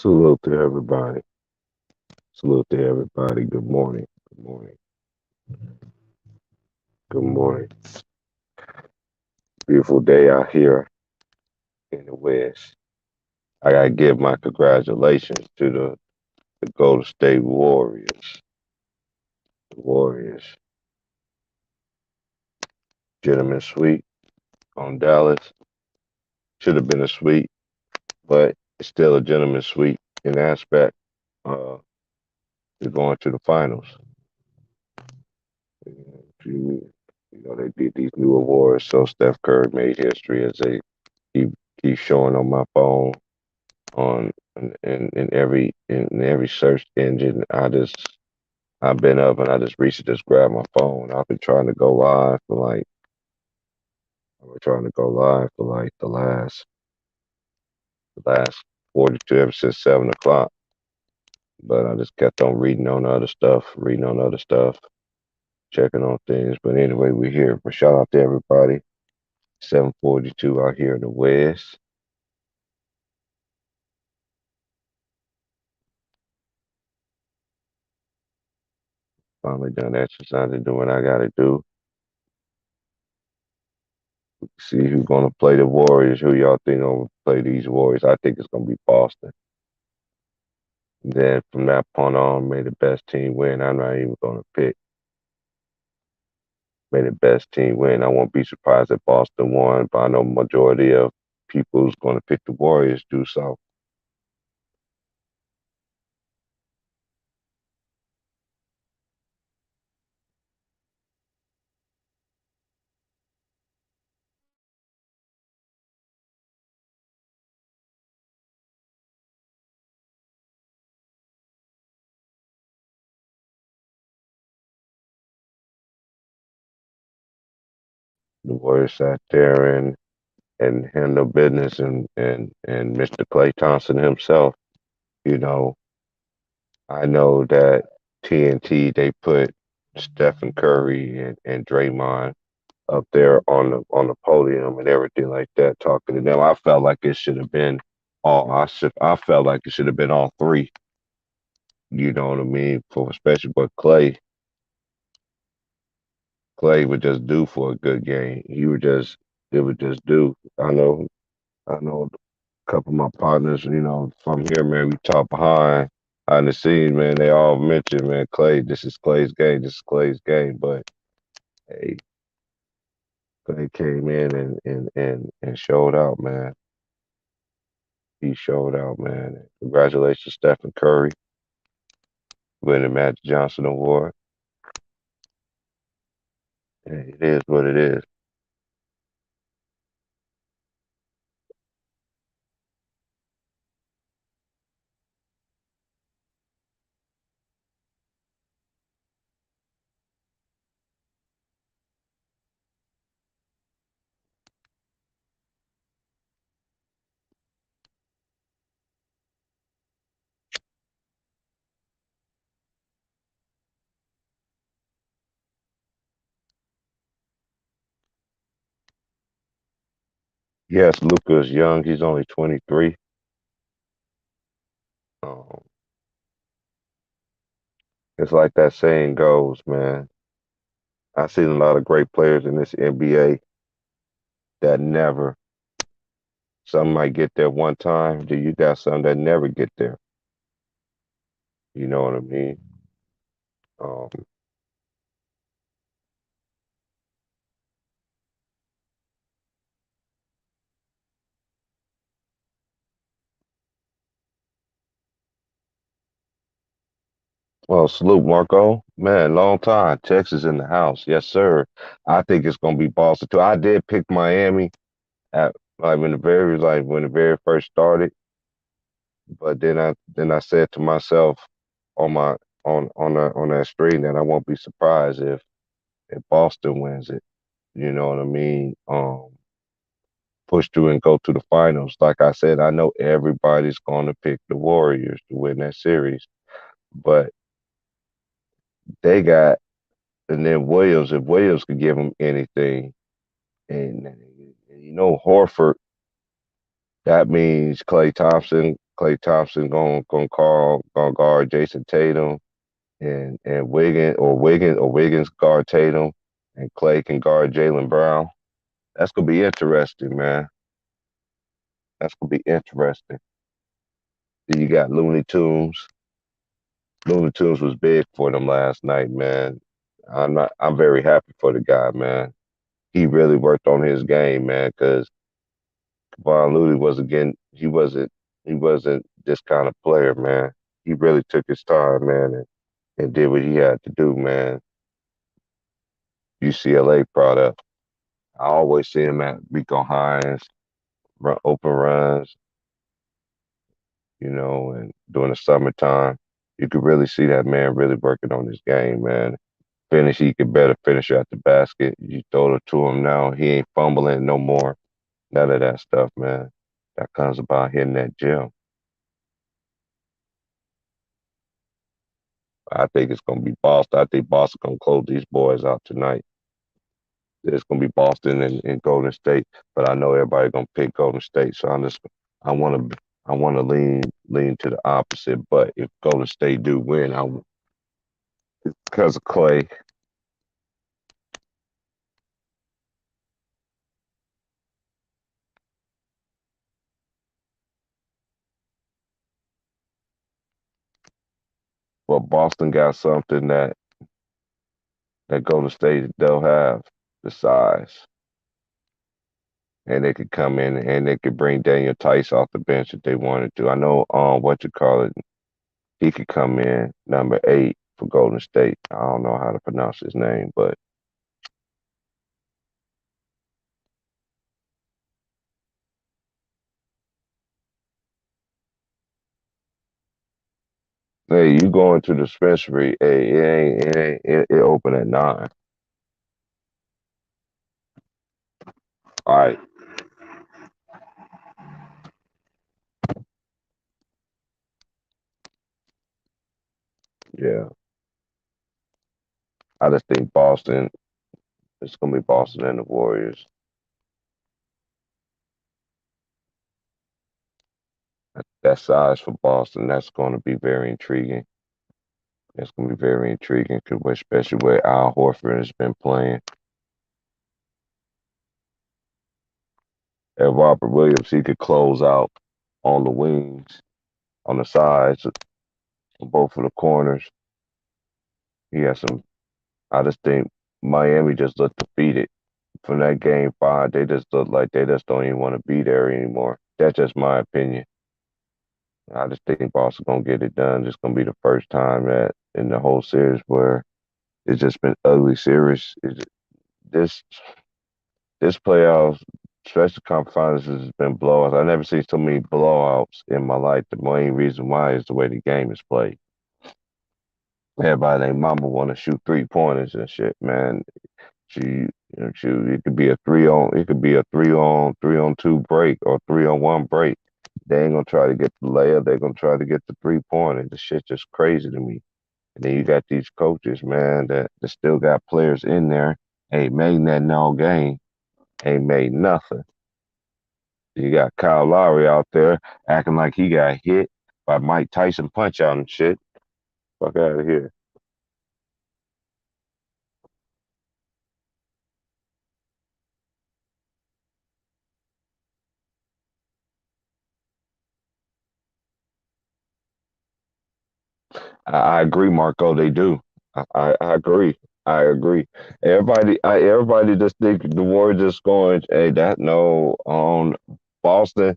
Salute to everybody. Salute to everybody. Good morning. Good morning. Good morning. Beautiful day out here in the West. I gotta give my congratulations to the Golden State Warriors. The Warriors. Gentlemen sweep on Dallas. Should have been a sweep, but it's still a gentleman sweep in aspect uh to going to the finals. You they did these new awards, so Steph Curry made history as they keep keep showing on my phone on in every search engine. I've been up and I just recently just grabbed my phone. I've been trying to go live for like I've been trying to go live for like the last 42 ever since 7 o'clock. But I just kept on reading on other stuff, checking on things. But anyway, we're here. But shout out to everybody. 7:42 out here in the West. Finally done exercising, doing what I gotta do. See who's gonna play the Warriors. Who y'all think gonna play these Warriors? I think it's gonna be Boston. Then from that point on, may the best team win. I'm not even gonna pick. May the best team win. I won't be surprised if Boston won, but I know majority of people who's gonna pick the Warriors do so. The Warriors sat there and handled business and Mr. Klay Thompson himself. You know, I know that TNT they put Stephen Curry and Draymond up there on the podium and everything like that, talking to them. I felt like it should have been I felt like it should have been all three. You know what I mean? For especially, but Clay would just do for a good game. He would just it would just do. I know a couple of my partners. From here, man, we talk behind the scenes, man. They all mention, man, Clay. This is Clay's game. This is Clay's game. But hey, Clay came in and showed out, man. He showed out, man. Congratulations, Stephen Curry, winning the Magic Johnson Award. Hey, it is what it is. Yes, Luka is young. He's only 23. Um, it's like that saying goes, man. I've seen a lot of great players in this NBA that never. Some might get there one time. Then you got some that never get there. You know what I mean? Um, well, salute Marco. Man, long time. Texas in the house. Yes, sir. I think it's gonna be Boston too. I did pick Miami at like when the very first started. But then I said to myself on my on that stream that I won't be surprised if Boston wins it. You know what I mean? Push through and go to the finals. Like I said, I know everybody's going to pick the Warriors to win that series, but they got and then Williams. If Williams could give them anything, and Horford, that means Klay Thompson. Klay Thompson gonna guard Jason Tatum, and Wiggins guard Tatum, and Klay can guard Jaylen Brown. That's gonna be interesting, man. That's gonna be interesting. Then you got Looney Tunes. Looney Tunes was big for them last night, man. I'm very happy for the guy, man. He really worked on his game, man, because Von Looney was again he wasn't this kind of player, man. He really took his time, man, and did what he had to do, man. UCLA product. I always see him at Rico Hines, open runs, and during the summertime, you could really see that man really working on his game, man. He could better finish at the basket. You throw it to him now, he ain't fumbling no more. None of that stuff, man. That comes about hitting that gym. I think it's gonna be Boston. I think Boston gonna close these boys out tonight. It's gonna be Boston and Golden State, but I know everybody gonna pick Golden State, so I want to I want to lean to the opposite. But if Golden State do win, because of Clay. But Boston got something that Golden State don't have, the size, and they could come in and they could bring Daniel Tice off the bench if they wanted to. I know what you call it. He could come in number 8 for Golden State. I don't know how to pronounce his name, but hey, you going to the dispensary? Hey, it open at 9. All right, yeah. I just think Boston. It's gonna be Boston and the Warriors. That size for Boston. That's going to be very intriguing. It's going to be very intriguing, especially where Al Horford has been playing. And Robert Williams, he could close out on the wings, on the sides, on both of the corners. He has some. I just think Miami just looked defeated from that game 5. They just look like they just don't even want to be there anymore. That's just my opinion. I just think Boston gonna get it done. It's gonna be the first time that in the whole series where it's just been ugly series. This this playoffs, especially conference finals, has been blowouts. I've never seen so many blowouts in my life. The main reason why is the way the game is played. Everybody named Mama want to shoot 3 pointers and shit, man. Shoot, it could be a three on 2 break or 3-on-1 break. They ain't gonna try to get the layup. They're gonna try to get the 3 pointer. The shit just crazy to me. And then you got these coaches, man, that still got players in there. Ain't made nothing all game. Ain't made nothing. You got Kyle Lowry out there acting like he got hit by Mike Tyson punch out and shit. Fuck out of here. I agree, Marco. They do. I agree. I agree. Everybody just think the Warriors just going. Hey, that no on Boston.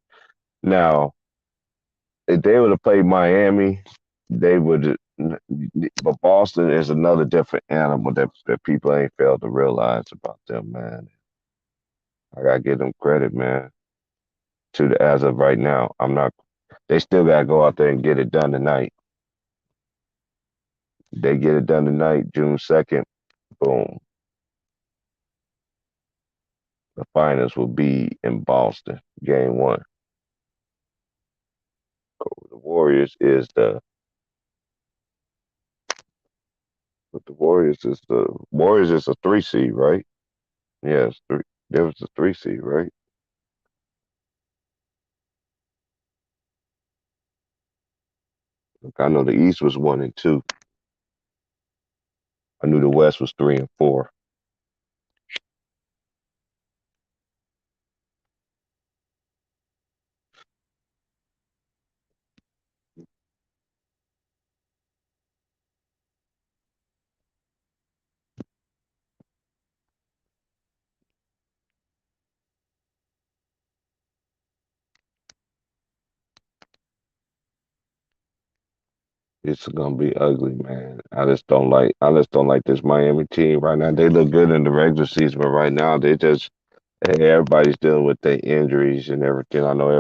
Now, if they would have played Miami, they would. But Boston is another different animal that people ain't failed to realize about them, man. I gotta give them credit, man. As of right now, I'm not. They still gotta go out there and get it done tonight. They get it done tonight, June 2nd. Boom. The finals will be in Boston, game 1. The Warriors is the but the Warriors is a 3 seed, right? Yes, three. There was a 3 seed, right? Yes, 3. There was a 3 seed, right? I know the East was 1 and 2. I knew the West was 3 and 4. It's gonna be ugly, man. I just don't like this Miami team right now. They look good in the regular season, but right now they just hey, everybody's dealing with their injuries and everything. I know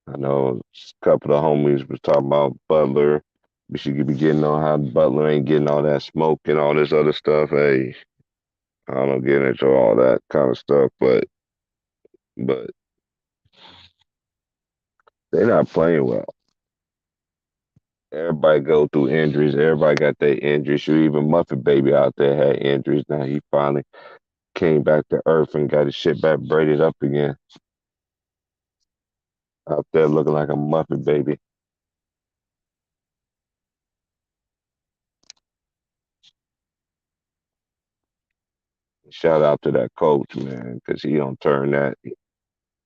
a couple of homies was talking about Butler. We should be getting on how Butler ain't getting all that smoke and all this other stuff. Hey, I don't get into all that kind of stuff, but they're not playing well. Everybody go through injuries. Everybody got their injuries. Shoot, even Muffin Baby out there had injuries. Now he finally came back to earth and got his shit back braided up again. Out there looking like a Muffin Baby. Shout out to that coach, man, because he don't turn that.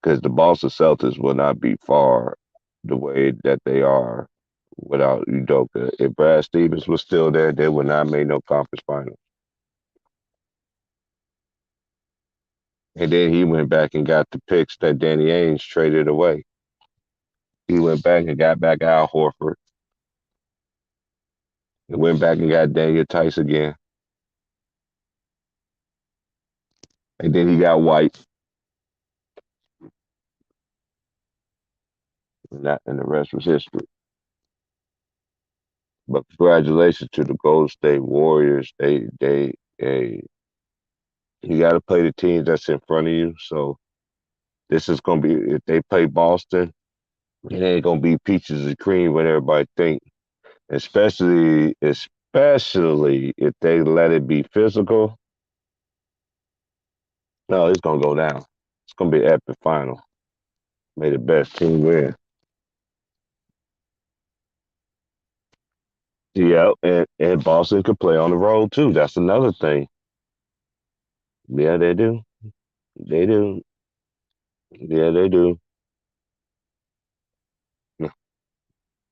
Because the Boston Celtics will not be far the way that they are without Udoka. If Brad Stevens was still there, they would not have made no conference final. And then he went back and got the picks that Danny Ainge traded away. He went back and got back Al Horford. He went back and got Daniel Tice again. And then he got White. And the rest was history. But congratulations to the Golden State Warriors. They you got to play the teams that's in front of you. So this is gonna be if they play Boston, it ain't gonna be peaches and cream what everybody think. Especially if they let it be physical. No, it's gonna go down. It's gonna be an epic final. May the best team win. Yeah, and Boston could play on the road too. That's another thing. Yeah, they do. They do. Yeah, they do.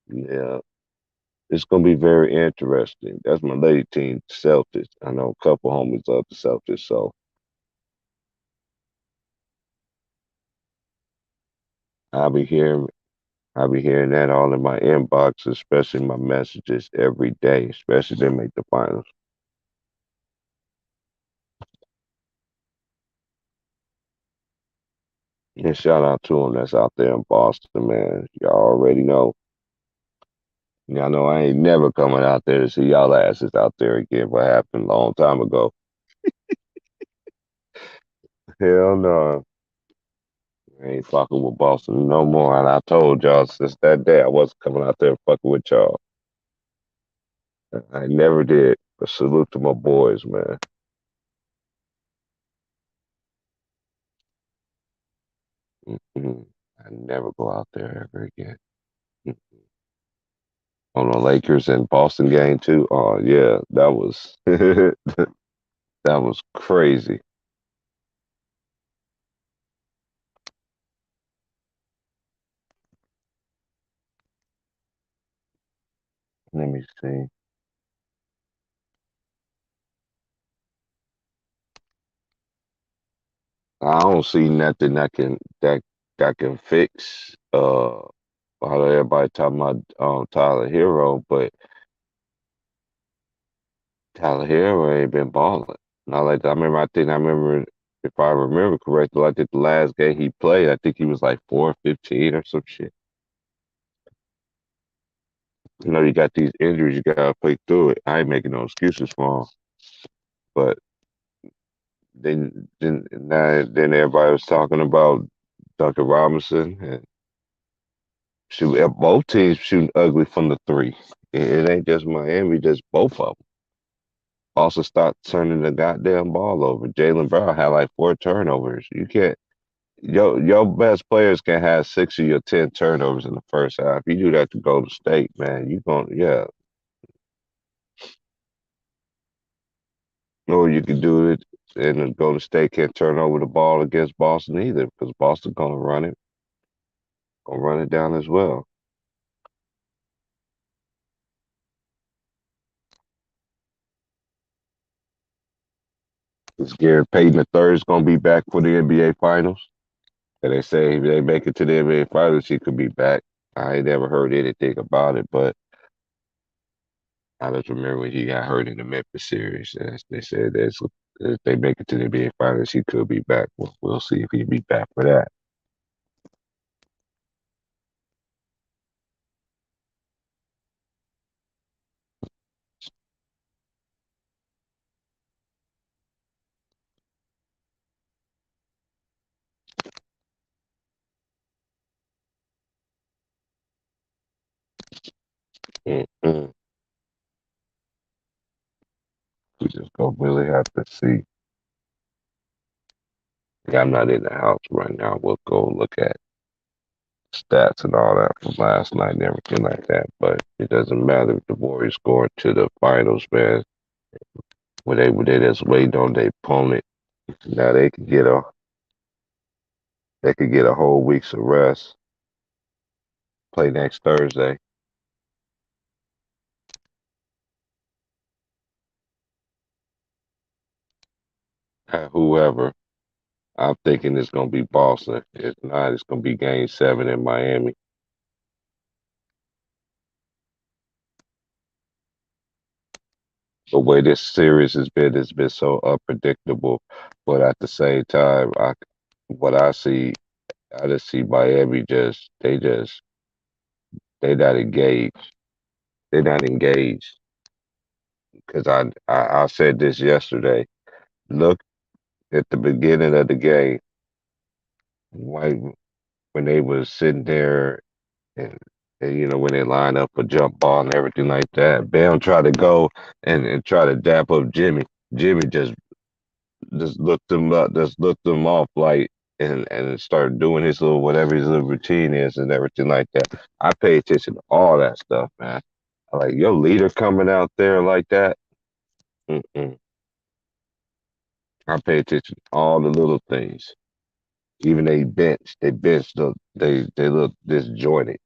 Yeah, it's gonna be very interesting. That's my lady team, Celtics. I know a couple homies love the Celtics, so I'll be hearing I'll be hearing that all in my inbox, especially my messages every day, especially they make the finals. And shout out to them that's out there in Boston, man. Y'all already know. Y'all know I ain't never coming out there to see y'all asses out there again. What happened a long time ago? Hell no. I ain't fucking with Boston no more. And I told y'all since that day I wasn't coming out there fucking with y'all. I never did. But salute to my boys, man. Mm-mm. I never go out there ever again. Mm. On the Lakers and Boston game too. Oh yeah, that was that was crazy. Let me see. I don't see nothing that can fix how everybody talking about Tyler Hero, but Tyler Hero ain't been balling. Not like I remember if I remember correctly, I think the last game he played, I think he was like 4-15 or some shit. You know, you got these injuries, you gotta play through it. I ain't making no excuses for him. But then everybody was talking about Duncan Robinson and both teams shooting ugly from the three. It ain't just Miami, just both of them. Also, stop turning the goddamn ball over. Jalen Brown had like 4 turnovers. You can't. your best players can have 6 of your 10 turnovers in the first half. You do that to Golden State, man. You going yeah. Or you can do it, and then Golden State can't turn over the ball against Boston either, because Boston gonna run it down as well. Is Gary Payton the third is gonna be back for the NBA Finals? And they say if they make it to the NBA Finals, he could be back. I ain't never heard anything about it, but I just remember when he got hurt in the Memphis series. And they said that if they make it to the NBA Finals, he could be back. We'll see if he'll be back for that. Mm-mm. We just gonna really have to see. Yeah, I'm not in the house right now. We'll go look at stats and all that from last night and everything like that. But it doesn't matter if the Warriors go into the finals, man. When they just waiting on their opponent. Now they could get a whole week's of rest. Play next Thursday. Whoever. I'm thinking it's gonna be Boston. If not, it's gonna be Game 7 in Miami. The way this series has been so unpredictable. But at the same time, what I just see Miami they not engaged. They're not engaged. Because I said this yesterday. Look at the beginning of the game, when when they was sitting there and, when they line up for jump ball and everything like that. Bam tried to go and try to dap up Jimmy. Jimmy just looked them up, just looked them off like and started doing his little whatever his little routine is and everything like that. I pay attention to all that stuff, man. I like your leader coming out there like that. Mm-mm. I pay attention to all the little things. Even they bench they look disjointed.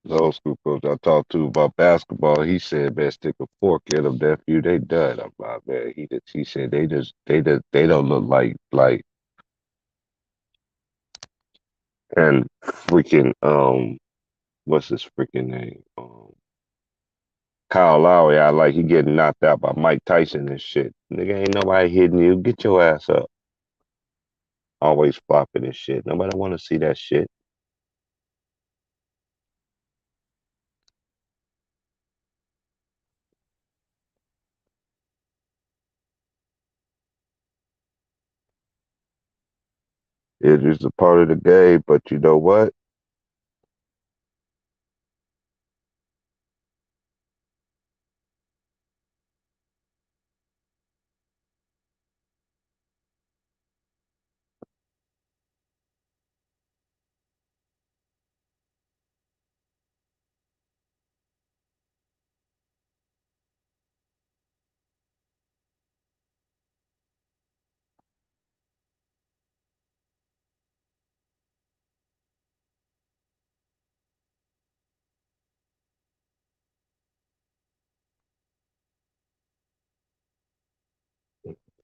The old school coach I talked to about basketball, he said, "Man, stick a fork in them, nephew. They done." I'm like, man. He said they don't look like and freaking what's his freaking name? Kyle Lowry. I like he getting knocked out by Mike Tyson and shit. Nigga, ain't nobody hitting you. Get your ass up. Always flopping and shit. Nobody want to see that shit. It's just a part of the game. But you know what?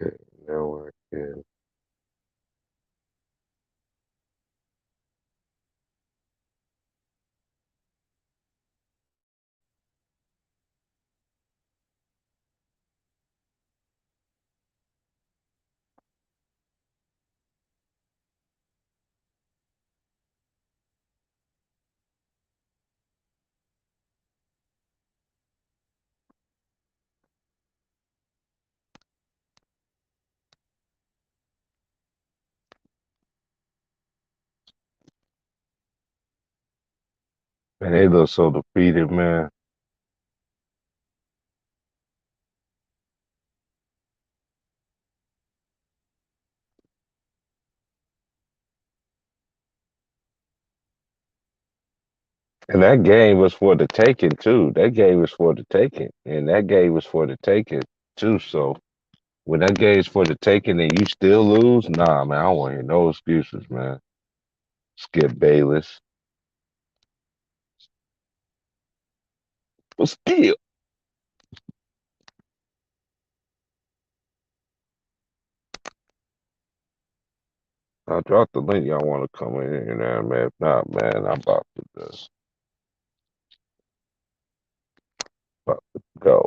Okay, now I can. And they look so defeated, man. And that game was for the taking too. That game was for the taking, and that game was for the taking too. So when that game's for the taking and you still lose, nah, man, I don't want to hear no excuses, man. Skip Bayless, but still, I dropped the link. Y'all want to come in here now, man? If not, man, I'm about to go.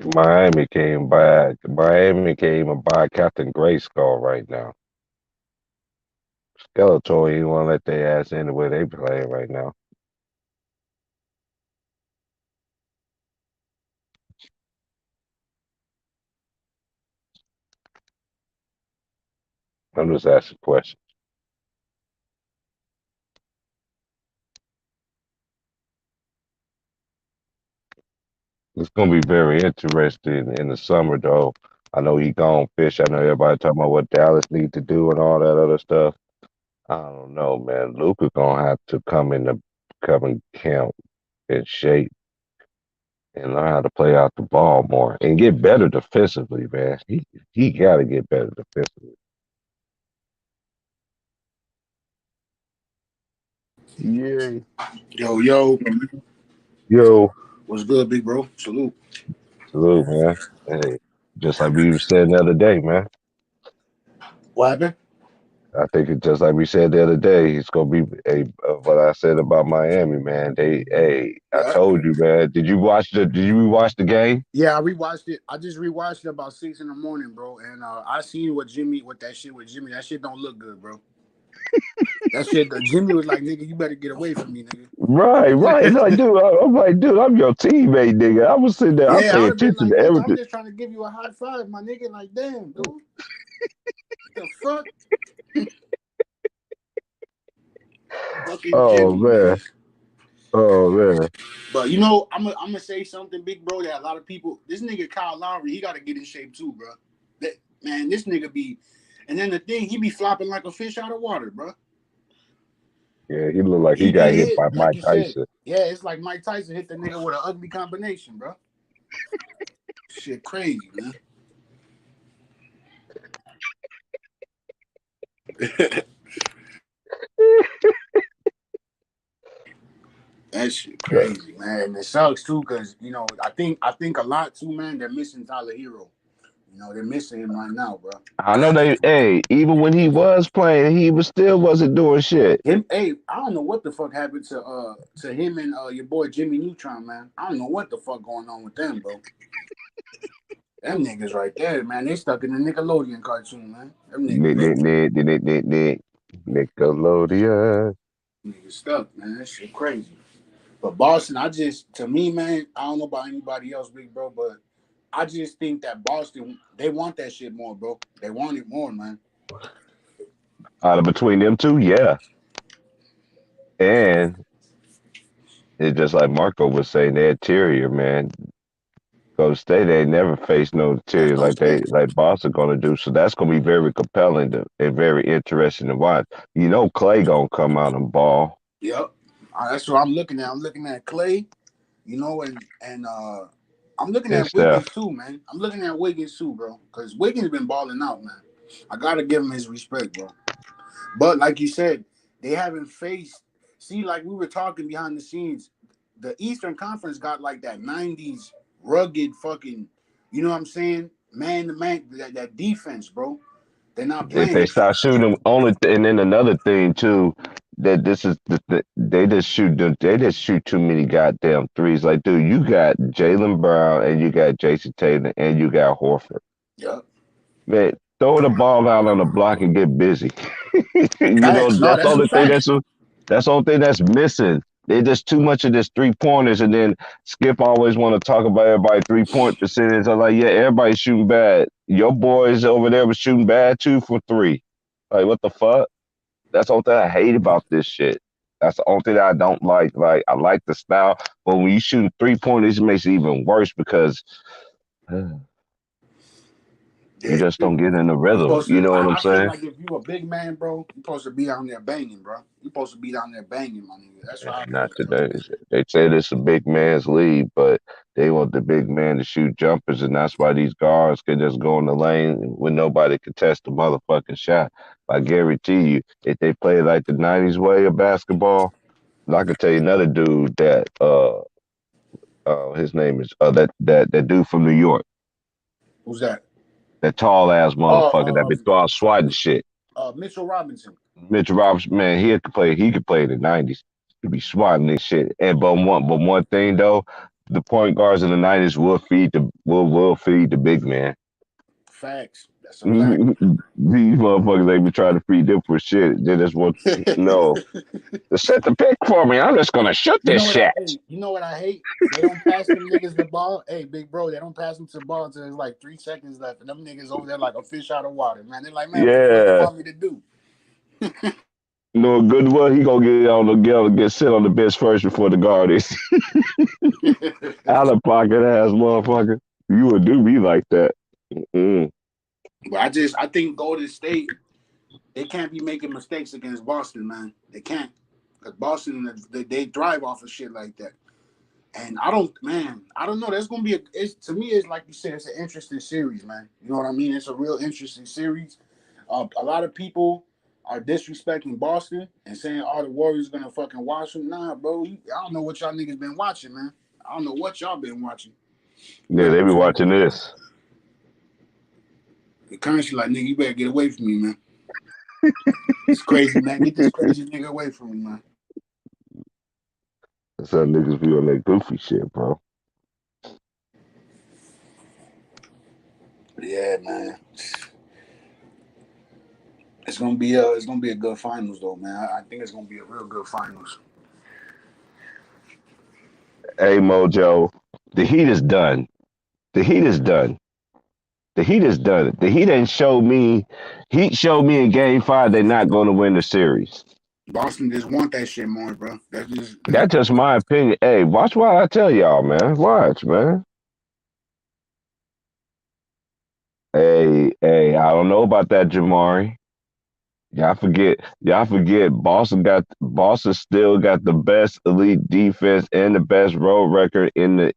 Miami came and buy Captain Grayskull right now. Skeletor, you want to let their ass in the way they playing right now. I'm just asking questions. It's gonna be very interesting in the summer, though. I know he gone fish. I know everybody talking about what Dallas need to do and all that other stuff. I don't know, man. Luka gonna have to come in camp in shape and learn how to play out the ball more and get better defensively, man. He got to get better defensively. Yay. Yo, yo, Yo, what's good, big bro? Salute. salute, man. Hey, just like we said the other day, man. What happened? I think it's just like we said the other day. It's gonna be what I said about Miami, man. I Yeah. told you, man. Did you rewatch the game? Yeah, I rewatched it. I just rewatched it about 6 in the morning, bro. And I seen what that shit with Jimmy. That shit don't look good, bro. That shit, Jimmy was like, nigga, you better get away from me, nigga. Right, right. Like, dude, I'm like, dude, I'm your teammate, nigga. I was sitting there, I Yeah, I pay would have been attention like, to nigga, I'm everything. just trying to give you a high five, my nigga. Like, damn, dude. The fuck? Fucking Oh Jimmy, man, man. oh man. But you know, I'm gonna say something, big bro, that a lot of people, this nigga Kyle Lowry, he gotta get in shape too, bro. That man, this nigga be, and then the thing, he be flopping like a fish out of water, bro. Yeah, he looked like he He got get hit hit, by like Mike you said. Tyson. Yeah, it's like Mike Tyson hit the nigga with an ugly combination, bro. Shit, crazy, man. That shit crazy, man. And it sucks too, cause you know, I think a lot too, man. They're missing Tyler Hero. You know, they're missing him right now, bro. I know they. Hey, even when he was playing, he was still wasn't doing shit. Him, hey, I don't know what the fuck happened to him and your boy Jimmy Neutron, man. I don't know what the fuck going on with them, bro. Them niggas right there, man. They stuck in the Nickelodeon cartoon, man. Them Nick, niggas, Nick, Nick, Nick, Nick, Nick, Nickelodeon. niggas stuck, man. That shit crazy. But Boston, to me, man, I don't know about anybody else, big bro, but I just think that Boston, they want that shit more, bro. They want it more, man. Out of between them two, yeah. And it's just like Marco was saying, the interior, man. Go State ain't never faced no That's interior no state. like Boston gonna do. So that's gonna be very compelling and very interesting to watch. You know Clay gonna come out and ball Yep. That's what I'm looking at. I'm looking at Clay, you know, and I'm looking and at Wiggins Steph. too, man. I'm looking at Wiggins too, bro. Because Wiggins been balling out, man. I gotta give him his respect, bro. But like you said, they haven't faced. See, like we were talking behind the scenes, the Eastern Conference got like that '90s rugged fucking. You know what I'm saying? Man to man, that defense, bro. They're not If they playing. start shooting and then another thing too, that this is they just shoot too many goddamn threes. Like, dude, you got Jalen Brown and you got Jason Tatum and you got Horford. Yep. Man, throw the ball out on the block and get busy. You know, Facts. No, that's some facts. that's the only thing that's missing. They just too much of this 3 pointers, and then Skip always want to talk about everybody 3 point percentage. I'm like, yeah, everybody's shooting bad. Your boys over there was shooting bad too for three. Like, what the fuck? That's the only thing I hate about this shit. That's the only thing that I don't like. Like, I like the style, but when you shoot 3 pointers, it makes it even worse because you Yeah, just don't get in the you rhythm. supposed You to. know what I'm I feel saying? like if you a big man, bro, you supposed to be down there banging, bro. You supposed to be down there banging, my nigga. That's what I feel. Not today. They said it's a big man's league, but they want the big man to shoot jumpers, and that's why these guards can just go in the lane when nobody can test the motherfucking shot. I guarantee you, if they play like the '90s way of basketball, I could tell you another dude that his name is that dude from New York, Who's that? that tall ass motherfucker that Oh, be throwing swatting shit. Mitchell Robinson. Mitch Roberts, man, he could play. He could play in the '90s. He'd be swatting this shit. And but one thing though, the point guards in the '90s will feed the big man. Facts. That's a fact. These motherfuckers they be trying to feed them for shit. They just want no. Set the pick for me. I'm just gonna shoot You this know what I shit. hate? You know what I hate? They don't pass them niggas the ball. Hey, big bro, they don't pass them to the ball until there's like 3 seconds left, and them niggas over there like a fish out of water, man. They're like, man, what the fuck you Yeah. want me to do? No good what he gonna get sit on the bench first before the guard is out of pocket ass motherfucker. You would do me like that. Mm. But I think Golden State, they can't be making mistakes against Boston, man. They can't, because Boston they thrive off of shit like that. And I don't know. That's gonna be to me. It's like you said, it's an interesting series, man. You know what I mean? It's a real interesting series. A lot of people are disrespecting Boston and saying, "Oh, the Warriors gonna fucking watch them." Nah, bro. I don't know what y'all niggas been watching, man. I don't know what y'all been watching. You Yeah, better they put be some watching this. the currency, like nigga. You better get away from me, man. It's crazy, man. Get this crazy nigga away from me, man. That's how niggas be on that goofy shit, bro. Yeah, man. It's gonna be a good finals though, man. I think it's gonna be a real good finals. Hey Mojo, the Heat is done. The Heat is done. The Heat is done. The Heat ain't showed me. Heat showed me in Game 5 they're not going to win the series. Boston just want that shit more, bro. That's just my opinion. Hey, watch what I tell y'all, man. Watch, man. Hey, I don't know about that, Jamari. Y'all forget. Boston still got the best elite defense and the best road record in the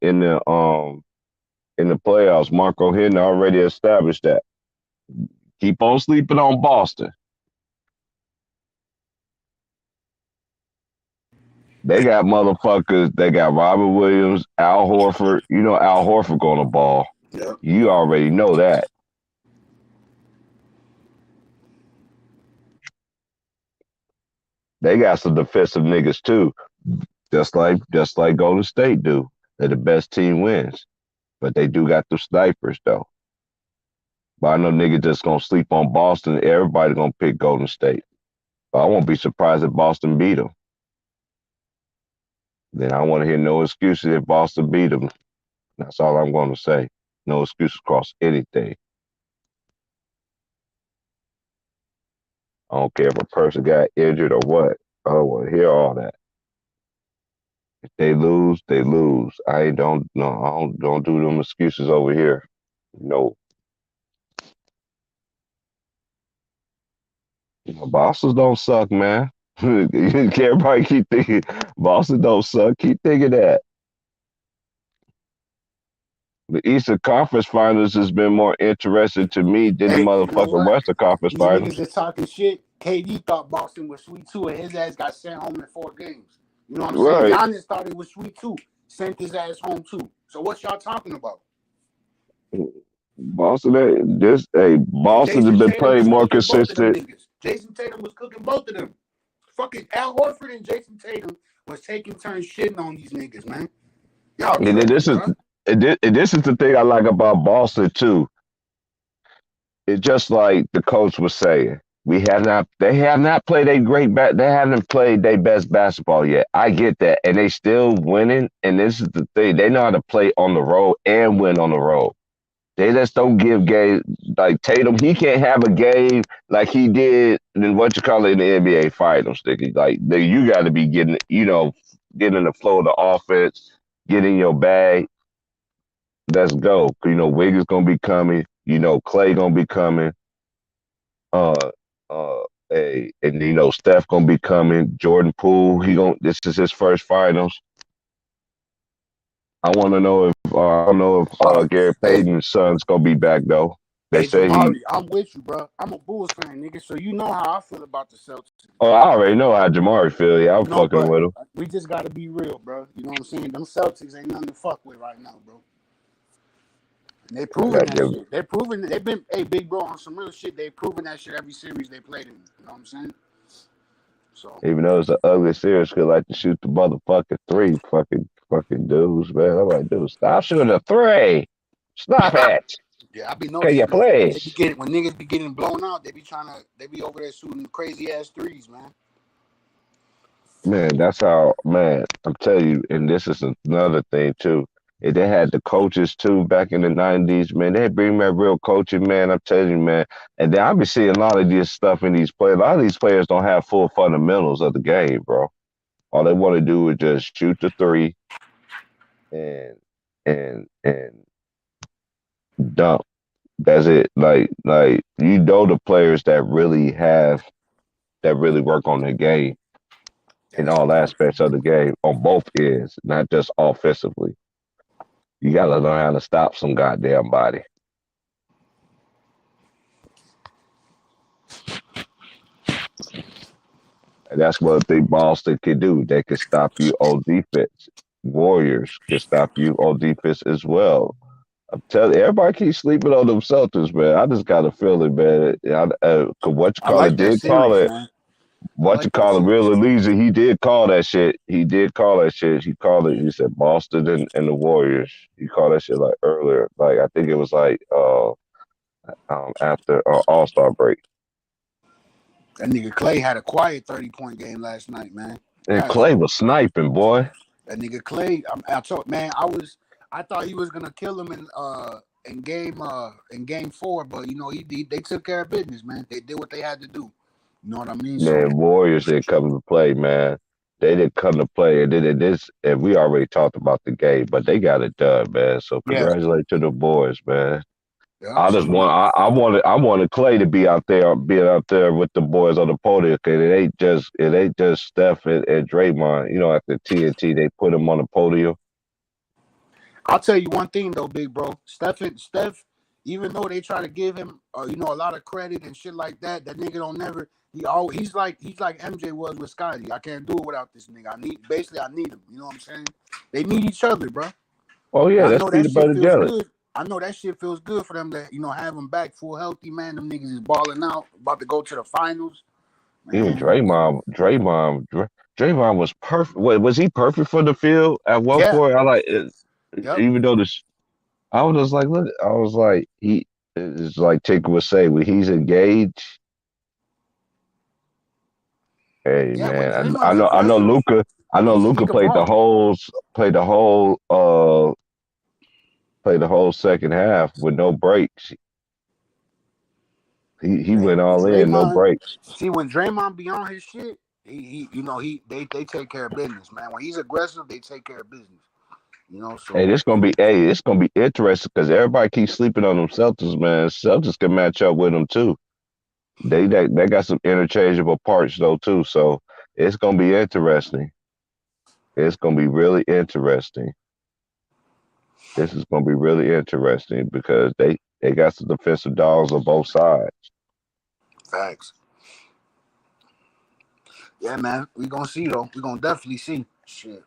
playoffs. Marco Hinton already established that. Keep on sleeping on Boston. They got motherfuckers. They got Robert Williams, Al Horford. You know Al Horford going to ball. Yeah. You already know that. They got some defensive niggas too, just like Golden State do. They're the best team wins, but they do got the snipers though. But I know niggas just gonna sleep on Boston. Everybody gonna pick Golden State. But I won't be surprised if Boston beat them. Then I want to hear no excuses if Boston beat them. That's all I'm going to say. No excuses across anything. I don't care if a person got injured or what. I don't want to hear all that. If they lose, they lose. I don't no. I don't do them excuses over here. No, bosses don't suck, man. Everybody keep thinking bosses don't suck. Keep thinking that. The Eastern Conference Finals has been more interesting to me than the Hey, you know motherfucking what? Western Conference These niggas Finals. is talking shit. KD thought Boston was sweet too, and his ass got sent home in 4 games. You know what I'm saying? Right. Giannis thought it was sweet too, sent his ass home too. So what y'all talking about? Boston has Jason been Tatum playing was more cooking both of them consistent. niggas. Jason Tatum was cooking both of them. Fucking Al Horford and Jason Tatum was taking turns shitting on these niggas, man. Y'all And then tripping, bro. this is the thing I like about Boston too. It's just like the coach was saying. We have not. They have not played a great. They haven't played their best basketball yet. I get that, and they still winning. And this is the thing: they know how to play on the road and win on the road. They just don't give game like Tatum. He can't have a game like he did in what you call it in the NBA Finals. Like you got to be getting, getting the flow of the offense, getting your bag. Let's go. Wiggins gonna be coming. Clay gonna be coming. Uh, and Steph gonna be coming. Jordan Poole. This is his first finals. I want to know if I don't know if Bro, Gary hey, Payton's son's gonna be back though. They hey, say he. Jamari, I'm with you, bro. I'm a Bulls fan, nigga, so you know how I feel about the Celtics, Oh, bro. I already know how Jamari feel. Yeah, I'm fucking But with him. we just gotta be real, bro. You know what I'm saying? Them Celtics ain't nothing to fuck with right now, bro. And they I proving gotta that give. shit. They're proving they've been hey big bro on some real shit. They proving that shit every series they played in. You know what I'm saying? So Even though it's an ugly series, cause like to shoot the motherfucking three, fucking dudes, man. I'm like, dude, stop shooting the three. Stop it. yeah, I be Can you noticing that when please? when niggas be getting blown out, they be over there shooting crazy ass threes, man. Man, that's how, man, I'm telling you, and this is another thing too. And they had the coaches too back in the 90s, man. They bring that real coaching, man. I'm telling you, man. And then I be seeing a lot of this stuff in these players. A lot of these players don't have full fundamentals of the game, bro. All they want to do is just shoot the three and and dunk. That's it. Like the players that really work on their game in That's a all fact. aspects of the game on both ends, not just offensively. You gotta learn how to stop some goddamn body. And that's what the Boston can do. They can stop you on defense. Warriors can stop you on defense as well. I'm telling you, everybody keeps sleeping on them Celtics, man. I just got a feeling, man. What you I call like it that did call series, it. man. I What you like that call it, Real series. Elijah, he did call that shit. He did call that shit. He called it. He said Boston and the Warriors. He called that shit like earlier. Like I think it was like after All Star break. That nigga Clay had a quiet 30-point game last night, man. And God, Clay was sniping, boy. that nigga Clay, I told man, I thought he was gonna kill him in game 4, but you know they took care of business, man. They did what they had to do. You know what I mean? So Man, Warriors didn't come to play, man. They didn't come to play, and then this, and we already talked about the game, but they got it done, man. So yeah, congratulations to the boys, man. yeah, salute. I wanted Clay to be out there with the boys on the podium. Cause it ain't just Steph and Draymond. After TNT, they put him on the podium. I'll tell you one thing though, big bro. Steph, even though they try to give him, a lot of credit and shit like that, that nigga don't never. He's like MJ was with Scotty. I can't do it without this nigga. I need him. You know what I'm saying? They need each other, bro. Oh And yeah, I let's know be that the shit better feels jealous. good. I know that shit feels good for them to have him back full healthy, man. Them niggas is balling out, about to go to the finals, Even man. Draymond was perfect. Wait, was he perfect for the field at one Yeah, point? I like yep, even though this I was just like, look, I was like, he it's like Tinker would say, when he's engaged. Hey yeah. When man, Draymond aggressive, I know he Luca can ball. played the whole second half with no breaks. He Hey, went when all in, no Draymond, breaks. see when Draymond be on his shit, they take care of business, man. When he's aggressive, they take care of business. So It's gonna be interesting because everybody keeps sleeping on them Celtics, man. Celtics can match up with them too. They got some interchangeable parts though too, so it's gonna be interesting. It's gonna be really interesting. This is gonna be really interesting because they got some defensive dogs on both sides. facts. Yeah, man. We gonna see though. We gonna definitely see. Shit.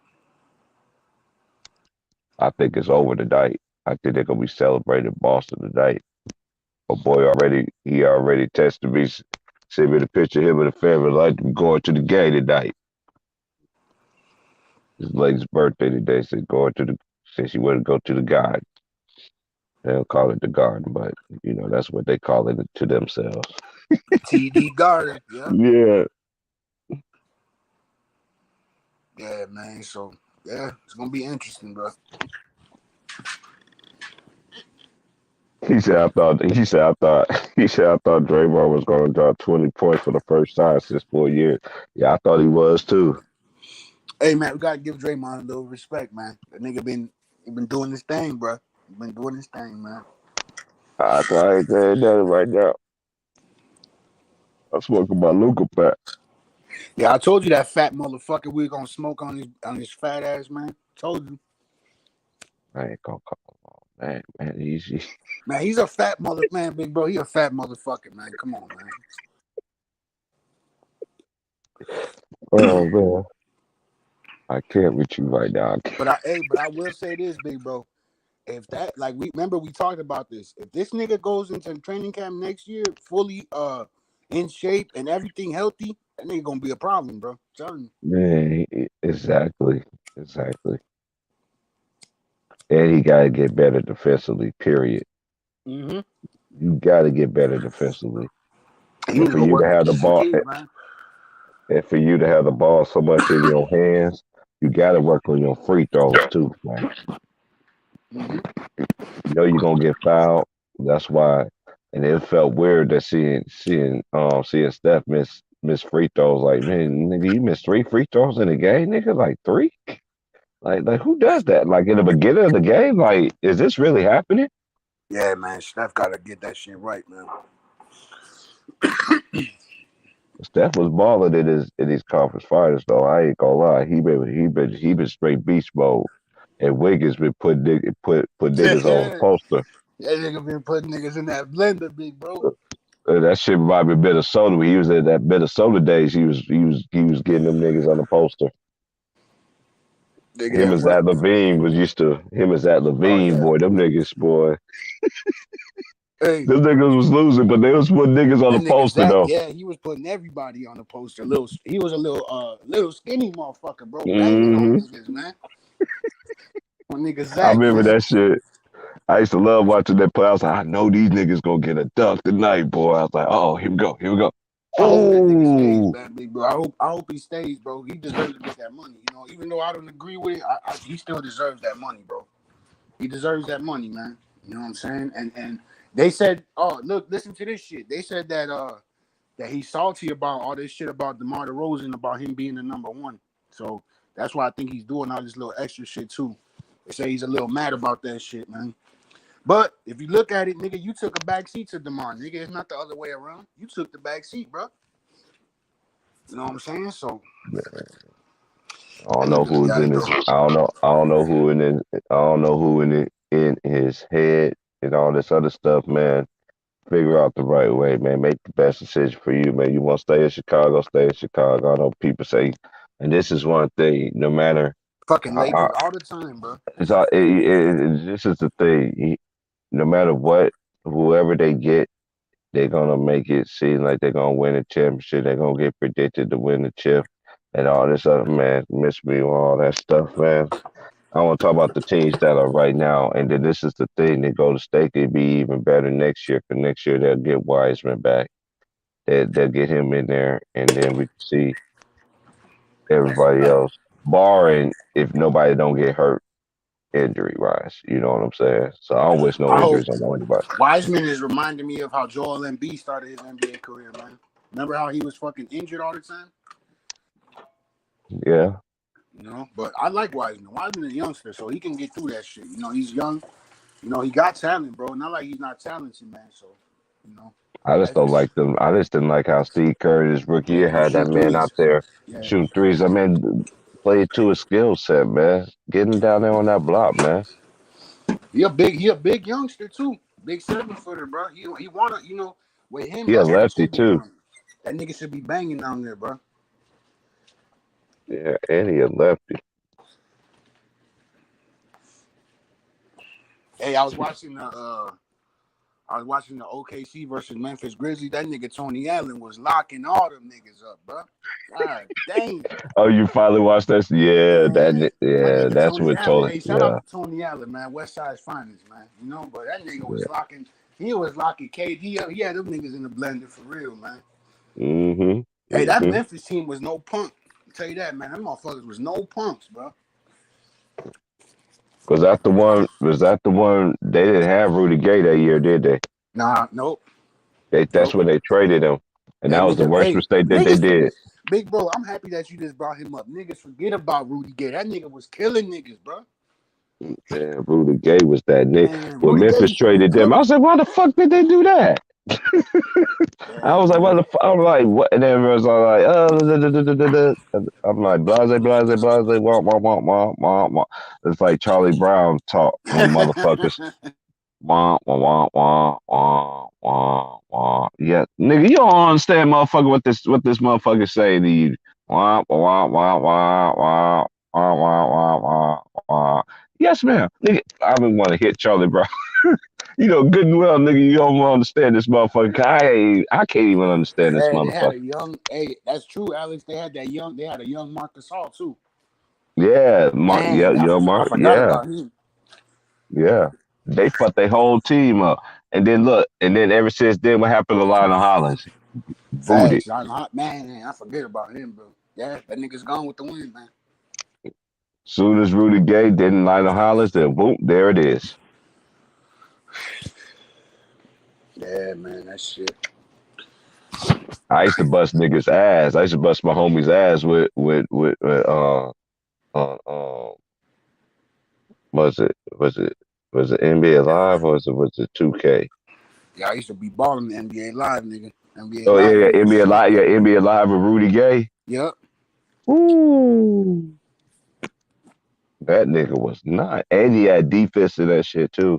I think it's over tonight. I think they're gonna be celebrating Boston tonight. My boy he already texted me, sent me the picture of him and the family like them going to the game tonight. His lady's birthday today, said she wanted to go to the garden. They don't call it the garden, but that's what they call it to themselves. TD Garden. Yeah. Yeah. Yeah, man. So yeah, it's gonna be interesting, bro. He said I thought Draymond was gonna drop 20 points for the first time since 4 years. Yeah, I thought he was too. Hey, man, we gotta give Draymond a little respect, man. That nigga been doing this thing, bro. He been doing this thing, man. I thought I ain't saying nothing right now. I'm smoking my Luca pack. Yeah, I told you that fat motherfucker we gonna smoke on his fat ass, man. Told you, I ain't gonna call him all man, easy. man. He's a fat man, big bro. He a fat motherfucker, man. Come on, Oh man. man, I can't with you right now. But I will say this, big bro. If that, like, we talked about this. If this nigga goes into training camp next year fully in shape and everything healthy, that nigga gonna be a problem, bro. I'm telling you. Man, exactly, exactly. And he gotta get better defensively. Period. Mm-hmm. You gotta get better defensively. He And need to for go you to work with have the ball, DCT, man. and for you to have the ball so much in your hands, you gotta work on your free throws too, man. Mm-hmm. You know you're gonna get fouled. That's why. And it felt weird that seeing Steph miss free throws. Like, man, nigga, you missed 3 free throws in a game, nigga. Like three. Like who does that? Like in the beginning of the game, like is this really happening? Yeah, man. Steph gotta get that shit right, man. Steph was balling in his conference finals though. I ain't gonna lie. He been straight beast mode. And Wiggins been put niggas on the Yeah, poster. that nigga been putting niggas in that blender, big bro. That shit reminded me of Minnesota. When he was in that Minnesota days, he was getting them niggas on the poster. Nigga Him that and work. Zach Levine him and Zach Oh Levine, yeah. boy, them niggas, boy. Hey, Them niggas was losing, but they was putting niggas on that the nigga poster Zach, though. yeah, he was putting everybody on the poster. He was a little skinny motherfucker, bro, banging on Hmm. niggas, man. On nigga I Zach, remember man. that shit. I used to love watching that play. I was like, I know these niggas gonna get a dunk tonight, boy. I was like, oh, here we go, here we go. I hope that nigga stays, Oh, man, big bro. I hope he stays, bro. He deserves to get that money. You know, even though I don't agree with it, he still deserves that money, bro. He deserves that money, man. You know what I'm saying? And they said, oh, look, listen to this shit. They said that he's salty about all this shit about DeMar DeRozan, about him being the number one. So that's why I think he's doing all this little extra shit too. They say he's a little mad about that shit, man. But if you look at it, nigga, you took a back seat to DeMar, nigga. It's not the other way around. You took the back seat, bro. You know what I'm saying? So I don't that know nigga who's got in it his. though. I don't know who in his. I don't know who in his head and all this other stuff, man. Figure out the right way, man. Make the best decision for you, man. You want to stay in Chicago, stay in Chicago. I know people say, and this is one thing. No matter Fucking how, Lakers all the time, bro. this is the thing. No matter what, whoever they get, they're gonna make it seem like they're gonna win a championship. They're gonna get predicted to win the chip, and all this other man. Miss me with all that stuff, man. I want to talk about the teams that are right now, and then this is the thing. They go to state, they be even better next year. Because next year they'll get Wiseman back. They'll get him in there, and then we can see everybody else, barring if nobody don't get hurt injury wise. You know what I'm saying? So I don't wish no I hope injuries on nobody. Wiseman is reminding me of how Joel Embiid started his NBA career, man. Remember how he was fucking injured all the time? Yeah, You know, but I like Wiseman. Wiseman is a youngster, so he can get through that shit. You know, he's young. You know, he got talent, bro. Not like he's not talented, man. So, you know, I just that's don't just like them. I just didn't like how Steve Kerr his rookie yeah, year he had that shoot man threes. out there Yeah, shooting threes. I mean, play to his skill set, man. Getting down there on that block, man. he a big youngster too. Big 7 footer, bro. He wanna, you know, with him, He a that's what he lefty should be too. doing. That nigga should be banging down there, bro. Yeah, and he a lefty. Hey, I was watching the OKC versus Memphis Grizzlies. That nigga Tony Allen was locking all them niggas up, bro. God damn. Oh, you finally watched that? Yeah, Man, that yeah, nigga that's Tony what Allen. told Hey, shout out yeah, to Tony Allen, man. West Side's finest, man. You know, but that nigga was yeah. locking. He was locking KD. He had them niggas in the blender for real, man. Mm-hmm. Hey, that Mm-hmm. Memphis team was no punk. I'll tell you that, man. Them motherfuckers was no punks, bro. Was that the one they didn't have Rudy Gay that year, did they? Nah, nope, That's nope. when they traded him. And Hey, that was the nigga, worst hey, mistake that they niggas, did. big bro. I'm happy that you just brought him up. Niggas forget about Rudy Gay. That nigga was killing niggas, bro. Man, Rudy Gay was that nigga. Man, When Rudy Gay Memphis used to be traded them, I cooking. was like, why the fuck did they do that? I Yeah, was like, man. what the fuck? I'm like, what? And then everyone's all like, da, da, da, da, da, da. I'm like, blase, blase, blase, wah, wah, wah, wah, wah, wah. It's like Charlie Brown talk when motherfuckers, wah, wah, wah, wah, wah, wah, wah. Yeah, nigga, you don't understand, motherfucker, what this motherfucker saying to you. Wah, wah, wah, wah, wah, wah, wah, wah, wah, wah. Yes, ma'am. Nigga, I would want to hit Charlie Brown. You know good and well, nigga, you don't understand this motherfucker. I can't even understand this Hey, they had motherfucker. a young. Hey, that's true, Alex. They had that young. They had a young Marcus Hall too. Yeah, Mark. Yeah, Man, I Mark. forgot Yeah, about him. yeah. They fucked their whole team up, and then look, and then ever since then, what happened to Lionel Hollins? Booted. Facts, man, I forget about him, bro. Yeah, that nigga's gone with the wind, man. Soon as Rudy Gay didn't Lionel Hollins, then boom, there it is. Yeah, man, that shit. I used to bust niggas' ass. I used to bust my homie's ass uh, uh was it NBA Live or was it 2K? Yeah, I used to be balling the NBA Live, nigga. NBA Oh yeah, Live, yeah, that was NBA shit. Live, yeah, NBA Live with Rudy Gay. Yep. Ooh, that nigga was not, and he had defense in that shit too.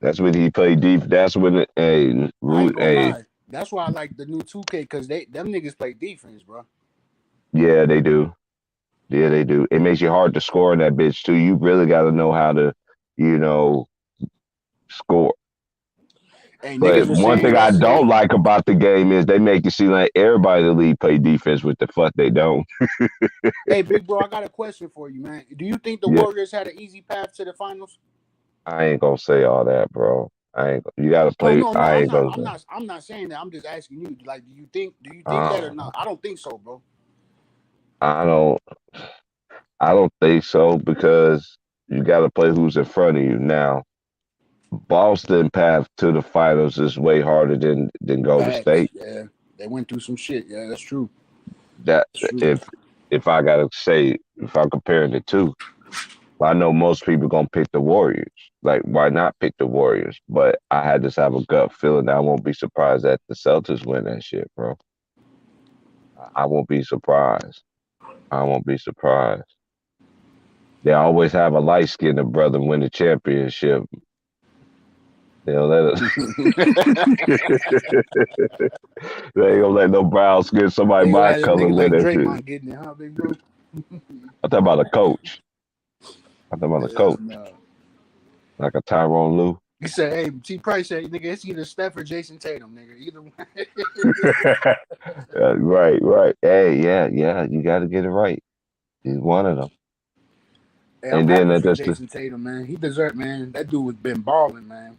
That's when he played deep. That's when I ain't gonna a lie. That's why I like the new 2K because them niggas play defense, bro. yeah, they do. Yeah, they do. It makes you hard to score in that bitch too. You really got to know how to, you know, score. Hey, niggas But were one saying thing I don't yesterday. like about the game is they make you seem like everybody in the league play defense with the fuck they don't. Hey, big bro, I got a question for you, man. Do you think the Yeah, Warriors had an easy path to the finals? I ain't gonna say all that, bro. I ain't. You gotta No, play. no, no. I I'm ain't not. gonna I'm say. not. I'm not saying that. I'm just asking you. Like, do you think that or Uh, not? I don't think so, bro. I don't. I don't think so because you got to play who's in front of you now. Boston path to the finals is way harder than Golden Facts. State. Yeah, they went through some shit. Yeah, that's true. That That's true. if I gotta say if I'm comparing the two, I know most people gonna pick the Warriors. Like why not pick the Warriors? But I had this have a gut feeling that I won't be surprised that the Celtics win that shit, bro. I won't be surprised. I won't be surprised. They always have a light skinned brother win the championship. They don't let they ain't gonna let no brown skin somebody They gonna my have them color niggas win like that shit. Draymond getting it, huh, big bro? I'm talking about a coach. I'm talking about a Yeah, coach. no. Like a Tyrone Lue. He said, "Hey, T. Price said, nigga, it's either Steph or Jason Tatum, nigga. Either one." Right, right. Hey, yeah, yeah, you got to get it right. He's one of them. Hey, I'm And then happy that for just Jason Tatum, man. He deserved, man. That dude has been balling, man.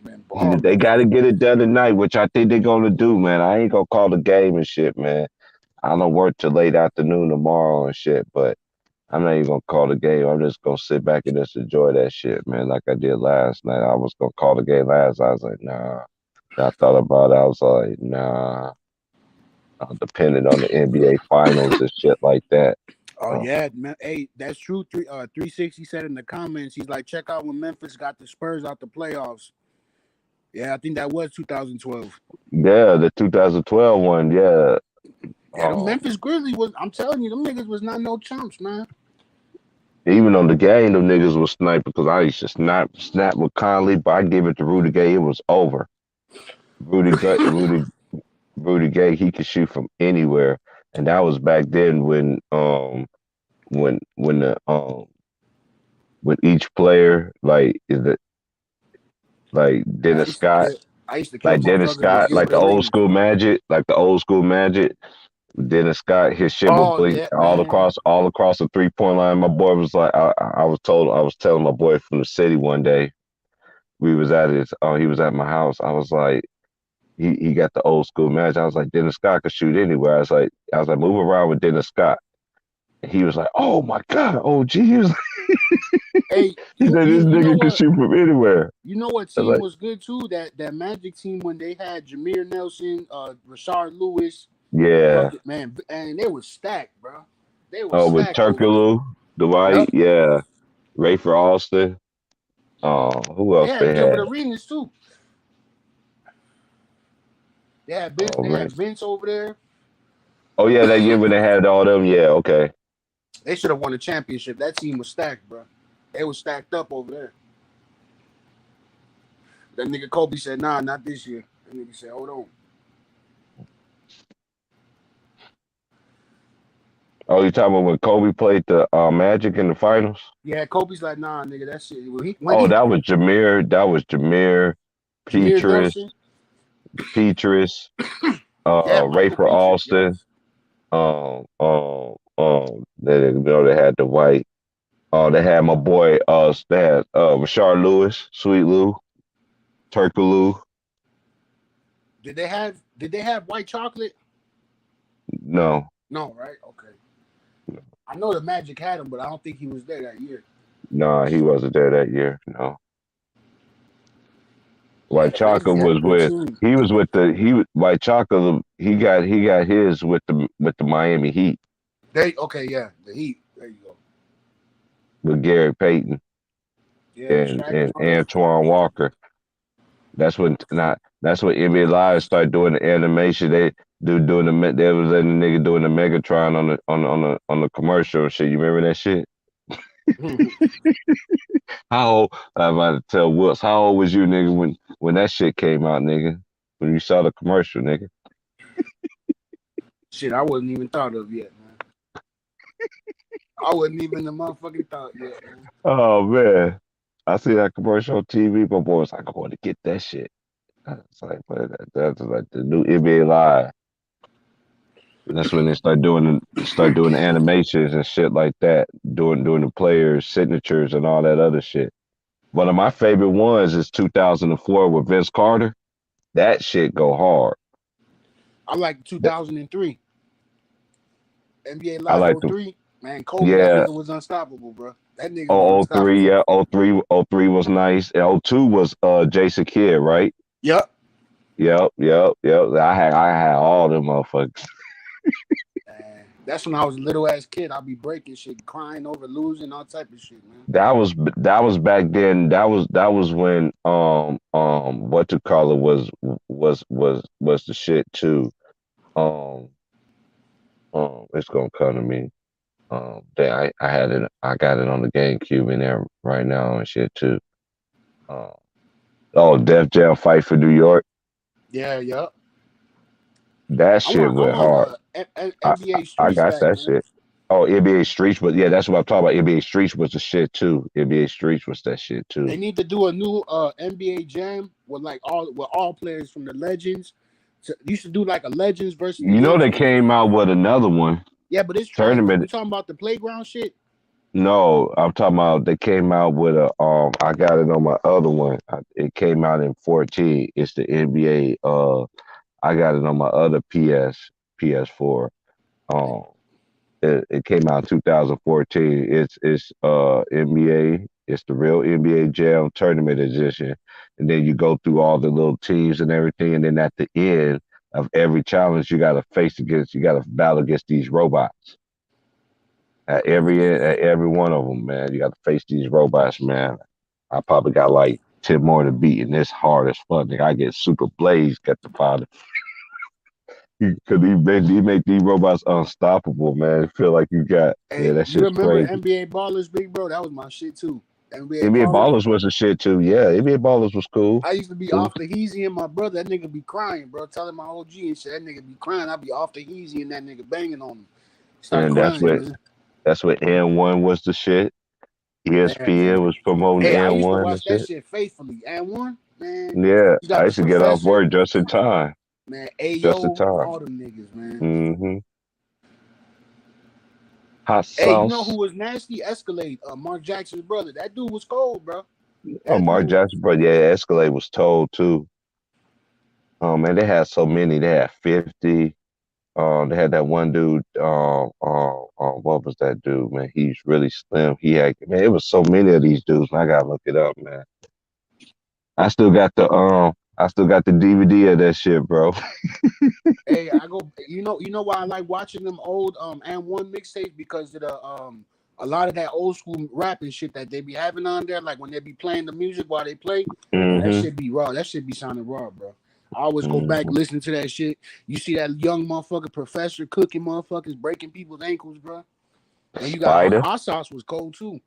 Been balling. they got to get it done tonight, which I think they're gonna do, man. I ain't gonna call the game and shit, man. I don't work till late afternoon tomorrow and shit, but I'm not even gonna call the game. I'm just gonna sit back and just enjoy that shit, man. Like I did last night. I was gonna call the game last. I was like, nah. I thought about it. I was like, nah. Depending on the NBA finals and shit like that. Oh Uh, yeah, man. Hey, that's true. 360 said in the comments, he's like, check out when Memphis got the Spurs out the playoffs. Yeah, I think that was 2012. yeah, the 2012 one. Yeah. Yeah, the Um, Memphis Grizzlies was. I'm telling you, them niggas was not no chumps, man. Even on the game, them niggas was sniping because I used to snap with Conley, but I give it to Rudy Gay. It was over. Rudy Gay, he could shoot from anywhere, and that was back then when the when each player like Man, Dennis Scott, I used to kill Dennis motherfuckers with Scott, like the Gilbert old Arenas. school Magic, like the old school Magic. Dennis Scott, his shit would Oh blink yeah, man. all across the 3 point line. My boy was like, I was telling my boy from the city one day. we was at his he was at my house. I was like, he got the old school Magic. I was like, Dennis Scott could shoot anywhere. I was like, move around with Dennis Scott. And he was like, oh my God, OG. He was Hey, he you said you this you know nigga could what? shoot from anywhere. You know what I was team like, was good too? That Magic team when they had Jameer Nelson, Rashard Lewis, yeah. man, and they were stacked, bro. They were Oh, with stacked over there. Turkaloo, Dwight, Yep. yeah. Rafer Alston. Who They else had they Gilbert had? Arenas too. They had Oh man. Vince over there. Oh yeah, that year when they had all them. Yeah, okay. They should have won the championship. That team was stacked, bro. They was stacked up over there. That nigga Kobe said, "Nah, not this year." That nigga said, "Hold on." Oh, you talking about when Kobe played the Magic in the finals? Yeah, Kobe's like, "Nah, nigga, that shit." Oh, that was Jameer. That was Jameer, Jameer Petrus, Nelson, Petrus, yeah, Michael Rafer Petrie, Alston. yes. They had the White. They had my boy. They had Rashard Lewis, Sweet Lou, Turkaloo. Did they have white chocolate? No, No, right? Okay. I know the Magic had him, but I don't think he was there that year. nah, he wasn't there that year. No, Yeah, White the Magic Chocolate had a was good with. team. He was with the he White Chocolate. He got his with the Miami Heat Okay, yeah, the Heat. There you go. with Gary Payton Yeah, Shaq and and all them. Antoine Walker. That's when NBA Live started doing the animation. They was letting the nigga doing the Megatron on the commercial and shit. You remember that shit? How old? I'm about to tell Wills. How old was you, nigga, when that shit came out, nigga? When you saw the commercial, nigga? Shit, I wasn't even thought of yet, man. I wasn't even the motherfucking thought yet, man. Oh man, I see that commercial on TV. My boy was like, "I want to get that shit." It's like, but that's like the new NBA Live. That's when they start doing the animations and shit like that, doing the players' signatures and all that other shit. One of my favorite ones is 2004 with Vince Carter. That shit go hard. I like Th- 2003 NBA I Live like the '03. Man, Kobe, that yeah. nigga was unstoppable, bro. That nigga was Oh, 03, unstoppable. yeah. 03 was nice. And 02 was Jason Kidd, right? Yep. Yep. I had all them motherfuckers. That's when I was a little ass kid. I'd be breaking shit, crying over losing, all type of shit, man. That was back then. That was when what to call it was the shit too. Um it's gonna come to me. I got it on the GameCube in there right now and shit too. Um oh, Def Jam Fight for New York. Yeah, yep. That I'm shit on, I'm went on hard. I, I NBA I Street got Stack, that man. shit. Oh, NBA Streets, but yeah, that's what I'm talking about. NBA Streets was the shit too. NBA Streets was that shit They too. need to do a new NBA Jam with all players from the Legends. So, you should do like a Legends versus the You know young they niggas. came out with another one Yeah, but it's trash. You tournament. talking about the playground shit? No, I'm talking about they came out with a I got it on my other one. It came out in 14. It's the NBA. I got it on my other PS4. Um, it came out in 2014. It's NBA. It's the real NBA Jam Tournament Edition, and then you go through all the little teams and everything, and then at the end of every challenge, you got to battle against these robots. At every one of them, man, you got to face these robots, man. I probably got like 10 more to beat, and it's hard as fuck. Nigga, I get super blazed at the bottom. Because he make these robots unstoppable, man. It feel like yeah, Hey, that you shit's remember crazy. NBA Ballers, big bro? That was my shit too. NBA NBA Ballers. Ballers was a shit too. Yeah, NBA Ballers was cool. I used to be Cool. off the Heezy and my brother. That nigga be crying, bro. Telling my OG and shit. That nigga be crying. I be off the Heezy and that nigga banging on him. Start And that's crying, what man. that's what N1 was the shit. Man. ESPN was promoting Hey, I used to N1 and watch that shit. shit faithfully. And one, man, Yeah, you got I the used to get off professor, work just in time. man, Just in Ayo, time. all them niggas, man. Mm-hmm. Hot Hey, you know who sauce. was nasty? Escalade, Mark Jackson's brother. That dude was cold, bro. Oh, Mark Escalade. Jackson, but yeah, Escalade was told too. Oh man, they had so many. They had 50. They had that one dude. What was that dude, man? He's really slim. He had, man, it was so many of these dudes. Man, I gotta look it up, man. I still got the DVD of that shit, bro. Hey, I go. You know why I like watching them old and one mixtapes because of the a lot of that old school rap and shit that they be having on there. Like when they be playing the music while they play, bro, that Hmm. shit be raw. That shit be sounding raw, bro. I always go back Hmm. listen to that shit. You see that young motherfucker professor cooking motherfuckers, breaking people's ankles, bro. Then you got Spider, Hot Sauce was cold too,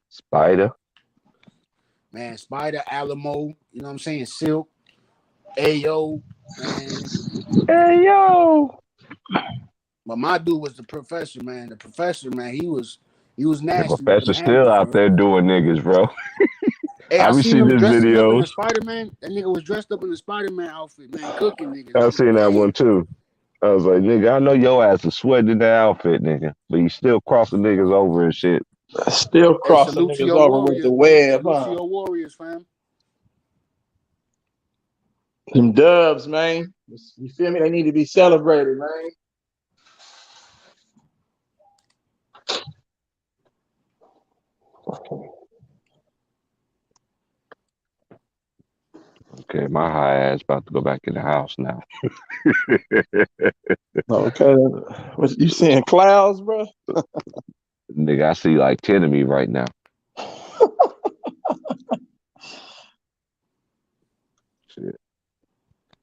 Spider. man. Spider, Alamo, you know what I'm saying? Silk, Ayo, man. Hey yo, But my dude was the professor, man. The professor, man, he was the nasty with them professor's still hammers, out bro. there doing niggas, bro. Hey, I I be seen seeing him this dressing up in videos. the Spider Man. That nigga was dressed up in the Spider Man outfit, man, cooking niggas. I I'm like, seen that damn. one too. I was like, nigga, I know your ass is sweating in that outfit, nigga, but you still crossing niggas over and shit. Still Hey, crossing salute to niggas your over with the Warriors, man. web, Salute to huh? your Warriors, fam. Them dubs, man. You feel me? They need to be celebrated, man. Okay, my high ass about to go back in the house now. Okay. What you seeing clouds, bro? Nigga, I see like 10 of me right now. Shit.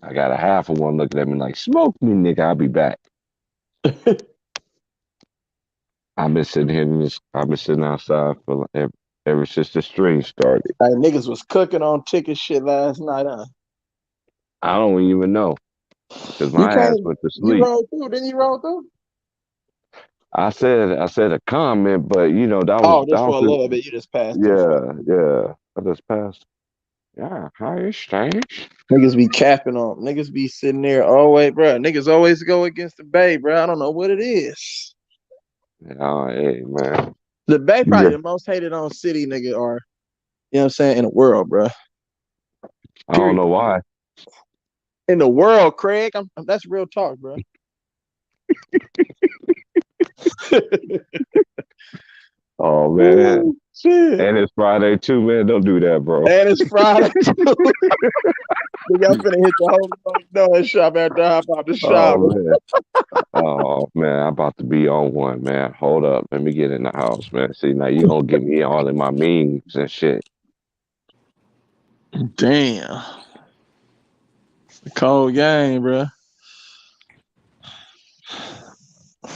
I got a half of one looking at me like, smoke me, nigga, I'll be back. I've been sitting outside for ever since the stream started. Hey, niggas was cooking on ticket shit last night, huh? I don't even know because You my ass came, went to you sleep. rolled through, didn't you roll through? I said a comment, but you know, Oh, that just was for a it. little bit. You just passed through for a Yeah, yeah. I just passed. Yeah, how you strange? niggas be capping on. Niggas be sitting there always, bro. Niggas always go against the Bay, bro. I don't know what it is. Oh, hey, man. The Bay Yeah. probably the most hated on city nigga are, you know what I'm saying, in the world, bro. I don't Period. know why. In the world, Craig. That's real talk, bro. Oh, man. Ooh, shit. And it's Friday too, man. Don't do that, bro. And it's Friday too. Nigga, I'm finna hit the whole donut shop after I hop out the shop. Oh, man. Oh, man. I'm about to be on one, man. Hold up. Let me get in the house, man. See, now you going to get me all in my memes and shit. Damn. Cold game, bro.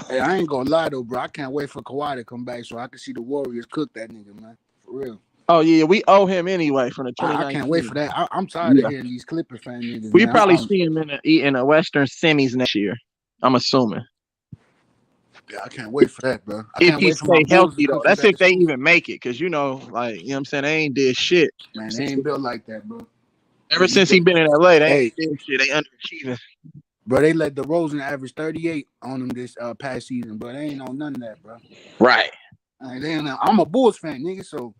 Hey, I ain't gonna lie though, bro. I can't wait for Kawhi to come back so I can see the Warriors cook that nigga, man. For real. Oh yeah, we owe him anyway from the I can't wait 2019. for that. I'm tired of Yeah, hearing these Clipper fan niggas, we man. probably see him in a Western semis next year. I'm assuming Yeah, I can't wait for that, bro. I if can't he wait for my stay Bulls to healthy though. cook his That's if ass they too. even make it, cause you know, like you know what I'm saying, they ain't did shit Man, they since ain't built like that, bro. ever since he been in LA. They Hey, ain't did shit. They underachieving. bro, they let DeRozan average 38 on them this past season, bro. They ain't on none of that, bro. Right. I'm a Bulls fan, nigga. So,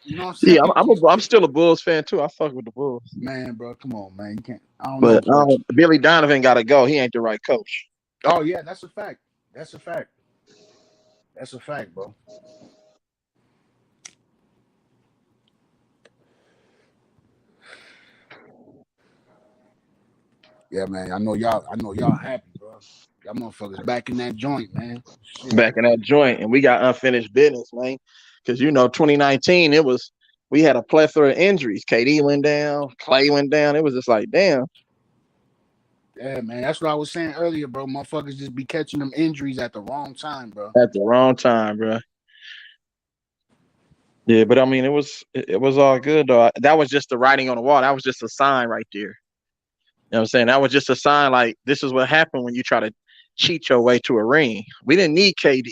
you know what I'm Yeah, saying? I'm still a Bulls fan too. I fuck with the Bulls, Man, bro, come on, man. You can't. I don't know, but bro. Billy Donovan got to go. He ain't the right coach. Oh yeah, that's a fact. That's a fact. That's a fact, bro. Yeah, man. I know y'all happy, bro. Y'all motherfuckers back in that joint, man. Shit. Back in that joint, and we got unfinished business, man. Because 2019, we had a plethora of injuries. KD went down, Clay went down. It was just like, damn, Yeah, man. That's what I was saying earlier, bro. Motherfuckers just be catching them injuries at the wrong time, bro. at the wrong time, bro. Yeah, but I mean, it was all good though. That was just the writing on the wall. That was just a sign right there. You know what I'm saying? That was just a sign like this is what happened when you try to cheat your way to a ring. We didn't need KD.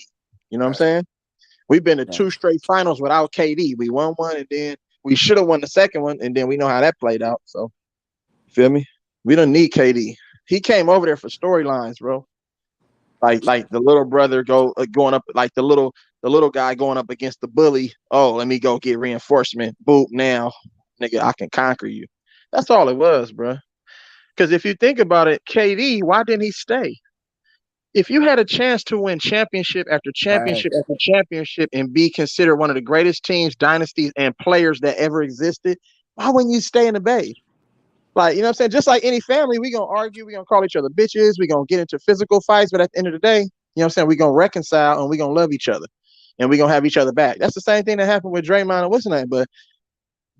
You know what I'm Right. saying? We've been to Right. 2 straight finals without KD. We won one and then we should have won the second one, and then we know how that played out. So you feel me? We don't need KD. He came over there for storylines, bro. Like the little brother going up, like the the little guy going up against the bully. Oh, let me go get reinforcement. Boop, now, nigga, I can conquer you. That's all it was, bro. Because if you think about it, KD, why didn't he stay? If you had a chance to win championship after championship Facts. after championship and be considered one of the greatest teams, dynasties, and players that ever existed, why wouldn't you stay in the Bay? Like, you know what I'm saying? Just like any family, we gonna argue, we gonna call each other bitches, we gonna get into physical fights, but at the end of the day, you know what I'm saying, we gonna reconcile and we gonna love each other and we gonna have each other back. That's the same thing that happened with Draymond and what's his name. But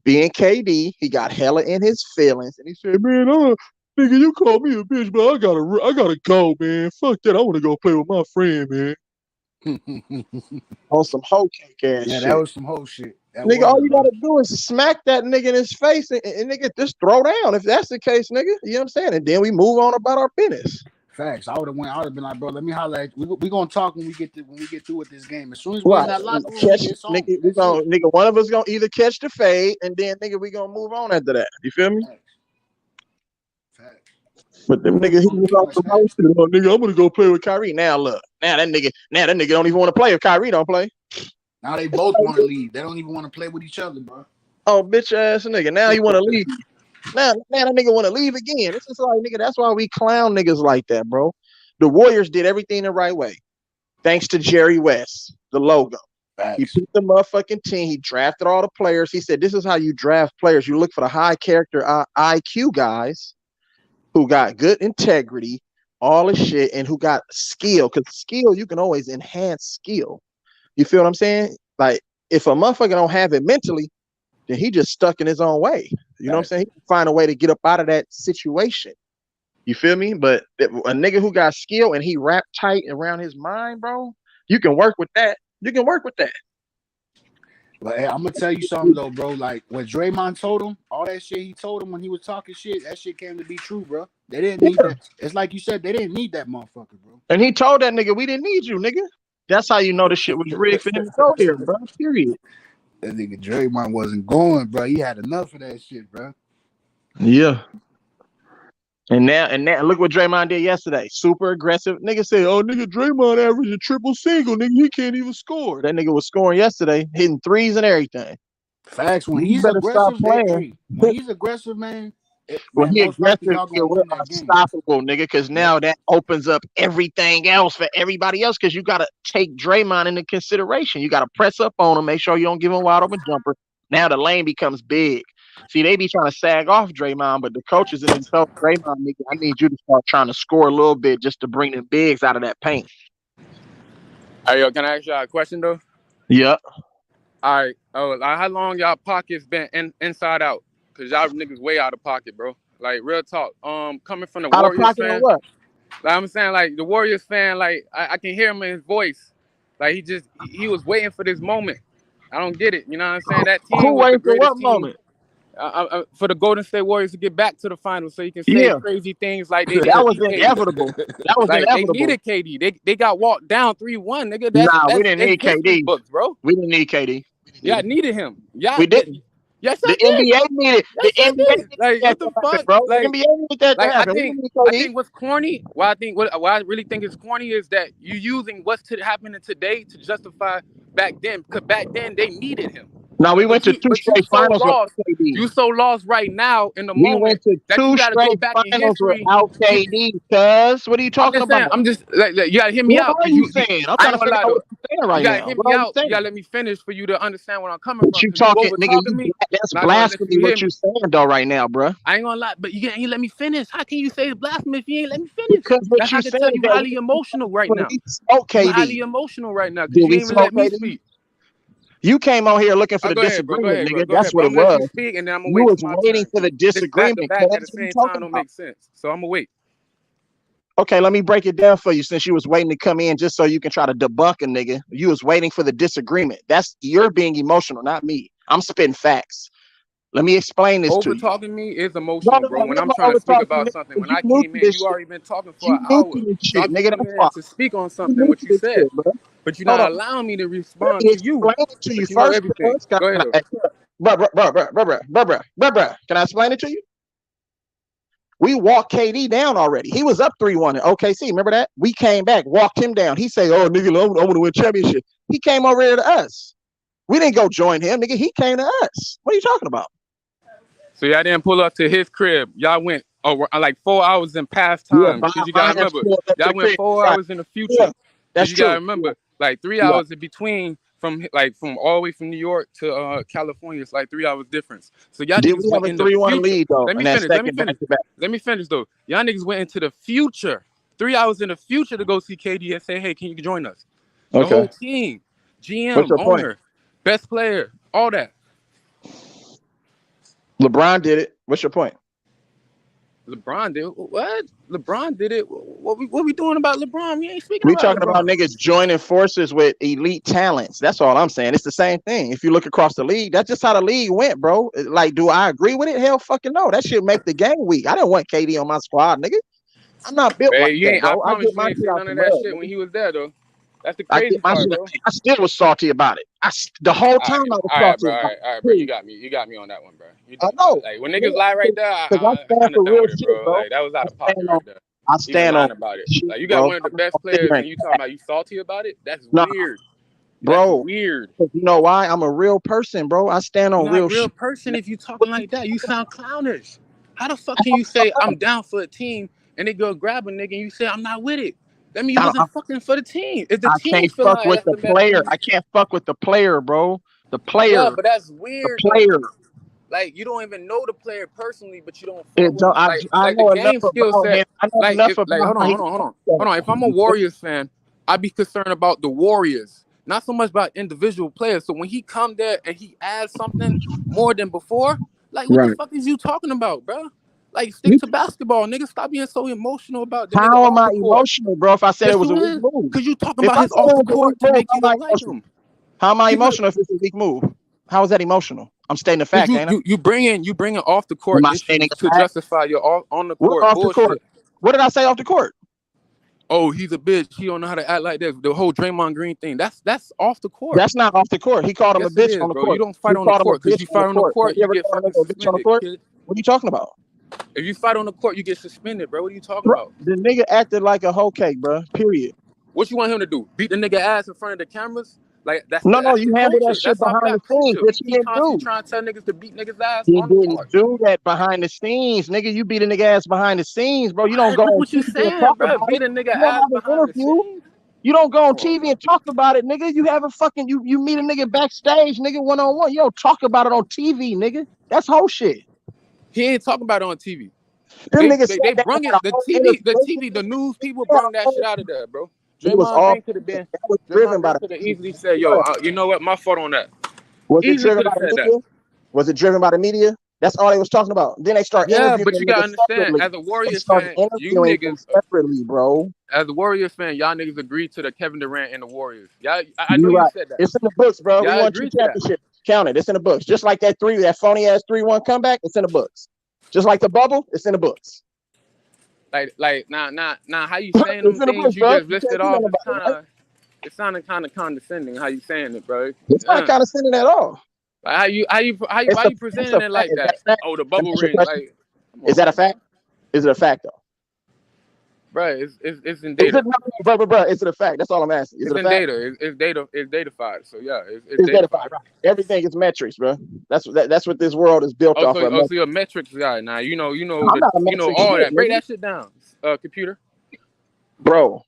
being KD, he got hella in his feelings and he said, man, nigga, you call me a bitch, but I gotta go, man. Fuck that. I wanna go play with my friend, man. On some hoe cake ass Yeah, shit. that was some whole shit. That Nigga, was, all you bro. gotta do is smack that nigga in his face and nigga just throw down if that's the case, nigga. You know what I'm saying? And then we move on about our business. Facts. I would have been like, bro, let me holler at you. We gonna talk when we get through with this game. As soon as we're in that locker room, Catch, nigga, it's on. nigga, we gonna, nigga, one of us gonna either catch the fade and then nigga, we gonna move on after that. You feel me? Facts. But them nigga, he was off the road. Oh, nigga, I'm gonna go play with Kyrie. Now look, now that nigga don't even want to play if Kyrie don't play. Now they both want to leave. They don't even want to play with each other, bro. Oh, bitch ass nigga. Now you want to leave. Now that nigga want to leave again. It's just like, nigga, that's why we clown niggas like that, bro. The Warriors did everything the right way. Thanks to Jerry West, the logo. Facts. He picked the motherfucking team. He drafted all the players. He said, this is how you draft players. You look for the high character IQ guys who got good integrity, all the shit, and who got skill. Because skill, you can always enhance skill. You feel what I'm saying? Like, if a motherfucker don't have it mentally, then he just stuck in his own way. You know what I'm saying? He can find a way to get up out of that situation. You feel me? But a nigga who got skill and he wrapped tight around his mind, bro, you can work with that. You can work with that. But hey, I'm gonna tell you something though, bro. Like what Draymond told him, all that shit he told him when he was talking shit, that shit came to be true, bro. They didn't need that. It's like you said, they didn't need that motherfucker, bro. And he told that nigga, we didn't need you, nigga. That's how you know the shit was rigged for him to go there, bro. Period. That nigga Draymond wasn't going, bro. He had enough of that shit, bro. Yeah. And now look what Draymond did yesterday. Super aggressive. Nigga said, oh, nigga, Draymond averaged a triple single. Nigga, he can't even score. That nigga was scoring yesterday, hitting threes and everything. Facts. When he's aggressive, when he's aggressive, man. When he aggressive, you're unstoppable, nigga, because now that opens up everything else for everybody else because you got to take Draymond into consideration. You got to press up on him, make sure you don't give him a wide open jumper. Now the lane becomes big. See, they be trying to sag off Draymond, but the coaches in themselves, Draymond, nigga, I need you to start trying to score a little bit just to bring the bigs out of that paint. Hey, yo, can I ask y'all a question, though? Yeah. All right. Oh, how long y'all pockets been inside out? Because y'all niggas way out of pocket, bro. Like, real talk. Coming from the out Warriors of fan. What? Like, I'm saying, like, the Warriors fan, like, I can hear him in his voice. Like, he was waiting for this moment. I don't get it. You know what I'm saying? That team Who was the waiting for greatest what team. moment? For the Golden State Warriors to get back to the finals so you can say crazy things like they that was inevitable. That was like inevitable. They needed KD. They got walked down 3-1, nigga. We didn't need KD. Books, bro. We didn't need KD. Yeah, needed him. Yeah, we didn't. Yes, the NBA needed. Yes, the NBA needed like what the fuck, bro? Like, the NBA needed that to happen. I think what's corny. What I really think is corny is that you using what's happening today to justify back then. Because back then they needed him. No, we went to two straight finals. You so lost right now in the we moment. Went to that two you gotta straight go back finals in history. without KD. Cuz what are you talking about? I'm just like you gotta hear me out. What are you saying? I'm trying to figure out what you're saying right now. You gotta hear me out. You gotta let me finish for you to understand where I'm coming from. You talking, nigga? That's blasphemy. What you saying though right now, bro? I ain't gonna lie, but you ain't let me finish. How can you say it's blasphemy if you ain't let me finish? Because what you saying, you highly emotional right now. Okay, highly emotional right now because you ain't even let me speak. You came on here looking for the disagreement, nigga. That's what it was. Speak, and then I'm you was waiting for the disagreement. At the same time don't make sense. So I'm gonna wait. Okay, let me break it down for you since you was waiting to come in just so you can try to debunk a nigga. You was waiting for the disagreement. You're being emotional, not me. I'm spitting facts. Let me explain this to you. Over-talking me is emotional, bro. When I'm trying to speak about something. When I came in, you already been talking for an hour. So I'm coming in to speak on something, what you said. But you're not allowing me to respond to you. To you first. Go ahead. Bruh. Can I explain it to you? We walked KD down already. He was up 3-1 in OKC. Remember that? We came back, walked him down. He said, oh, nigga, I want to win championship. He came over here to us. We didn't go join him, nigga. He came to us. What are you talking about? So y'all didn't pull up to his crib. Y'all went like 4 hours in past time. Because you gotta remember, y'all went 4 hours in the future. Yeah, that's you true. gotta remember, like 3 hours in between from all the way from New York to California. It's like 3 hours difference. So y'all Did niggas we have went a in the 3-1 future. lead though? Let me finish though. Y'all niggas went into the future. 3 hours in the future to go see KD and say, hey, can you join us? The whole team, GM, owner, best player, all that. LeBron did it. What's your point? LeBron did what? LeBron did it. What we doing about LeBron? We ain't speaking. We about talking LeBron. about niggas joining forces with elite talents. That's all I'm saying. It's the same thing. If you look across the league, that's just how the league went, bro. Like, do I agree with it? Hell, fucking no. That shit make the game weak. I didn't want KD on my squad, nigga. I'm not built like that, bro. I promise you ain't say none of that shit when he was there, though. That's the crazy part, bro. I still was salty about it. The whole time I was salty about it. All right, bro. You got me on that one, bro. I know. Like when niggas lie right there, I stand for real shit, bro. Like that was out of pocket right there. I stand on about it. shit, like you got bro. one of the best players, and you talking about you salty about it? That's weird, bro. That's weird. You know why? I'm a real person, bro. I stand on real shit. Person. If you talking like that, you sound clownish. How the fuck can you say I'm down for a team and they go grab a nigga and you say I'm not with it? That means you wasn't fucking for the team. If the team feel fuck with the player, I can't fuck with the player, bro. The player. Yeah, but that's weird. The player. Like you don't even know the player personally, but you don't. I know the game skill set. Hold on. If I'm a Warriors fan, I'd be concerned about the Warriors, not so much about individual players. So when he come there and he adds something more than before, like what the fuck is you talking about, bro? Like stick to basketball, nigga. Stop being so emotional about the How am I emotional, bro? If I said it was a weak move, because you talking about his off the court to make you not like him. How am I emotional if it's a weak move? How is that emotional? I'm stating the fact, ain't I? You bringing off the court issues to justify your on the court bullshit. What did I say off the court? Oh, he's a bitch. He don't know how to act like that. The whole Draymond Green thing. That's off the court. That's not off the court. He called him a bitch on the court. You don't fight on the court because you fight on the court. You get fucking suspended. What are you talking about? If you fight on the court, you get suspended, bro. What are you talking about? The nigga acted like a hoe cake, bro. Period. What you want him to do? Beat the nigga ass in front of the cameras? Like that's you handle that shit behind the scenes. Which he didn't do. Trying to tell niggas to beat niggas ass. He didn't do that behind the scenes, nigga. You beat a nigga ass behind the scenes, bro. You don't go on what you saying, bro? Beat a nigga ass behind the scenes. You don't go on TV and talk about it, nigga. You have a fucking you meet a nigga backstage, nigga, 1-on-1. You don't talk about it on TV, nigga. That's whole shit. He ain't talking about it on TV. They brung it. The news people brought that shit out of there, bro. Draymond could have been driven by the easily said, "Yo, you know what? My fault on that." Was it driven by the media? Was it driven by the media? That's all they was talking about. Then they start interviewing. Yeah, but you gotta understand, as a Warriors fan, you niggas separately, bro. As a Warriors fan, y'all niggas agreed to the Kevin Durant and the Warriors. Y'all, I know you said that. It's in the books, bro. We won 2 championships. Count it. It's in the books. Just like that phony ass 3-1 comeback. It's in the books. Just like the bubble. It's in the books. Like now, how you saying them things you just listed off? It sounded kind of condescending. How you saying it, bro? It's not condescending at all. Like, why you presenting it like that? Oh, the bubble ring. Like, is that a fact? Is it a fact though? Bro, it's in data. Bro, is it a fact? That's all I'm asking. It's in data. It's data. It's datafied. So yeah, it's datafied. Right. Everything is metrics, bro. That's what this world is built off of. So you're a metrics guy now. You know all that. Break that shit down, computer. Bro,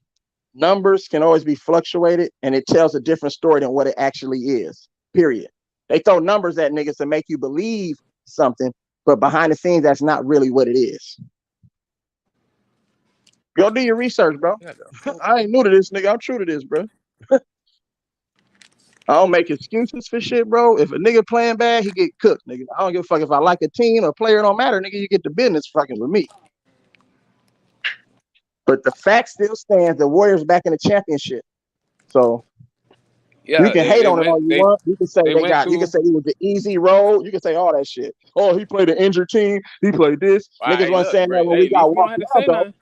numbers can always be fluctuated, and it tells a different story than what it actually is. Period. They throw numbers at niggas to make you believe something, but behind the scenes, that's not really what it is. Go do your research, bro. I ain't new to this, nigga. I'm true to this, bro. I don't make excuses for shit, bro. If a nigga playing bad, he get cooked, nigga. I don't give a fuck if I like a team or player. It don't matter, nigga. You get the business fucking with me. But the fact still stands. The Warriors back in the championship. So yeah, you can hate on it all you want. You can say you can say it was the easy road. You can say all that shit. Oh, he played an injured team. He played this. Niggas wasn't saying that when we got walked out, though.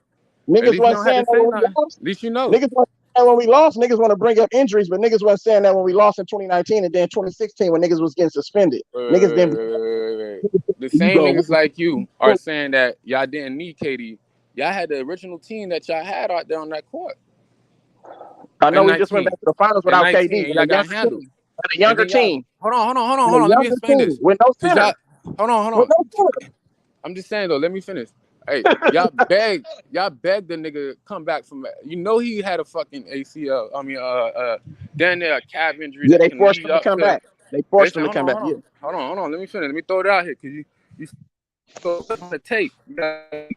Niggas wasn't saying that when we lost. At least you know. Niggas wasn't saying when we lost. Niggas want to bring up injuries, but niggas wasn't saying that when we lost in 2019 and then 2016 when niggas was getting suspended. Niggas didn't. The same niggas like you are saying that y'all didn't need KD. Y'all had the original team that y'all had out there on that court. I know we just went back to the finals without KD. Y'all got handled. A younger team. Hold on. Let me explain this. With no center. Hold on. I'm just saying though. Let me finish. Hey, y'all begged the nigga to come back from. You know he had a fucking ACL. I mean, down there a calf injury. Yeah, they forced him to come back. They forced him to come back. Hold on. Let me finish. Let me throw it out here because you go on the tape. The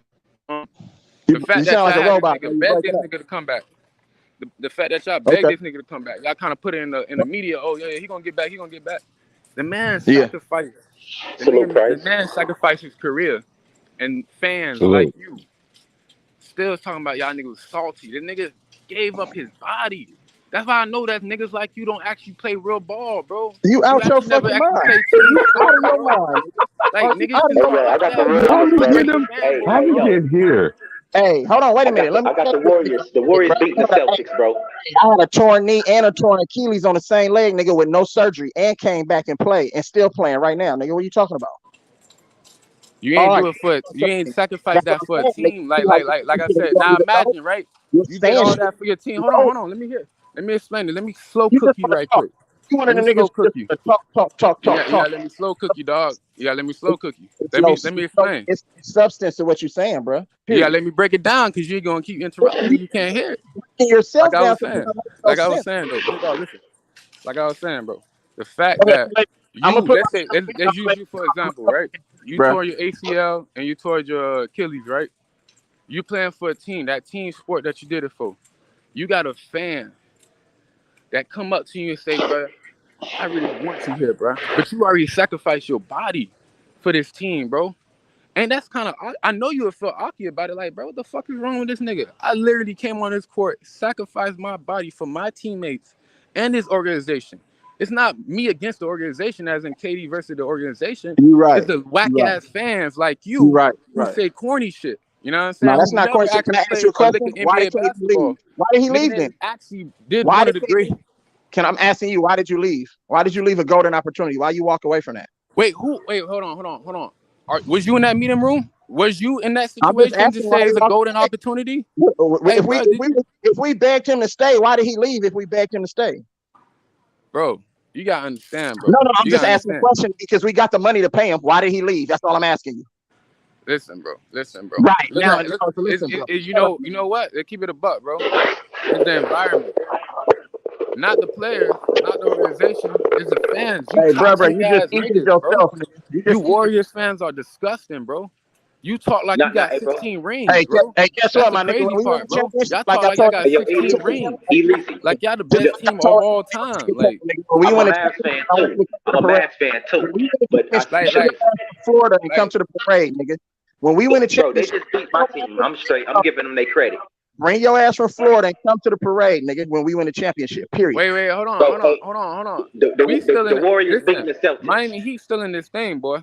fact that y'all like a robot. Begged this nigga to come back. The fact that y'all begged this nigga to come back. Y'all kind of put it in the media. Oh yeah, he gonna get back. The man sacrificed. The man sacrificed his career. And fans like you still talking about y'all niggas salty. The nigga gave up his body. That's why I know that niggas like you don't actually play real ball, bro. You out your fucking mind. You out of your mind. Like niggas. How you get here? Hey, hold on, wait a minute. I got the Warriors. The Warriors beating the Celtics, bro. I had a torn knee and a torn Achilles on the same leg, nigga, with no surgery, and came back and played, and still playing right now, nigga. What are you talking about? You ain't do it for you ain't sacrifice that for a team. Like I said. Now imagine, right? You did all that for your team. Hold on. Let me explain it. Let me slow cook you right quick. You one of the niggas talk. Yeah, let me slow cook you, dog. Yeah, let me slow cook you. Let me explain. It's substance to what you're saying, bro. Yeah, let me break it down because you're gonna keep interrupting me. You can't hear it. Yourself like I was saying, though. Listen. Like I was saying, bro. The fact that let's use you for example, right? You tore your ACL and you tore your Achilles, right? You playing for a team, that team sport that you did it for. You got a fan that come up to you and say, bro, I really want you here, bro. But you already sacrificed your body for this team, bro. And that's kind of, I know you would feel awkward about it. Like, bro, what the fuck is wrong with this nigga? I literally came on this court, sacrificed my body for my teammates and this organization. It's not me against the organization, as in KD versus the organization. You're right. It's the whack ass fans like you who say corny shit. You know what I'm saying? No, that's not corny shit. Can I ask you a question? Why did KD leave? Why did he leave then? Actually, did one of the great. I'm asking you, why did you leave? Why did you leave a golden opportunity? Why you walk away from that? Wait, hold on. Was you in that meeting room? Was you in that situation to say it's a golden opportunity? If we begged him to stay, why did he leave if we begged him to stay? Bro, you gotta understand, bro. No, I'm just asking a question because we got the money to pay him. Why did he leave? That's all I'm asking you. Listen, bro. Right. You know what? They keep it a buck, bro. It's the environment. Not the players, not the organization. It's the fans. Hey, bro, you just injured yourself. You Warriors fans are disgusting, bro. You talk like you got 16 rings, bro. Hey, guess what, my nigga? Y'all talk like y'all got 16 rings. Like y'all the best team of all time. Like I'm a Mavs fan too. But like Florida and come to the parade, nigga. When we win a championship, they just beat my team. I'm straight. I'm giving them their credit. Bring your ass from Florida and come to the parade, nigga, when we win a championship, period. Wait, hold on. The Warriors beating the Celtics. Miami Heat still in this thing, boy.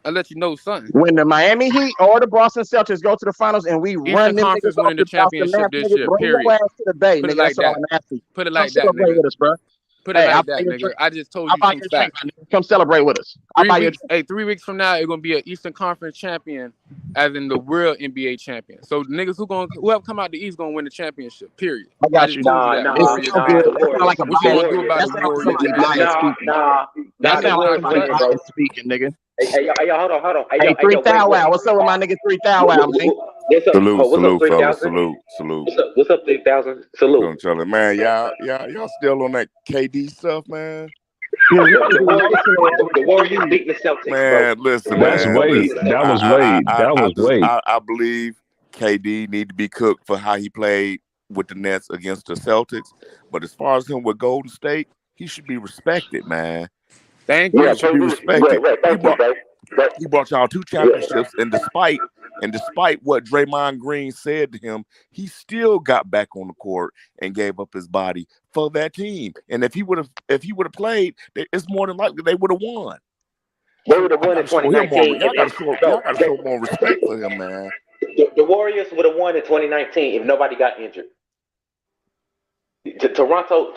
I'll let you know something. When the Miami Heat or the Boston Celtics go to the finals and we run them niggas winning the championship this year, period. To the bay, nigga. That's all I'm asking. Put it like that, nigga. With us, bro. Put it like that, nigga. I just told you some facts. Come celebrate with us. 3 weeks from now, it's gonna be an Eastern Conference champion, as in the real NBA champion. So the niggas whoever come out the East gonna win the championship. Period. I got you. It's so good. That's like a what you gonna do about the Warriors? That sounds like bias speaking, nigga. Hey, hold on. Hey, 3,000 wow. What's up with my nigga 3,000 wow, man? Salute, fellas. Salute. What's up, 3,000? Salute. Man, y'all still on that KD stuff, man? The Warriors beating the Celtics. Man, listen, That's Wade. That was Wade. That was Wade. I believe KD need to be cooked for how he played with the Nets against the Celtics. But as far as him with Golden State, he should be respected, man. Thank you. He should be respected. He brought y'all 2 championships, and despite what Draymond Green said to him, he still got back on the court and gave up his body for that team. And if he would have played, it's more than likely they would have won. They would have won in 2019. Y'all got to show more respect for him, man. The Warriors would have won in 2019 if nobody got injured. Toronto,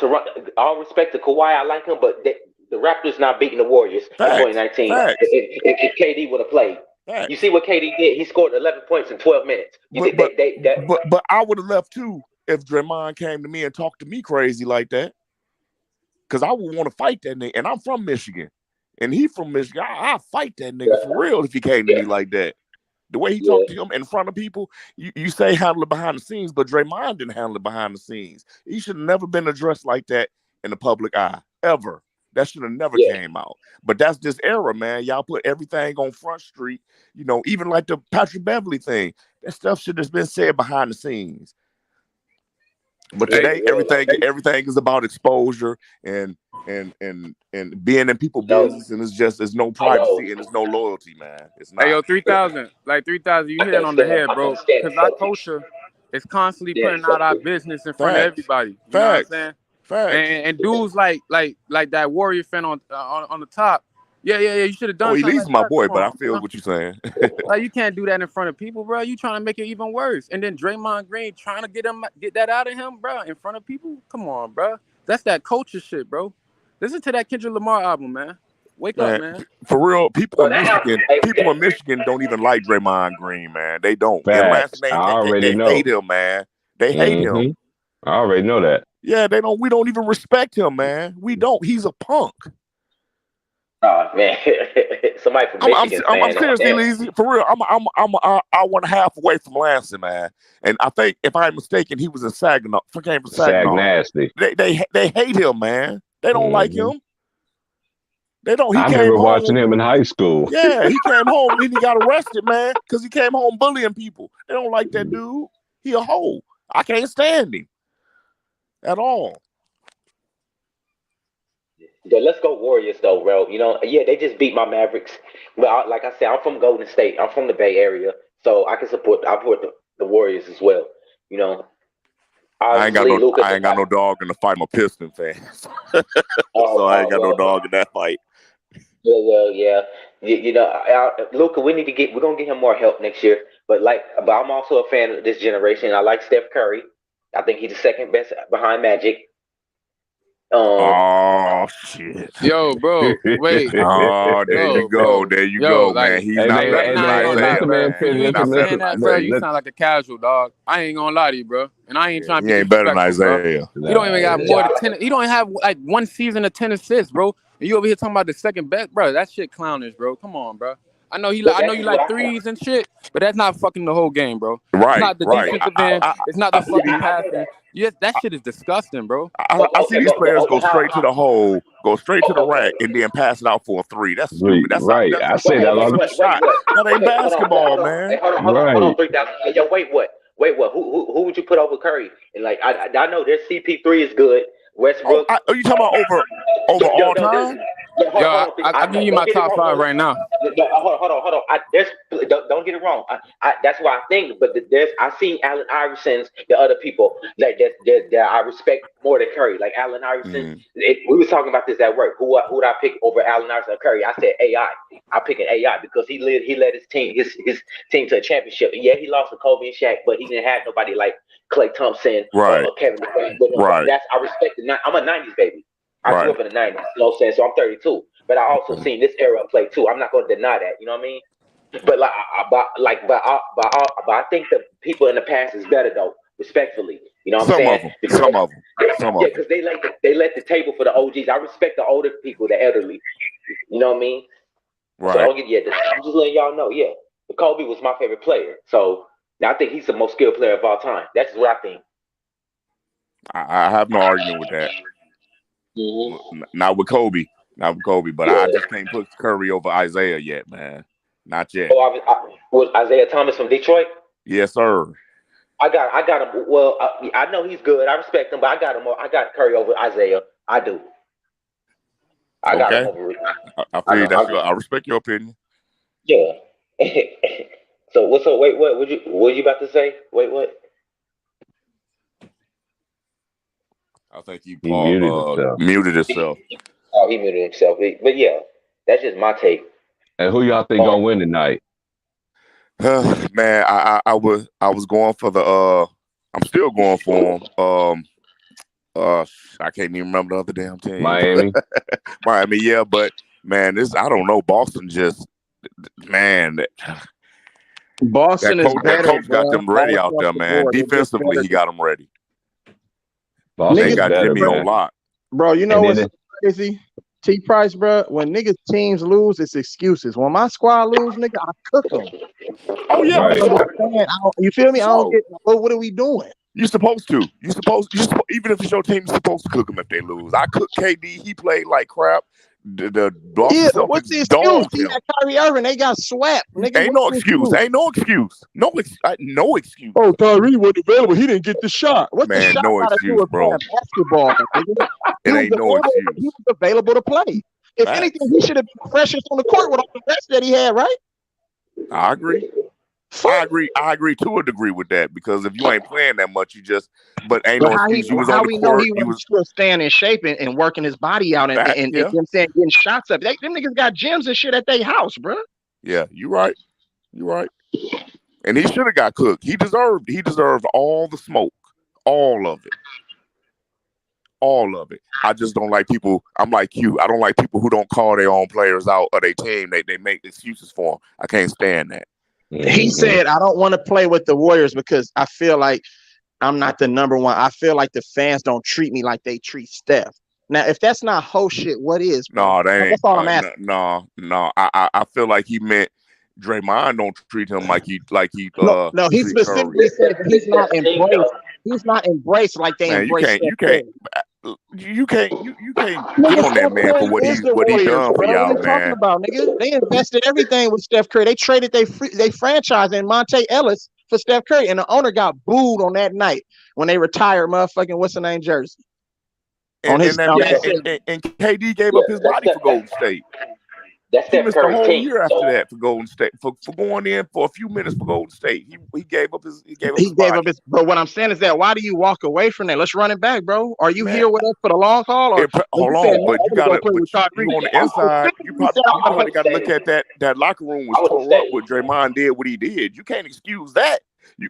all respect to Kawhi, I like him, but the Raptors not beating the Warriors in 2019. If KD would have played. You see what KD did? He scored 11 points in 12 minutes. But I would have left too if Draymond came to me and talked to me crazy like that, because I would want to fight that nigga. And I'm from Michigan, and he from Michigan. I'll fight that nigga for real if he came to me like that. The way he talked to him in front of people, you say handle it behind the scenes, but Draymond didn't handle it behind the scenes. He should have never been addressed like that in the public eye, ever. That should have never came out. But that's this era, man. Y'all put everything on Front Street, you know, even like the Patrick Beverly thing. That stuff should have been said behind the scenes. But today, everything is about exposure and being in people's business, and there's no privacy and there's no loyalty, man. It's not. Hey, yo, 3,000, you hit it on the head, bro. Because our culture is constantly putting out our business in front of everybody. You know what I'm saying? And dudes like that Warrior fan on the top. Yeah. You should have done. Oh, Elite's like my that. boy, but I feel what you're saying. Like, you can't do that in front of people, bro. You trying to make it even worse. And then Draymond Green trying to get that out of him, bro, in front of people. Come on, bro. That's that culture shit, bro. Listen to that Kendrick Lamar album, man. Wake up, man. For real, people in Michigan don't even like Draymond Green, man. They don't. Their last name, they hate him, man. They hate him. I already know that. Yeah, they don't. We don't even respect him, man. We don't. He's a punk. Oh man, somebody from Michigan. I'm seriously lazy. For real, I'm an hour and a half away from Lansing, man. And I think, if I'm mistaken, he was in Saginaw. Came from Saginaw. Nasty. They hate him, man. They don't like him. They don't. I remember watching him in high school. Yeah, he came home and he got arrested, man, because he came home bullying people. They don't like that dude. He a hoe. I can't stand him at all. Yeah, let's go Warriors, though, bro. You know, they just beat my Mavericks. But like I said, I'm from Golden State. I'm from the Bay Area, so I support the Warriors as well. You know, I ain't got no dog in the fight. I'm a Piston fan, so I ain't got no dog in that fight. Yeah. You know, Luka, we're gonna get him more help next year. But I'm also a fan of this generation. I like Steph Curry. I think he's the second best behind Magic. Oh shit! Yo, bro, wait. Oh, there you go, man. He's not saying that, bro. You sound like a casual dog. I ain't gonna lie to you, bro. And I ain't trying to be. He ain't better than Isaiah. He don't even got more than 10. He don't have like one season of 10 assists, bro. And you over here talking about the second best, bro. That shit clownish, bro. Come on, bro. I know you like threes and shit, but that's not fucking the whole game, bro. Right, it's not the defensive end. It's not the fucking passing. Yes, that shit is disgusting, bro. I see these players go straight to the hole, go straight to the rack, and then pass it out for a three. That's stupid. That's right. I say that all the time. That ain't basketball, man. Hold on, 3,000. Yo, wait, what? Who would you put over Curry? And like, I know their CP3 is good. Westbrook. Are you talking about over all time? Yo, I'll give you my top 5 right now. Hold on. Don't get it wrong. That's what I think. But I seen Allen Iverson's, the other people that I respect more than Curry. Like Allen Iverson. We was talking about this at work. Who would I pick over Allen Iverson or Curry? I said AI. I'm picking AI because he led his team to a championship. And yeah, he lost to Kobe and Shaq, but he didn't have nobody like Klay Thompson or Kevin Durant. Right. I respect it. I'm a 90s baby. I grew up in the 90s, you know what I'm saying? So I'm 32. But I also seen this era play too. I'm not going to deny that, you know what I mean? But I think the people in the past is better though, respectfully. You know what I'm saying? Some of them. Yeah, because they let the table for the OGs. I respect the older people, the elderly. You know what I mean? Right. So I'm just letting y'all know, Kobe was my favorite player. So now I think he's the most skilled player of all time. That's what I think. I have no argument with that. Mm-hmm. Not with Kobe, but I just can't put Curry over Isaiah yet, man. Not yet. Was Isaiah Thomas from Detroit? Yes, sir. I got him. Well, I know he's good. I respect him, but I got Curry over Isaiah. I do. I got him over. I feel that. I respect your opinion. Yeah. So what's up? Wait, what? What you about to say? Wait, what? I think he muted himself. Oh, he muted himself. But yeah, that's just my take. And who y'all think gonna win tonight? Man, I was going for the I'm still going for him. I can't even remember the other damn team. Miami. Miami, yeah, but man, I don't know. Boston just Boston is better. That coach got them ready out there, man. Defensively, he got them ready. Boston They is got better, Jimmy on man. lock. Bro, you know And what's then crazy? T Price, bro. When niggas teams lose, it's excuses. When my squad lose, nigga, I cook them. Oh yeah, Right. for sure. You feel me? For I don't sure. get. What are we doing? You're supposed to. Even if it's your team, you're supposed to cook them if they lose. I cooked KD. He played like crap. The Boston Yeah, what's the Celtics excuse? dogged He him. got Kyrie Irving. They got swept. Nigga, Ain't no excuse. Ain't no excuse. No excuse. Oh, Kyrie wasn't available. He didn't get the shot. What's the Man, shot no got to do excuse, with bro. playing basketball? Nigga? It ain't no excuse. He was available to play. If Facts. anything, he should have been freshest on the court with all the rest that he had, right? I agree. I agree to a degree with that because if you ain't playing that much, but ain't no excuse. You was on the court. He was still staying in shape and working his body out and you know what I'm saying, getting shots up. Them niggas got gyms and shit at their house, bro. Yeah, you right. You right. And he should have got cooked. He deserved all the smoke. All of it. All of it. I just don't like people. I'm like you. I don't like people who don't call their own players out or their team. They make excuses for them. I can't stand that. He said, I don't want to play with the Warriors because I feel like I'm not the number one. I feel like the fans don't treat me like they treat Steph. Now, if that's not whole shit, what is? No, that ain't. That's all I'm asking. No. I feel like he meant Draymond don't treat him like he. No, he specifically said he's not embraced. He's not embraced like they embrace. You can't get on that man for what he done for y'all, man. Talking about, nigga, they invested everything with Steph Curry. They traded they franchise in Monte Ellis for Steph Curry, and the owner got booed on that night when they retired motherfucking what's the name jersey. And KD gave up his body for Golden State. That's he missed the whole king, year after that for Golden State for going in for a few minutes for Golden State. He gave up his body. But what I'm saying is that why do you walk away from that? Let's run it back, bro. Are you here with us for the long haul? Or hold on, but you got to you on the inside. You probably got to look at that locker room was tore up when Draymond did what he did. You can't excuse that.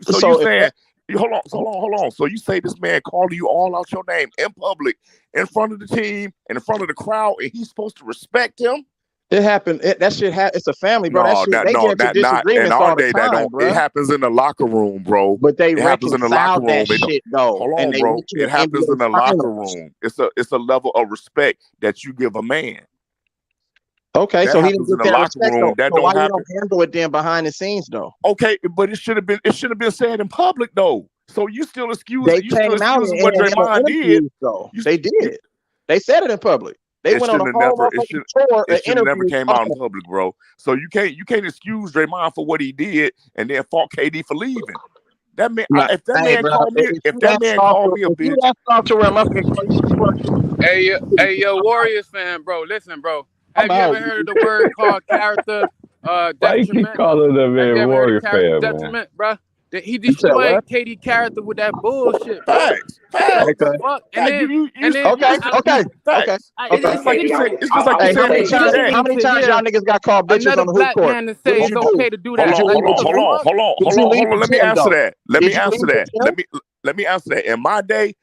So you saying? Hold on. So you say this man called you all out your name in public, in front of the team, and in front of the crowd, and he's supposed to respect him? It happened. That shit. It's a family, bro. It happens in the locker room, bro. But it happens in the locker room. Hold on, bro. It happens in the locker room. It's a level of respect that you give a man. Okay, that so he didn't get that locker room. That so don't why happen. You don't handle it then behind the scenes though? Okay, but it should have been said in public though. So you still excuse what Draymond did. Though they did. They said it in public. They went on a whole tour. It should have never came out in public, bro. So you can't excuse Draymond for what he did and then fault KD for leaving. That man, if that man called me a bitch. Hey, yo, Warriors fan, bro. Listen, bro. Have you ever heard of the word called character detriment? Why you keep calling that man Warrior fan, detriment, bro? He destroyed KD character with that bullshit. Facts. Okay. How many times y'all niggas got called bitches on the hoop court? Man to say it's okay to do that. Hold on. Let me answer that. Let me answer that. In my day,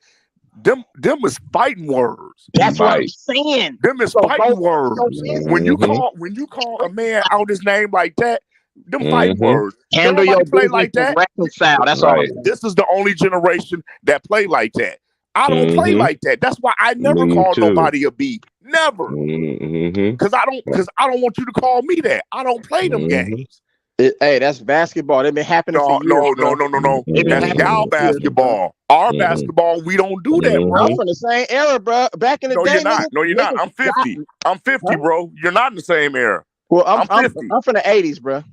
them was fighting words. That's what I'm saying. Them is fighting words. When you call a man out his name like that, them fighting words. Handle your play like that. Reconcile. That's all. This is the only generation that play like that. I don't play like that. That's why I never call nobody a B. Never. Because I don't want you to call me that. I don't play them games. Hey, that's basketball. They've been happening for years. No. That's y'all basketball. Our basketball, we don't do that, bro. I'm from the same era, bro. Back in the day. No, you're not. I'm 50. I'm 50, bro. You're not in the same era. Well, I'm from the 80s, bro.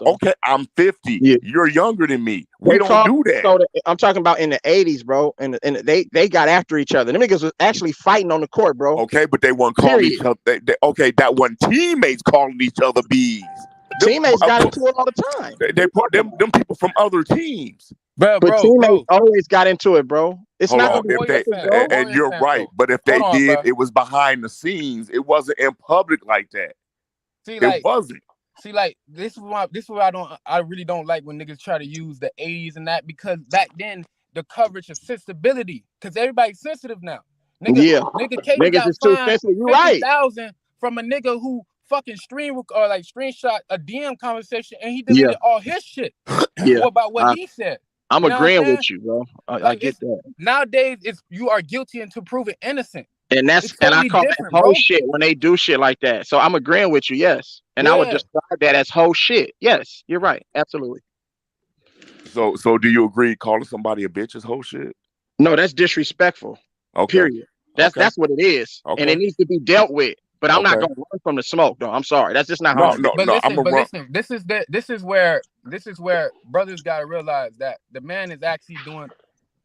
Okay, I'm 50. Yeah. You're younger than me. We don't do that. So I'm talking about in the 80s, bro. And they got after each other. Them niggas was actually fighting on the court, bro. Okay, but they weren't calling each other. That wasn't teammates calling each other bees. Teammates got into it all the time. They put them people from other teams. But teammates always got into it, bro. It's not. And you're right. But if they did, it was behind the scenes. It wasn't in public like that. It wasn't. See, like this is why I really don't like when niggas try to use the 80s and that, because back then the coverage of sensibility, because everybody's sensitive now. Nigga K got is too sensitive. You're right. 50,000 from a nigga who fucking screenshot a DM conversation and he deleted all his shit. About what he said. I'm You know what I'm agreeing saying? with you, bro. I Like get that. nowadays, it's you are guilty until proven innocent. And It's totally I call that different, whole bro. shit when they do shit like that. So I'm agreeing with you, yes. And I would Yeah. describe that as whole shit. Yes, you're right. Absolutely. So do you agree calling somebody a bitch is whole shit? No, that's disrespectful. Okay. Period. That's what it is. Okay. And it needs to be dealt with. But I'm not Okay. gonna run from the smoke, though. I'm sorry. That's just not how I'm But I'm listen, this is where brothers gotta realize that the man is actually doing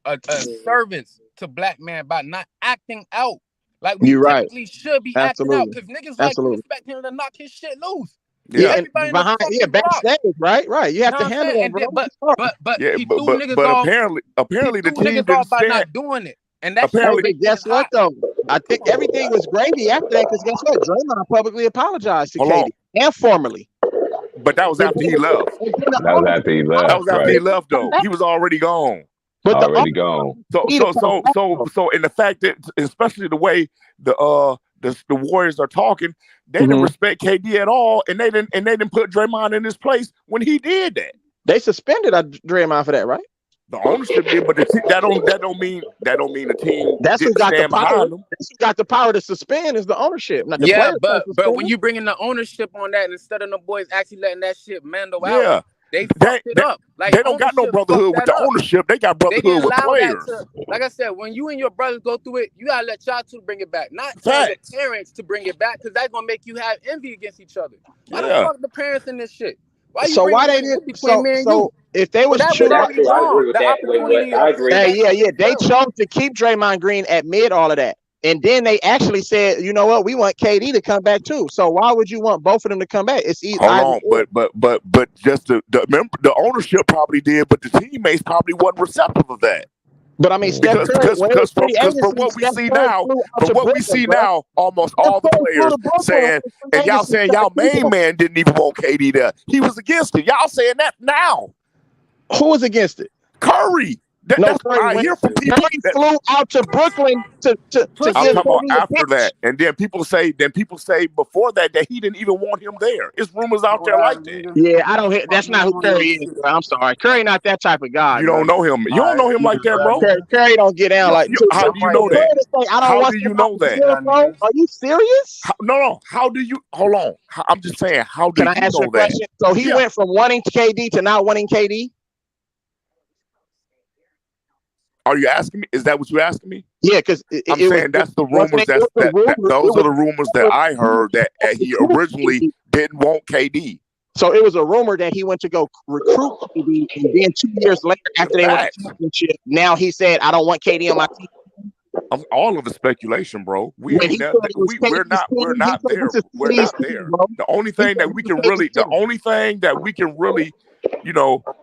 a service to black man by not acting out like we You're right. typically should be acting out, because niggas like to expect him to knock his shit loose. Yeah, Everybody and behind, backstage, right. You have to handle that, bro. But he threw niggas but off. apparently the team niggas didn't off by stand. not doing it, and that's Apparently, guess what though? I think everything was gravy after that, because guess what? Draymond publicly apologized to KD and formally. But that was after he left. That was after he left. That was after he left, though. He was already gone. But already gone. So in the fact that, especially the way the Warriors are talking, they didn't respect KD at all, and they didn't put Draymond in his place when he did that. They suspended Draymond for that, right? The ownership did, but that don't mean the team. That's who got the power. Them. That's who got the power to suspend is the ownership. Not the players. But when you bring in the ownership on that, instead of the boys actually letting that shit mandle out, they fucked it up. Like, they don't got no brotherhood with the ownership. They got brotherhood with players. Like I said, when you and your brothers go through it, you gotta let y'all two bring it back, not tell the parents to bring it back, because that's gonna make you have envy against each other. Why the fuck the parents in this shit? Why they didn't? So if they was choosing, I agree with that. I agree. Yeah. They chose to keep Draymond Green amid all of that, and then they actually said, you know what, we want KD to come back too. So why would you want both of them to come back? It's easy. Hold on, but just the ownership probably did, but the teammates probably wasn't receptive of that. But I mean, because from what we see now, almost all the players saying, and y'all saying y'all main man didn't even want KD there. He was against it. Y'all saying that now. Who was against it? Curry. That's what I hear from people. He flew out to Brooklyn to I'm talking about after that, and then people say before that he didn't even want him there. It's rumors out there like that. Yeah, I don't. That's not who Curry is. Bro. I'm sorry, Curry not that type of guy. You don't know him. You don't know him like that, bro. Curry don't get down like. How do you know that? How do you know that? Are you serious? No. How do you? Hold on. I'm just saying. How do you know that? Can I ask you a question? So he went from wanting KD to not wanting KD. Are you asking me? Is that what you're asking me? Yeah, because I'm saying that's the rumors. Those are the rumors that I heard that he originally didn't want KD. So it was a rumor that he went to go recruit KD, and then 2 years later, after they won the championship, now he said, "I don't want KD on my team." All of the speculation, bro. We're not there. We're not there. The only thing that we can really,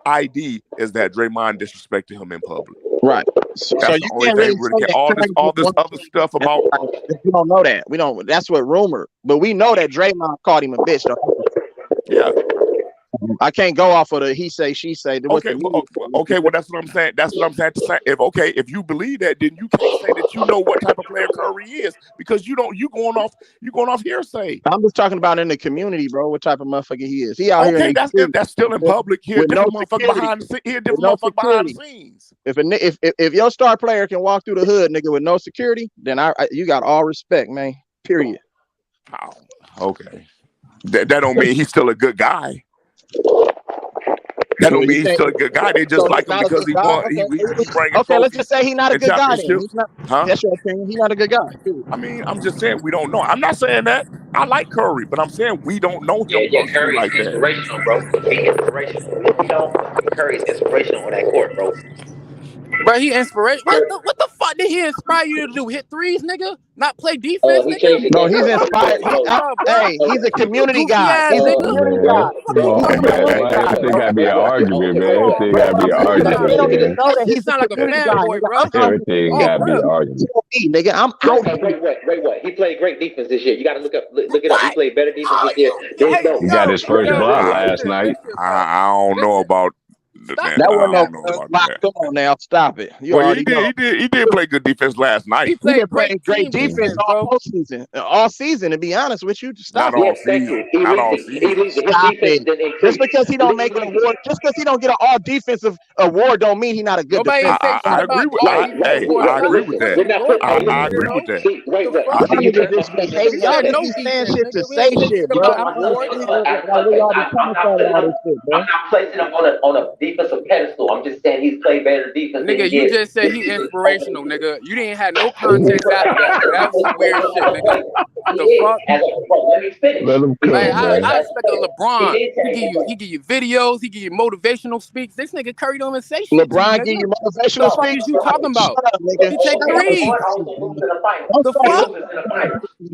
ID is that Draymond disrespected him in public. Right. So you can't really say all this other stuff about. You don't know that. We don't. That's what rumor. But we know that Draymond called him a bitch. Though. Yeah. I can't go off of the he say she say. Okay, well that's what I'm saying. That's what I'm saying to say. If you believe that, then you can't say that you know what type of player Curry is, because you don't. You going off hearsay. I'm just talking about in the community, bro. What type of motherfucker he is? He out here. That's still in public. Here, different motherfucker behind the scenes. If your star player can walk through the hood, nigga, with no security, then you got all respect, man. Period. Oh, okay. That don't mean he's still a good guy. That don't mean he's still a good guy. They just like him because he won. Okay, let's just say he's not a good guy. That's your opinion. He's not a good guy. I mean, I'm just saying we don't know. I'm not saying that. I like Curry, but I'm saying we don't know him. Yeah, Curry is inspirational, bro. He's inspirational. Curry's inspirational on that court, bro. Bro, he inspirational. What the fuck did he inspire you to do? Hit threes, nigga? Not play defense, nigga? No, he's inspired. Hey, he's a community guy. He's a community guy. It gotta be an argument, man. It gotta be an argument. He sound like a fanboy, bro. Everything gotta be an argument. Nigga, I'm out. Wait, what? He played great defense this year. You gotta look it up. He played better defense this year. He got his first block last night. I don't know about That wasn't no come on now, stop it. You well, he did play good defense last night. He played great defense all season. All season, to be honest with you. Stop Not all season. Not all season. Stop it. Just because he don't make an award, just because he don't get an all defensive award, don't mean he's not a good defender. I agree with that. I agree with that. I agree with that. Y'all just be saying shit to say shit, bro. I'm not placing him on a defensive pedestal. I'm just saying he's played better defense. Nigga, you just said he's inspirational, nigga. You didn't have no context after that. So that was some weird shit, nigga. The fuck? Let me finish. Let him cook, I expect a LeBron. He give you videos. He give you motivational speaks. This nigga Curry don't even say shit. LeBron give you motivational speaks. What the fuck you talking about? He take threes. The fuck?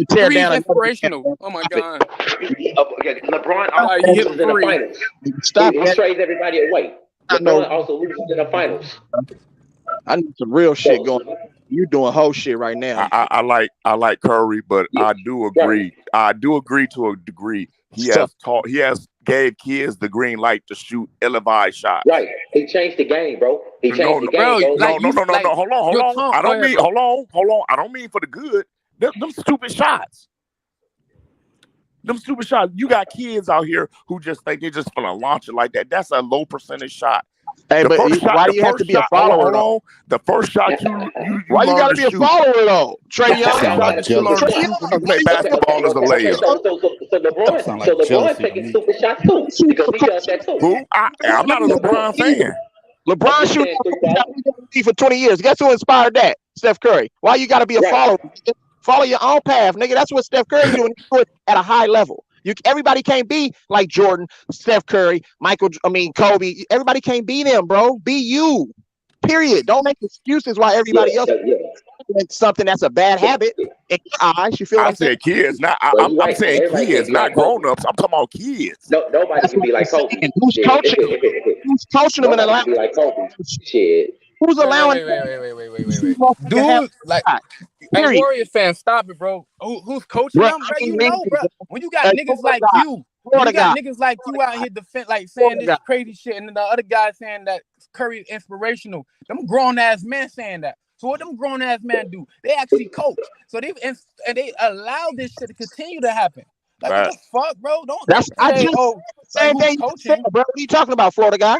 Tear Threes down inspirational. Oh my god. LeBron also loses in the finals. Stop he trades everybody away. LeBron also loses in the finals. I need some real shit going on. You doing whole shit right now. I like Curry, but I do agree. I do agree to a degree. He has gave kids the green light to shoot ill-advised shots. Right. He changed the game, bro. He changed the game. No. Hold on. I don't mean hold on. I don't mean for the good. Them stupid shots. Them stupid shots. You got kids out here who just think they're just gonna launch it like that. That's a low percentage shot. Hey, but why do you have to be a follower though? The first shot you why you gotta be a follower though? Trae Young play basketball as a layup. So LeBron taking stupid shots too because he does that too. Who? I'm not a LeBron fan. LeBron shooting for 20 years. Guess who inspired that? Steph Curry. Why you gotta be a follower? Follow your own path, nigga. That's what Steph Curry doing at a high level. Everybody can't be like Jordan, Steph Curry, Kobe. Everybody can't be them, bro. Be you. Period. Don't make excuses why everybody else doing something that's a bad habit in your eyes. You feel what I'm saying? Kids, not I'm saying kids, not grown-ups. I'm talking about kids. Nobody can be like Kobe. Who's coaching them? Who's coaching them in Atlanta? Be like Kobe. Shit. Who's allowing? Wait. Dude, like, hey, Warriors fan, stop it, bro. Who's coaching them, bro? You know, bro. When you got niggas like you, niggas like you out here defend, like saying this crazy shit, and then the other guy saying that Curry inspirational. Them grown ass men saying that. So what them grown ass men do? They actually coach. So they allow this shit to continue to happen. Like what the fuck, bro? Same thing, bro. What are you talking about, Florida guy?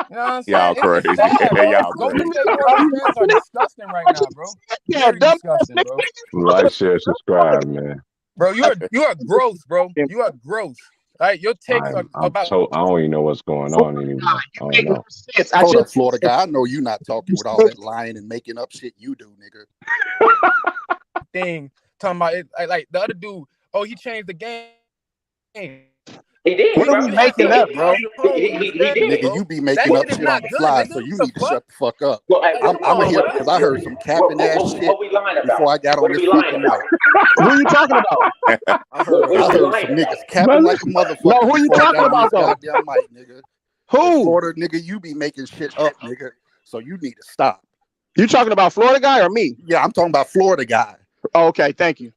You know what I'm saying? Y'all crazy. Y'all crazy. Fans are disgusting right now, bro. Very disgusting, bro. Like, share, subscribe, man. Bro, you are gross, bro. You are gross. All right, your takes are about. So I don't even know what's going on anymore. I don't know. Hold up, Florida guy. I know you not talking with all that lying and making up shit you do, nigga. Thing talking about it, like the other dude. Oh, he changed the game. He did. What are you making up, bro? He did. Nigga, you be making up shit on the fly, so you need to shut the fuck up. I'm here because I heard some capping ass shit before I got on this fucking mic. Who are you talking about? I heard some niggas capping like a motherfucker. No, who are you talking about though? Goddamn mic, nigga. Who? Florida nigga, you be making shit up, nigga. So you need to stop. You talking about Florida guy or me? Yeah, I'm talking about Florida guy. Oh, okay, thank you.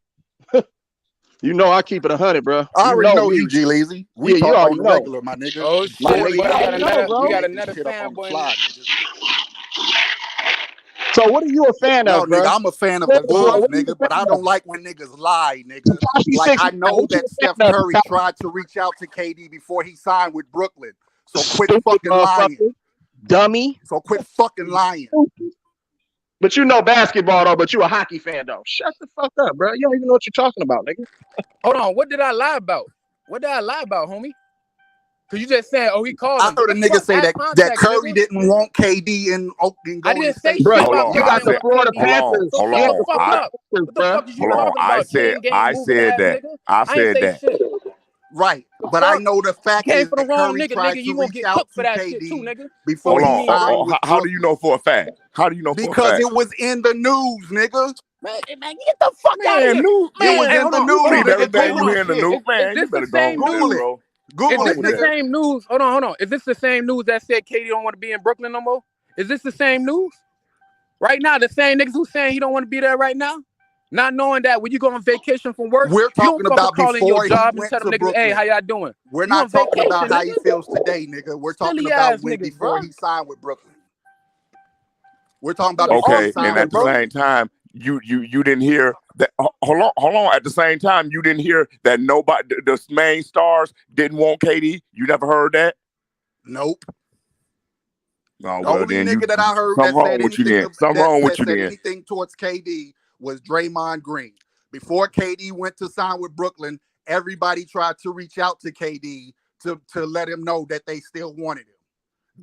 You know I keep it 100, bro. I already know you, G Lazy. We talk on the regular, my nigga. Oh shit, we got another fanboy. So what are you a fan of, bro? Nigga, I'm a fan of the Bulls, nigga, but I don't like when niggas lie, nigga. Like I know that Steph Curry tried to reach out to KD before he signed with Brooklyn. So quit fucking lying. Dummy. So quit fucking lying. But you know basketball though, but you a hockey fan though. Shut the fuck up, bro. You don't even know what you're talking about, nigga. Hold on, what did I lie about? What did I lie about, homie? Cause you just said, he called him. I heard a nigga say that Curry didn't want KD in Oakland. I didn't say bro, shit. You got the Florida Panthers. Hold on. I said that. Right, but I know the fact is that Curry tried to reach out to KD before he signed. How do you know for a fact? How do you know for a fact? Because it was in the news, nigga. Man, get the fuck out of here. It was in the news. Everything you hear in the news, man, you better go Google it, bro. Google it, nigga. Is this the same news? Hold on. Is this the same news that said KD don't want to be in Brooklyn no more? Is this the same news? Right now, the same niggas who saying he don't want to be there right now? Not knowing that when you go on vacation from work, We're you don't talking about call in your before he job and went tell to them niggas, hey, Brooklyn. how y'all doing? We're You on not talking vacation, about how he nigga. feels today, nigga. We're talking Silly about ass when niggas, before bro. he signed with Brooklyn. We're talking about Nigga, before Okay, he and signed at with the Brooklyn. same time, you didn't hear that. Hold on. At the same time, you didn't hear that nobody, the main stars didn't want KD. You never heard that? Nope. Oh The well, only then you nigga that I heard something that wrong said with you. anything Then something wrong with you. said Then anything towards KD was Draymond Green. Before KD went to sign with Brooklyn, everybody tried to reach out to KD to let him know that they still wanted him.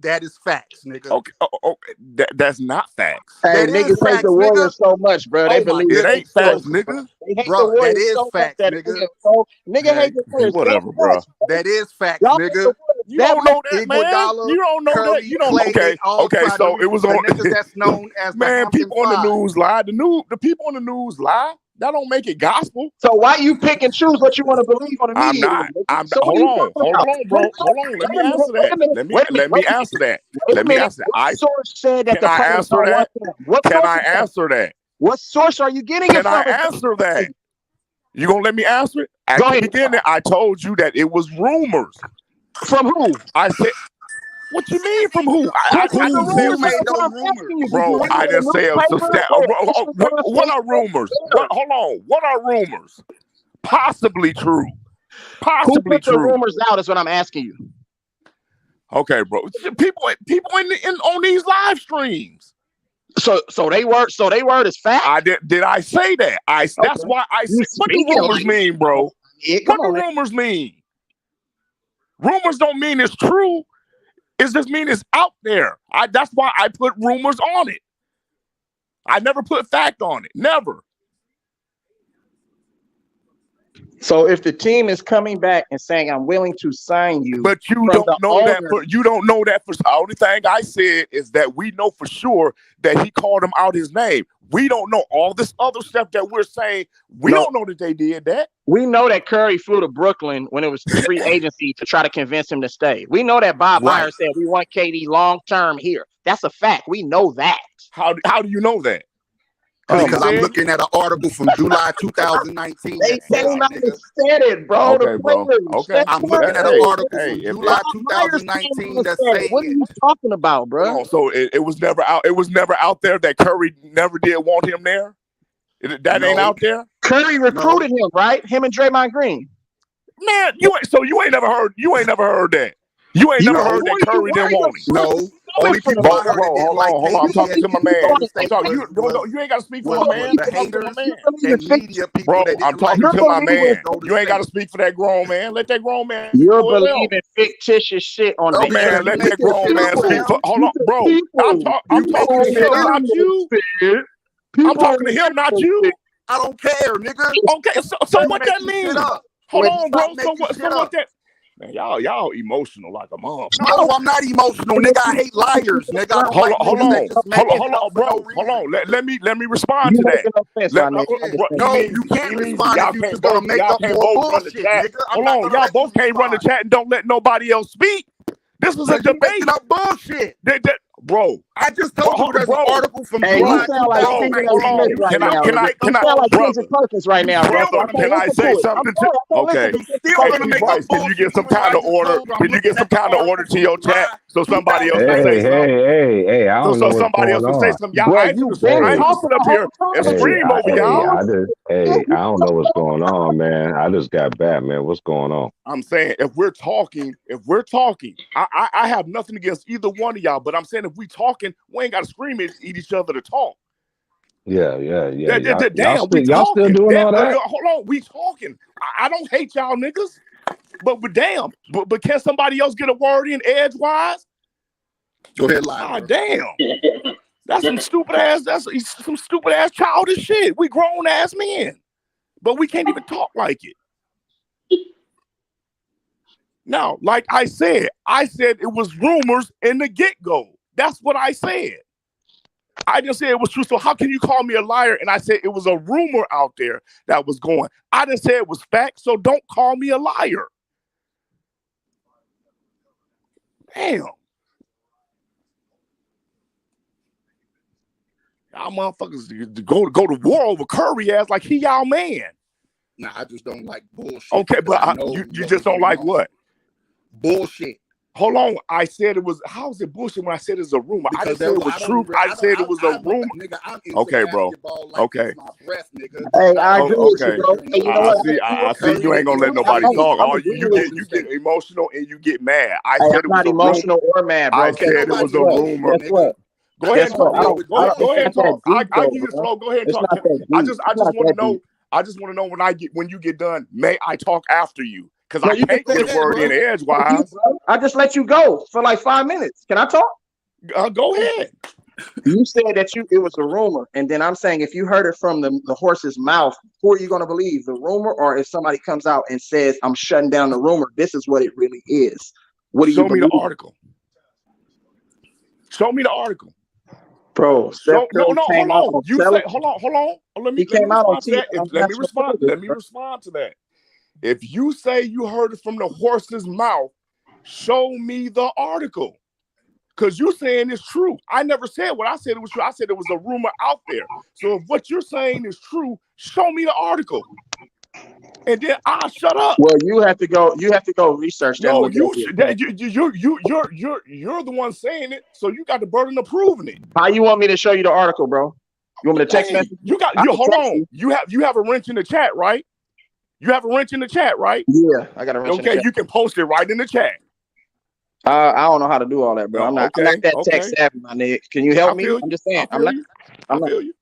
That is facts, nigga. okay, that's not facts. Hey, That niggas is hate the facts, nigga. Warriors so much, bro. They Oh my believe It in ain't goodness, facts, sources, bro. nigga. They hate the bro. That Warriors is so much facts, that nigga. nigga hate the Warriors so Whatever, bro. much. That is facts, Y'all hate the nigga. Warriors You that don't much. know that, man. Iguodala, You don't know that. Curry, You don't. Clay, Okay, they all okay. tried to So reach it was the on. niggas that's known as the Man, Hampton people on the Five. news lie. The people on the news lie. That don't make it gospel. So why you pick and choose what you want to believe on the I'm media? not. So what are you talking Hold about? on, bro. Hold on. Let me answer that. Let me answer that. Wait a Let me minute. answer that. What source said that Can the I players answer don't that? want them? What Can source I is that? answer that? What source are you getting Can it I from? answer that? You gonna let me answer it? At Go the ahead. beginning, I told you that it was rumors. From who? I said, what you mean from who? I didn't say Who it was, made those rumors? bro. I didn't say it was a stat. What are rumors? Hold on. What are rumors? Possibly true. Who Possibly put the true. rumors out is what I'm asking you. Okay, bro. People on these live streams. So they word is fact. I did I say that? That's why I said. What do rumors mean, bro? What do rumors mean? Rumors don't mean it's true. It just mean it's out there. That's why I put rumors on it. I never put fact on it. Never. So if the team is coming back and saying I'm willing to sign you, but you don't know that for the only thing I said is that we know for sure that he called him out his name. We don't know all this other stuff that we're saying. We don't know that they did that. We know that Curry flew to Brooklyn when it was free agency to try to convince him to stay. We know that Bob Myers said we want KD long term here. That's a fact. We know that. How do you know that? Because I'm looking at an article from July 2019. They came out and said it, bro. Okay, bro. Okay. I'm looking at an article from July 2019 that's saying what are you talking about, bro? So it was never out. It was never out there that Curry never did want him there. That ain't out there. Curry recruited him, right? Him and Draymond Green. Man, you ain't never heard that. You ain't never heard that Curry didn't want him. No. Only people I heard that didn't like hold on. I'm talking to my man. You ain't got to speak for my man. The haters and media people. Bro, I'm talking to my man. You ain't got to speak for that grown man. Let that grown man. You're believing fictitious shit on the man. Let that grown man speak for. Hold on, bro. I'm talking to him, not you. I'm talking to him, not you. I don't care, nigga. Okay, so what that means? Hold on, bro. So what that? Man, y'all emotional like a mom. No, I'm not emotional, nigga. I hate liars, nigga. Hold on, bro. Hold on. Let me respond to that. No, you can't respond if you just gonna make up more bullshit, nigga. Hold on, y'all both can't run the chat and don't let nobody else speak. This was a debate. Making up bullshit. Bro, I just told you there's an article from July. Can I say something? Okay. Can you get some kind of order? Can you get some kind of order to your chat so somebody else can say something? Hey, I don't know what's somebody else can say something. Y'all, I ain't sit up here and scream over y'all. I don't know what's going on, man. I just got back, man. What's going on? I'm saying if we're talking, I have nothing against either one of y'all, but I'm saying if we talking, we ain't got to scream at each other to talk. Yeah. Damn, y'all still doing all that? Hold on, we talking. I don't hate y'all niggas, but damn, but can somebody else get a word in edgewise? Go ahead, live. God damn, that's some stupid ass. That's some stupid ass childish shit. We grown ass men, but we can't even talk like it. Now, like I said it was rumors in the get-go. That's what I said. I didn't say it was true. So how can you call me a liar? And I said it was a rumor out there that was going. I didn't say it was fact, so don't call me a liar. Damn. Y'all motherfuckers go to war over Curry ass like he y'all man. Nah, I just don't like bullshit. Okay, but you just don't like what? Bullshit. Hold on. I said it was. How is it bullshit when I said it's a rumor? Because I didn't say it was truth. I said it was a rumor. Nigga, I'm okay, bro. Like okay. My breath, nigga. Hey, I agree with you, bro. Hey, you know what? I see you ain't gonna let nobody talk. Oh, you get emotional and you get mad. I said it was not emotional or mad, bro. I said it was a rumor. Guess what? Go ahead and talk. Go ahead and talk. I give you the flow. Go ahead and talk. I just want to know. I just want to know when you get done. May I talk after you? Because I can't get a word in edgewise. I just let you go for like 5 minutes. Can I talk? Go ahead. You said that it was a rumor, and then I'm saying if you heard it from the horse's mouth, who are you going to believe, the rumor, or if somebody comes out and says I'm shutting down the rumor? This is what it really is. What do you? Show me the article. Show me the article. Bro, no, hold on. You say, hold on. Let me respond to that. Let me respond to that. If you say you heard it from the horse's mouth, show me the article. Because you're saying it's true. I never said what I said it was true. I said it was a rumor out there. So if what you're saying is true, show me the article. And then I'll shut up. Well, you have to go research that. No, you're the one saying it, so you got the burden of proving it. How you want me to show you the article, bro? You want me to text message? Hold on. You have a wrench in the chat, right? You have a wrench in the chat, right? Yeah, I got a wrench in the chat. Okay, you can post it right in the chat. I don't know how to do all that, bro. I'm not that tech savvy, my nigga. Can you help me? I'm just saying. I feel you.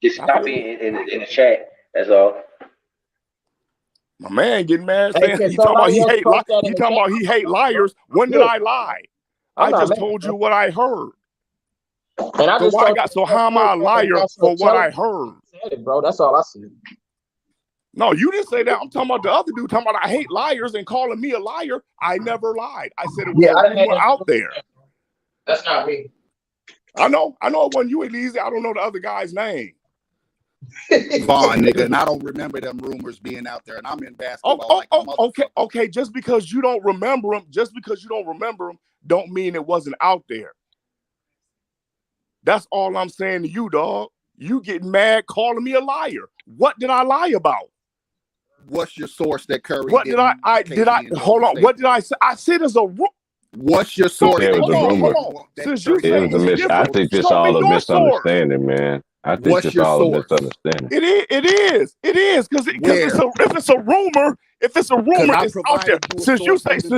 Just copy in the chat. That's all. My man getting mad saying he talking about he hate liars. When did I lie? I just told you what I heard. So how am I a liar for what I heard? Bro, that's all I said. No, you didn't say that. I'm talking about the other dude talking about I hate liars and calling me a liar. I never lied. I said it was a rumor out there. That's not me. I know it wasn't you, Elise. I don't know the other guy's name. Vaughn, nigga, and I don't remember them rumors being out there, and I'm in basketball. Okay. Just because you don't remember them, don't mean it wasn't out there. That's all I'm saying to you, dog. You getting mad, calling me a liar. What did I lie about? What's your source that Curry? What did I hold on? What did I say? I said it's a rumor. What's your source? Hold on. Since you I think this all a misunderstanding, man. I think it's all a misunderstanding. It is because if it's a rumor, it's out there. Since you say it's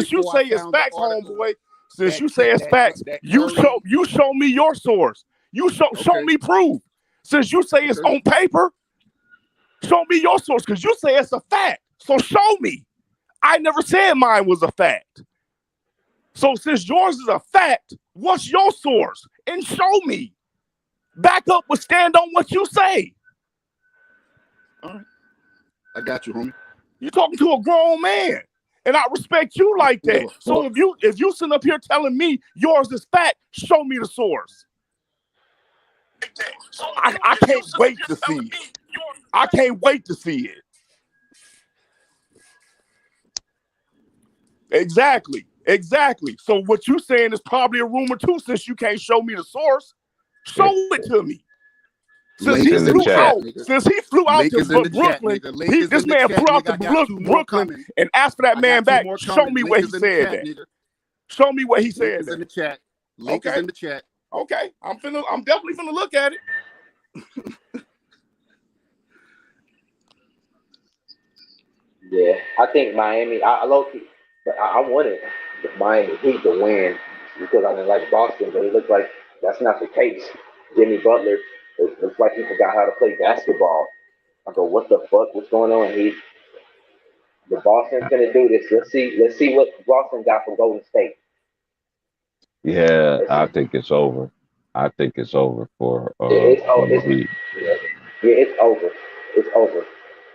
facts, homeboy. Since you say it's facts, you show me your source. You show me proof. Since you say it's on paper, show me your source because you say it's a fact. So show me. I never said mine was a fact. So since yours is a fact, what's your source? And show me. Back up but stand on what you say. All right. I got you, homie. You're talking to a grown man. And I respect you like that. So if you sit up here telling me yours is fact, show me the source. I can't wait to see it. I can't wait to see it. Exactly. So what you saying is probably a rumor too, since you can't show me the source. Show it to me. Since he flew out to Brooklyn, this man flew out to Brooklyn and asked for that man back. Show me where he said that. Show me where he said that. In the chat. Link is in the chat. Okay, I'm definitely finna look at it. Yeah, I think Miami. I wanted Miami Heat to win because I didn't like Boston, but it looks like that's not the case. Jimmy Butler, it looks like he forgot how to play basketball. I go, what the fuck? What's going on? The Boston's gonna do this. Let's see what Boston got from Golden State. Yeah, I think it's over. I think it's over for the Heat. Yeah, it's over. It's over.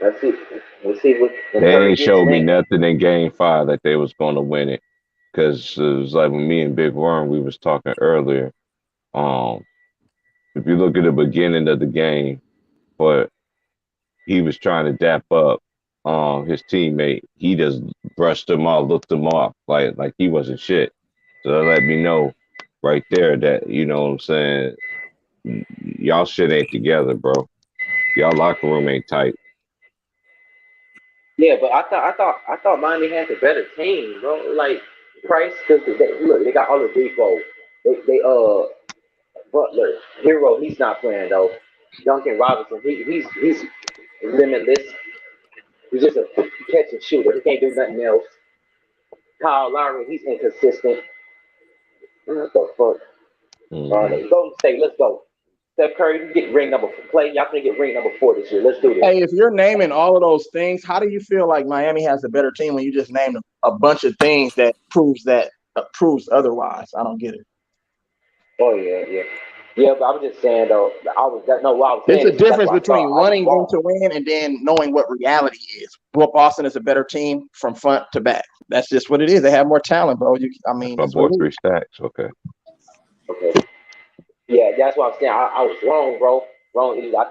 Let's see what they ain't showed me nothing in Game 5 that they was going to win it. Because it was like when me and Big Worm, we was talking earlier. If you look at the beginning of the game, but he was trying to dap up his teammate, he just brushed him off, looked him off like he wasn't shit. So that let me know right there that, you know what I'm saying, y'all shit ain't together, bro. Y'all locker room ain't tight. Yeah, but I thought Miami had the better team, bro. Like Price, look, they got all the Oladipo. They Butler, Hero, he's not playing though. Duncan Robinson, he's limitless. He's just a catch and shooter. He can't do nothing else. Kyle Lowry, he's inconsistent. What the fuck? Golden State, let's go. Steph Curry, you get ring number 4. Y'all can get ring number 4 this year. Let's do this. Hey, if you're naming all of those things, how do you feel like Miami has a better team when you just named a bunch of things that proves otherwise? I don't get it. Oh yeah. Yeah, but I was just saying though. There's a difference between wanting them to win and then knowing what reality is. Well, Boston is a better team from front to back. That's just what it is. They have more talent, bro. That's bought 3 stacks. Okay. Yeah, that's what I'm saying. I was wrong, bro. Wrong. I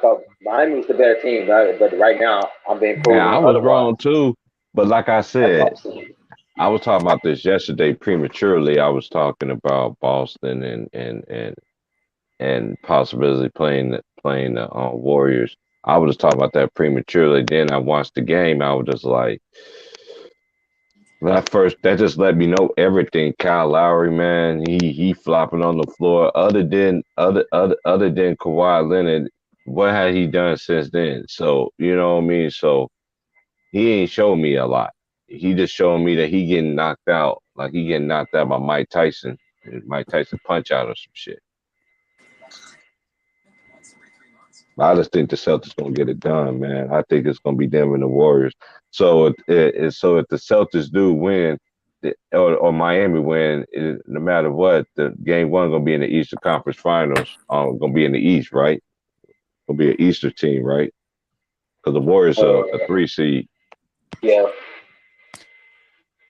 thought Miami was the better team, but right now I'm being proven. Yeah, I was wrong too. But like I said, I was talking about this yesterday prematurely. I was talking about Boston and possibility playing the Warriors. I was talking about that prematurely. Then I watched the game. I was just like, that just let me know everything. Kyle Lowry, man, he flopping on the floor. Other than Kawhi Leonard, what had he done since then? So you know what I mean. So he ain't showed me a lot. He just showed me that he getting knocked out, like he getting knocked out by Mike Tyson punch out or some shit. I just think the Celtics gonna get it done, man. I think it's gonna be them and the Warriors. So if the Celtics do win, or Miami win, no matter what, the game 1 gonna be in the Eastern Conference Finals. Gonna be in the East, right? Gonna be an Eastern team, right? Because the Warriors are a 3 seed. Yeah.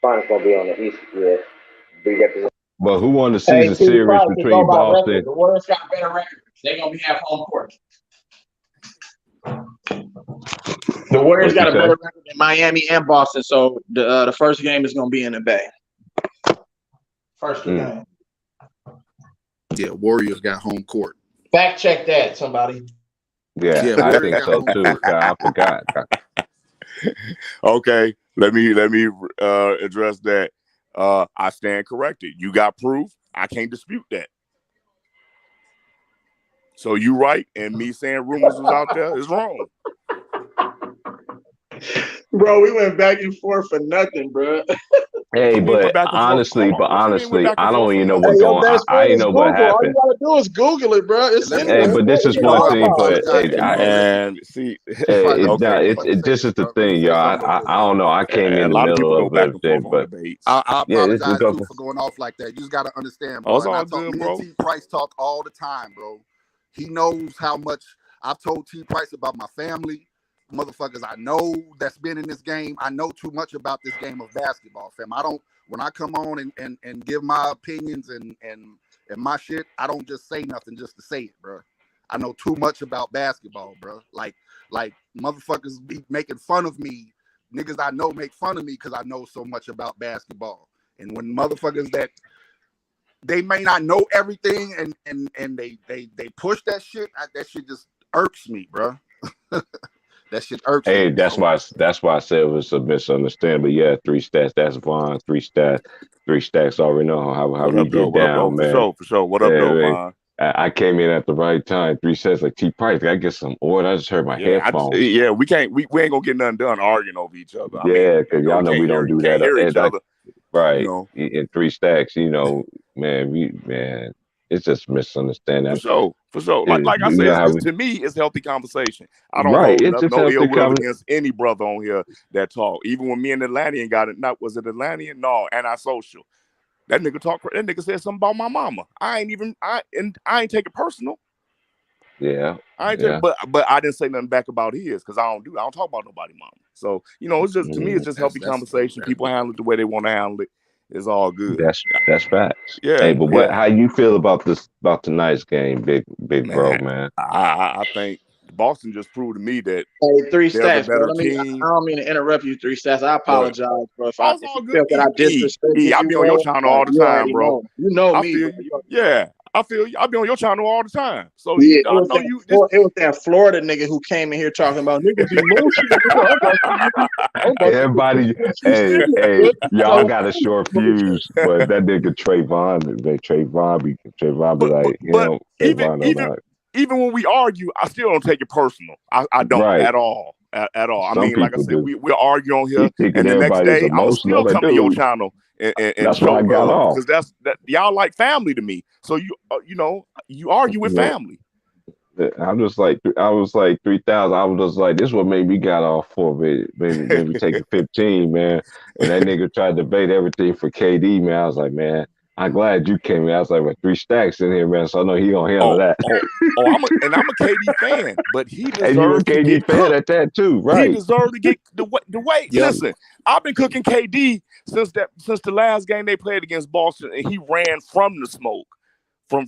Finals gonna be on the East. Yeah. But who won the season series between Boston? The Warriors got better records. They're gonna have home court. The Warriors got a better record than Miami and Boston, so the first game is going to be in the Bay. First game. Yeah, Warriors got home court. Fact check that, somebody. Yeah, I think so too. I forgot. Okay, let me address that. I stand corrected. You got proof. I can't dispute that. So you right, and me saying rumors was out there is wrong. Bro, we went back and forth for nothing, bro. Hey, but honestly, I don't even know what's going on. I didn't know what happened. All you gotta do is Google it, bro. Hey, but this is one thing. But this is the thing, y'all. I don't know. I came in the middle of everything, but I apologize for going off like that. You just gotta understand, bro. I talk to T Price talk all the time, bro. He knows how much I've told T Price about my family. Motherfuckers I know that's been in this game. I know too much about this game of basketball, fam. When I come on and give my opinions and my shit, I don't just say nothing just to say it, bro. I know too much about basketball, bro. Like motherfuckers be making fun of me. Niggas I know make fun of me because I know so much about basketball. And when motherfuckers that they may not know everything and they push that shit, that shit just irks me, bro. That shit irks me. Hey, that's why I said it was a misunderstanding. But yeah, 3 stats. That's Vaughn. 3 stats. 3 stacks. Already know how we get down, man. For sure. What up, though, Vaughn? I came in at the right time. 3 sets like T Price. I get some order. I just heard my headphones. We ain't gonna get nothing done arguing over each other. Because y'all know we don't do that. Hear each other. Right. In 3 stacks, man, it's just misunderstanding. For sure. Like I said, to me, it's healthy conversation. I don't know no ill will against any brother on here that talk. Even when me and Atlantean got it, was it Atlantean? No, antisocial. That nigga said something about my mama. I ain't take it personal. Yeah. But I didn't say nothing back about his because I don't talk about nobody's mama. So, it's just to me, it's just healthy conversation. People handle it the way they want to handle it. It's all good. That's facts. Yeah. Hey, but how you feel about tonight's game, big bro, man? I think Boston just proved to me that 3 stats. I don't mean to interrupt you. 3 stats. I apologize, bro. If you feel that I disrespect you, I be on your channel all the time, bro. You know me. Yeah. I feel you. I be on your channel all the time. So Yeah, I know you. It was that Florida nigga who came in here talking about niggas be motion. Everybody, hey, y'all got a short fuse, but that nigga Trayvon be like, but Trayvon even when we argue, I still don't take it personal. I don't at all. At all. Some I mean, like I said, we'll argue on here, and the next day I will still come to your dude. channel and that's show why I got off, because y'all like family to me. So you argue with family. I was like 3,000. I was just like, this is what made me got off for maybe taking 15, man. When that nigga tried to debate everything for KD, man, I was like, man, I'm glad you came in. I was like, with 3 stacks in here, man, so I know he gonna handle that. I'm a KD fan, but he deserves and you a KD fan at that too, right? He deserved to get the weight. Yep. Listen, I've been cooking KD since the last game they played against Boston, and he ran from the smoke, from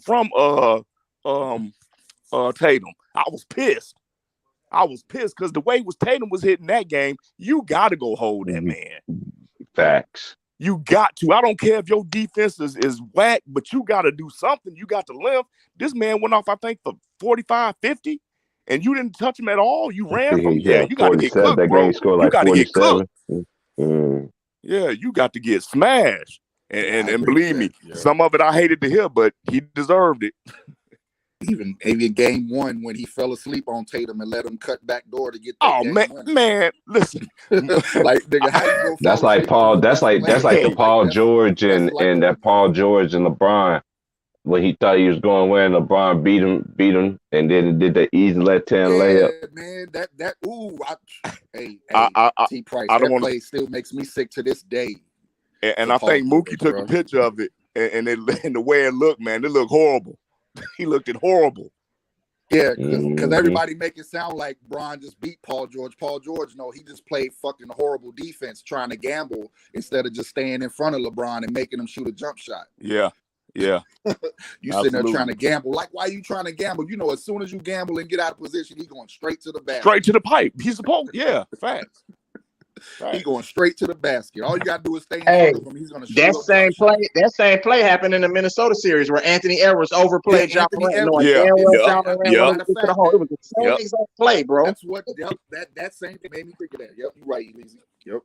Tatum. I was pissed because the way Tatum was hitting that game, you got to go hold that man. Facts. You got to. I don't care if your defense is whack, but you got to do something. You got to live. This man went off, I think, for 45, 50, and you didn't touch him at all. You ran from you got to get cooked, that bro. game scored You got to get 47. cooked. Yeah, you got to get smashed. And believe me, some of it I hated to hear, but he deserved it. Even game 1 when he fell asleep on Tatum and let him cut back door to get man, listen. Like nigga, how you that's like Paul, that's like the Paul George and that Paul George and LeBron when he thought he was going where and LeBron beat him and then did the easy left hand layup. Man, T Price, I don't want play still makes me sick to this day. And I think Mookie took a picture of it and the way it looked, man, it looked horrible. He looked horrible. Yeah, because everybody make it sound like Bron just beat Paul George. Paul George, no, he just played fucking horrible defense trying to gamble instead of just staying in front of LeBron and making him shoot a jump shot. Yeah. You sitting there trying to gamble. Like, why are you trying to gamble? You know, as soon as you gamble and get out of position, he's going straight to the basket. Straight to the pipe. He's supposed, facts. He's going straight to the basket. All you gotta do is stay in front of him. He's gonna shoot that same play happened in the Minnesota series where Anthony Edwards overplayed Ja Morant. It was the same exact play, bro. That's what that same thing made me think of that. Yep, you're right, Elise. Yep.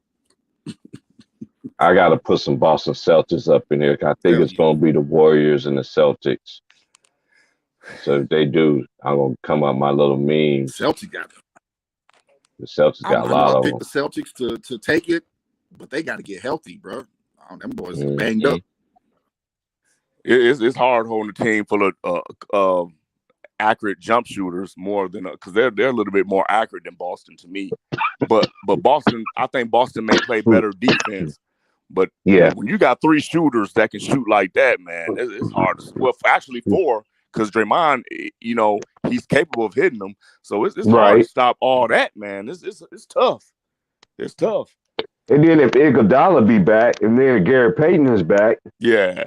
I gotta put some Boston Celtics up in here. I think it's gonna be the Warriors and the Celtics. So if they do, I'm gonna come up my little meme. Celtics got them. The Celtics got a lot of them. I picked the Celtics to take it, but they got to get healthy, bro. Them boys are banged up. It's hard holding a team full of accurate jump shooters more than because they're a little bit more accurate than Boston to me. But Boston, I think Boston may play better defense. But when you got 3 shooters that can shoot like that, man, it's hard. Well, actually 4. Because Draymond, he's capable of hitting them, so it's hard to stop all that, man. It's tough. It's tough. And then if Iguodala be back, and then Gary Payton is back, that's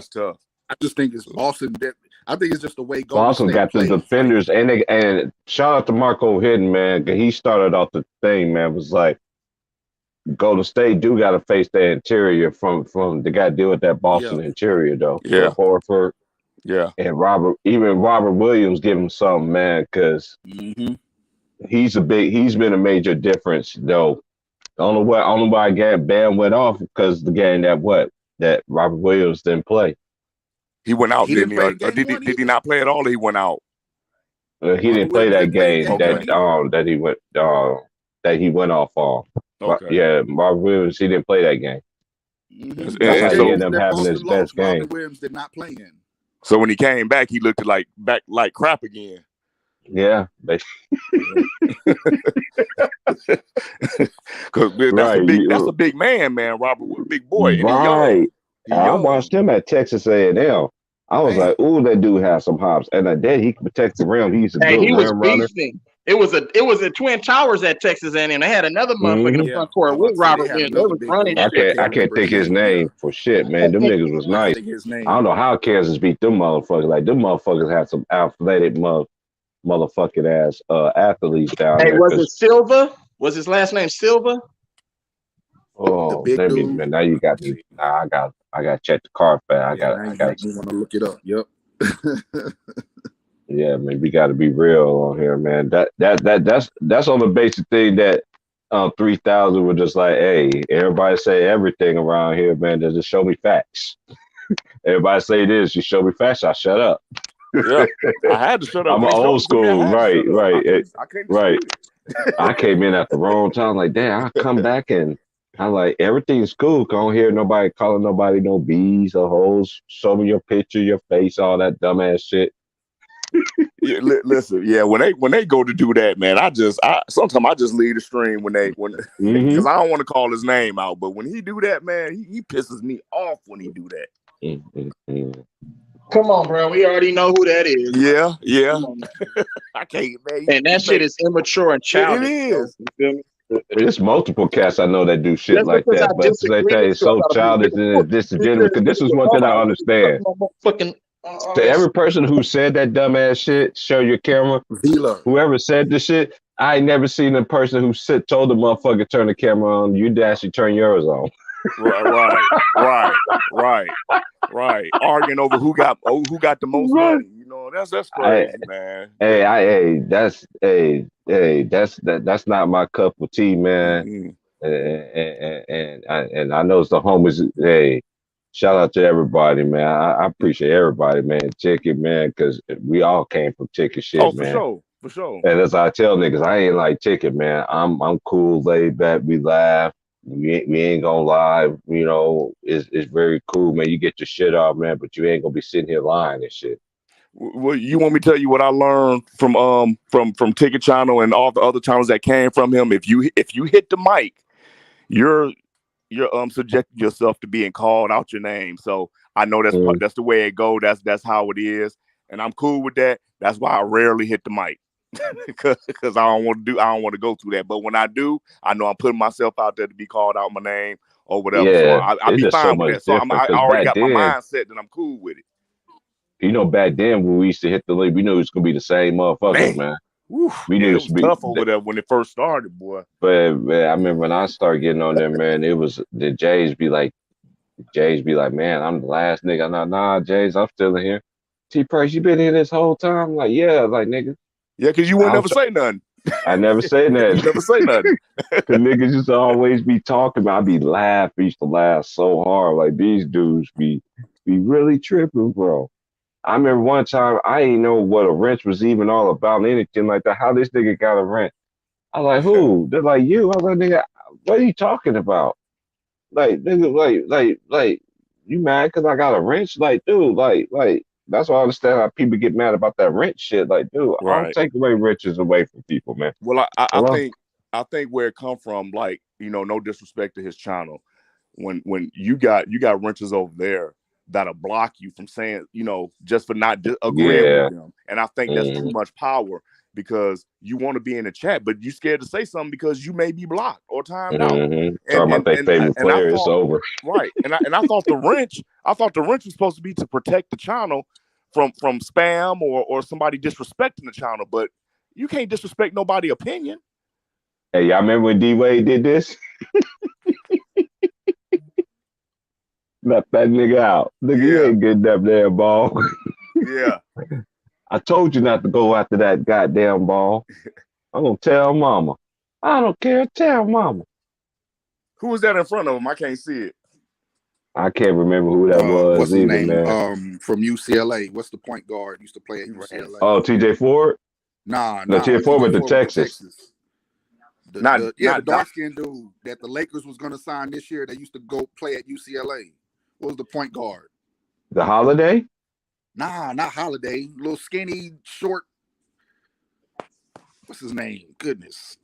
tough. I just think it's Boston. I think it's just the way Boston got the defenders, and shout out to Marco Hidden, man. He started off the thing, man. Was like, Golden State do got to face the interior from they got to deal with that Boston interior though. Yeah, Horford. Yeah, and Robert Williams give him something, man, because he's been a major difference though. I don't know why Bam went off because the game that Robert Williams didn't play. He went out, didn't he? Or did he not play at all? Or he went out. He didn't play that game that he went off on. Okay. Yeah, Robert Williams, he didn't pled that game. That's how he ended up having his best game. Robert Williams did not play in. So when he came back, he looked like crap again. Yeah. Because that's a big man, Robert, big boy. Right. I watched him at Texas A&M. I was like, ooh, that dude has some hops. And then he could protect the rim. He's a good rim runner. It was at Twin Towers at Texas A&M. They had another motherfucker in the front court with Robert Williams. They was running. I can't think his name for shit, man. Them niggas was nice. I don't know how Kansas beat them motherfuckers. Like them motherfuckers had some athletic motherfucking ass athletes down there. Was it Silva? Was his last name Silva? Oh, big let me, dude. man. Now you got me. Nah, I got to check the card back. Now you make me want to look it up. Yep. Yeah, man. We got to be real on here, man. That's on the basic thing that 3000 were just like, hey, everybody say everything around here, man. Just show me facts. Everybody say this, you show me facts, I shut up. Yeah, I had to shut up. I'm an old school, right. I can't right. I came in at the wrong time. Like, damn, I come back and I'm like, everything's cool. Don't hear nobody calling nobody no bees or hoes. Show me your picture, your face, all that dumbass shit. Yeah, listen, yeah. When they go to do that, man, sometimes I just leave the stream when because I don't want to call his name out. But when he do that, man, he pisses me off when he do that. Come on, bro. We already know who that is. Yeah. I can't, man. And that shit is immature and childish. It is. You feel me? There's multiple cats I know that do shit That's like because that, I but disagree that with is so you. childish and it's disingenuous. Because this is one thing I understand. Fucking To every person who said that dumbass shit, show your camera. Whoever said the shit, I ain't never seen a person who told the motherfucker turn the camera on. You'd actually turn yours on. Right. Arguing over who got the most money. You know, that's crazy, man. That's not my cup of tea, man. And I know it's the homies. Hey, shout out to everybody, man. I appreciate everybody, man. Chicken, man, because we all came from chicken shit, man. For sure. And as I tell niggas, I ain't like chicken, man. I'm cool, laid back, we laugh. We ain't gonna lie, you know, it's very cool, man. You get your shit off, man, but you ain't gonna be sitting here lying and shit. Well, you want me to tell you what I learned from Ticket Channel and all the other channels that came from him? If you hit the mic, you're subjecting yourself to being called out your name. So I know that's the way it go. That's how it is, and I'm cool with that. That's why I rarely hit the mic. Because I don't want to go through that. But when I do, I know I'm putting myself out there to be called out my name or whatever. Yeah, so I'll be fine with that. So I already got my mindset that I'm cool with it. You know, back then when we used to hit the league, we knew it was gonna be the same motherfuckers, man. We knew it was tough over there when it first started, boy. But man, I remember when I started getting on there, man, it was the Jays be like, man, I'm the last nigga. Nah, Jays, I'm still in here. T-Price, you been here this whole time? I'm like, yeah, like nigga. Yeah, because you would never say nothing. I never say nothing. You never say nothing. The niggas used to always be talking about. I be laughing. Used to laugh so hard. Like these dudes be really tripping, bro. I remember one time I didn't know what a wrench was even all about, anything like that. How this nigga got a wrench? I was like, who? They're like, you. I was like, nigga, what are you talking about? Like, nigga, like, you mad because I got a wrench? Like, dude, like. That's why I understand how people get mad about that wrench shit. Like, dude, I don't take away wrenches away from people, man. Well, I think where it come from, like, you know, no disrespect to his channel, when you got wrenches over there that'll block you from saying, you know, just for not agreeing with them. And I think that's too much power because you want to be in the chat, but you scared to say something because you may be blocked or timed out. Talking about their favorite player is over. Right. And I thought the wrench was supposed to be to protect the channel from spam or somebody disrespecting the channel, but you can't disrespect nobody's opinion. Hey, y'all remember when D-Wade did this? Left that nigga out. Nigga, you ain't getting that damn ball. Yeah. I told you not to go after that goddamn ball. I'm gonna tell mama. I don't care. Tell mama. Who was that in front of him? I can't see it. I can't remember who that was. What's his name? Man. From UCLA. What's the point guard? Used to play at UCLA. Oh, TJ Ford? Nah. TJ Ford with the Texas. The dark-skinned dude that the Lakers was gonna sign this year. That used to go play at UCLA. What was the point guard? The Holiday? Nah, not Holiday. Little skinny, short. What's his name? Goodness.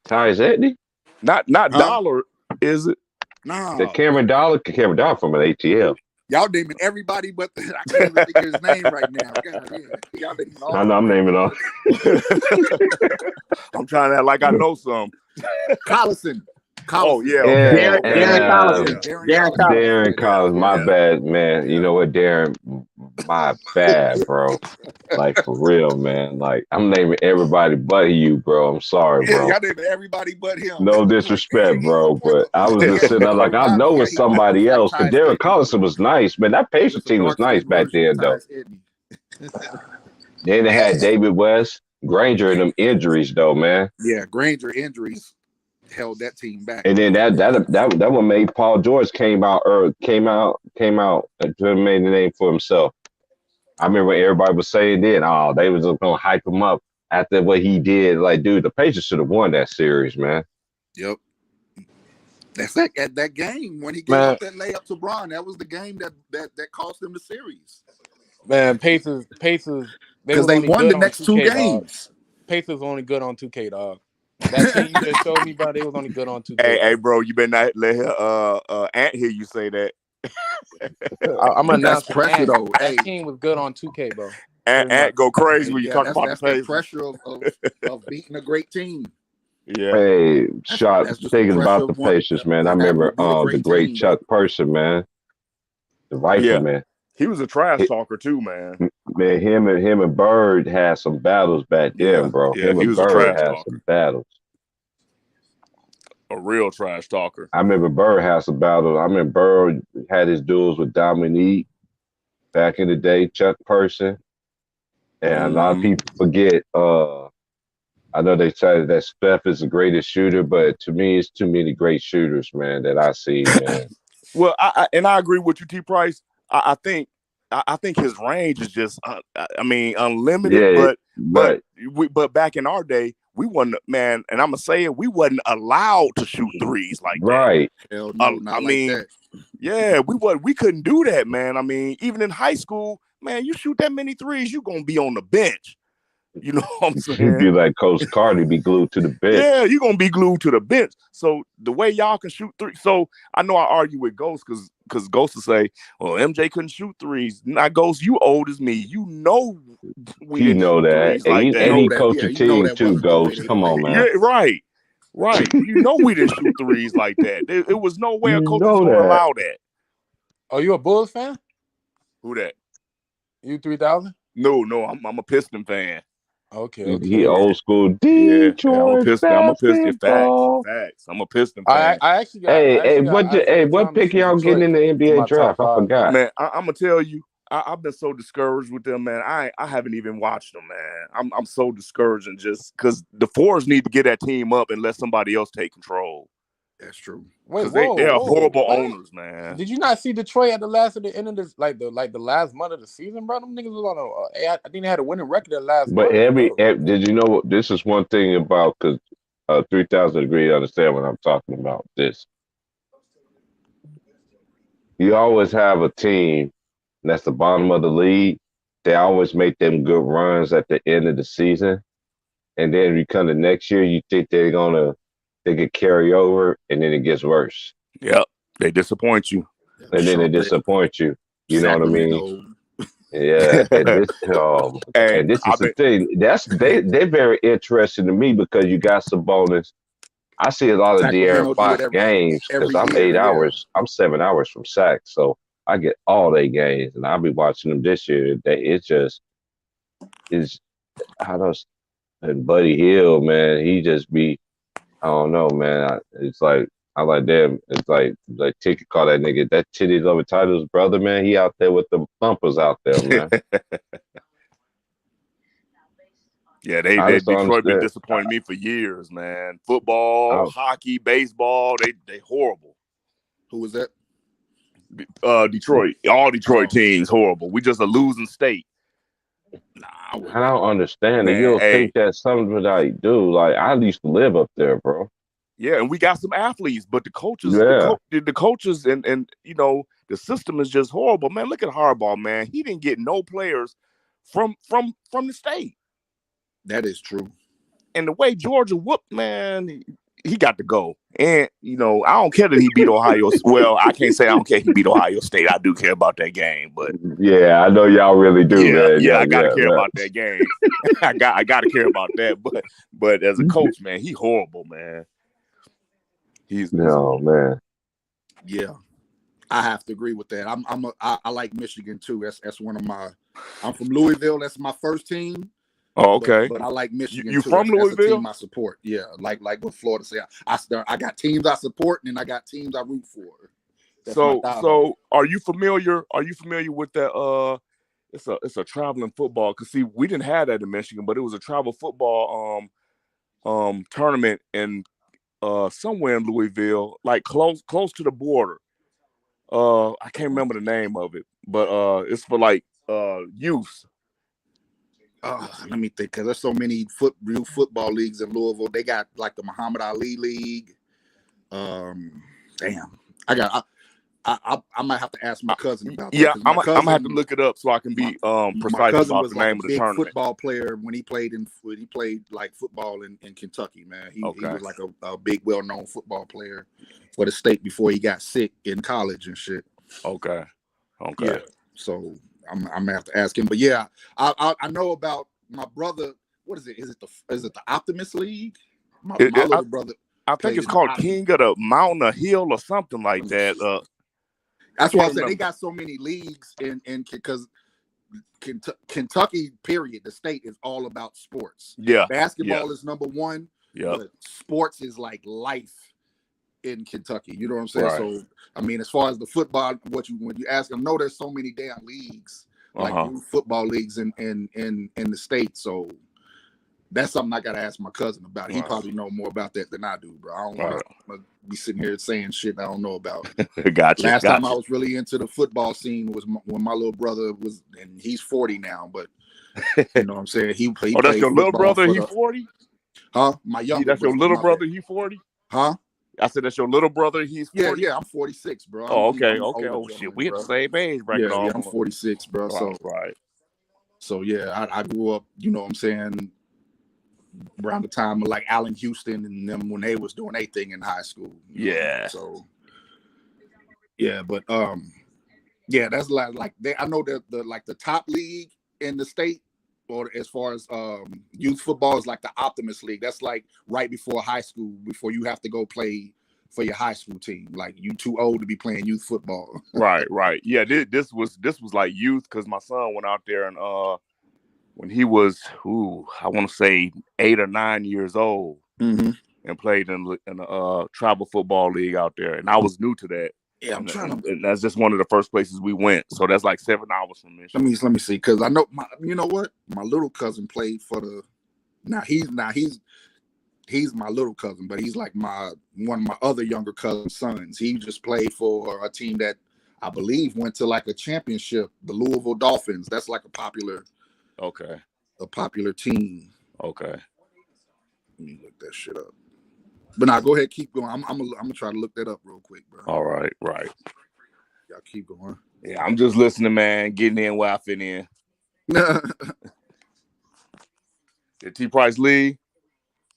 Tyus Etney? Not Dollar, is it? Nah. The Cameron Dollar from an ATL. Y'all naming everybody, but I can't even think of his name right now. God, yeah. I know I'm naming all. I'm trying to act like I know some. Collison. Oh yeah, okay. Darren Collison. Darren Collins, my bad, man. You know what, Darren? My bad, bro. Like for real, man. Like I'm naming everybody but you, bro. I'm sorry, bro. Y'all named everybody but him. No disrespect, bro. But I was just sitting there like I know it's somebody else. Because Derek Collison was nice, man. That Pacer team was nice back then, though. Then they had David West, Granger, and them injuries, though, man. Yeah, Granger injuries held that team back. And then that one made Paul George came out and made the name for himself. I remember everybody was saying then, oh, they was just gonna hype him up after what he did. Like, dude, the Pacers should have won that series, man. Yep. That's that game when he gave up that layup to Bron. That was the game that cost them the series. Man, Pacers. Because they won the next 2 games. Pacers only good on 2K, dog. That team you just showed me, bro, they was only good on 2K. Hey, bro, you better not let Ant hear you say that. I'm gonna announce pressure though. That team was good on 2K, bro. Ant go crazy when you talk about the Pacers. Pressure of beating a great team. Yeah. Hey, shot thinking about the Pacers, man. I remember the great Chuck Person, man. The rifleman. He was a trash talker too, man. Man, him and Bird had some battles back then, bro. Yeah, him he and was Bird a trash had talker. some battles. A real trash talker. I remember Bird had some battles. I remember Bird had his duels with Dominique back in the day, Chuck Person. And a lot of people forget, I know they say that Steph is the greatest shooter, but to me, it's too many great shooters, man, that I see, man. Well, I agree with you, T. Price. I think his range is just, unlimited. Yeah, but back in our day, we wasn't, man, and I'm gonna say it, we wasn't allowed to shoot threes like that. Right. Hell no, not like that. Yeah, we couldn't do that, man. I mean, even in high school, man, you shoot that many threes, you're gonna be on the bench. You know what I'm saying? You'd be like Coach Carter, be glued to the bench. Yeah, you're gonna be glued to the bench. So the way y'all can shoot threes, so I know I argue with Ghost because Ghost will say, well, MJ couldn't shoot threes. Not Ghost, you old as me. You know we you know that. Like that. And he coached a team too, Ghost. Come on, man. Yeah, right. You know we didn't shoot threes like that. It was no way a coach was gonna allow that. Oh, you a Bulls fan? Who that? You 3000? No, I'm a Piston fan. Okay. He old school Detroit. Yeah, I'm a Piston. Facts. I'm a Piston fan. I actually got. What pick y'all getting in the NBA draft? I forgot. Man, I'm gonna tell you, I've been so discouraged with them, man. I haven't even watched them, man. I'm so discouraged, and just because the fours need to get that team up and let somebody else take control. That's true. Because they're horrible owners, man. Did you not see Detroit at the end of this, like the last month of the season, bro? Them niggas was on I think they had a winning record the last month. But did you know what? This is one thing about, because 3000 agree, understand what I'm talking about. This, you always have a team that's the bottom of the league. They always make them good runs at the end of the season, and then you come to next year, you think they could carry over, and then it gets worse. Yep, they disappoint you, and then they disappoint you. You know what I mean? Yeah, and this is the thing. They're very interesting to me because you got Sabonis. I see a lot of De'Aaron Fox games because I'm 8 hours. I'm 7 hours from Sac, so I get all their games, and I'll be watching them this year. And Buddy Hield, man, he just be. I don't know, man. It's like I like them. It's like Ticket call that nigga that titties over titles brother, man. He out there with the thumpers out there, man. Yeah, Detroit been disappointing me for years, man. Football, hockey, baseball, they horrible. Who was that? Detroit. All Detroit teams horrible. We just a losing state. I don't understand it. You don't think that's something that I do. Like, I used to live up there, bro. Yeah, and we got some athletes, but the coaches, the coaches, and you know, the system is just horrible, man. Look at Harbaugh, man. He didn't get no players from the state. That is true. And the way Georgia whooped, man, he got to go. And, you know, I don't care that he beat Ohio. Well, I can't say I don't care he beat Ohio State. I do care about that game, but yeah, I know y'all really do, man. Yeah, I gotta care about that game. I gotta care about that. But as a coach, man, he horrible, man. Man. Yeah. I have to agree with that. I like Michigan too. That's one of my. I'm from Louisville. That's my first team. Oh, okay. But I like Michigan you too. from That's Louisville? a team I support. Yeah, like what Florida say. I got teams I support and I got teams I root for. So are you familiar? Are you familiar with that? It's a traveling football. Cause see, we didn't have that in Michigan, but it was a travel football tournament in somewhere in Louisville, like close to the border. I can't remember the name of it, but it's for like youth. Let me think, because there's so many real football leagues in Louisville. They got like the Muhammad Ali League. Damn, I might have to ask my cousin about that. Yeah, I'm gonna have to look it up so I can be precise about the name of the tournament. Football player when he played like football in Kentucky, man. He was like a big, well-known football player for the state before he got sick in college and shit. Okay. Yeah. So I'm gonna have to ask him. But yeah, I know about my brother. What is it? Is it the Optimist League? My little brother. I think it's called King of the Mountain or Hill or something like that. That's why I said they got so many leagues in because Kentucky, period, the state is all about sports. Yeah. Basketball is number one. Yeah. But sports is like life in Kentucky. You know what I'm saying? Right. So I mean, as far as the football, when you ask, I know there's so many damn leagues, like football leagues in the state. So that's something I gotta ask my cousin about. He probably know more about that than I do, bro. I don't want to be sitting here saying shit I don't know about. Gotcha. Last time I was really into the football scene was when my little brother was, and he's 40 now, but you know what I'm saying? He played. Oh, that's your little brother? He's 40? Huh? My younger That's brother. your little brother? He's 40? Huh? I said that's your little brother. He's 40. Yeah, I'm 46, bro. Oh, okay. Oh shit, we at the same age, right? Yeah, I'm 46, bro. So yeah, I grew up. You know what I'm saying? Around the time of like Allen Houston and them when they was doing their thing in high school. Yeah. So yeah, but yeah, that's like I know that the top league in the state, or as far as youth football, is like the Optimist League. That's like right before high school, before you have to go play for your high school team. Like you too old to be playing youth football. Right. Yeah, this was like youth, because my son went out there and when he was I want to say 8 or 9 years old, and played in a travel football league out there, and I was new to that. Yeah, and that's just one of the first places we went. So that's like 7 hours from Michigan. Let me see, because I know you know what, my little cousin played for the. He's my little cousin, but he's like one of my other younger cousin's sons. He just played for a team that I believe went to like a championship, the Louisville Dolphins. That's like a popular team. Okay. Let me look that shit up. But now, go ahead, keep going. I'm gonna try to look that up real quick, bro. All right. Y'all keep going. Yeah, I'm just listening, man. Getting in where I fit in. Did T Price leave?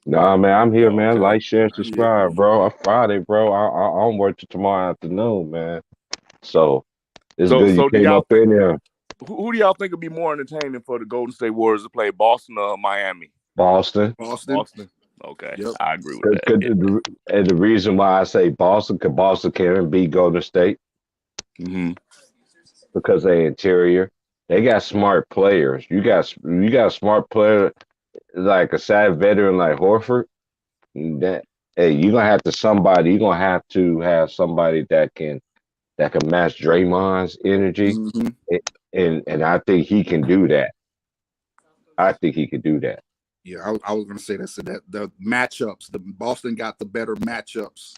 Nah, man, I'm here, man. Like, share, and subscribe, bro. I'm Friday, bro. I don't work till tomorrow afternoon, man. So it's good you came up in there. Who do y'all think would be more entertaining for the Golden State Warriors to play, Boston or Miami? Boston. Okay, yep. I agree with that. And the reason why I say Boston, because Boston can't beat Golden State. Because they interior. They got smart players. You got a smart player like a sad veteran like Horford. You're gonna have to have somebody that can match Draymond's energy. And I think he can do that. Yeah, I was gonna say that the matchups, the Boston got the better matchups.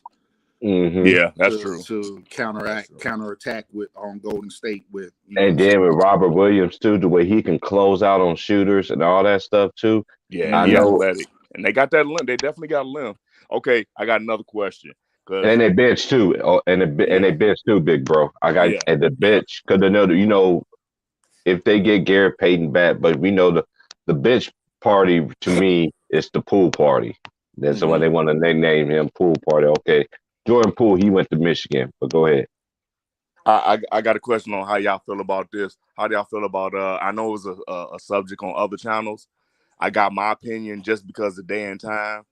Yeah, that's true. To counterattack on Golden State with. And then with Robert Williams too, the way he can close out on shooters and all that stuff too. Yeah, I know. Athletic. And they got that limb. They definitely got a limb. Okay, I got another question. And they bench too. And they bench too, big bro. I got and the bench, because they know, if they get Garrett Payton back, but we know the bench party to me is the pool party. That's why they want to name him Pool Party. Okay, Jordan Poole, he went to Michigan, but go ahead. I got a question on how y'all feel about this. How do y'all feel about I know it was a subject on other channels. I got my opinion just because of day and time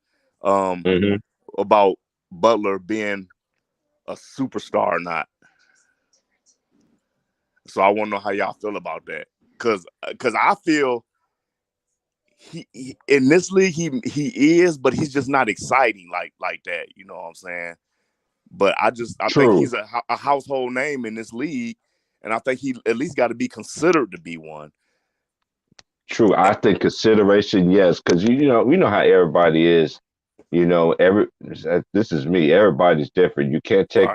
about Butler being a superstar or not. So I want to know how y'all feel about that, because I feel he in this league he is, but he's just not exciting like that. You know what I'm saying? But I think he's a household name in this league, and I think he at least got to be considered to be one. True. I think consideration, yes, because we know how everybody is. This is me. Everybody's different. You can't take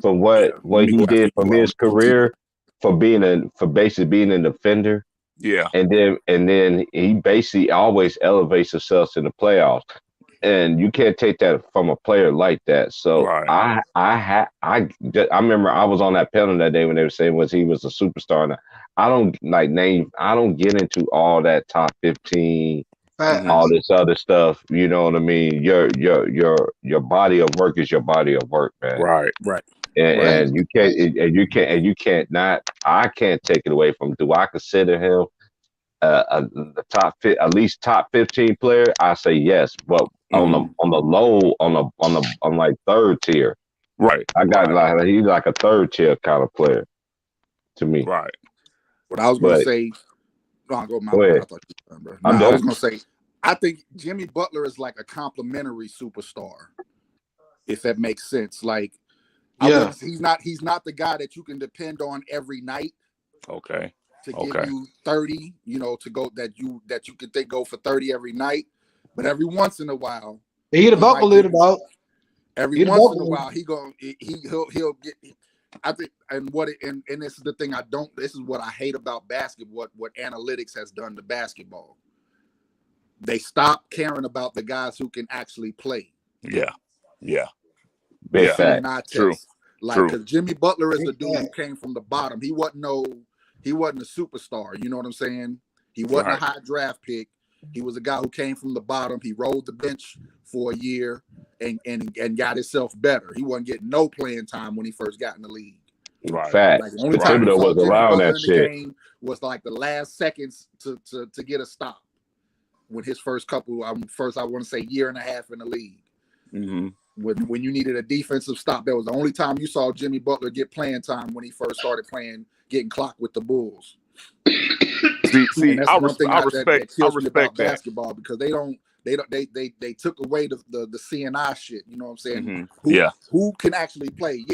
from what he did from his career for basically being an defender. Yeah. And then he basically always elevates himself in the playoffs. And you can't take that from a player like that. So I remember I was on that panel that day when they were saying he was a superstar. And I don't I don't get into all that top 15, all this other stuff. You know what I mean? Your body of work is your body of work, man. Right. And you can't I can't take it away from him. Do I consider him the at least top 15 player? I say yes, but on the low, on like third tier. Right. I got he's like a third tier kind of player to me. Right. What I was going to say, go ahead. I was going to say, I think Jimmy Butler is like a complimentary superstar, if that makes sense. Like, he's not the guy that you can depend on every night. Okay. To give you 30, to go that you can think go for 30 every night, but every once in a while he the vocal leader, dog. Every once in a while he'll get. I think, and this is the thing this is what I hate about basketball. What analytics has done to basketball. They stop caring about the guys who can actually play. Yeah. Big fact. True. Because Jimmy Butler is the dude who came from the bottom. He wasn't a superstar. You know what I'm saying? He wasn't a high draft pick. He was a guy who came from the bottom. He rolled the bench for a year and got himself better. He wasn't getting no playing time when he first got in the league. Right. Fact. Like, the only time he was around that shit game was like the last seconds to get a stop. When his first I want to say year and a half in the league. Mm-hmm. When you needed a defensive stop, that was the only time you saw Jimmy Butler get playing time, when he first started getting clocked with the Bulls. See, I respect that basketball, because they took away the CNI shit. You know what I'm saying? Mm-hmm. Who can actually play?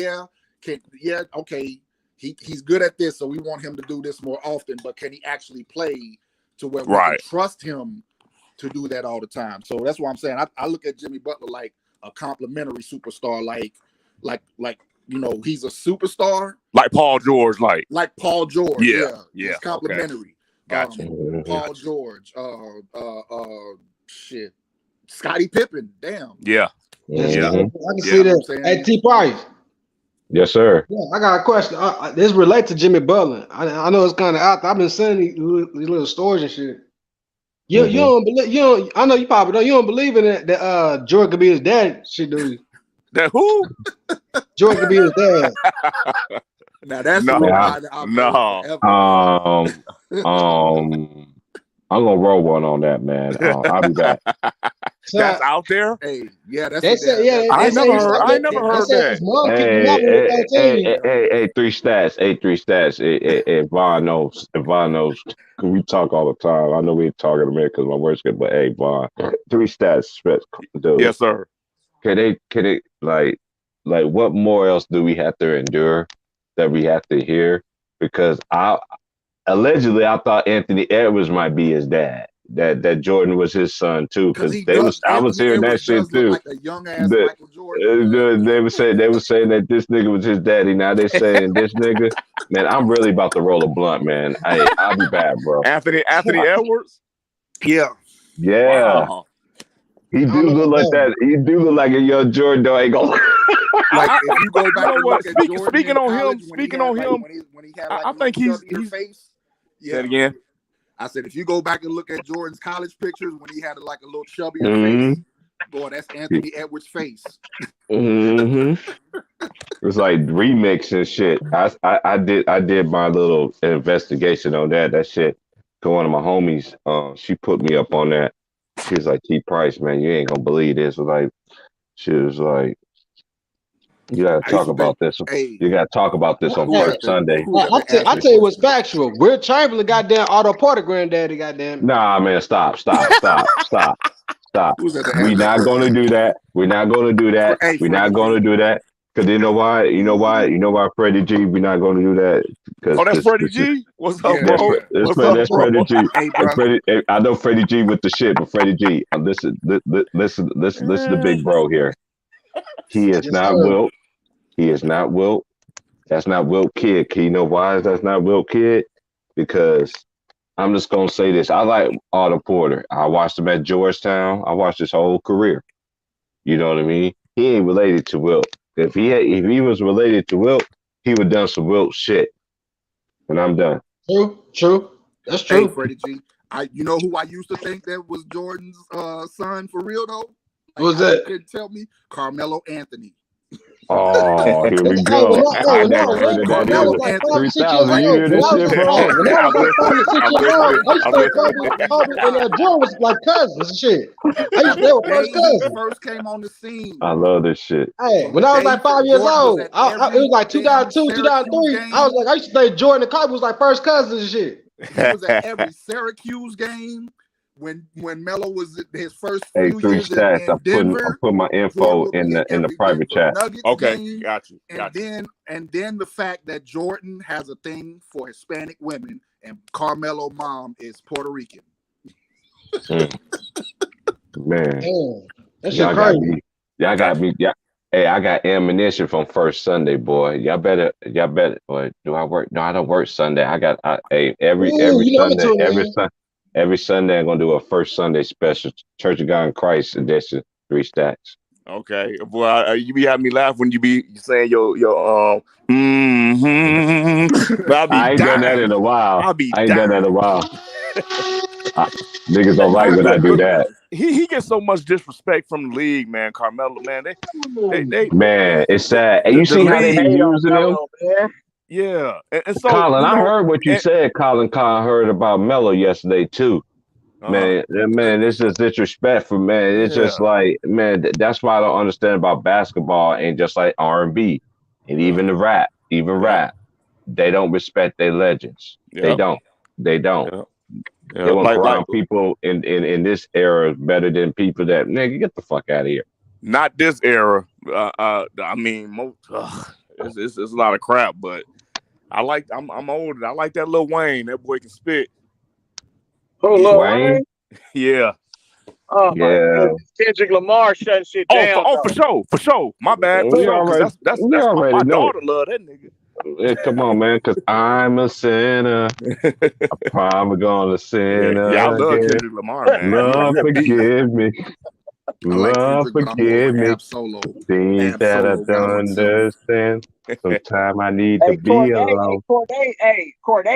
Okay. He's good at this, so we want him to do this more often. But can he actually play to where we can trust him to do that all the time? So that's why I'm saying I look at Jimmy Butler like a complimentary superstar, like he's a superstar, like Paul George, like Paul George. Yeah. He's complimentary. Okay. Gotcha. Paul George, Scottie Pippen. Damn. Yeah. I can see that. Hey, T. Price. Yes, sir. Yeah, I got a question. This relates to Jimmy Butler. I know it's kind of out there. I've been seeing these little stories and shit. You don't believe? I know you probably don't. You don't believe in that Jordan could be his dad shit, do you? That who? Jordan could be his dad. Now that's I'm gonna roll one on that, man. I'll be back. That's out there. Hey, yeah, that's. They said, yeah. I never heard that. Hey, three stats. If Vaughn knows, cause we talk all the time. I know we ain't talking a minute because my words good, but hey, Vaughn, three stats. Dude. Yes, sir. Can it like what more else do we have to endure that we have to hear? Because allegedly I thought Anthony Edwards might be his dad. That Jordan was his son too, because I was hearing that shit too. Like a young ass Michael Jordan. They were saying that this nigga was his daddy. Now they saying this nigga. Man, I'm really about to roll a blunt, man. I'll be bad, bro. Anthony Edwards. Yeah. Wow. He do look like that. He do look like a young Jordan. Though ain't gonna. Like if you go back and look at Jordan speaking on him, when he had like I think he's face. Yeah. Say it again. I said, if you go back and look at Jordan's college pictures when he had like a little chubbier face, boy, that's Anthony Edwards' face. It's like remix and shit. I did my little investigation on that. That shit. To one of my homies, she put me up on that. She was like, T. Price, man, you ain't gonna believe this. She was like, You gotta I used talk to about think, this. hey, You gotta talk about this on who was first at the Sunday. who was at the I Ashley tell you what's Festival? factual. Will Chamberlain, goddamn Otto Porter granddaddy, goddamn. Nah, man, stop. Who was at the We Ashley not gonna Festival? do that. We're not gonna do that. Hey, We're Freddie not gonna G. do that. Cause you know why? You know why, Freddie G? We're not gonna do that. Cause Oh, that's Freddie this is G. What's up, Yeah, bro? yeah. What's up, that's bro? Freddie G. Hey, bro. I know Freddie G with the shit, but Freddie G, listen to the big bro here. He is Yes, not sir. Wilt. He is not Wilt. That's not Wilt Kid. You know why that's not Wilt Kid? Because I'm just gonna say this. I like Otto Porter. I watched him at Georgetown. I watched his whole career. You know what I mean? He ain't related to Wilt. If he was related to Wilt, he would done some Wilt shit. And I'm done. True. That's Hey, true. Freddie G. You know who I used to think that was Jordan's son for real though? Who was how you that? couldn't tell me? Carmelo Anthony. Oh, here we Hey, go. I when never heard of that I was either. like 5 Carmelo or 6 years 3,000, you old, hear this shit, bro? when I was like 5 or 6 I'm years old, listening. I used to I'm think Kobe and Jordan was like cousins and shit. I used to they were The first day he cousins. first came on the scene. I love this shit. Hey, From when the I was day like 5 years Jordan was old, at it was like every damn 2002, Syracuse 2003. I was game. like, I used to think Jordan and Kobe was like first cousins and shit. He was at every Syracuse game. When Melo was his first Hey, few 3 years stats. in I'm Denver, putting my Jordan info would in be at the every private Denver chat. Nuggets Okay, game. got you. And then the fact that Jordan has a thing for Hispanic women and Carmelo mom is Puerto Rican. Man, Damn, that shit y'all got crazy. me. Y'all got me. Yeah. Hey, I got ammunition from first Sunday, boy. Y'all better. Or do I work? No, I don't work Sunday. Every Ooh, you know me Sunday, too, man. every Sunday I'm gonna do a first Sunday special, Church of God in Christ edition, 3 stacks. Okay, boy, you be having me laugh when you be saying your But I'll be I ain't done that dying. in a while. I'll be I ain't done that in a dying. while. Niggas don't like when I do that. He gets so much disrespect from the league, man. Carmelo, man, they Man, it's sad. And you see how they be using him? Yeah, and so Colin, you I know, heard what you said, Colin. I heard about Melo yesterday too. Man, this is disrespectful, man. It's just like, man, that's why I don't understand about basketball and just like R&B and even the rap, rap. They don't respect their legends. They don't. They want to ground people in this era better than people that, nigga, get the fuck out of here. Not this era. I mean, it's a lot of crap, but I'm old. I like that Lil Wayne. That boy can spit. Oh, Lil Wayne? Yeah. Oh yeah. Kendrick Lamar shutting shit down. For sure. My bad. For sure. That's my daughter love that nigga. Come on, man, because I'm a sinner. I'm probably gonna sin. Yeah, I love Kendrick Lamar, man. Lord, forgive me. Lord, forgive me. Things that I don't understand. Sometimes I need to be alone. Corday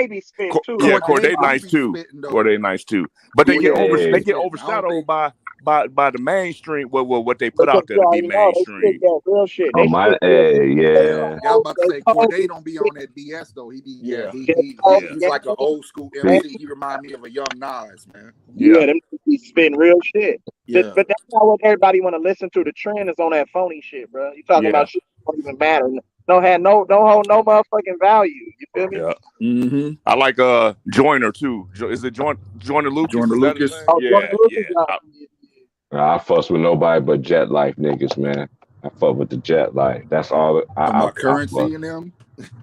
be spitting too. Yeah, Corday nice too. Corday nice too. But they get overshadowed by the mainstream. What they put out there to be mainstream. Real shit. Oh my, yeah. Y'all about to say Corday don't be on that BS though. He be he's like an old school MC. He remind me of a young Nas, man. Yeah, them be spitting real shit. Yeah. But that's not what everybody want to listen to. The trend is on that phony shit, bro. You talking about shit that don't even matter. Don't hold no motherfucking value. You feel me? Yeah. Mm-hmm. I like Joyner too. Is it Joyner Lucas? Joyner Lucas. I fuss with nobody but Jet Life niggas, man. I fuck with the Jet Life. That's all. I Currency and them.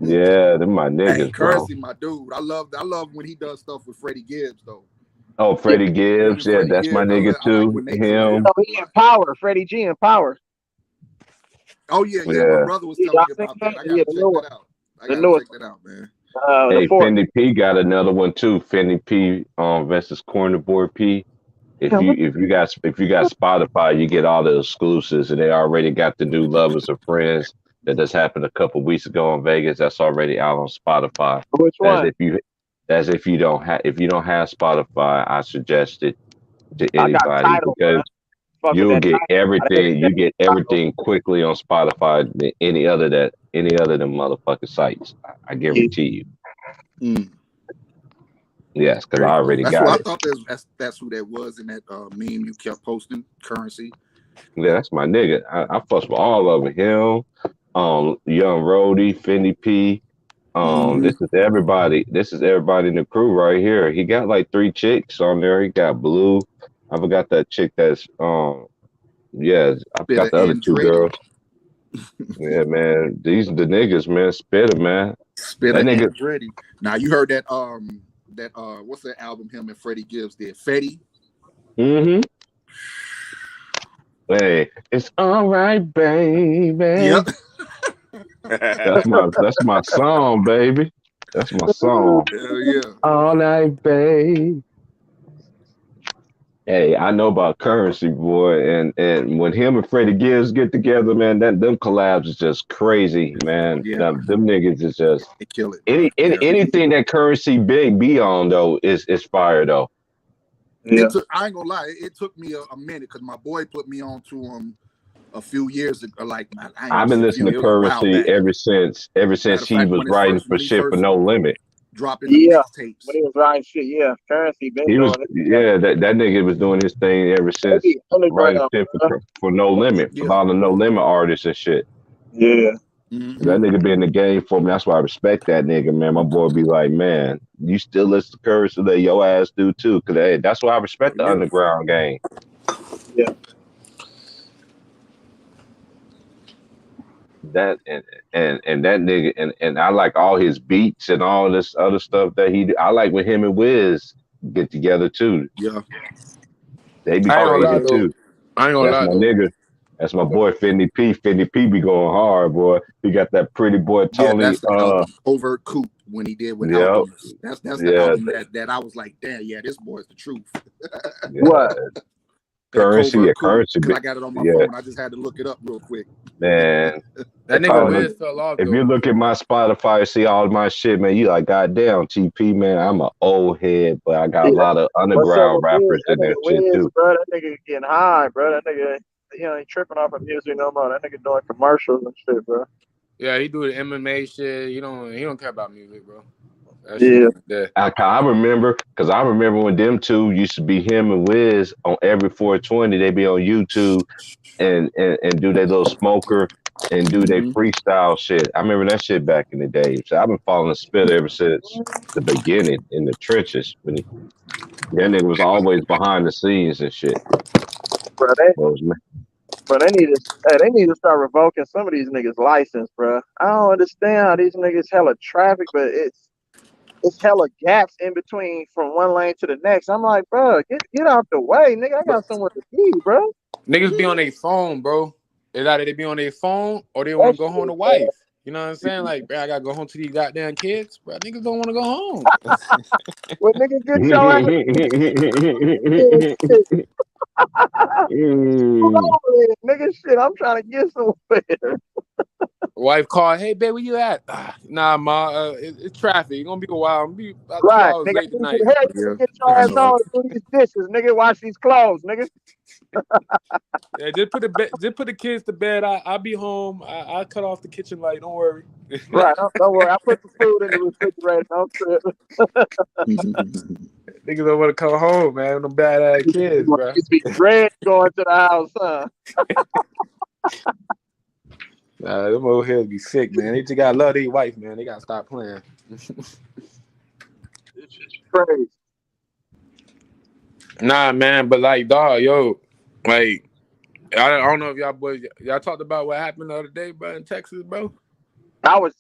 Yeah, them my niggas, hey, Currency, my dude. I love when he does stuff with Freddie Gibbs though. Oh, Freddie Gibbs, yeah, that's my nigga too. Him. No, he in Power. Freddie G in Power. Oh yeah. My brother was telling me about that. I gotta check that out. I gotta check that out, man. Hey, Fendi P got another one too. Fendi P versus Corner Boy P. If you got Spotify, you get all the exclusives, and they already got the new Lovers or Friends that just happened a couple weeks ago in Vegas. That's already out on Spotify. Which one? If you don't have Spotify, I suggest it to anybody because you'll get everything. You get everything quickly on Spotify than any other than motherfucking sites. I guarantee you. Yes, because I already got it. I thought that's who that was in that meme you kept posting, Currency. Yeah, that's my nigga. I fuss with all of them. Him, Young Rody, Fendi P. This is everybody. This is everybody in the crew right here. He got like 3 chicks on there. He got Blue. I forgot that chick that's yeah, I forgot the other 2 girls. Yeah, man. These are the niggas, man. Spitter, man. Spitter and Andretti. Now you heard that what's that album him and Freddie Gibbs did? Fetty. Mm-hmm. Hey, it's all right, baby. Yep. That's my song, baby. That's my song. Hell yeah. All right, babe. Hey, I know about Currency, boy, and when him and Freddie Gibbs get together, man, them collabs is just crazy, man. Yeah. Them niggas is just they kill it. Anything that Currency be on though is fire though. Yeah. I ain't gonna lie, it took me a minute because my boy put me on to him a few years ago. Like I've been listening to Currency ever since he was writing for Shit for No Limit. Dropping the tapes. When he was writing shit, Currency been he doing was, it. That nigga was doing his thing ever since writing shit for No Limit, for all the No Limit artists and shit. Yeah. Mm-hmm. That nigga be in the game for me. That's why I respect that nigga, man. My boy be like, man, you still listen to Currency that your ass do too. Cause hey, that's why I respect the underground game. Yeah. That and that nigga and I like all his beats and all this other stuff that he do. I like when him and Wiz get together too. Yeah. They be crazy too. I ain't gonna lie, that's my nigga. That's my boy Fendi P. Fendi P be going hard, boy. He got that pretty boy Tony. Yeah, that's the Overt Coupe when he did with Alchemist. That's the album that I was like, damn, yeah, this boy's the truth. What? Currency. I got it on my phone. I just had to look it up real quick. Man, that nigga Wiz fell off. If you look at my Spotify, see all my shit, man, you like, goddamn, TP, man, I'm an old head, but I got a lot of underground rappers in there shit too. Bro, that nigga getting high, bro. That nigga, ain't tripping off of music no more. That nigga doing commercials and shit, bro. Yeah, he do the MMA shit. He don't care about music, bro. I remember when them two used to be him and Wiz on every 420. They be on YouTube and do their little smoker and do their freestyle shit. I remember that shit back in the day. So I've been following Spitter ever since the beginning in the trenches. That nigga was always behind the scenes and shit. Bro, they need to start revoking some of these niggas' license, bro. I don't understand how these niggas hella traffic, but it's hella gaps in between from one lane to the next. I'm like, bro, get out the way, nigga. I got somewhere to be, bro. Niggas be on their phone, bro. It's either they be on their phone or they want to go home to wife. You know what I'm saying? Like, bro, I gotta go home to these goddamn kids. Bro, niggas don't want to go home. Well, nigga, get your nigga, shit, I'm trying to get somewhere. Wife called, hey, babe, where you at? Nah, ma, it's traffic. It's gonna be a while. I'm gonna be about 2 hours late tonight. Get your ass home and do these dishes, nigga. Wash these clothes, nigga. Yeah, just put the kids to bed. I'll be home. I'll cut off the kitchen light. Don't worry. Right, don't worry. I put the food in the refrigerator. Don't trip. Niggas don't want to come home, man. Them bad ass kids, bro. You be dread going to the house, huh? Nah, them old heads be sick, man. They just gotta love their wife, man. They gotta stop playing. It's crazy. Nah, man, but like, dog, yo, like, I don't know if y'all boys, y'all talked about what happened the other day, bro, in Texas, bro.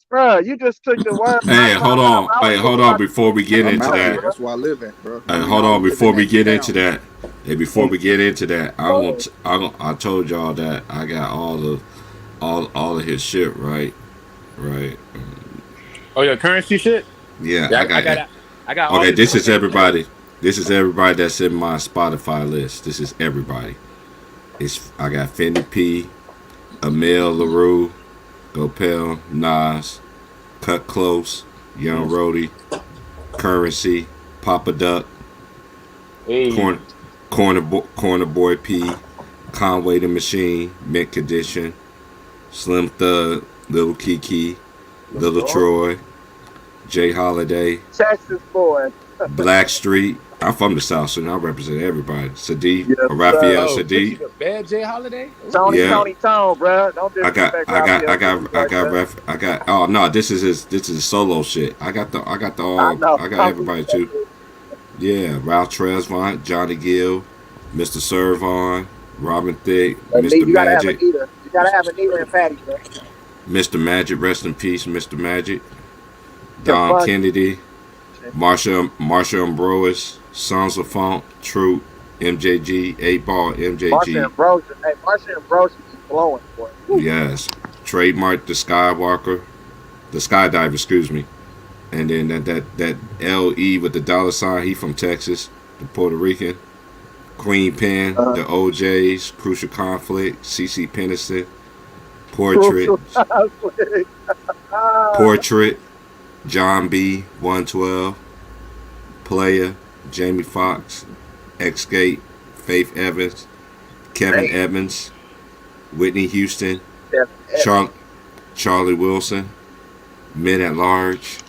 Bro, you just took the word. Hey, hold on. Before we get into that, that's where I live at, bro. Hold on, before we get into that, I told y'all that I got all of his shit, right. Oh, your Currency shit? Yeah, I got. Okay, this is everybody. This is everybody that's in my Spotify list. This is everybody. I got Fendi P, Emil LaRue, Gopel, Nas, Cut Close, Young Rody, Currency, Papa Duck, Corner Boy P, Conway the Machine, Mint Condition, Slim Thug, Little Kiki, Little Troy, Jay Holiday, Texas boy. Blackstreet. I'm from the South, so I represent everybody. Sadiq, Raphael Sadiq. The bad Jay Holiday. Tony, bro. Don't disrespect I got. Oh no, this is his solo shit. I got everybody too. Yeah, Ralph Tresvant, Johnny Gill, Mr. Servon, Robin Thicke, Mr. Magic. You gotta have Anita and Patty, bro. Mr. Magic, rest in peace, Mr. Magic. Don Kennedy, Marsha Ambrose, Sons of Funk, Troop, MJG, 8-Ball, MJG. Marsha Ambrose is blowing, boy. Yes. Trademark the Skydiver, excuse me. And then that LE with the $, he from Texas, the Puerto Rican. Queen Pen, the OJs, Crucial Conflict, CC Peniston, Portrait, John B, 112, Player, Jamie Foxx, Xscape, Faith Evans, Kevin Evans, Whitney Houston, Charlie Wilson, Men at Large,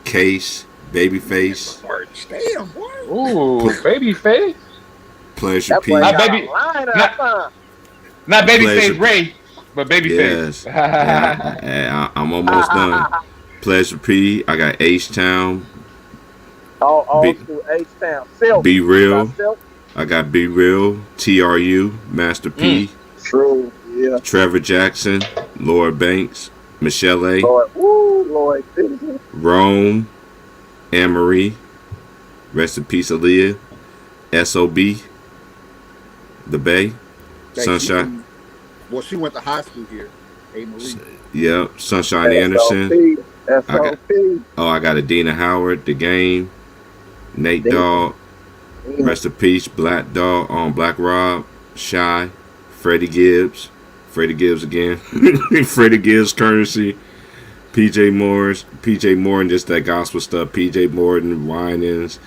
Case, Babyface. Damn, boy. Ooh, Babyface. Pleasure P. Not Babyface Ray, but Babyface. Yes. I'm almost done. Pleasure P. I got H-Town. H-Town. Be Real. I got Be Real. TRU. Master P. True. Yeah. Trevor Jackson. Lord Banks. Michelle A. Lord. Rome. Anne-Marie. Rest in peace, Aaliyah. SOB. The Bay. Sunshine. She went to high school here. A-Marie. Yep. Sunshine Anderson. I got Adina Howard, The Game, Nate Dogg, rest in peace, Black Dog, Black Rob, Shy, Freddie Gibbs again, Freddie Gibbs Currency, PJ Morton, just that gospel stuff, PJ Morton, Winans,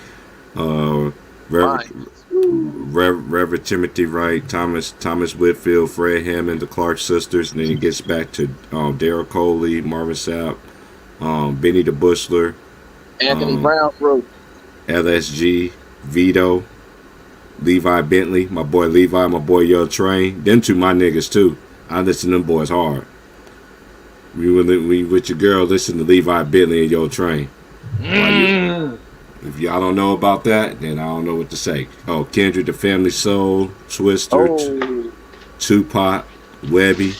Reverend Timothy Wright, Thomas Whitfield, Fred Hammond, the Clark Sisters, and then it gets back to Daryl Coley, Marvin Sapp, Benny the Bushler, Anthony Brown Group, LSG, Vito, Levi Bentley, my boy Levi, my boy Yo Train. Them two my niggas too. I listen to them boys hard. We with your girl, listen to Levi Bentley and Yo Train. If y'all don't know about that, then I don't know what to say. Kendrick the Family Soul, Twister, Tupac, Webby,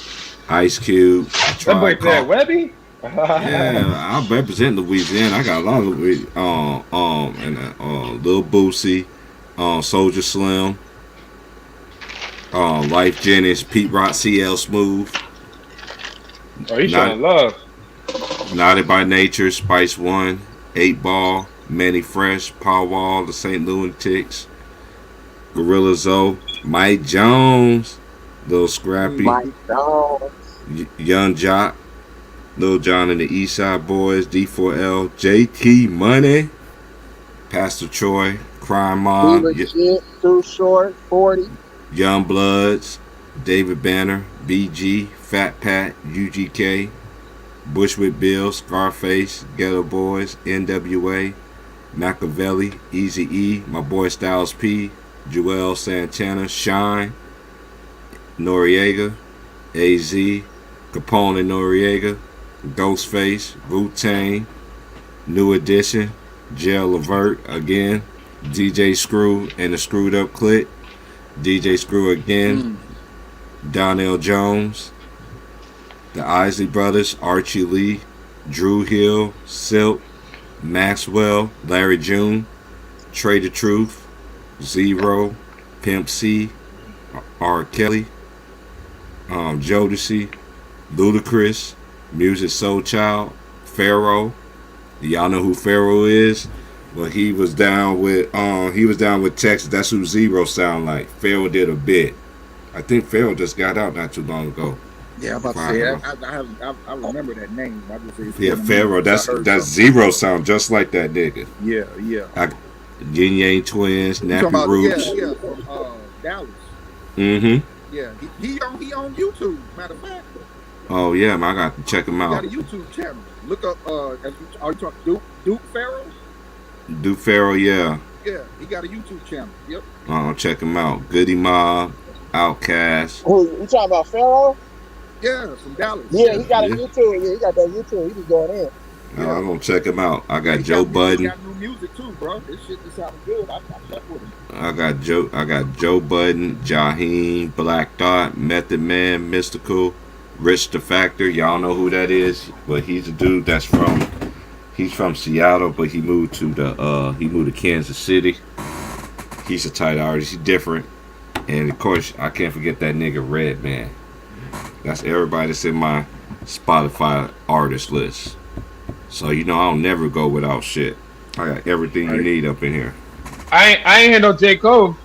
Ice Cube, Webby? Yeah, I represent Louisiana. I got a lot of Lil Boosie, Soldier Slim, Life Jennings, Pete Rock, CL Smooth. He's showing love. Naughty by Nature, Spice One, 8-Ball, Manny Fresh, Paul Wall, the St. Lunatics, Gorilla Zoe, Mike Jones, Lil Scrappy, Young Jock, Lil Jon and the Eastside Boys, D4L, JT Money, Pastor Troy, Crime Mob, Too Short, 40, Young Bloods, David Banner, BG, Fat Pat, UGK, Bushwick Bill, Scarface, Ghetto Boys, NWA, Machiavelli, Easy E, my boy Styles P, Joel Santana, Shine, Noriega, AZ, Capone and Noriega, Ghostface, Wu-Tang, New Edition, Jail Levert again, DJ Screw and the Screwed Up Click, DJ Screw again, Donnell Jones, the Isley Brothers, Archie Lee, Drew Hill, Silk, Maxwell, Larry June, Trey the Truth, Zero, Pimp C, R. Kelly, Jodeci, Ludacris, Music Soul Child, Pharaoh. Y'all know who Pharaoh is? Well, he was down with Texas. That's who Zero sound like. Pharaoh did a bit. I think Pharaoh just got out not too long ago. Yeah, I'm about to say I remember that name. Pharaoh. That's Zero sound just like that nigga. Yeah. Yin Yang Twins, Nappy Roots. Yeah, from Dallas. Mm-hmm. Yeah, he on YouTube. Matter of fact. Oh yeah, man, I got to check him out. He got a YouTube channel. Look up. Are you talking Duke Farrell? Duke Farrell, yeah. Yeah, he got a YouTube channel. Yep. Check him out. Goody Mob, Outkast. Who you talking about, Pharaoh? Yeah, from Dallas. Yeah, he got a YouTube. Yeah, he got that YouTube. He was going in. Yeah. I'm gonna check him out. I got Joe Budden. He got new music too, bro. This shit just sounded good. I fuck with him. I got Joe Budden, Jaheim, Black Dot, Method Man, Mystical, Rich the Factor. Y'all know who that is, but he's a dude that's from Seattle, but he moved to Kansas City. He's a tight artist. He's different, and of course I can't forget that nigga Redman. That's everybody that's in my Spotify artist list. So I don't never go without shit. I got everything you need up in here. I ain't hear no J. Cole.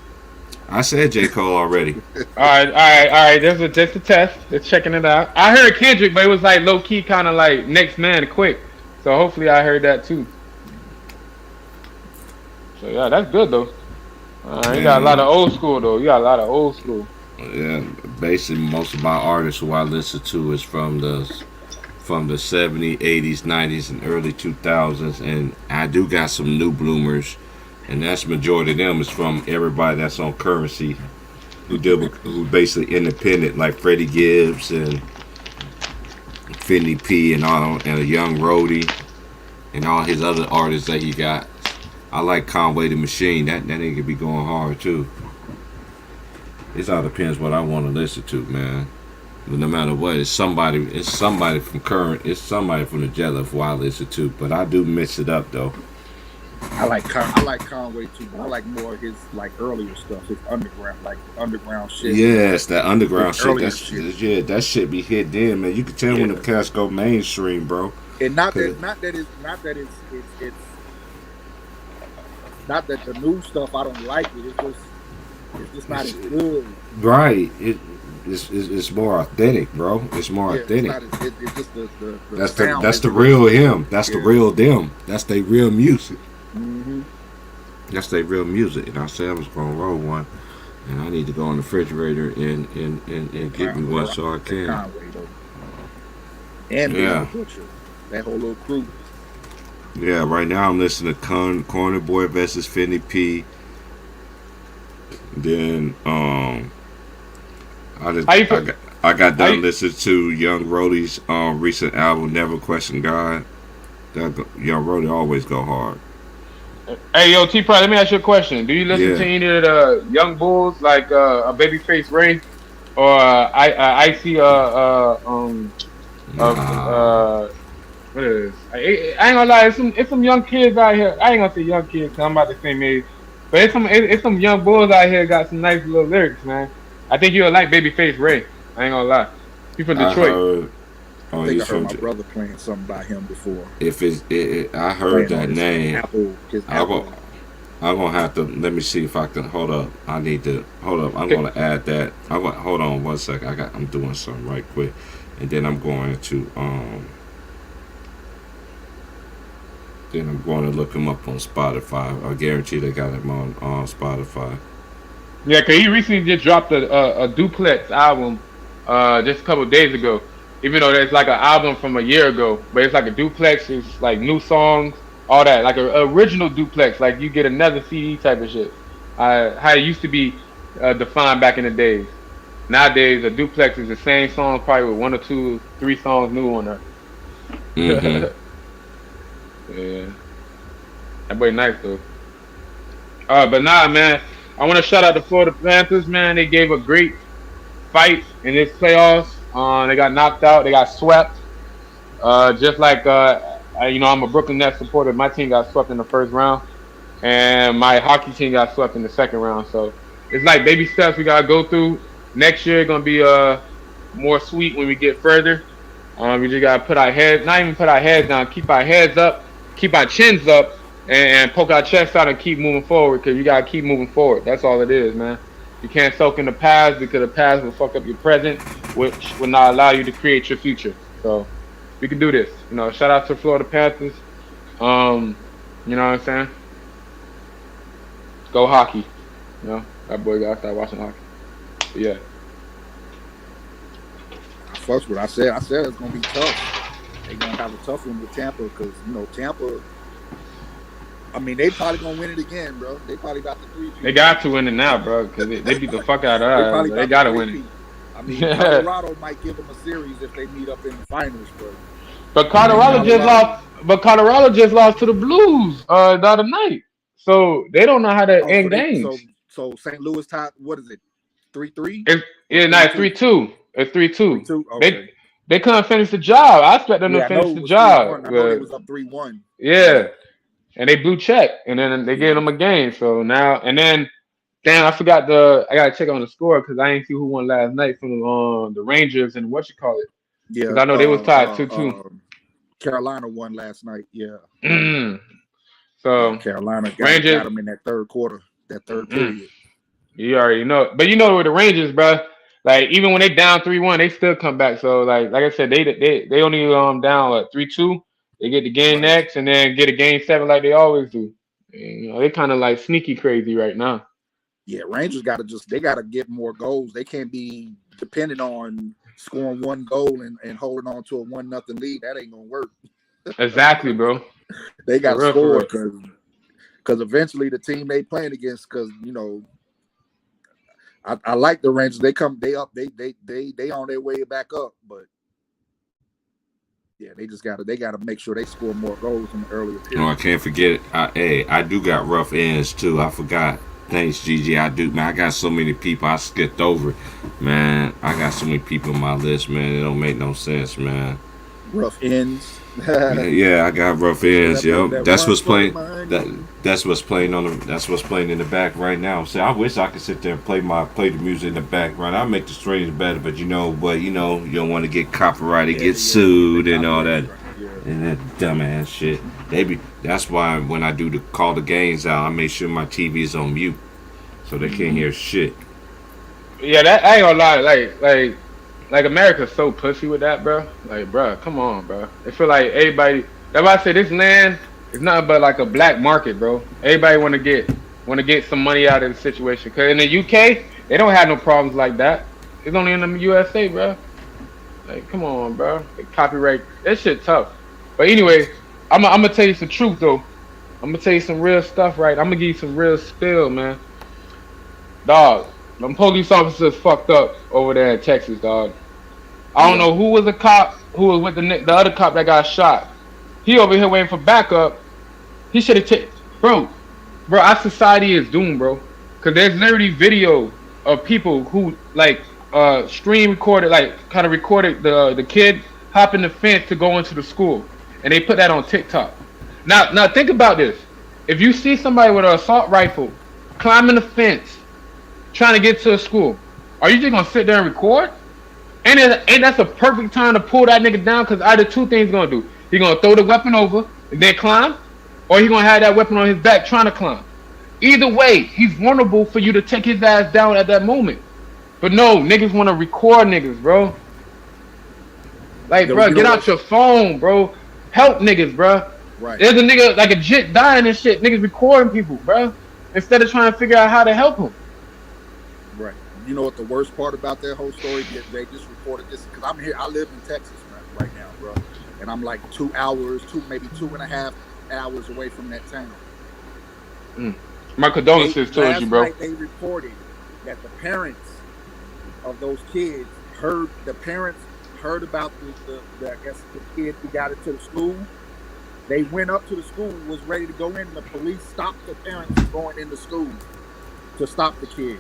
I said J. Cole already. All right. There's just a test. Just checking it out. I heard Kendrick, but it was like low key, kind of like next man quick. So hopefully I heard that too. So yeah, that's good though. You got a lot of old school though. Yeah, basically most of my artists who I listen to is from the 70s, 80s, 90s, and early 2000s, and I do got some new bloomers, and that's majority of them is from everybody that's on Currency, who basically independent, like Freddie Gibbs and Finny P and a Young Rody and all his other artists that he got. I like Conway the Machine. That nigga be going hard too. It all depends what I want to listen to, man. But no matter what, it's somebody from Current, it's somebody from the Jello who I listen to. But I do mix it up though. I like Conway too, but I like more of his like earlier stuff, his underground shit. Yes, that underground shit. That shit be hit in, man. You can tell when the cats go mainstream, bro. And not that the new stuff I don't like it. It's just not as good. Right. It's more authentic, bro. It's more authentic. It's just that's the real him. That's the real them. That's their real music. Mm-hmm. That's their real music. And I said I was gonna roll one, and I need to go in the refrigerator and get me one so I can. And that whole little crew. Yeah, right now I'm listening to Corner Boy versus Finny P. Then I got done listening to Young Rody's recent album Never Question God. That Young Rody always go hard. Hey yo, T-Pride, let me ask you a question. Do you listen to any of the young bulls like a Babyface Ray or Icy what is it? I ain't gonna lie, it's some young kids out here. I ain't gonna say young kids because I'm about the same age. But it's some young bulls out here got some nice little lyrics, man. I think you'll like Babyface Ray. I ain't gonna lie. He's from Detroit. I think I heard my brother playing something by him before. I heard that name. I'm gonna have to let me see if I can hold up. I'm gonna add that. Hold on 1 second. I'm doing something right quick, and then I'm going to look him up on Spotify. I guarantee they got him on Spotify. Yeah, cause he recently just dropped a Duplex album just a couple of days ago. Even though it's like an album from a year ago, but it's like a duplex. It's like new songs, all that, like an original duplex. Like you get another CD type of shit. How it used to be defined back in the days. Nowadays, a duplex is the same song, probably with 1 or 2, 3 songs new on there. Mm-hmm. Yeah, that boy nice though. But nah, man, I want to shout out the Florida Panthers, man. They gave a great fight in this playoffs. They got knocked out. They got swept. Just like I'm a Brooklyn Nets supporter. My team got swept in the first round, and my hockey team got swept in the second round. So it's like baby steps we gotta go through. Next year gonna be more sweet when we get further. We just gotta not even put our heads down, keep our heads up, keep our chins up, and poke our chests out and keep moving forward. Cause you gotta keep moving forward. That's all it is, man. You can't soak in the past because the past will fuck up your present, which will not allow you to create your future. So we can do this. Shout out to Florida Panthers. You know what I'm saying? Go hockey. That boy gotta start watching hockey. But yeah. I fucks with. I said it's gonna be tough. They're gonna have a tough one with Tampa because Tampa. I mean, they probably gonna win it again, bro. They probably about to 3-2. They got to win it now, bro, because they beat the fuck out of us. They gotta win it. I mean, Colorado might give them a series if they meet up in the finals, bro. But Colorado just lost. But Colorado just lost to the Blues the other night, so they don't know how to end games. So St. Louis tied. What is it? 3-3. It's 3-2. It's 3-2. 3-2. Okay. They couldn't finish the job. I expect them to finish the job. I know it was up 3-1. Yeah, and they blew check, and then they gave them a game. So now and then, damn, I forgot I gotta check on the score because I ain't see who won last night from the Rangers and what you call it. Yeah, I know they was tied 2-2. Carolina won last night. Yeah. So Carolina got them in that third quarter, that third period. You already know, but you know with the Rangers, bro. Like even when they down 3-1, they still come back. So like I said, they only down 3-2. They get the game next, and then get a game 7 like they always do. And, they kind of like sneaky crazy right now. Yeah, Rangers gotta get more goals. They can't be dependent on scoring one goal and holding on to a 1-0 lead. That ain't gonna work. Exactly, bro. They got to score because eventually the team they playing against, because I like the Rangers. They on their way back up, but yeah, they gotta make sure they score more goals in the earlier period. No, I can't forget. I do got rough ends too. I forgot. Thanks, Gigi. I do, man. I got so many people I skipped over, man. I got so many people on my list, man. It don't make no sense, man. Rough ends. Yeah, I got rough ends. Yo, that's what's playing. That's what's playing That's what's playing in the back right now. So I wish I could sit there and play the music in the background. I'll make the strings better, but you don't want to get copyrighted, get sued, and all that, and that dumbass shit. That's why when I do call the games out, I make sure my TV is on mute, so they can't hear shit. Yeah, that I ain't gonna lie. Like America's so pussy with that, bro. Like, bro, come on, bro. They feel like everybody. That's why I say this land is nothing but like a black market, bro. Everybody want to get some money out of the situation. Cause in the UK, they don't have no problems like that. It's only in the USA, bro. Like, come on, bro. They copyright that shit tough. But anyway, I'm gonna tell you some truth though. I'm gonna tell you some real stuff, right? I'm gonna give you some real spill, man. Dog, them police officers fucked up over there in Texas, dog. I don't know who was the cop who was with the other cop that got shot. He over here waiting for backup. He should have taken, bro. Our society is doomed, bro. Cause there's literally video of people who screen recorded, kind of recorded the kid hopping the fence to go into the school, and they put that on TikTok. Now think about this: if you see somebody with an assault rifle climbing the fence, trying to get to a school, are you just gonna sit there and record? And that's a perfect time to pull that nigga down, because either two things gonna do. He gonna throw the weapon over and then climb, or he gonna have that weapon on his back trying to climb. Either way, he's vulnerable for you to take his ass down at that moment. But no, niggas wanna record niggas, bro. Like, bro, get out your phone, bro. Help niggas, bro. Right. There's a nigga like a jit dying and shit. Niggas recording people, bro, instead of trying to figure out how to help him. Right. You know what the worst part about that whole story? They just reported this because I'm here. I live in Texas right now, bro, and I'm like 2 hours, maybe 2.5 hours away from that town. My condolences towards you, bro. Last night they reported that the parents of those kids heard about the I guess the kid who got into the school. They went up to the school, was ready to go in, and the police stopped the parents from going in the school to stop the kid.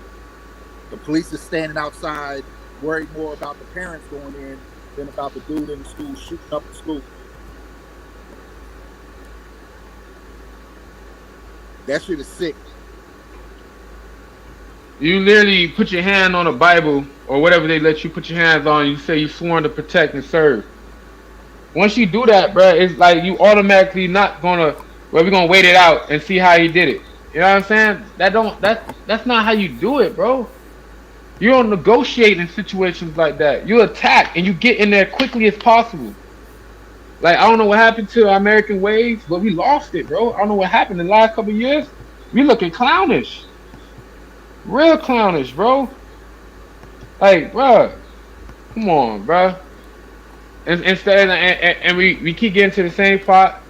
The police is standing outside, worried more about the parents going in than about the dude in the school shooting up the school. That shit is sick. You literally put your hand on a Bible or whatever they let you put your hands on. You say you sworn to protect and serve. Once you do that, bro, it's like you automatically not gonna. Well, we're gonna wait it out and see how he did it. You know what I'm saying? That's not how you do it, bro. You don't negotiate in situations like that. You attack and you get in there quickly as possible. Like, I don't know what happened to American ways, but we lost it, bro. I don't know what happened in the last couple of years. We looking clownish. Real clownish, bro. Like, bro. Come on, bro. Instead, and we keep getting to the same spot,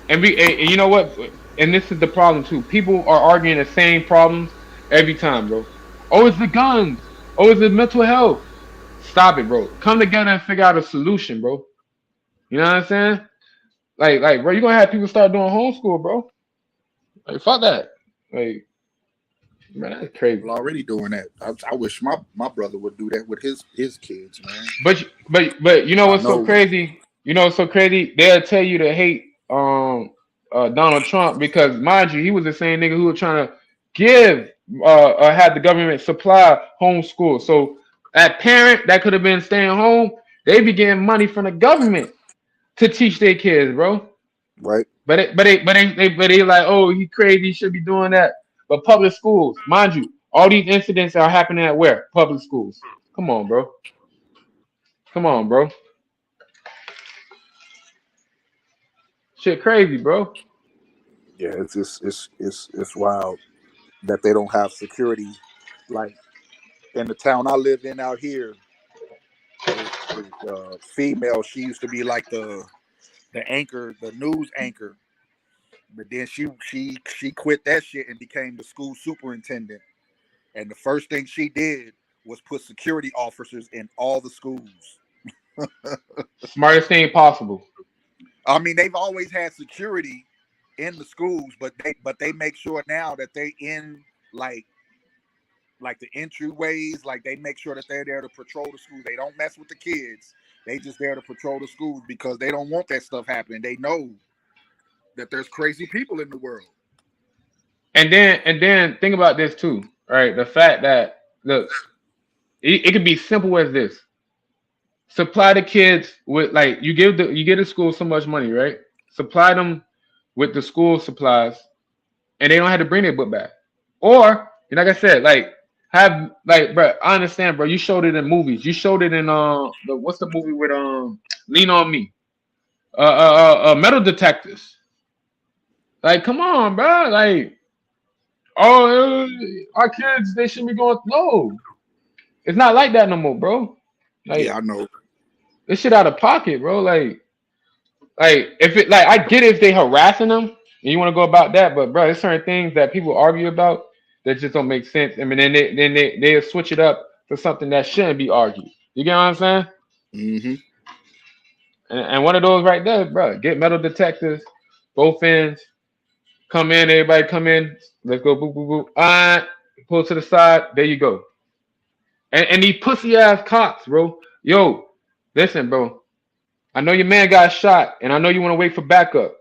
and you know what? And this is the problem too. People are arguing the same problems every time, bro. Oh, it's the guns. Oh, it's the mental health. Stop it, bro. Come together and figure out a solution, bro. You know what I'm saying? Like, bro, you're gonna have people start doing homeschool, bro. Like, fuck that. Like, man, that's crazy. People already doing that. I wish my brother would do that with his kids, man. But you know what's so crazy? You know what's so crazy? They'll tell you to hate Donald Trump because, mind you, he was the same nigga who was trying to give had the government supply homeschool. So that parent that could have been staying home, they be getting money from the government to teach their kids, bro. Right. But they like, oh, he crazy, he should be doing that. But public schools, mind you, all these incidents are happening at where? Public schools. Come on, bro. Come on, bro. Shit crazy, bro. Yeah, it's wild that they don't have security. Like in the town I live in out here, female, she used to be like the anchor, the news anchor. But then she quit that shit and became the school superintendent. And the first thing she did was put security officers in all the schools. Smartest thing possible. I mean, they've always had security in the schools, but they make sure now that they in like the entryways, like they make sure that they're there to patrol the schools. They don't mess with the kids. They just there to patrol the schools because they don't want that stuff happening. They know that there's crazy people in the world. And then think about this too, right? The fact that look, it could be simple as this. Supply the kids with like you give the school so much money, right? Supply them with the school supplies, and they don't have to bring their book back. Or like I said, like have like, bro, I understand, bro. You showed it in movies. You showed it in what's the movie with Lean on Me, Metal Detectors. Like, come on, bro. Like, oh, our kids, they shouldn't be going. No, it's not like that no more, bro. Like, yeah, I know. This shit out of pocket, bro. Like if it like I get it if they harassing them and you want to go about that, but bro, there's certain things that people argue about that just don't make sense. I mean, then they'll switch it up to something that shouldn't be argued. You get what I'm saying? Mm-hmm. And one of those right there, bro. Get metal detectors, both ends. Come in, everybody come in. Let's go, boop, boop, boop. Pull to the side. There you go. And these pussy ass cops, bro. Yo, listen, bro. I know your man got shot, and I know you want to wait for backup.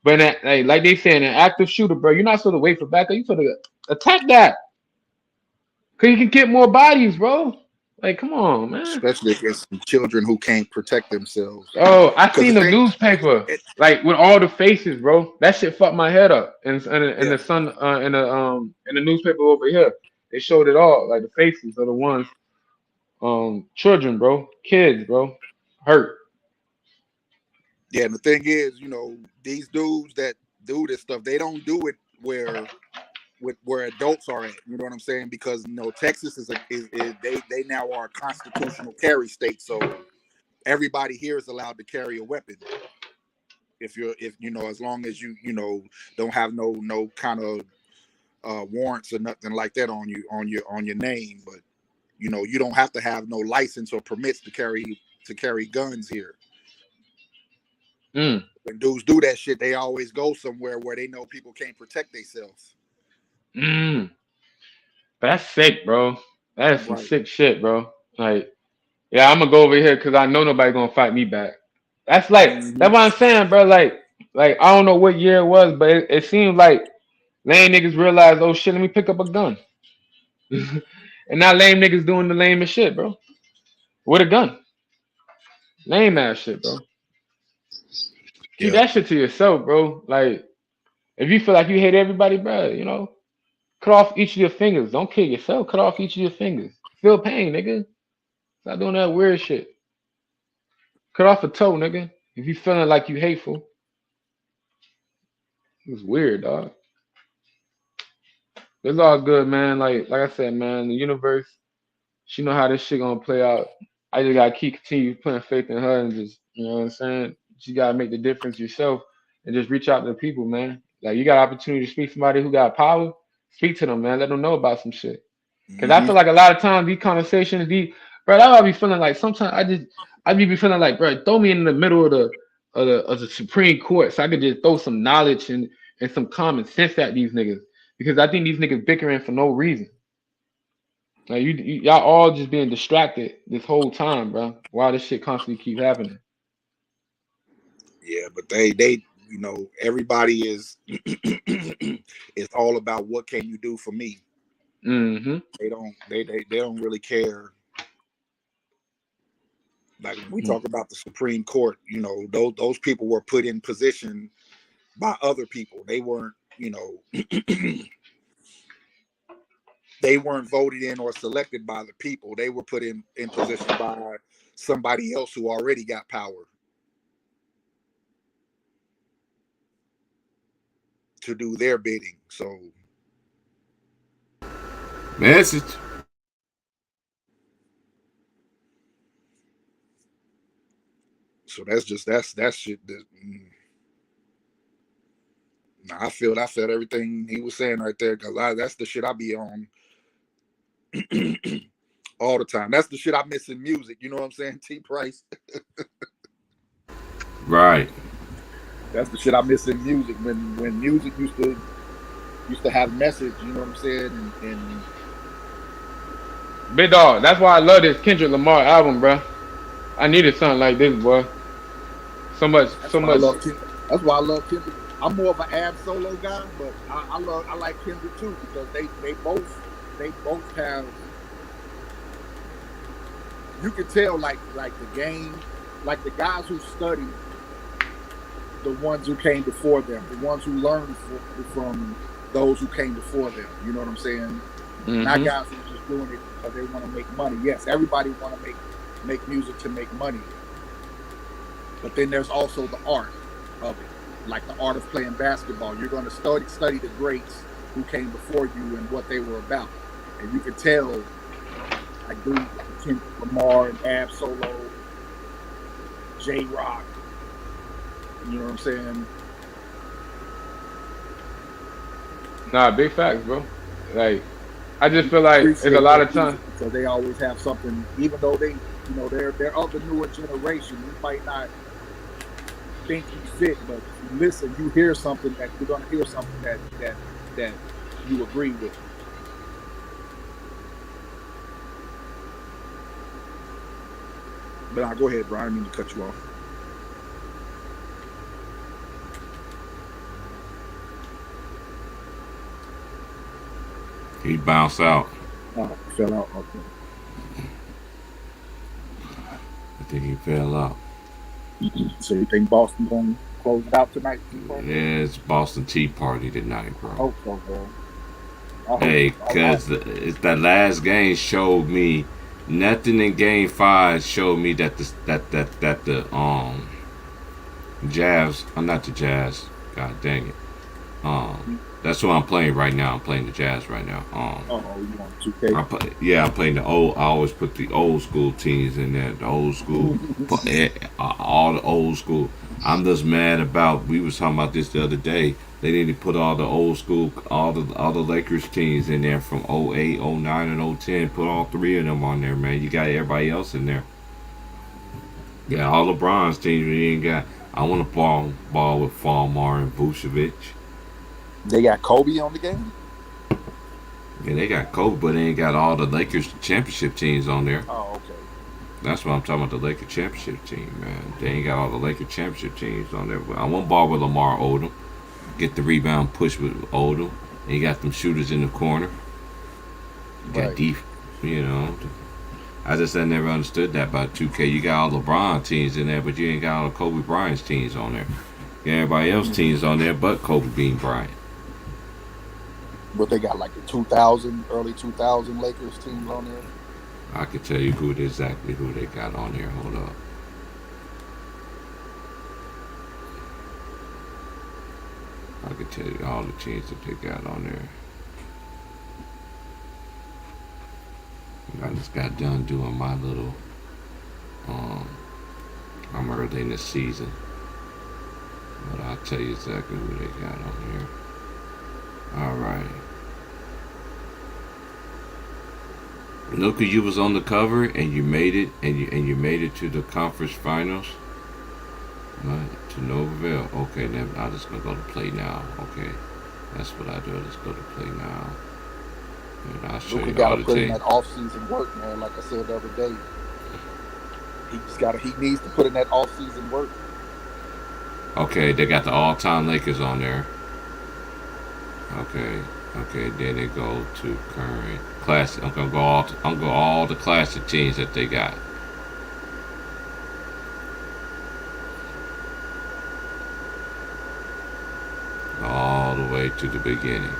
But like they say, an active shooter, bro, you're not supposed to wait for backup. You're supposed to attack that. Because you can get more bodies, bro. Like, come on, man. Especially against children who can't protect themselves. Oh, I seen the newspaper, like with all the faces, bro. That shit fucked my head up. And the sun, in the newspaper over here, they showed it all, like the faces of the ones, children, bro, kids, bro, hurt. Yeah, and the thing is, these dudes that do this stuff, they don't do it where adults are at. You know what I'm saying? Because Texas is they now are a constitutional carry state, so everybody here is allowed to carry a weapon. If as long as you don't have no kind of warrants or nothing like that on your name, but you don't have to have no license or permits to carry guns here. When dudes do that shit, they always go somewhere where they know people can't protect themselves. That's sick, bro. That is some sick shit, bro. Like, yeah, I'm gonna go over here because I know nobody's gonna fight me back. That's like that's what I'm saying, bro. Like I don't know what year it was, but it seems like lame niggas realized, oh shit, let me pick up a gun. And now lame niggas doing the lamest shit, bro. With a gun. Lame ass shit, bro. Keep that shit to yourself, bro. Like, if you feel like you hate everybody, bro, cut off each of your fingers. Don't kill yourself. Cut off each of your fingers. Feel pain, nigga. Stop doing that weird shit. Cut off a toe, nigga. If you feeling like you hateful. It's weird, dog. It's all good, man. Like I said, man, the universe, she know how this shit gonna play out. I just gotta continue putting faith in her and just, you know what I'm saying? You gotta make the difference yourself and just reach out to the people, man. Like you got opportunity to speak to somebody who got power, speak to them, man. Let them know about some shit. Cause I feel like a lot of times these conversations, bro, I be feeling like sometimes I be feeling like, bro, throw me in the middle of the Supreme Court so I could just throw some knowledge and some common sense at these niggas. Because I think these niggas bickering for no reason. Like y'all all just being distracted this whole time, bro. Why this shit constantly keep happening? Yeah, but they you know, everybody is it's all about what can you do for me. Mm-hmm. They don't really care. Like when we talk about the Supreme Court, you know, those people were put in position by other people. They weren't, you know, they weren't voted in or selected by the people. They were put in position by somebody else who already got power to do their bidding. So message. So that's shit. Nah, I felt everything he was saying right there, because that's the shit I be on all the time. That's the shit I miss in music. You know what I'm saying? T Price. Right. That's the shit I miss in music, when music used to have message. You know what I'm saying? And Big dog. That's why I love this Kendrick Lamar album, bro. I needed something like this, boy. So much. That's why I love Kendrick. I'm more of an Ab Solo guy, but I like Kendrick too, because they both have. You can tell like the game, like the guys who study, the ones who came before them, the ones who learned from those who came before them. You know what I'm saying? Mm-hmm. Not guys who are just doing it because they want to make money. Yes, everybody want to make music to make money, but then there's also the art of it. Like the art of playing basketball. You're going to study the greats who came before you and what they were about. And you can tell, like Kendrick Lamar and Ab Solo, J-Rock, you know what I'm saying? Nah, big facts, bro. Like, I just feel like it's a lot of time. So they always have something, even though they, you know, they're of the newer generation. You might not think you fit, but you listen, you hear something that you're gonna hear something that you agree with. But I'll go ahead, Brian. I didn't mean to cut you off. He bounced out. Oh, he fell out. Okay. I think he fell out. So you think Boston gonna close it out tonight? Yeah, it's Boston Tea Party tonight, bro. I hope so, bro. Hey, cause the last game showed me nothing in Game 5 showed me that the Jazz. I'm not the Jazz. God dang it. That's what I'm playing right now. I'm playing the Jazz right now. You want 2K? I'm playing the old. I always put the old school teams in there. The old school, all the old school. I'm just mad about. We was talking about this the other day. They need to put all the old school, all the Lakers teams in there from 08, 09, and 010. Put all three of them on there, man. You got everybody else in there. Yeah, all LeBron's teams. We ain't got. I want to ball with Falmar and Vucevic. They got Kobe on the game? Yeah, they got Kobe, but they ain't got all the Lakers championship teams on there. Oh, okay. That's what I'm talking about, the Lakers championship team, man. They ain't got all the Lakers championship teams on there. But I want ball with Lamar Odom. Get the rebound push with Odom. And you got them shooters in the corner. You got deep, you know. I never understood that about 2K. You got all LeBron teams in there, but you ain't got all the Kobe Bryant's teams on there. You got everybody else's teams on there but Kobe Bean Bryant. But they got like the early 2000 Lakers teams on there. I can tell you exactly who they got on there. Hold up. I can tell you all the teams that they got on there. I just got done doing my little I'm early in the season, but I'll tell you exactly who they got on here. All right. Look, you was on the cover and you made it, and you made it to the conference finals. To no avail. Okay, then I'm just gonna go to play now. Okay, that's what I do. I just go to play now, and I'll show Luka you all gotta the put in team. that off-season work, man. Like I said the other day, he needs to put in that off-season work. Okay, they got the all-time Lakers on there. Okay, then they go to current classic. I'm gonna go all the classic teams that they got. All the way to the beginning.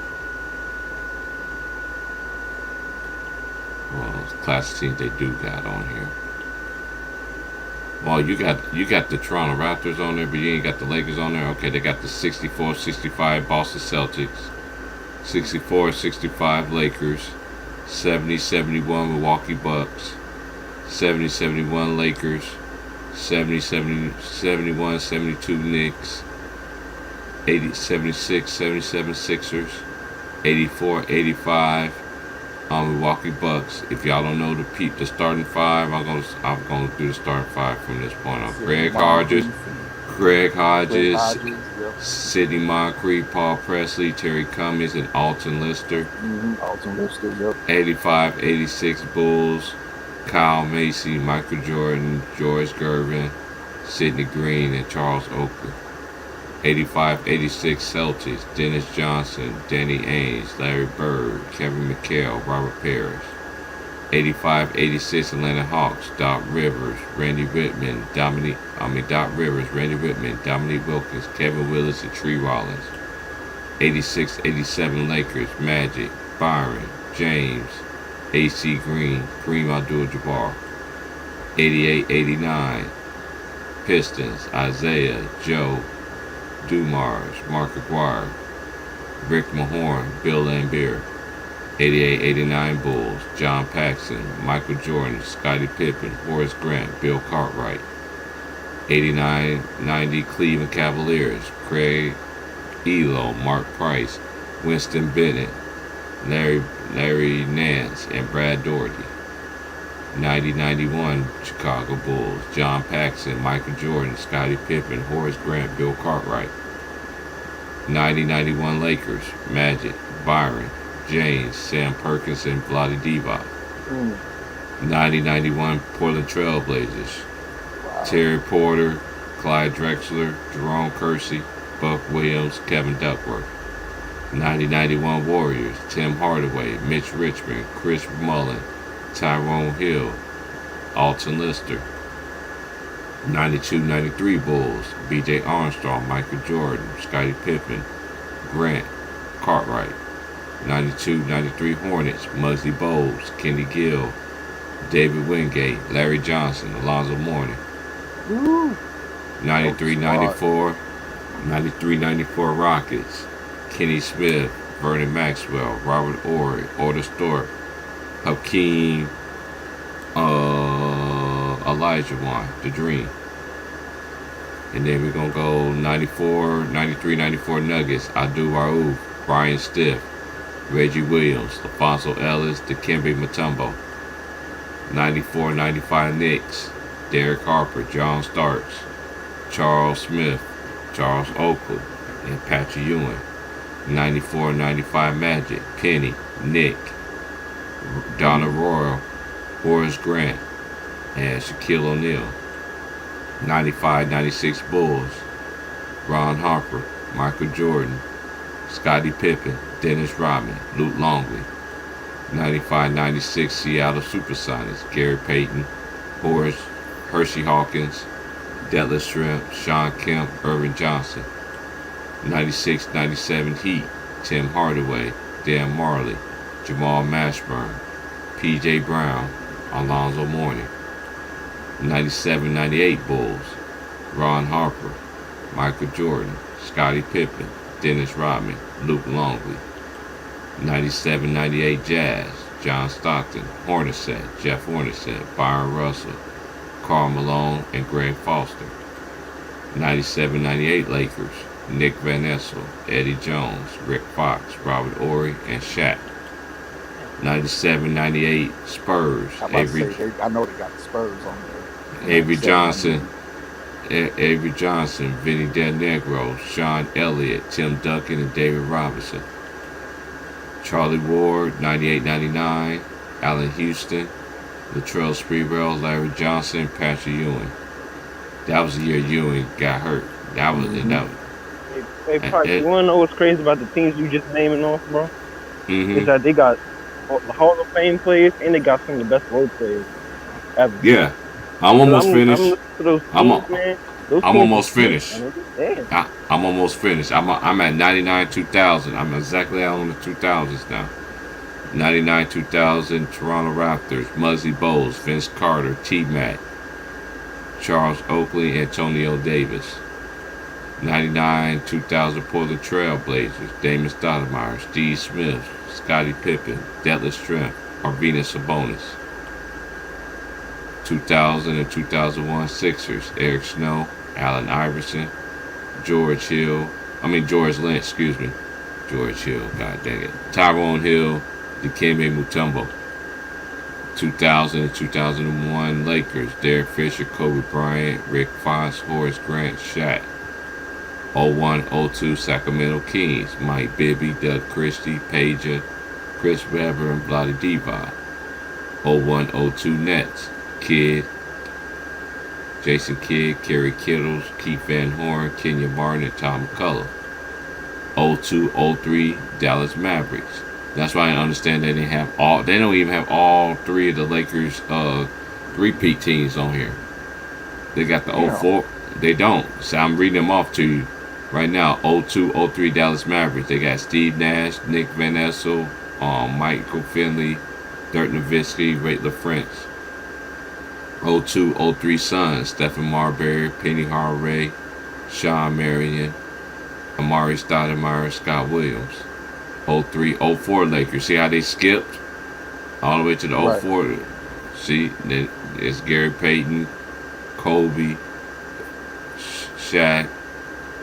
Well, classic teams they do got on here. Well, you got the Toronto Raptors on there, but you ain't got the Lakers on there. Okay, they got the 64-65 Boston Celtics, 64-65 Lakers, 70-71 Milwaukee Bucks, 70-71 Lakers, 70-71-72 Knicks, 76-77 Sixers, 84-85 Milwaukee Bucks. If y'all don't know the starting five, I'm gonna do the starting five from this point on. Greg Hodges, Yep. Sidney Moncrief, Paul Presley, Terry Cummings, and Alton Lister. Alton Lister, yep. 85-86 Bulls, Kyle Macy, Michael Jordan, George Gervin, Sidney Green, and Charles Oakley. 85-86 Celtics, Dennis Johnson, Danny Ainge, Larry Bird, Kevin McHale, Robert Parrish. 85-86 Atlanta Hawks, Doc Rivers, Randy Whitman, Dominique Wilkins, Kevin Willis, and Tree Rollins. 86-87 Lakers, Magic, Byron, James, A.C. Green, Kareem Abdul-Jabbar. 88-89 Pistons, Isaiah, Joe, Dumars, Mark Aguirre, Rick Mahorn, Bill Laimbeer. 88-89 Bulls, John Paxson, Michael Jordan, Scottie Pippen, Horace Grant, Bill Cartwright. 89-90 Cleveland Cavaliers, Craig Elo, Mark Price, Winston Bennett, Larry Nance, and Brad Daugherty. 90-91 Chicago Bulls, John Paxson, Michael Jordan, Scottie Pippen, Horace Grant, Bill Cartwright. 90-91 Lakers, Magic, Byron, James, Sam Perkins, and Vlade Divac. 90-91 Portland Trail Blazers, Terry Porter, Clyde Drexler, Jerome Kersey, Buck Williams, Kevin Duckworth. 90-91 Warriors, Tim Hardaway, Mitch Richmond, Chris Mullin, Tyrone Hill, Alton Lister. 92-93 Bulls, B.J. Armstrong, Michael Jordan, Scottie Pippen, Grant Cartwright. 92-93 Hornets, Muggsy Bogues, Kenny Gill, David Wingate, Larry Johnson, Alonzo Mourning. 93-94 Rockets, Kenny Smith, Vernon Maxwell, Robert Horry, Otis Thorpe, Hakeem Olajuwon, The Dream. And then we're going to go 93-94 Nuggets, Abdul Rauf, Brian Stiff, Reggie Williams, Alfonso Ellis, Dikembe Mutombo. 94-95 Knicks, Derek Harper, John Starks, Charles Smith, Charles Oakley, and Patrick Ewing. 94-95 Magic, Penny, Nick, Donna Royal, Horace Grant, and Shaquille O'Neal. 95-96 Bulls, Ron Harper, Michael Jordan, Scottie Pippen, Dennis Rodman, Luke Longley. 95-96 Seattle Supersonics, Gary Payton, Horace Hershey Hawkins, Detlef Schrempf, Sean Kemp, Irvin Johnson. 96-97 Heat, Tim Hardaway, Dan Marley, Jamal Mashburn, P.J. Brown, Alonzo Mourning. 97-98 Bulls, Ron Harper, Michael Jordan, Scottie Pippen, Dennis Rodman, Luke Longley. 97-98 Jazz, John Stockton, Hornacek, Jeff Hornacek, Byron Russell, Karl Malone, and Greg Foster. 97-98 Lakers, Nick Van Exel, Eddie Jones, Rick Fox, Robert Horry, and Shaq. 97-98 Spurs, I know they got the Spurs on there. Avery Johnson, Vinny Del Negro, Sean Elliott, Tim Duncan, and David Robinson. Charlie Ward, 98-99, Allen Houston, Latrell Sprewell, Larry Johnson, Patrick Ewing. That was the year Ewing got hurt. That was Hey, Park, you want to know what's crazy about the teams you just naming off, bro? Is that they got the Hall of Fame players and they got some of the best role players ever. Yeah, I'm almost finished. I'm almost finished. I'm almost finished. I'm at 99 2000. I'm exactly out on the 2000s now. 99 2000 Toronto Raptors, Muggsy Bogues, Vince Carter, T-Mac, Charles Oakley, Antonio Davis. 99 2000 Portland Trail Blazers, Damon Stoudemire, Steve Smith, Scottie Pippen, Detlef Schrempf, Arvydas Sabonis. 2000 and 2001 Sixers, Eric Snow, Allen Iverson, George Lynch, George Hill, god dang it. Tyrone Hill, Dikembe Mutombo. 2000 and 2001 Lakers, Derek Fisher, Kobe Bryant, Rick Fox, Horace Grant, Shaq. 01-02 Sacramento Kings, Mike Bibby, Doug Christie, Pager, Chris Webber, and Bloody Diva. 01-02 Nets, Kidd, Jason Kidd, Kerry Kittles, Keith Van Horn, Kenya Martin, and Tom McCullough. 02-03 Dallas Mavericks. That's why I understand they don't even have all three of the Lakers repeat teams on here. They got the 04. They don't. So I'm reading them off to you. Right now, 02-03 Dallas Mavericks. They got Steve Nash, Nick Van Exel, Michael Finley, Dirk Nowitzki, Ray LaFrance. 02-03 Suns, Stephen Marbury, Penny Hardaway, Sean Marion, Amari Stoudemire, Scott Williams. 03-04 Lakers. See how they skipped all the way to the 04. Right. See, it's Gary Payton, Kobe, Shaq,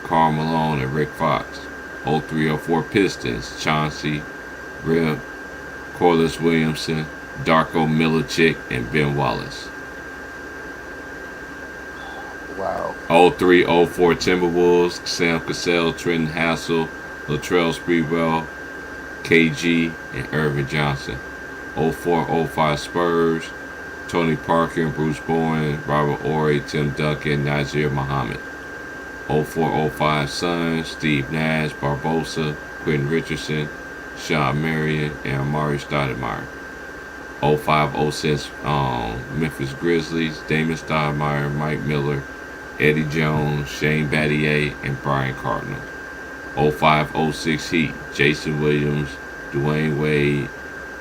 Karl Malone, and Rick Fox. 03-04 Pistons, Chauncey, Rip, Corliss Williamson, Darko Milicic, and Ben Wallace. Wow. 03-04 Timberwolves, Sam Cassell, Trenton Hassel, Latrell Sprewell, KG, and Irvin Johnson. 04-05 Spurs, Tony Parker and Bruce Bowen, Robert Horry, Tim Duncan, Nazir Muhammad. 04-05 Suns, Steve Nash, Barbosa, Quentin Richardson, Sean Marion, and Amari Stoudemire. 05-06 Memphis Grizzlies, Damon Stoudemire, Mike Miller, Eddie Jones, Shane Battier, and Brian Cardinal. 05-06 Heat, Jason Williams, Dwayne Wade,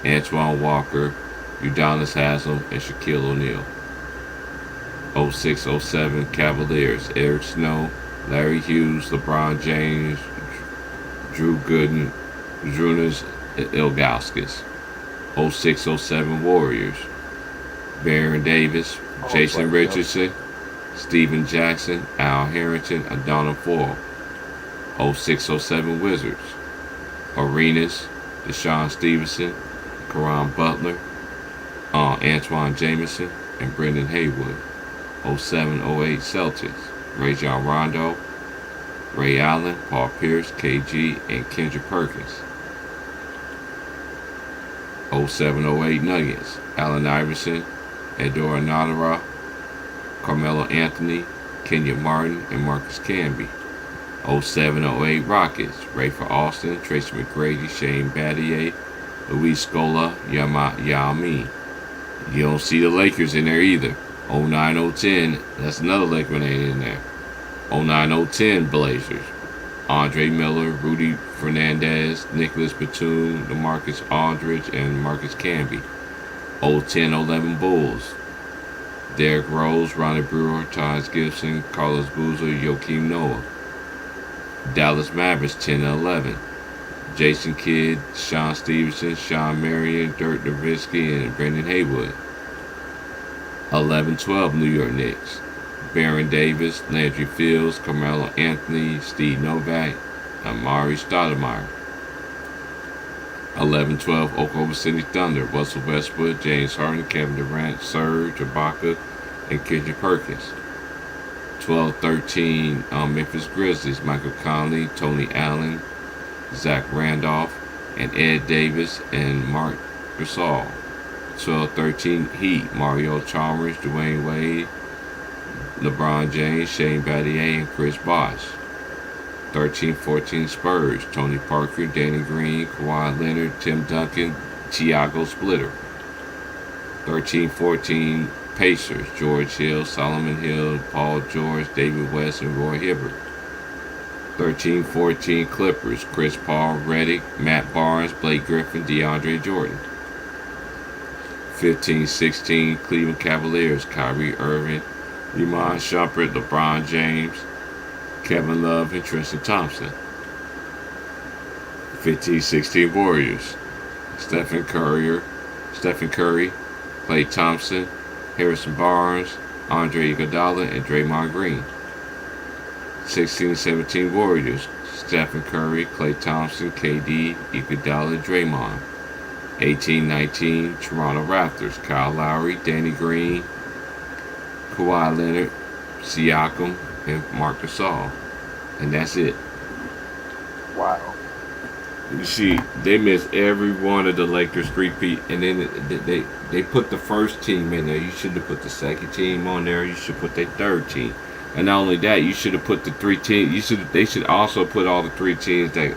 Antoine Walker, Udonis Haslem, and Shaquille O'Neal. 06-07 Cavaliers, Eric Snow, Larry Hughes, LeBron James, Drew Gooden, Zrunas Ilgauskas. 06-07 Warriors, Baron Davis, Jason Richardson, Steven Jackson, Al Harrington, and Donald Foyle. 06-07 Wizards, Arenas, Deshaun Stevenson, Caron Butler, Antoine Jameson, and Brendan Haywood. 07-08 Celtics, Rajon Rondo, Ray Allen, Paul Pierce, KG, and Kendrick Perkins. 07-08 Nuggets, Allen Iverson, Adora Nadara, Carmelo Anthony, Kenya Martin, and Marcus Camby. 07-08 Rockets, Rafer Alston, Tracy McGrady, Shane Battier, Luis Scola, Yao Ming. You don't see the Lakers in there either. 09-010, that's another Laker that ain't in there. 09-010 Blazers, Andre Miller, Rudy Fernandez, Nicholas Batum, DeMarcus Aldridge, and Marcus Camby. 010-11 Bulls, Derrick Rose, Ronnie Brewer, Taj Gibson, Carlos Boozer, Joakim Noah. Dallas Mavericks 10-11, Jason Kidd, Sean Stevenson, Sean Marion, Dirk Nowitzki, and Brendan Haywood. 11-12 New York Knicks. Baron Davis, Landry Fields, Carmelo Anthony, Steve Novak, Amari Stoudemire. 11-12 Oklahoma City Thunder, Russell Westbrook, James Harden, Kevin Durant, Serge Ibaka, and Kendrick Perkins. 12-13 Memphis Grizzlies, Michael Conley, Tony Allen, Zach Randolph, and Ed Davis, and Marc Gasol. 12-13 Heat, Mario Chalmers, Dwayne Wade, LeBron James, Shane Battier, and Chris Bosh. 13-14 Spurs, Tony Parker, Danny Green, Kawhi Leonard, Tim Duncan, Thiago Splitter. 13-14 Pacers, George Hill, Solomon Hill, Paul George, David West, and Roy Hibbert. 13-14 Clippers, Chris Paul, Redick, Matt Barnes, Blake Griffin, DeAndre Jordan. 15-16 Cleveland Cavaliers, Kyrie Irving, Iman Shumpert, LeBron James, Kevin Love, and Tristan Thompson. 15-16 Warriors, Stephen Curry, Klay Thompson, Harrison Barnes, Andre Iguodala, and Draymond Green. 16-17 Warriors, Stephen Curry, Klay Thompson, KD, Iguodala, and Draymond. 18-19 Toronto Raptors, Kyle Lowry, Danny Green, Kawhi Leonard, Siakam, and Marc Gasol. And that's it. Wow. You see, they missed every one of the Lakers three-peat, and then they put the first team in there. You shouldn't have put the second team on there. You should put their third team. And not only that, you should have put the three teams. They should also put all the three teams that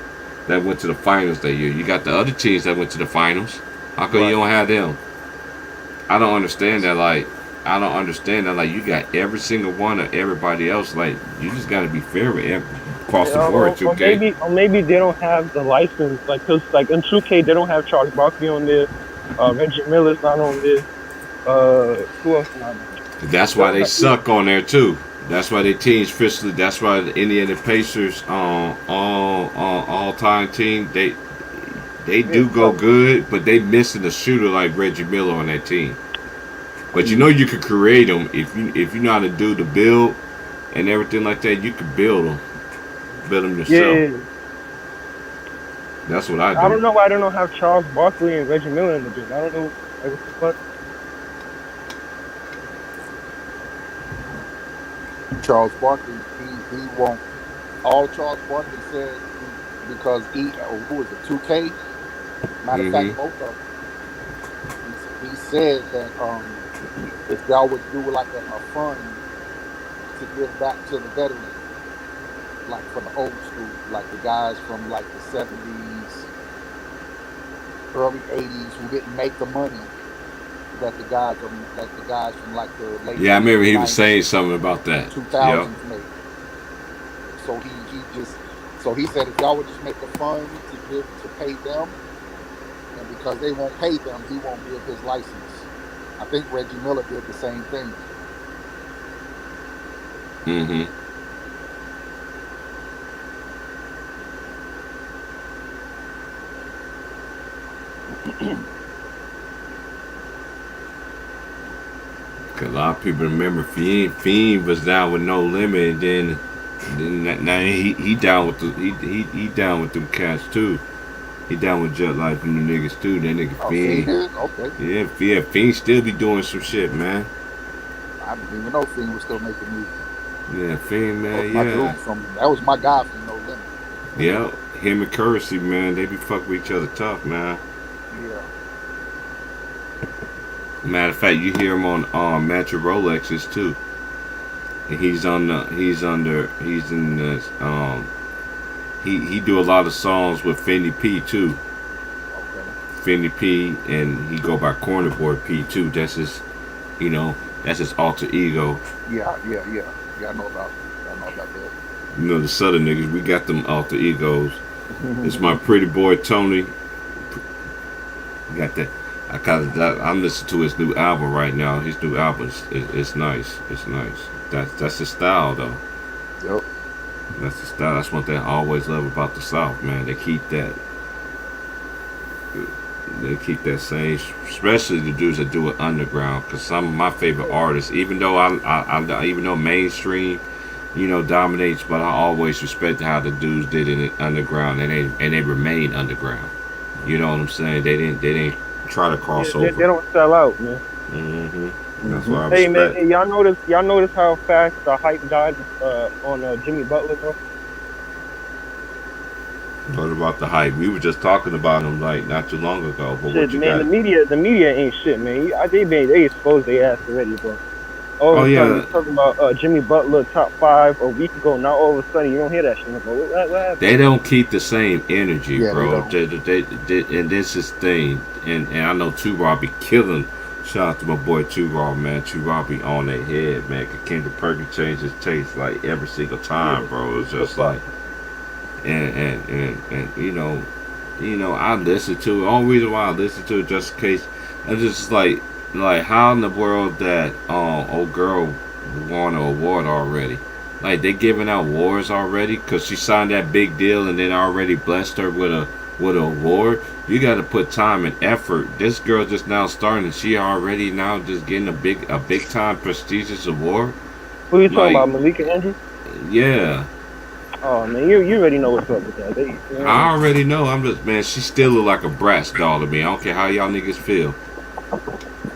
went to the finals that year. You got the other teams that went to the finals. How come you don't have them? I don't understand that. Like, you got every single one of everybody else. Like, you just got to be fair with across the board, 2K. Or maybe they don't have the license. Like, cause like in 2K they don't have Charles Barkley on there. Reggie Miller's not on there. Who else not on there? That's why they suck on there too. That's why they teams officially. That's why the Indiana Pacers all-time team. They do go good, but they missing a shooter like Reggie Miller on that team. But you know you could create them if you know how to do the build and everything like that. You could build them yourself. Yeah. That's what I do. I don't know why they don't have Charles Barkley and Reggie Miller in the build. I don't know. Like, what the fuck? Charles Barkley, he won't. All Charles Barkley said, because who was it, 2K? Matter of fact, both of them. He said that if y'all would do like a fund to give back to the veterans, like for the old school, like the guys from like the 70s, early 80s who didn't make the money that the guys from like the late. Yeah, I remember he was saying something about that. 2000s made. So he said if y'all would just make a fund to pay them, and because they won't pay them, he won't give his license. I think Reggie Miller did the same thing. Mm-hmm. Cause a lot of people remember Fiend was down with No Limit, and then now he down with he down with them cats too. He down with Jet Life and the niggas too. That nigga Fiend. Okay. Yeah, Fiend still be doing some shit, man. I didn't even know Fiend was still making music. Yeah, Fiend, man. That was my guy from No Limit. Yeah, him and Currency, man. They be fucking with each other tough, man. Yeah. Matter of fact, you hear him on Matcha Rolexes too. And he do a lot of songs with Fendi P too. Okay. Fendi P, and he go by Corner Boy P too. That's his, that's his alter ego. Yeah. I know about that. You know, the Southern niggas, we got them alter egos. It's my pretty boy Tony. Got that. I'm listening to his new album right now. His new album it's nice. It's nice. That's his style though. Yep. That's the style. That's one thing I always love about the South, man. They keep that. They keep that same, especially the dudes that do it underground. Because some of my favorite artists, even though even though mainstream, dominates, but I always respect how the dudes did it underground, and they remain underground. You know what I'm saying? They didn't try to cross over. They don't sell out, man. That's what I respect. Hey man, y'all notice how fast the hype died on Jimmy Butler, bro? What about the hype? We were just talking about him like not too long ago. But Shit, what you man, got? the media ain't shit, man. They exposed their ass already, bro. All of a sudden, you're talking about Jimmy Butler top 5 a week ago. Now all of a sudden, you don't hear that shit, bro. What happened? They don't keep the same energy, bro. They And this is thing. And I know 2Raw be killing. Shout out to my boy 2Raw, man. 2Raw be on their head, man. Kendrick Perkins changed his taste like every single time, bro. It's just like, and I listen to it. Only reason why I listen to it just in case. I'm just like how in the world that old girl won an award already? Like they giving out awards already because she signed that big deal and then already blessed her with an award. You got to put time and effort. This girl just now starting, and she already now just getting a big time prestigious award. Who are you talking about, Malika Andrews? Yeah. Oh man, you already know what's up with that. I already know. I'm just, man, she still look like a Bratz doll to me. I don't care how y'all niggas feel.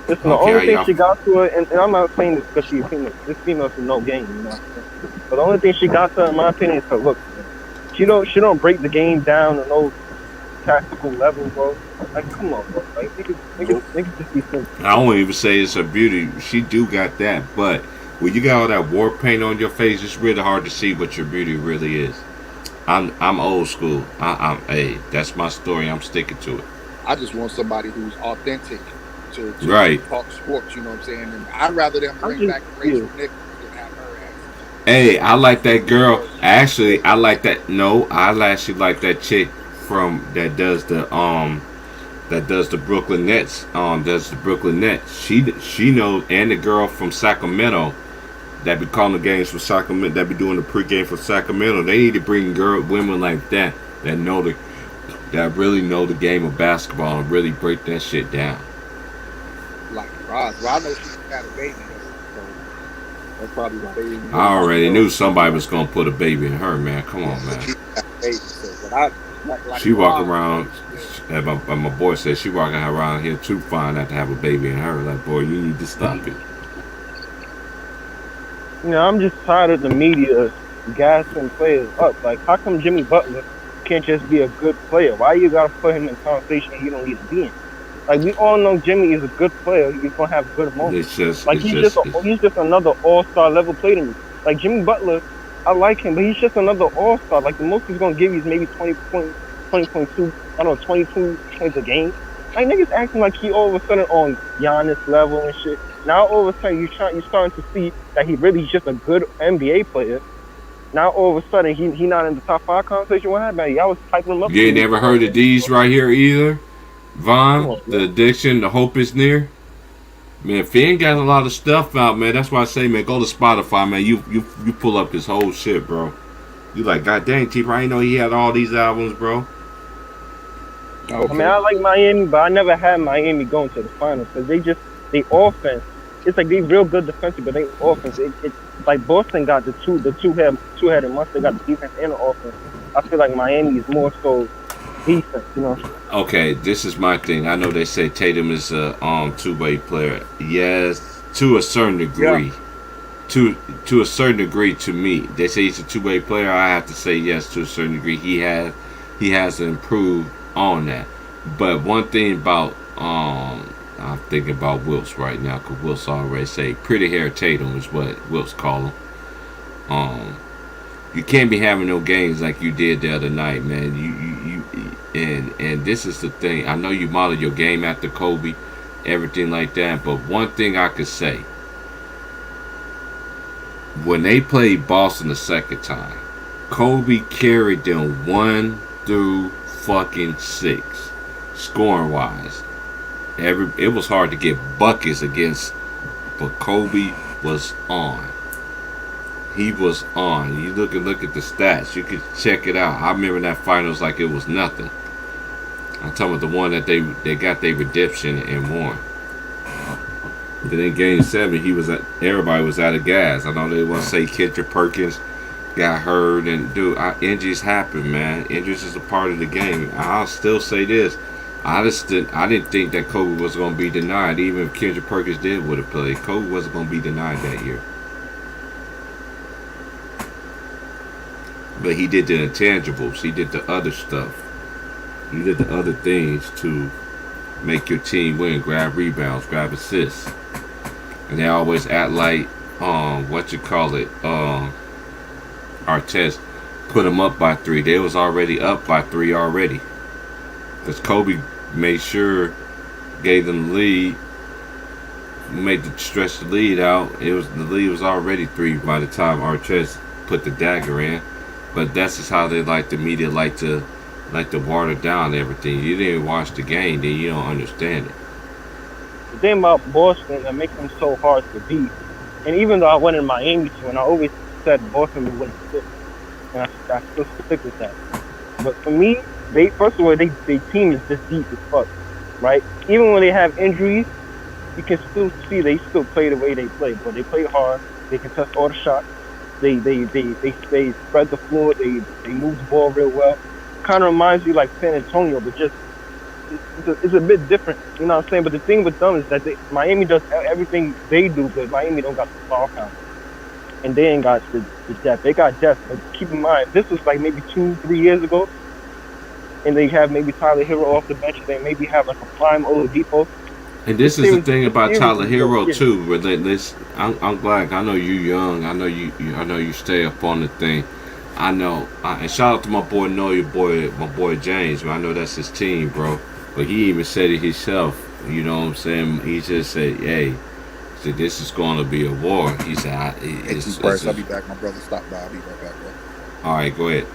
Listen, the only thing she got to her, and I'm not saying this because she's female. This female's from no game, you know. But the only thing she got to her, in my opinion, is her look. Man. She don't break the game down to no tactical level, bro. Like, come on, bro. Like, niggas just be simple. I won't even say it's her beauty. She do got that, but when you got all that war paint on your face, it's really hard to see what your beauty really is. I'm old school. Hey, that's my story. I'm sticking to it. I just want somebody who's authentic to talk sports. You know what I'm saying? And I'd rather them bring back Rachel Nichols than have her as. Hey, I like that girl. Actually, I like that. No, I actually like that chick from that does the Brooklyn Nets. Does the Brooklyn Nets. She knows, and the girl from Sacramento that be calling the games for Sacramento, that be doing the pregame for Sacramento. They need to bring women like that that really know the game of basketball and really break that shit down. Like Roz. Well, I know she had a baby, so that's probably why they didn't. I already knew somebody was gonna put a baby in her, man. Come on, man. She had a baby, so, but she walk around, and my boy said she walking around here too fine not to have a baby in her. Like, boy, you need to stop it. You know, I'm just tired of the media gassing players up. Like, how come Jimmy Butler can't just be a good player? Why you gotta put him in conversation you don't need to be in? Like, we all know Jimmy is a good player. He's gonna have good moments. He's just another all-star level player to me. Like, Jimmy Butler, I like him, but he's just another all-star. Like, the most he's gonna give you is maybe 22 points a game. Like, niggas acting like he all of a sudden on Giannis level and shit. Now all of a sudden you're starting to see that he really is just a good NBA player. Now all of a sudden he not in the top 5 conversation. What happened? Y'all was typing him up. You ain't never heard of these right here either, Vaughn. The addiction, the hope is near. Man, Finn got a lot of stuff out, man. That's why I say, man, go to Spotify, man. You pull up his whole shit, bro. You like, god dang, T. I didn't know he had all these albums, bro. Okay. I mean, I like Miami, but I never had Miami going to the finals because they offense. It's like they real good defensive, but they offense. It's like Boston got the two-headed monster. They got the defense and the offense. I feel like Miami is more so defense, you know. Okay, this is my thing. I know they say Tatum is a two-way player. Yes, to a certain degree. Yeah. To a certain degree, to me, they say he's a two-way player. I have to say yes to a certain degree. He has improved on that. But one thing about I'm thinking about Wilts right now because Wilts already say pretty hair Tatum is what Wilts call him. You can't be having no games like you did the other night, man. And this is the thing. I know you model your game after Kobe, everything like that. But one thing I could say, when they played Boston the second time, Kobe carried them 1 through fucking 6, scoring wise. It was hard to get buckets against, but Kobe was on. He was on. You look at the stats. You could check it out. I remember that finals like it was nothing. I'm talking about the one that they got their redemption and won. Then in Game 7, everybody was out of gas. I know they want to say Kendrick Perkins got hurt, and dude, injuries happen, man. Injuries is a part of the game. I'll still say this: I didn't think that Kobe was going to be denied, even if Kendrick Perkins would have played. Kobe wasn't going to be denied that year, but he did the intangibles. He did the other stuff. He did the other things to make your team win. Grab rebounds, grab assists, and they always act like Artest put them up by 3. They was already up by 3 already. Because Kobe made sure, gave them the lead, made the stretch the lead out. The lead was already 3 by the time Artest put the dagger in. But that's just how the media like to water down everything. You didn't watch the game, then you don't understand it. The thing about Boston that makes them so hard to beat, and even though I went in Miami too, and I always said Boston would win 6, and I still stick with that. But for me, first of all, their team is just deep as fuck, right? Even when they have injuries, you can still see they still play the way they play. But they play hard. They contest all the shots. They spread the floor. They move the ball real well. Kind of reminds you like San Antonio, but just it's a bit different. You know what I'm saying? But the thing with them is that Miami does everything they do, but Miami don't got the ball count. And they ain't got the depth. They got depth, but keep in mind, this was like maybe 2-3 years ago, and they have maybe Tyler Hero off the bench. They maybe have like a prime Oladipo. And this is the thing about Tyler Hero too. Relentless. I'm glad. I know you young. I know you stay up on the thing. I know. And shout out to my boy my boy James. Man, I know that's his team, bro. But he even said it himself. You know what I'm saying? He just said, "Hey." So this is going to be a war. He said, I'll be back. My brother stopped by. I'll be right back, bro. All right, go ahead.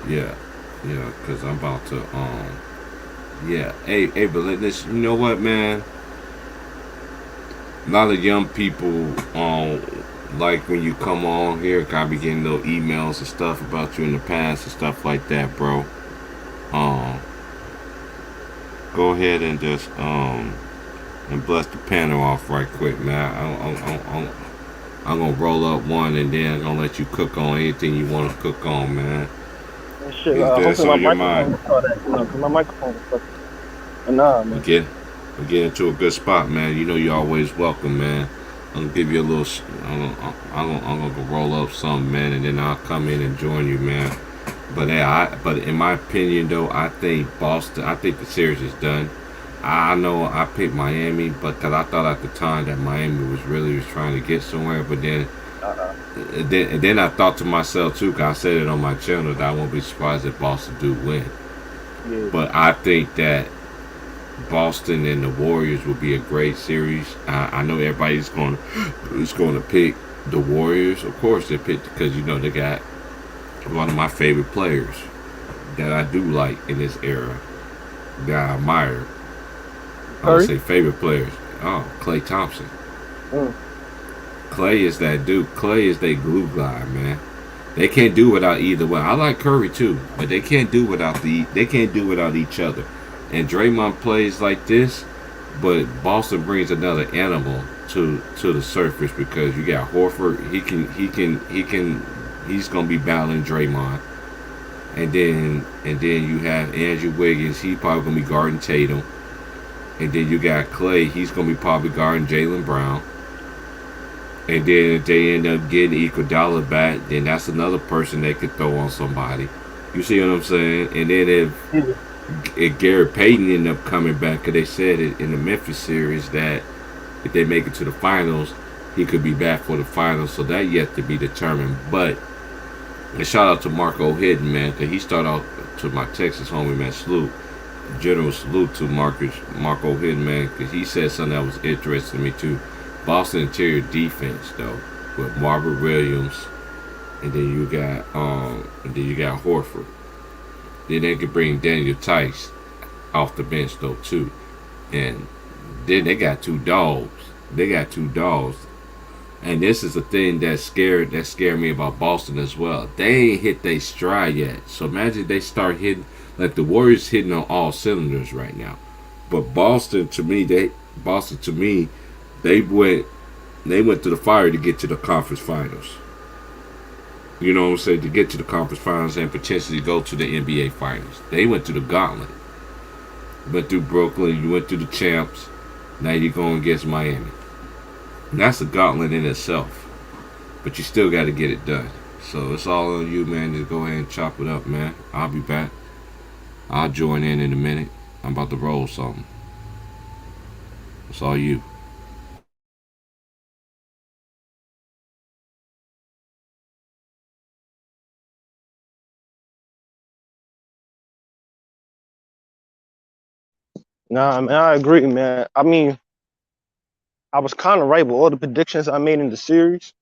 Yeah, because I'm about to, yeah. Hey, but you know what, man? A lot of young people, like when you come on here, I be getting little emails and stuff about you in the past and stuff like that, bro. Go ahead and just, and bless the panel off right quick, man. I'm gonna roll up one, and then I'm gonna let you cook on anything you want to cook on, man. And shit, hopefully my microphone was fucking. Nah, man. We get into a good spot, man. You know you're always welcome, man. I'm gonna give you a little. I'm gonna go roll up something, man, and then I'll come in and join you, man. But but in my opinion, though, I think Boston. I think the series is done. I know I picked Miami, but because I thought at the time that Miami was trying to get somewhere, but then, then I thought to myself too, because I said it on my channel, that I won't be surprised if Boston do win. Yeah. But I think that Boston and the Warriors will be a great series. I know everybody's going to pick the Warriors. Of course, they picked because they got one of my favorite players that I do like in this era, that I admire. I would say favorite players. Oh, Klay Thompson. Klay is that dude. Klay is their glue guy, man. They can't do without either one. I like Curry too, but they can't do without each other. And Draymond plays like this, but Boston brings another animal to the surface because you got Horford. He's gonna be battling Draymond, and then you have Andrew Wiggins. He probably gonna be guarding Tatum. And then you got Klay. He's going to be probably guarding Jaylen Brown. And then if they end up getting Iguodala back, then that's another person they could throw on somebody. You see what I'm saying? And then if Gary Payton end up coming back, because they said it in the Memphis series that if they make it to the finals, he could be back for the finals. So that yet to be determined. But a shout out to Marco Hidden, man, because he started out to my Texas homie, man, Salute. General salute to Marco Hidden, man, because he said something that was interesting to me too. Boston interior defense though, with Marvin Williams, and then you got Horford. Then they could bring Daniel Tice off the bench though too, and then they got two dogs. And this is the thing that scared me about Boston as well. They ain't hit their stride yet. So imagine they start hitting. Like the Warriors hitting on all cylinders right now, but Boston to me, they went to the fire to get to the conference finals. You know what I'm saying? To get to the conference finals and potentially go to the NBA finals. They went to the gauntlet. You went through Brooklyn, you went through the champs, now you're going against Miami. And that's a gauntlet in itself. But you still got to get it done. So it's all on you, man. Just go ahead and chop it up, man. I'll be back. I'll join in a minute. I'm about to roll something. It's all you. Nah, man, I agree, man. I mean, I was kind of right with all the predictions I made in the series.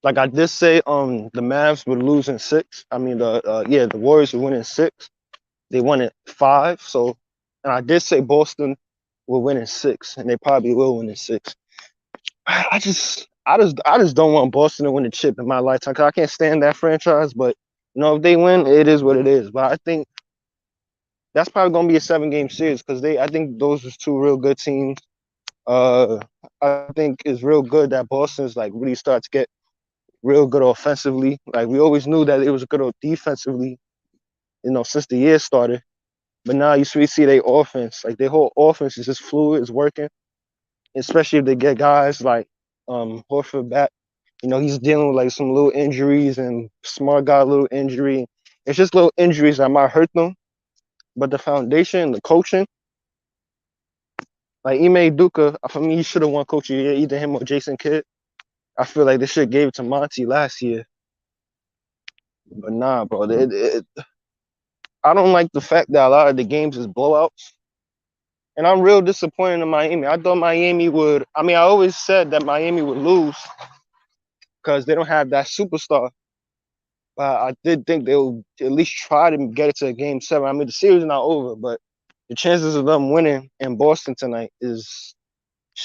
Like I did say, the Mavs would lose in 6. I mean, the Warriors would win in 6. They won in 5. So, and I did say Boston will win in 6, and they probably will win in 6. I just don't want Boston to win the chip in my lifetime, because I can't stand that franchise. But if they win, it is what it is. But I think that's probably gonna be a 7-game series, because I think those are 2 real good teams. I think it's real good that Boston's like really starts to get real good offensively. Like we always knew that it was good defensively, since the year started. But now you see their offense, like their whole offense is just fluid, it's working. Especially if they get guys like Horford back. He's dealing with like some little injuries, and Smart got a little injury. It's just little injuries that might hurt them. But the foundation, the coaching, like Ime Udoka, for me, he should have won Coach of the Year, either him or Jason Kidd. I feel like they should have gave it to Monty last year. But nah, bro. I don't like the fact that a lot of the games is blowouts. And I'm real disappointed in Miami. I thought Miami would. I mean, I always said that Miami would lose because they don't have that superstar. But I did think they would at least try to get it to Game 7. I mean, the series is not over, but the chances of them winning in Boston tonight is,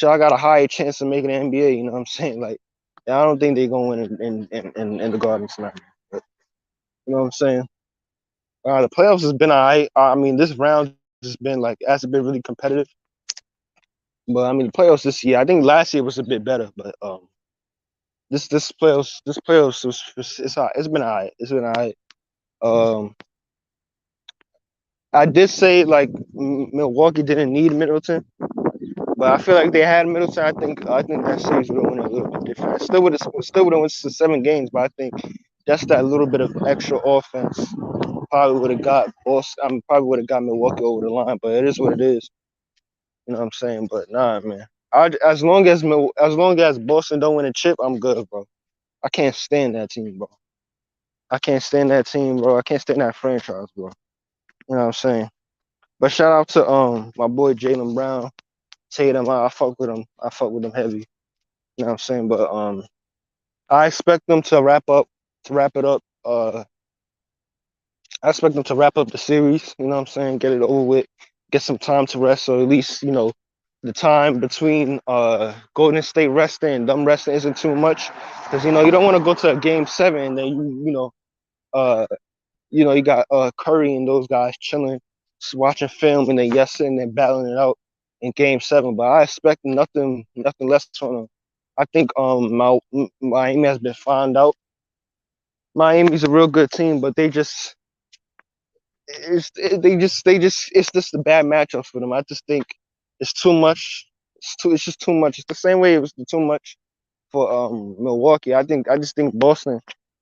I got a higher chance of making the NBA. You know what I'm saying? Like, I don't think they're going to win in the Garden tonight. But, you know what I'm saying? The playoffs has been all right. I mean, this round has been hasn't been really competitive. But I mean, the playoffs this year, I think last year was a bit better. But this playoffs it's all right. It's been all right. It's been all right. I did say Milwaukee didn't need Middleton, but I feel like they had Middleton. I think that series would have went a little bit different. Still would have went to 7 games, but I think just that little bit of extra offense probably would have got Boston. Probably would have got Milwaukee over the line. But it is what it is. You know what I'm saying? But nah, man. As long as Boston don't win a chip, I'm good, bro. I can't stand that team, bro. I can't stand that team, bro. I can't stand that franchise, bro. You know what I'm saying? But shout out to my boy Jaylen Brown, Tatum. I fuck with him. I fuck with him heavy. You know what I'm saying? But I expect them to wrap it up. I expect them to wrap up the series. You know what I'm saying? Get it over with. Get some time to rest. So at least the time between Golden State resting and them resting isn't too much, because you don't want to go to a Game 7 and then you got Curry and those guys chilling, watching film, and then sitting and battling it out in Game 7. But I expect nothing less from them. I think Miami has been found out. Miami's a real good team, but it's just the bad matchups for them. I just think it's too much. It's just too much. It's the same way it was too much for Milwaukee. I just think Boston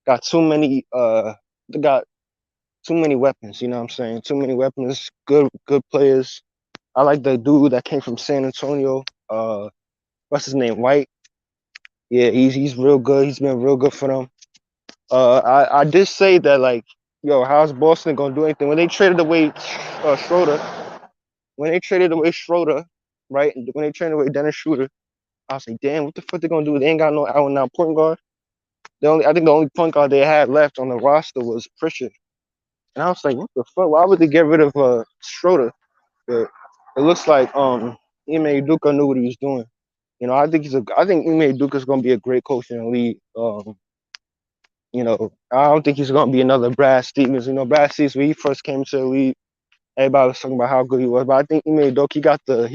got too many. They got too many weapons. You know what I'm saying? Too many weapons. Good players. I like the dude that came from San Antonio. What's his name? White. Yeah, he's real good. He's been real good for them. I did say that how's Boston gonna do anything when they traded away Schroeder? When they traded away Schroeder, right? When they traded away Dennis Schroeder, I was like, damn, what the fuck they gonna do? They ain't got no out and out point guard. I think the only point guard they had left on the roster was Pritchard. And I was like, what the fuck? Why would they get rid of Schroeder? But it looks like Ime Udoka knew what he was doing. I think Ime Udoka's gonna be a great coach in the league. You know, I don't think he's gonna be another Brad Stevens. You know, Brad Stevens when he first came to the league, everybody was talking about how good he was, but I think Ime Udoka he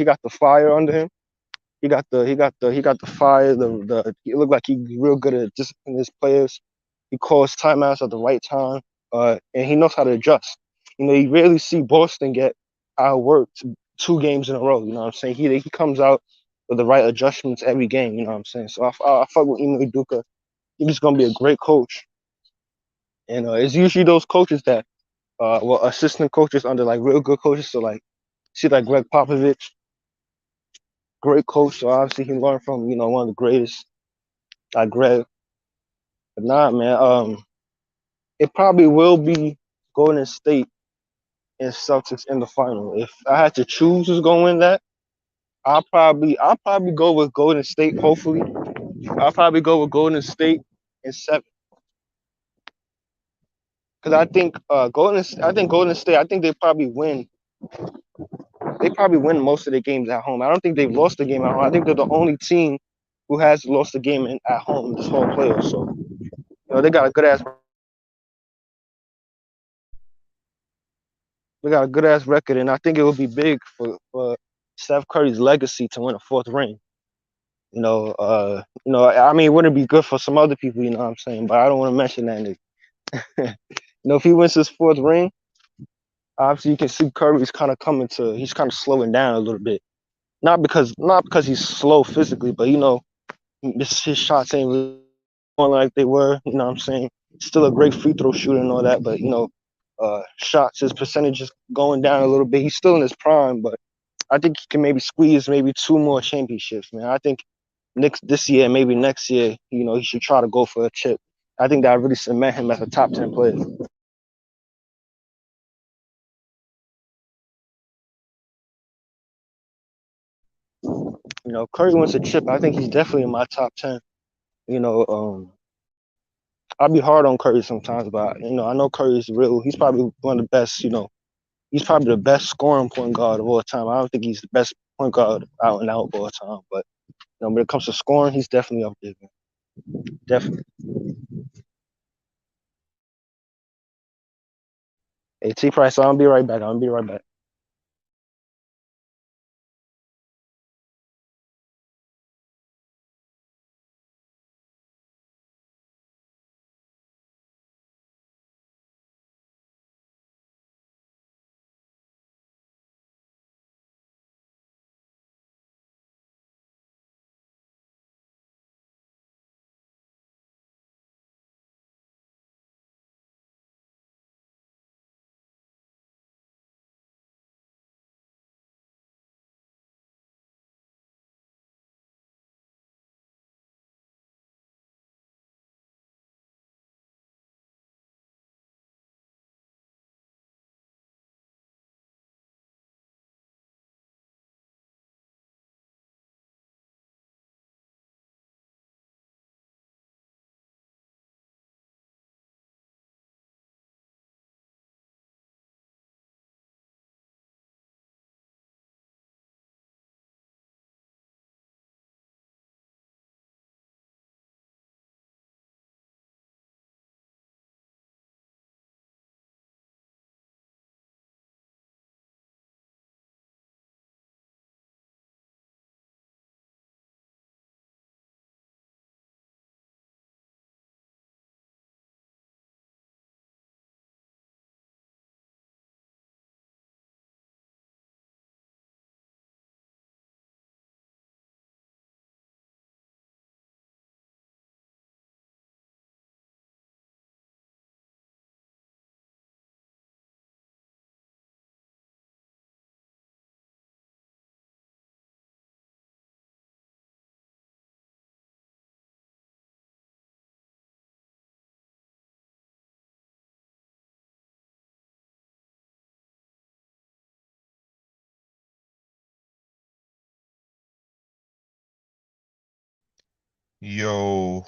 got the fire under him. He got the fire. He looked like he's real good at disciplining his players. He calls timeouts at the right time, and he knows how to adjust. You know, you rarely see Boston get outworked 2 games in a row. You know what I'm saying? He comes out with the right adjustments every game. You know what I'm saying? So I fuck with Ime Udoka. I think he's gonna be a great coach, and it's usually those coaches that, assistant coaches under like real good coaches. So like, see like Greg Popovich, great coach. So obviously he learned from one of the greatest, like Greg. But nah, man. It probably will be Golden State and Celtics in the final. If I had to choose who's gonna win that, I'll probably go with Golden State. Hopefully, I'll probably go with Golden State in 7. Because I think Golden State. I think they probably win. They probably win most of the games at home. I don't think they've lost a game at home. I think they're the only team who has lost a game at home this whole playoff. So they got a good ass. They got a good ass record, and I think it would be big for Steph Curry's legacy to win a 4th ring. I mean, it wouldn't be good for some other people, you know what I'm saying? But I don't want to mention that nigga. If he wins his 4th ring, obviously you can see Curry's kind of he's kind of slowing down a little bit. Not because he's slow physically, but his shots ain't really going like they were, you know what I'm saying? Still a great free throw shooter and all that, but shots, his percentage is going down a little bit. He's still in his prime, but I think he can maybe squeeze 2 more championships, man. I think this year, maybe next year, he should try to go for a chip. I think that really cement him as a top 10 player. Curry wants a chip. I think he's definitely in my top 10. I'll be hard on Curry sometimes, but I know Curry's real. He's probably one of the best. He's probably the best scoring point guard of all time. I don't think he's the best point guard out and out of all time, but when it comes to scoring, he's definitely up there, man. Definitely. Hey, T Price, I'll be right back. Yo.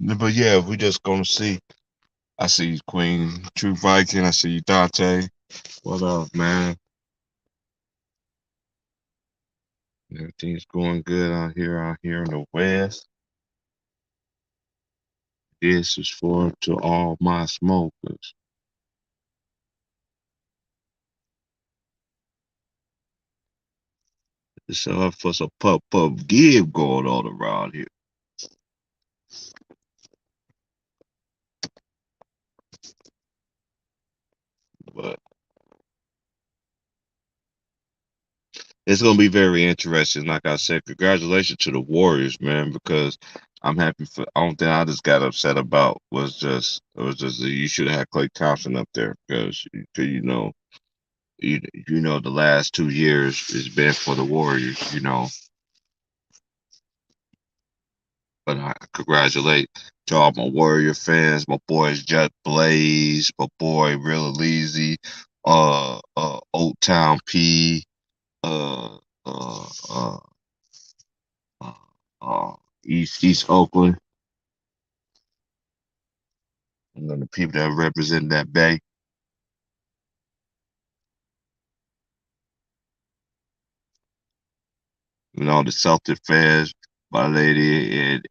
But yeah, we just gonna see. I see Queen True Viking. I see Dante. What up, man? Everything's going good out here in the West. This is for to all my smokers. So for some pup give going on around here. But it's gonna be very interesting. Like I said, congratulations to the Warriors, man, because I'm happy for. I don't think I just got upset about was just that you should have had Klay Thompson up there because you know the last 2 years has been for the Warriors, But I congratulate to all my Warrior fans, my boys Jet Blaze, my boy Real Easy, Old Town P, uh, uh, uh, uh, East Oakland, and then the people that represent that Bay. The Celtic fans, my lady and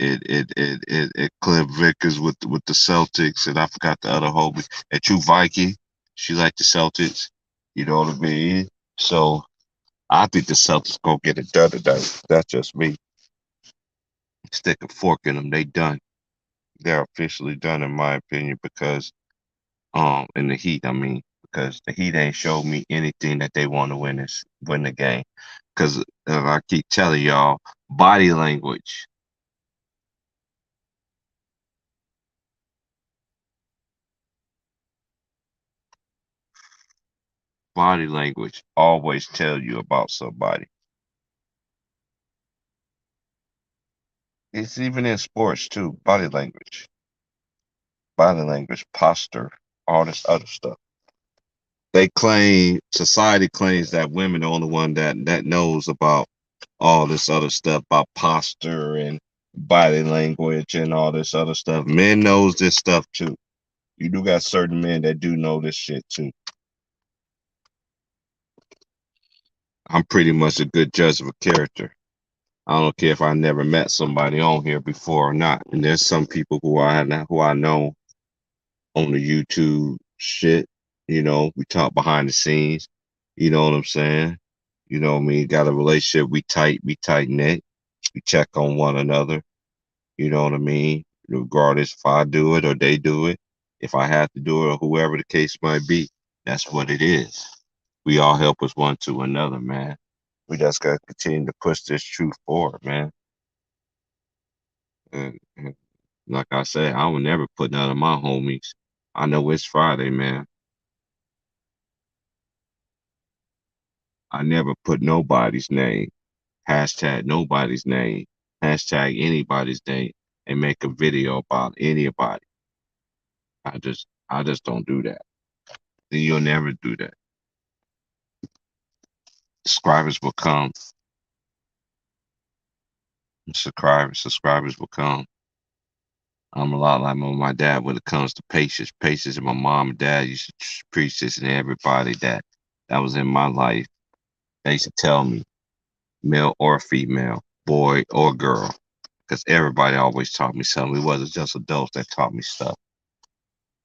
Cliff Vickers with the Celtics, and I forgot the other homie, and True Viking. She liked the Celtics. You know what I mean? So I think the Celtics gonna get it done today. That's just me. Stick a fork in them. They done. They're officially done, in my opinion, because in the Heat, I mean, because the Heat ain't showed me anything that they want to win the game. Because I keep telling y'all, body language. Body language always tell you about somebody. It's even in sports too. Body language, posture, all this other stuff. Society claims that women are the only one that knows about all this other stuff about posture and body language and all this other stuff. Men knows this stuff too. You do got certain men that do know this shit too. I'm pretty much a good judge of a character. I don't care if I never met somebody on here before or not. And there's some people who I know on the YouTube shit. We talk behind the scenes. You know what I'm saying? You know what I mean? Got a relationship. We tight knit. We check on one another. You know what I mean? Regardless if I do it or they do it, if I have to do it or whoever the case might be, that's what it is. We all help us one to another, man. We just got to continue to push this truth forward, man. And like I said, I will never put none of my homies. I know it's Friday, man. I never put nobody's name, hashtag nobody's name, hashtag anybody's name, and make a video about anybody. I just don't do that. You'll never do that. Subscribers will come. Subscribers will come. I'm a lot like my dad when it comes to patience. Patience, and my mom and dad used to preach this, and everybody that was in my life, they used to tell me, male or female, boy or girl, because everybody always taught me something. It wasn't just adults that taught me stuff.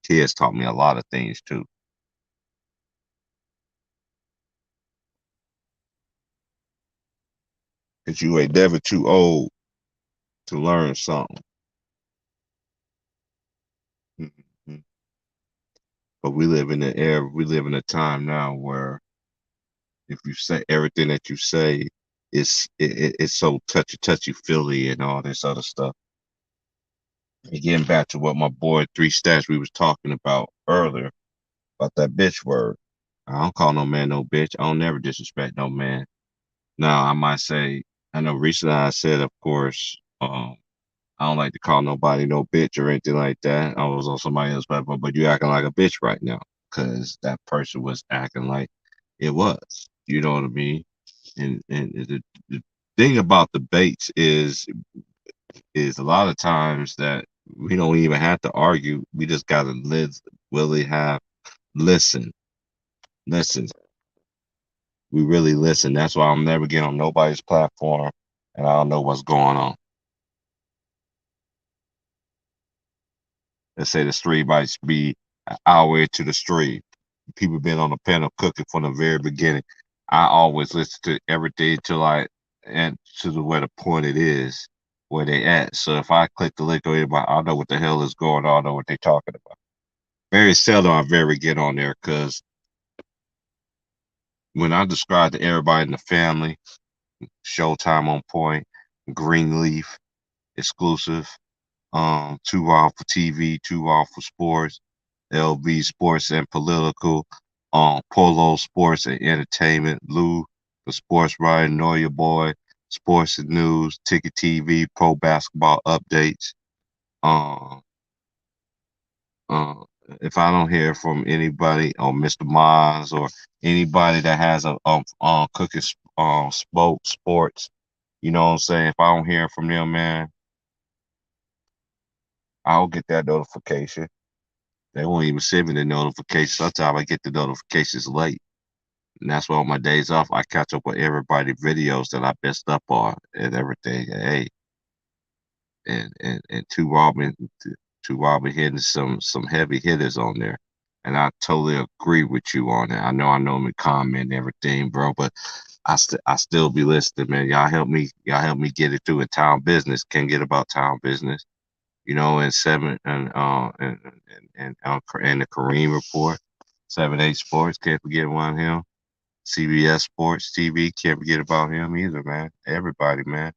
Kids taught me a lot of things too. Because you ain't never too old to learn something. Mm-hmm. But we live in a time now where if you say everything that you say, it's so touchy feely and all this other stuff. And getting back to what my boy 3 Stats we was talking about earlier about that bitch word. I don't call no man no bitch. I don't never disrespect no man. Now I might say, I know recently I said, of course, I don't like to call nobody no bitch or anything like that. I was on somebody else's platform, but you acting like a bitch right now because that person was acting like it was. You know what I mean? And the thing about debates is a lot of times that we don't even have to argue. We just gotta listen. We really listen. That's why I'm never getting on nobody's platform, and I don't know what's going on. Let's say the stream might be an hour into the stream. People been on the panel cooking from the very beginning. I always listen to everything till and to where the point it is, where they at. So if I click the link or anybody, I know what the hell is going on, I know what they're talking about. Very seldom I very get on there, because when I describe to everybody in the family, Showtime on point, Greenleaf exclusive, 2 Off for TV, 2 Off for sports, LB Sports and Political, Polo Sports and Entertainment, Lou the Sports Writer, Know Your Boy, Sports and News, Ticket TV, Pro Basketball Updates. If I don't hear from anybody or Mr. Maz or anybody that has a cooking spoke sports, you know what I'm saying? If I don't hear from them, man, I'll get that notification. They won't even send me the notification. Sometimes I get the notifications late. And that's why on my days off, I catch up with everybody videos that I messed up on and everything. Hey, and two Robin hitting some heavy hitters on there. And I totally agree with you on that. I know I'm in comment and everything, bro, but I still be listening, man. Y'all help me get it through in town business. Can't get about town business. You know, and the Kareem Report, 7-8 Sports, can't forget about him. CBS Sports TV, can't forget about him either, man. Everybody, man.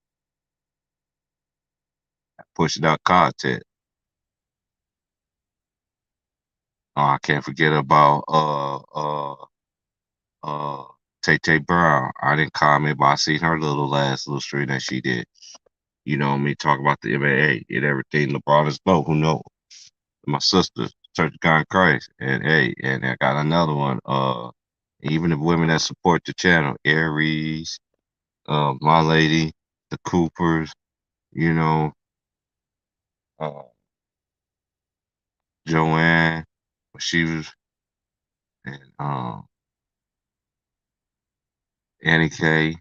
Pushing out content. I can't forget about Tay Brown. I didn't comment, but I seen her last little stream that she did. You know me, talk about the MMA and everything. LeBron is low, who knows? My sister, Church of God in Christ. And hey, and I got another one. Even the women that support the channel, Aries, My Lady, the Coopers, you know, Joanne, she was, and Annie K,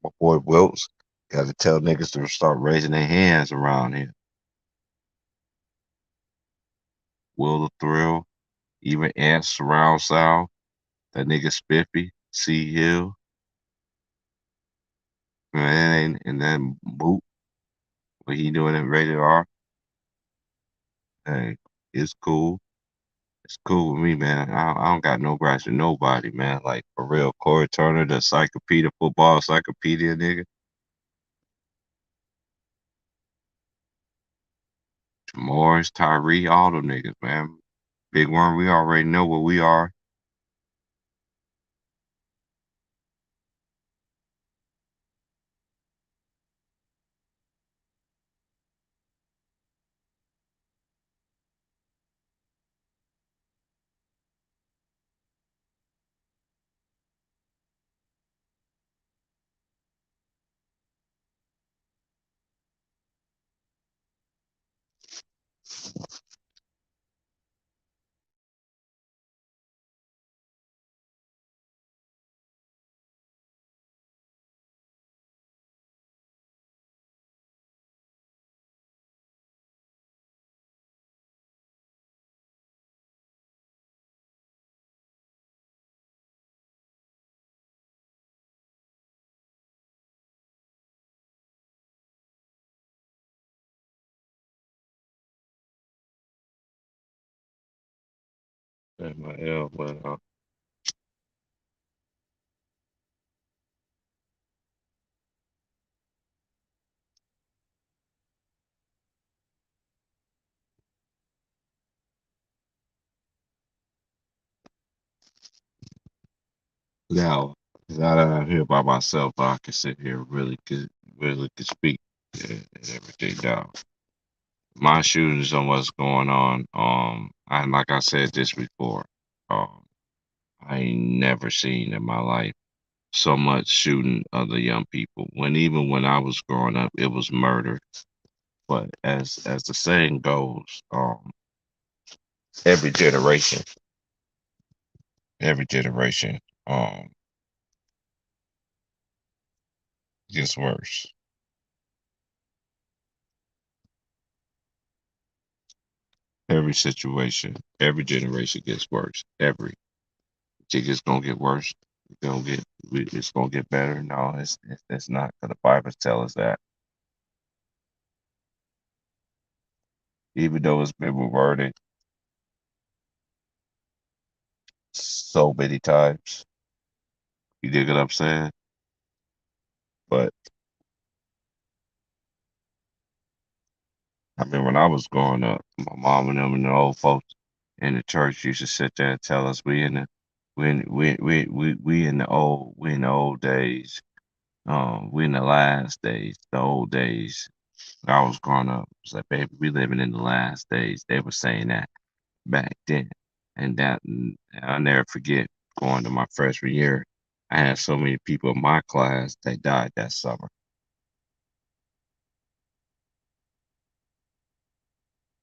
my boy Wilts. Got to tell niggas to start raising their hands around here. Will the Thrill, even Ant Surround Sound, that nigga Spiffy, C Hill, man, and then Boot, what he doing in Rated R. Hey, it's cool. It's cool with me, man. I don't got no gripes with nobody, man. Like, for real, Corey Turner, the encyclopedia, football encyclopedia nigga. Morris, Tyree, all them niggas, man. Big Worm, we already know what we are. That's my L, but now that I'm here by myself, I can sit here really could speak and everything down. My shootings on what's going on. And like I said this before, I ain't never seen in my life so much shooting other young people. Even when I was growing up, it was murder. But as the saying goes, every generation every generation gets worse. Every situation, every generation gets worse. Every. Think it's gonna get worse. It's gonna get better. No, it's not. Cause the Bible tells us that. Even though it's been reworded so many times, you dig what I'm saying? But I mean, when I was growing up, my mom and them and the old folks in the church used to sit there and tell us we in the we in the old days. We in the last days, the old days. I was growing up. It's like, baby, we living in the last days. They were saying that back then. And I'll never forget going to my freshman year. I had so many people in my class that died that summer.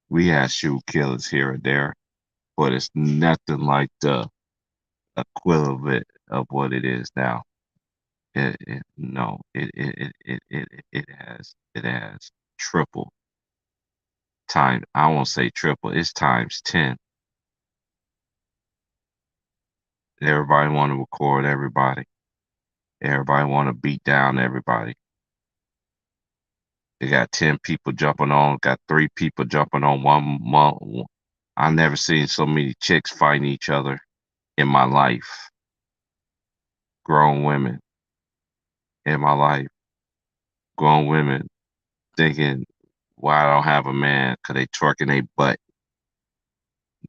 We had shoe killers here and there, but it's nothing like the equivalent of what it is now. No, it has triple time. I won't say triple. It's times 10. Everybody want to record everybody. Everybody want to beat down everybody. They got 10 people jumping on, got 3 people jumping on one. I've never seen so many chicks fighting each other in my life. Grown women in my life. Grown women thinking, why I don't have a man? Because they twerking their butt.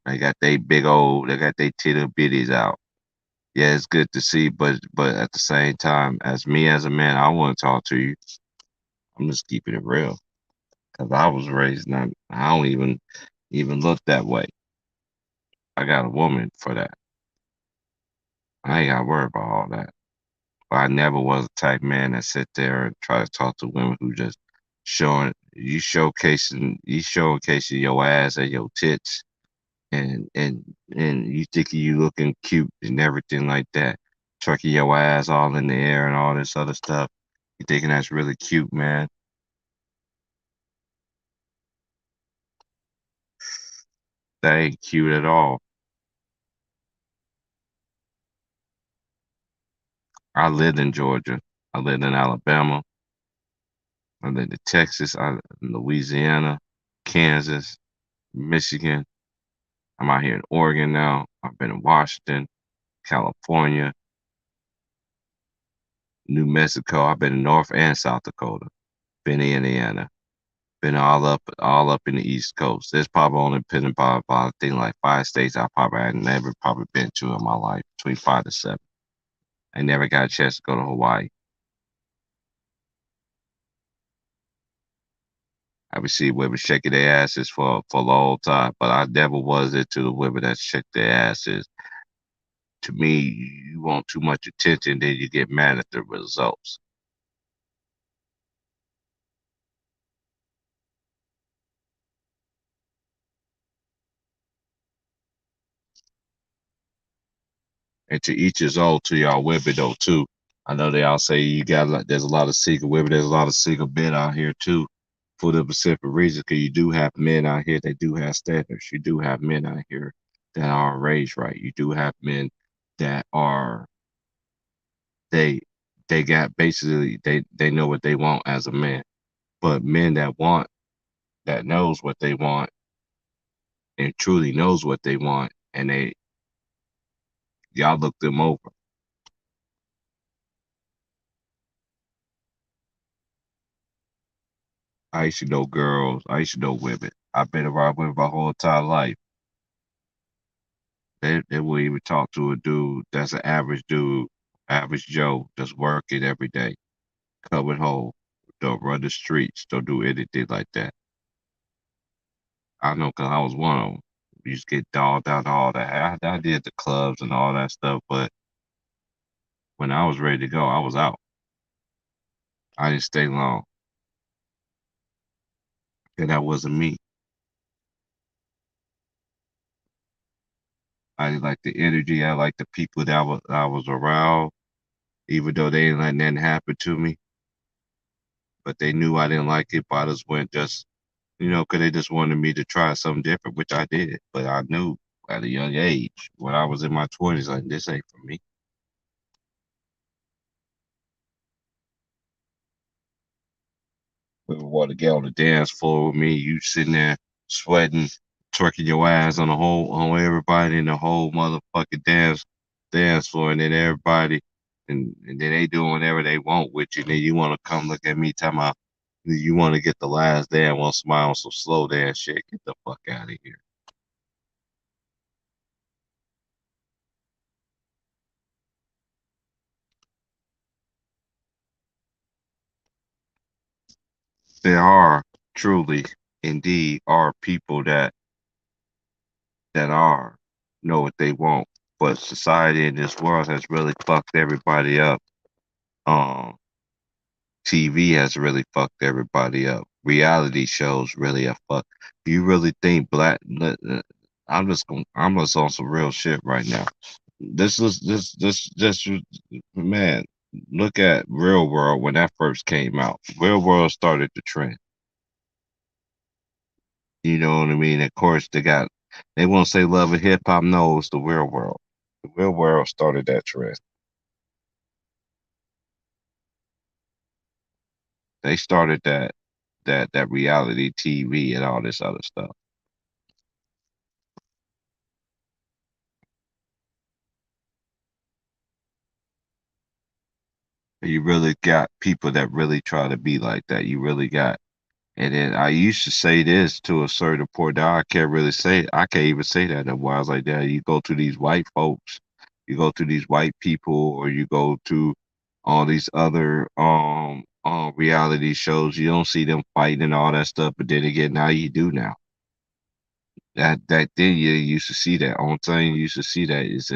They got they got their titty bitties out. Yeah, it's good to see, but at the same time, as me as a man, I want to talk to you. I'm just keeping it real. Cause I was raised not. I don't even look that way. I got a woman for that. I ain't got to worry about all that. But I never was a type man that sit there and try to talk to women who just showcasing your ass and your tits and you thinking you looking cute and everything like that. Trucking your ass all in the air and all this other stuff. You thinking that's really cute, man. That ain't cute at all. I lived in Georgia. I lived in Alabama. I lived in Texas, Louisiana, Kansas, Michigan. I'm out here in Oregon now. I've been in Washington, California, New Mexico. I've been in North and South Dakota. Been in Indiana. Been all up in the East Coast. There's probably only been about I think like 5 states I probably had never probably been to in my life, between 5 to 7. I never got a chance to go to Hawaii. I would see women shaking their asses for a long time, but I never was into the women that shake their asses. To me, you want too much attention, then you get mad at the results. And to each his own, to y'all women though too. I know they all say there's a lot of single women, there's a lot of single men out here too, for the specific reason. Because you do have men out here that do have standards. You do have men out here that are raised right. You do have men that are they got basically they know what they want as a man. But men that knows what they want and truly knows what they want, and y'all look them over. I used to know girls. I used to know women. I've been around women my whole entire life. They will even talk to a dude that's an average dude, average Joe, just working every day, coming home, don't run the streets, don't do anything like that. I know because I was one of them. We used to get dogged out all that. I did the clubs and all that stuff, but when I was ready to go, I was out. I didn't stay long. And that wasn't me. I like the energy. I like the people that I was around, even though they didn't let nothing happen to me. But they knew I didn't like it. But I just went just, because they just wanted me to try something different, which I did. But I knew at a young age, when I was in my 20s, like, this ain't for me. We want to get on the dance floor with me. You sitting there sweating, twerking your ass on everybody in the whole motherfucking dance floor, and then everybody, and then they doing whatever they want with you. And then you want to come look at me, talking about you want to get the last dance, want to smile on some slow dance shit. Get the fuck out of here. There are truly, indeed, are people that are know what they want, but society in this world has really fucked everybody up. TV has really fucked everybody up. Reality shows really have fucked. You really think I'm just on some real shit right now. This man. Look at Real World when that first came out. Real World started the trend. You know what I mean? Of course, they won't say Love and Hip Hop. No, it's the Real World. The Real World started that trend. They started that reality TV and all this other stuff. You really got people that really try to be like that. You really got, and then I used to say this to a certain point. Now I can't really say it. I can't even say that anymore. I was like, that you go to these white folks, you go to these white people, or you go to all these other reality shows. You don't see them fighting and all that stuff. But then again, now you do now. That then you used to see that. Only thing you used to see that is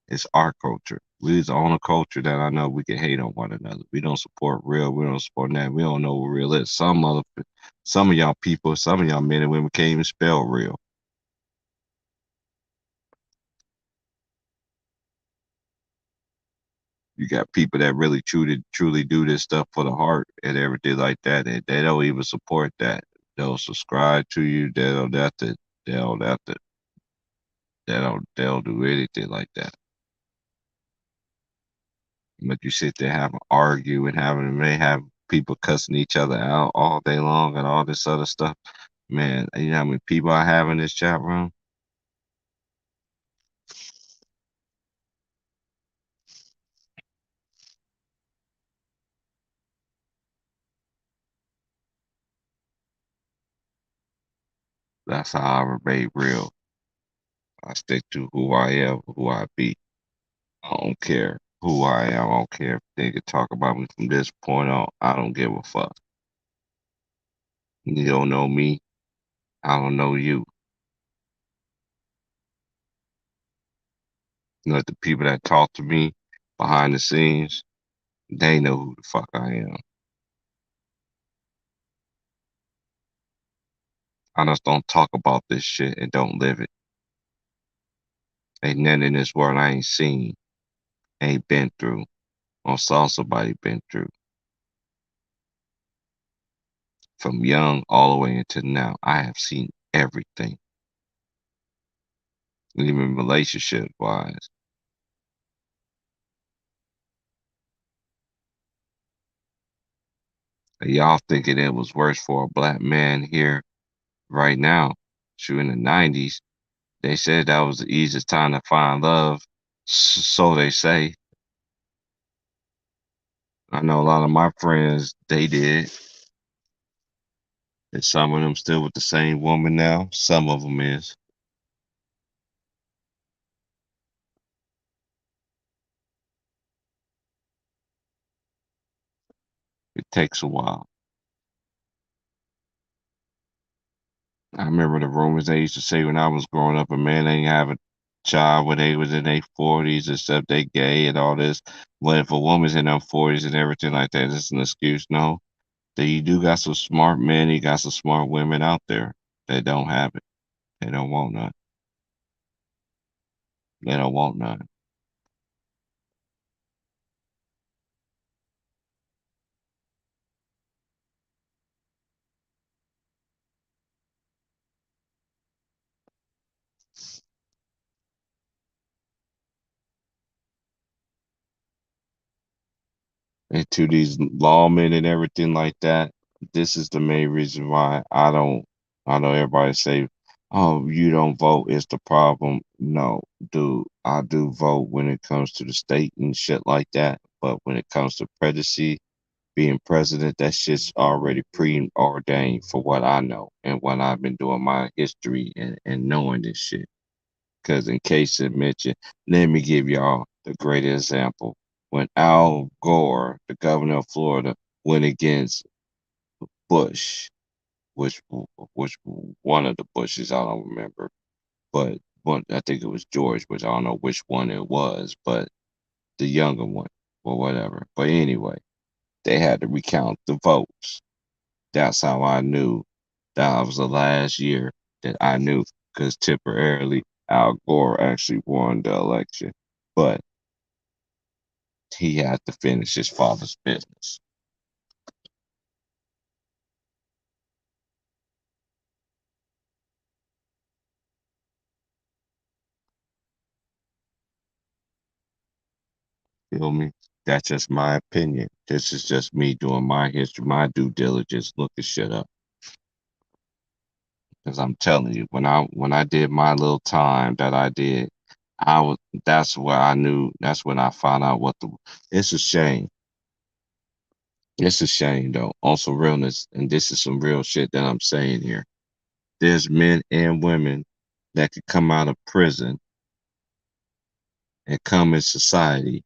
it's our culture. We're the only culture that I know we can hate on one another. We don't support real. We don't support that. We don't know what real is. Some of y'all people, some of y'all men and women can't even spell real. You got people that really truly do this stuff for the heart and everything like that. And they don't even support that. They'll subscribe to you. They don't do anything like that. But you sit there having argue and they have people cussing each other out all day long and all this other stuff. Man, you know how many people I have in this chat room? That's how I remain real. I stick to who I am, who I be. I don't care who I am. I don't care if they could talk about me from this point on. I don't give a fuck. You don't know me. I don't know you. Let the people that talk to me behind the scenes, they know who the fuck I am. I just don't talk about this shit and don't live it. Ain't nothing in this world I ain't seen, ain't been through, or saw somebody been through. From young all the way into now, I have seen everything. Even relationship wise. Y'all thinking it was worse for a black man here right now. Shoot, in the 90s, they said that was the easiest time to find love. So they say. I know a lot of my friends, they did. And some of them still with the same woman now. Some of them is. It takes a while. I remember the rumors they used to say when I was growing up, a man ain't have a child when they was in their 40s, except they gay and all this. But if a woman's in her 40s and everything like that, it's an excuse. No, that you do got some smart men, you got some smart women out there that don't have it. They don't want none. They don't want none. And to these lawmen and everything like that, this is the main reason why I don't. I know everybody say, "Oh, you don't vote is the problem." No, dude, I do vote when it comes to the state and shit like that. But when it comes to presidency, being president, that shit's already preordained for what I know and what I've been doing my history and knowing this shit. Because in case it mentioned, let me give y'all the great example. When Al Gore, the governor of Florida, went against Bush, which which one of the Bushes, I don't remember, but one, I think it was George, which I don't know which one it was, but the younger one or whatever. But anyway, they had to recount the votes. That's how I knew that was the last year that I knew, because temporarily Al Gore actually won the election, but he had to finish his father's business. Feel me? That's just my opinion. This is just me doing my history, my due diligence, looking shit up. Because I'm telling you, when I did my little time that I did, I was that's where I knew. That's when I found out what the. It's a shame. It's a shame though. On some realness, and this is some real shit that I'm saying here. There's men and women that could come out of prison and come in society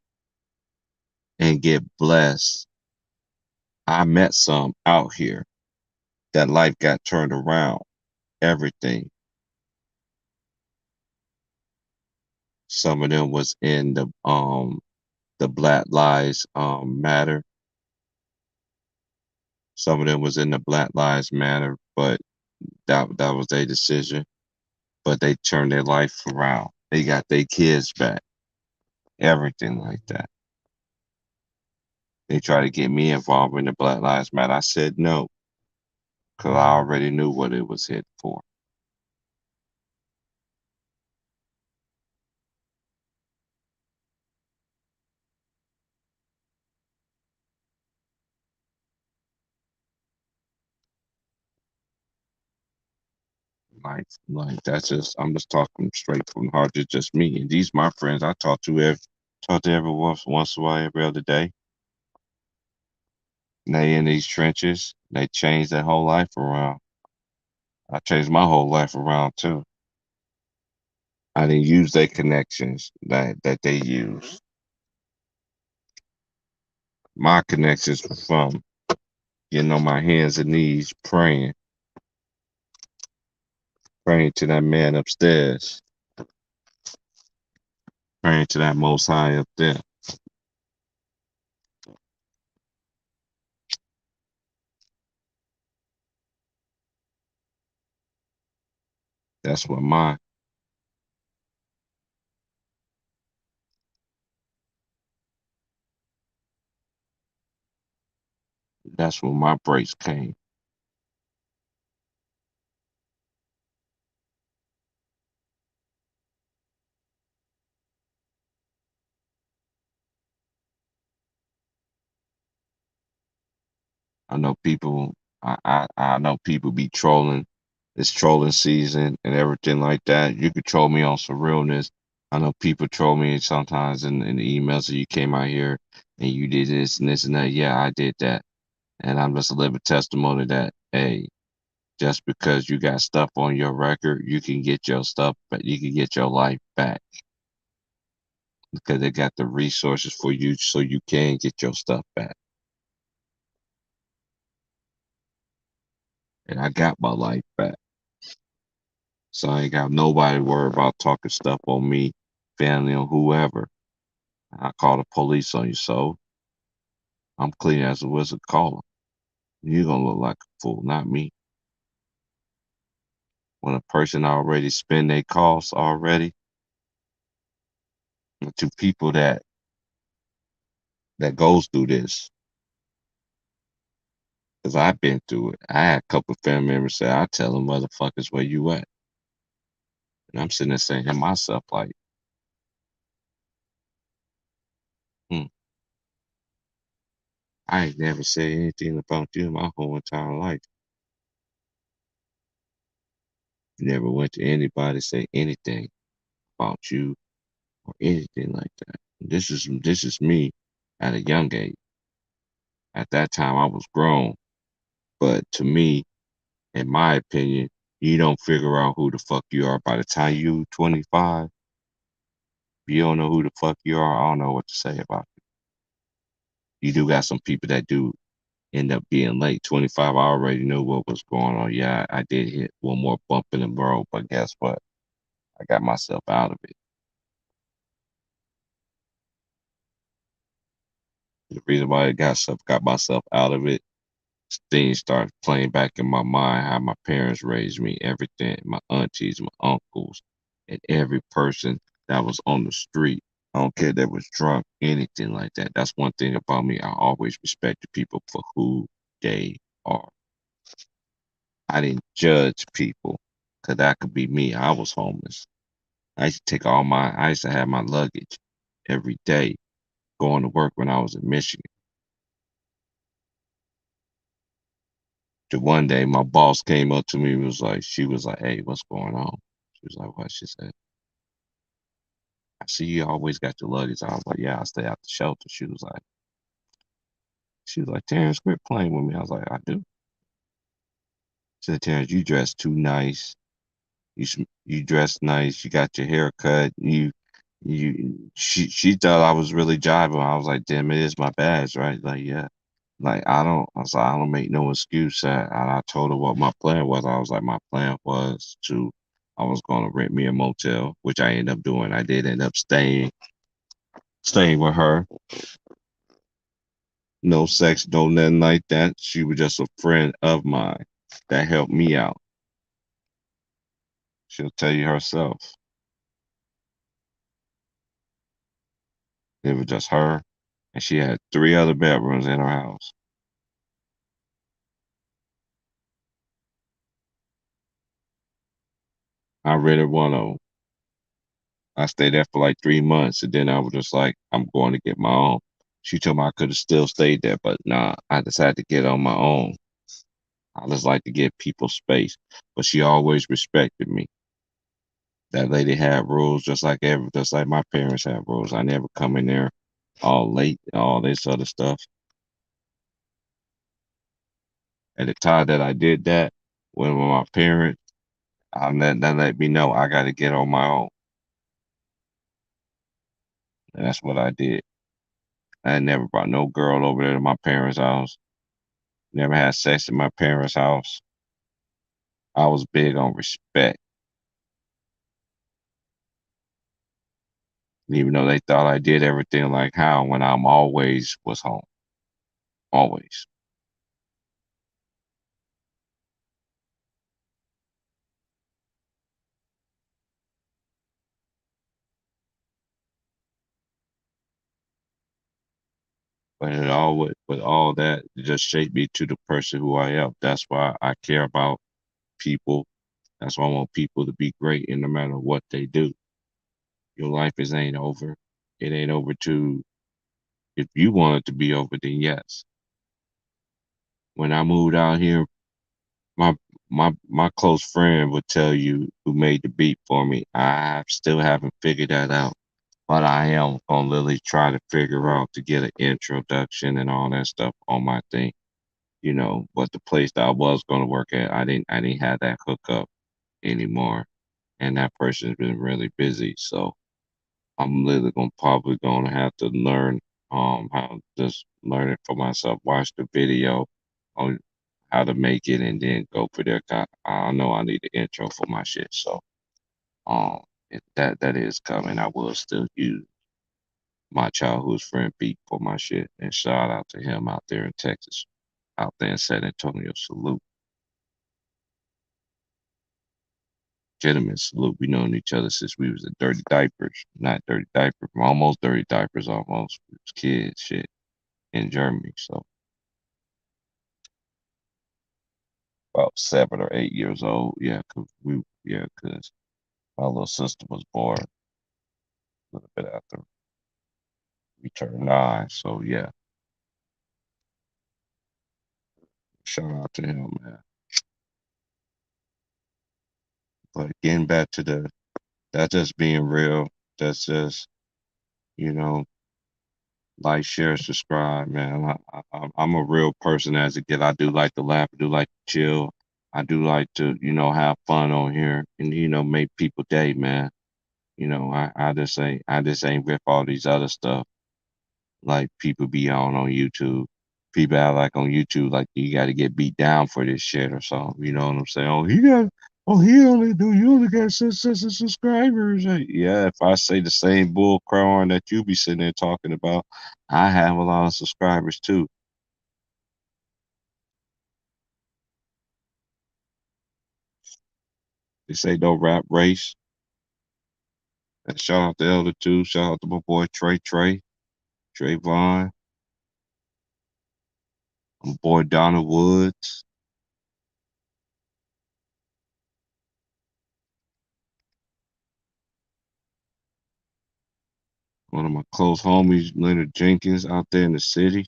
and get blessed. I met some out here that life got turned around. Everything. Some of them was in the Black Lives Matter. Some of them was in the Black Lives Matter, but that was their decision. But they turned their life around. They got their kids back. Everything like that. They tried to get me involved in the Black Lives Matter. I said no, because I already knew what it was hit for. Like that's just I'm just talking straight from the heart. It's just me. And these my friends I talk to everyone once in a while, every other day. And they in these trenches. They changed their whole life around. I changed my whole life around too. I didn't use their connections that they use. My connections were from getting on my hands and knees, praying to that man upstairs, praying to that Most High up there. That's what my breaks came. I know people. I know people be trolling. It's trolling season and everything like that. You could troll me on some realness. I know people troll me sometimes in the emails that you came out here and you did this and this and that. Yeah, I did that, and I'm just a living testimony that hey, just because you got stuff on your record, you can get your stuff, but you can get your life back because they got the resources for you, so you can get your stuff back. And I got my life back. So I ain't got nobody worried about talking stuff on me, family, or whoever. I call the police on you, so I'm clean as a whistle. Call them. You're gonna look like a fool, not me. When a person already spend their costs already, to people that goes through this, because I've been through it. I had a couple of family members say, "I tell them motherfuckers where you at," and I'm sitting there saying to myself like, I ain't never said anything about you my whole entire life. Never went to anybody say anything about you or anything like that. This is me at a young age. At that time, I was grown, but to me, in my opinion, you don't figure out who the fuck you are by the time you 25. If you don't know who the fuck you are, I don't know what to say about it. You do got some people that do end up being late. 25, I already knew what was going on. Yeah, I did hit one more bump in the road, but guess what? I got myself out of it. The reason why I got myself out of it, things started playing back in my mind, how my parents raised me, everything, my aunties, my uncles, and every person that was on the street. I don't care if they was drunk, anything like that. That's one thing about me. I always respected people for who they are. I didn't judge people, because that could be me. I was homeless. I used to have my luggage every day going to work when I was in Michigan. To one day, my boss came up to me and she was like, "Hey, what's going on?" She was like, "What?" She said, "I see you always got your luggage." I was like, "Yeah, I stay out the shelter." She was like, "Terrence, quit playing with me." I was like, "I do." She said, "Terrence, you dress too nice. You dress nice. You got your hair cut. She thought I was really jiving. I was like, "Damn, it is my badge, right?" Like, yeah. Like, I was like, "I don't make no excuse." And I told her what my plan was. I was like, my plan was I was going to rent me a motel, which I ended up doing. I did end up staying with her. No sex, no nothing like that. She was just a friend of mine that helped me out. She'll tell you herself. It was just her, and she had 3 other bedrooms in her house. I rented one of them. I stayed there for like 3 months, and then I was just like, I'm going to get my own. She told me I could have still stayed there, but nah, I decided to get on my own. I just like to give people space, but she always respected me. That lady had rules, just like my parents had rules. I never come in there all late, all this other stuff. At the time that I did that, when my parents, that let me know I got to get on my own, and that's what I did. I never brought no girl over there to my parents' house. Never had sex in my parents' house. I was big on respect. Even though they thought I did everything like how, when I'm always was home. Always. But all that it just shaped me to the person who I am. That's why I care about people. That's why I want people to be great, and no matter what they do. Your life ain't over. It ain't over if you want it to be over, then yes. When I moved out here, my my close friend would tell you who made the beat for me. I still haven't figured that out. But I am gonna literally try to figure out to get an introduction and all that stuff on my thing. But the place that I was gonna work at, I didn't have that hookup anymore. And that person's been really busy. So I'm literally probably gonna have to learn how to just learn it for myself, watch the video on how to make it, and then go for there. I know I need an intro for my shit. So that is coming. I will still use my childhood friend beat for my shit, and shout out to him out there in Texas, out there in San Antonio. Salute. gentlemen salute. We known each other since we was at Dirty Diapers, not Dirty Diapers, almost Dirty Diapers, almost. We was kids, shit, in Germany. So about 7 or 8 years old. Yeah, cause my little sister was born a little bit after we turned 9. So yeah, shout out to him, man. But getting back to that's just being real. That's just, like, share, subscribe, man. I'm a real person as it get. I do like to laugh. I do like to chill. I do like to, have fun on here and, make people day, man. I just ain't with all these other stuff like people be on YouTube. People act like on YouTube like you got to get beat down for this shit or something. You know what I'm saying? You only got six subscribers. Yeah, if I say the same bull crowing that you be sitting there talking about, I have a lot of subscribers too. They say no rap race. And shout out to Elder too. Shout out to my boy Trayvon. My boy Donna Woods. One of my close homies, Leonard Jenkins, out there in the city.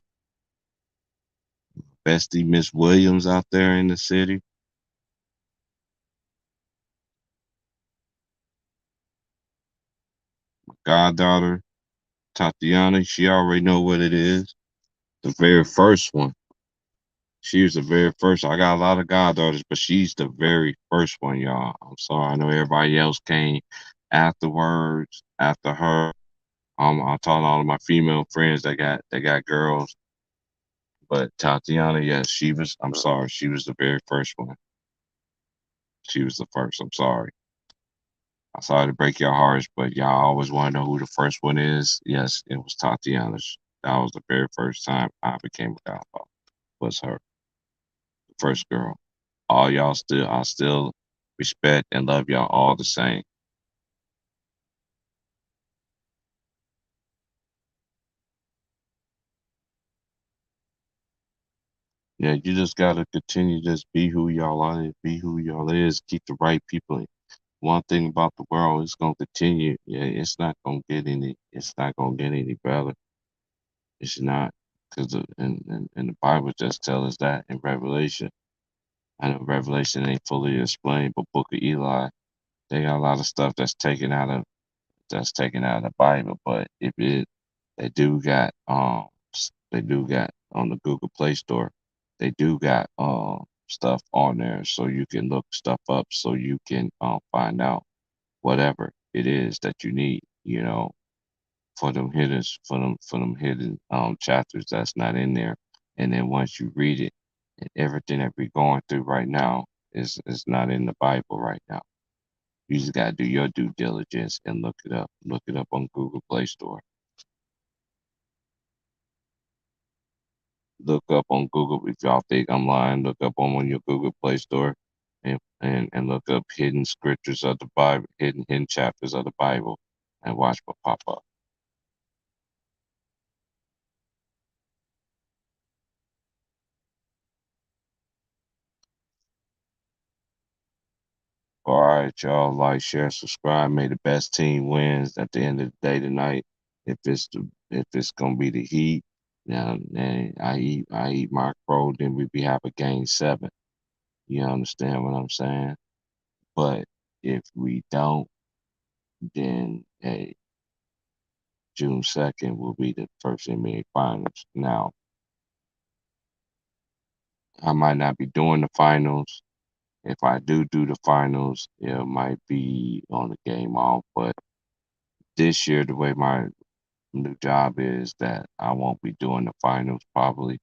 Bestie Miss Williams out there in the city. My goddaughter, Tatiana, she already know what it is. The very first one. She was the very first. I got a lot of goddaughters, but she's the very first one, y'all. I'm sorry. I know everybody else came afterwards, after her. I told all of my female friends that got girls. But Tatiana, yes, I'm sorry, she was the very first one. She was the first. I'm sorry. I'm sorry to break your hearts, but y'all always want to know who the first one is. Yes, it was Tatiana. That was the very first time I became a godfather. Was her. The first girl. I still respect and love y'all all the same. Yeah, you just gotta continue to just be who y'all are, be who y'all is, keep the right people in. One thing about the world, it's gonna continue. Yeah, it's not gonna get any better. It's not, because and the Bible just tells us that in Revelation. I know Revelation ain't fully explained, but Book of Eli, they got a lot of stuff that's taken out of the Bible. But they do got on the Google Play Store, they do got stuff on there, so you can look stuff up, so you can find out whatever it is that you need, for them hidden chapters that's not in there. And then once you read it, and everything that we're going through right now is not in the Bible right now. You just gotta do your due diligence and look it up. Look it up on Google Play Store. Look up on Google if y'all think I'm lying. Look up on your Google Play Store and look up hidden scriptures of the Bible, hidden chapters of the Bible, and watch what pop up. All right, y'all. Like, share, subscribe. May the best team wins at the end of the day tonight. If it's gonna be the Heat, now then I eat my crow, then we be have a game 7. You understand what I'm saying? But if we don't, then hey, June 2nd will be the first NBA finals. Now, I might not be doing the finals. If I do the finals, it might be on the game off. But this year, the way my new job is, that I won't be doing the finals probably.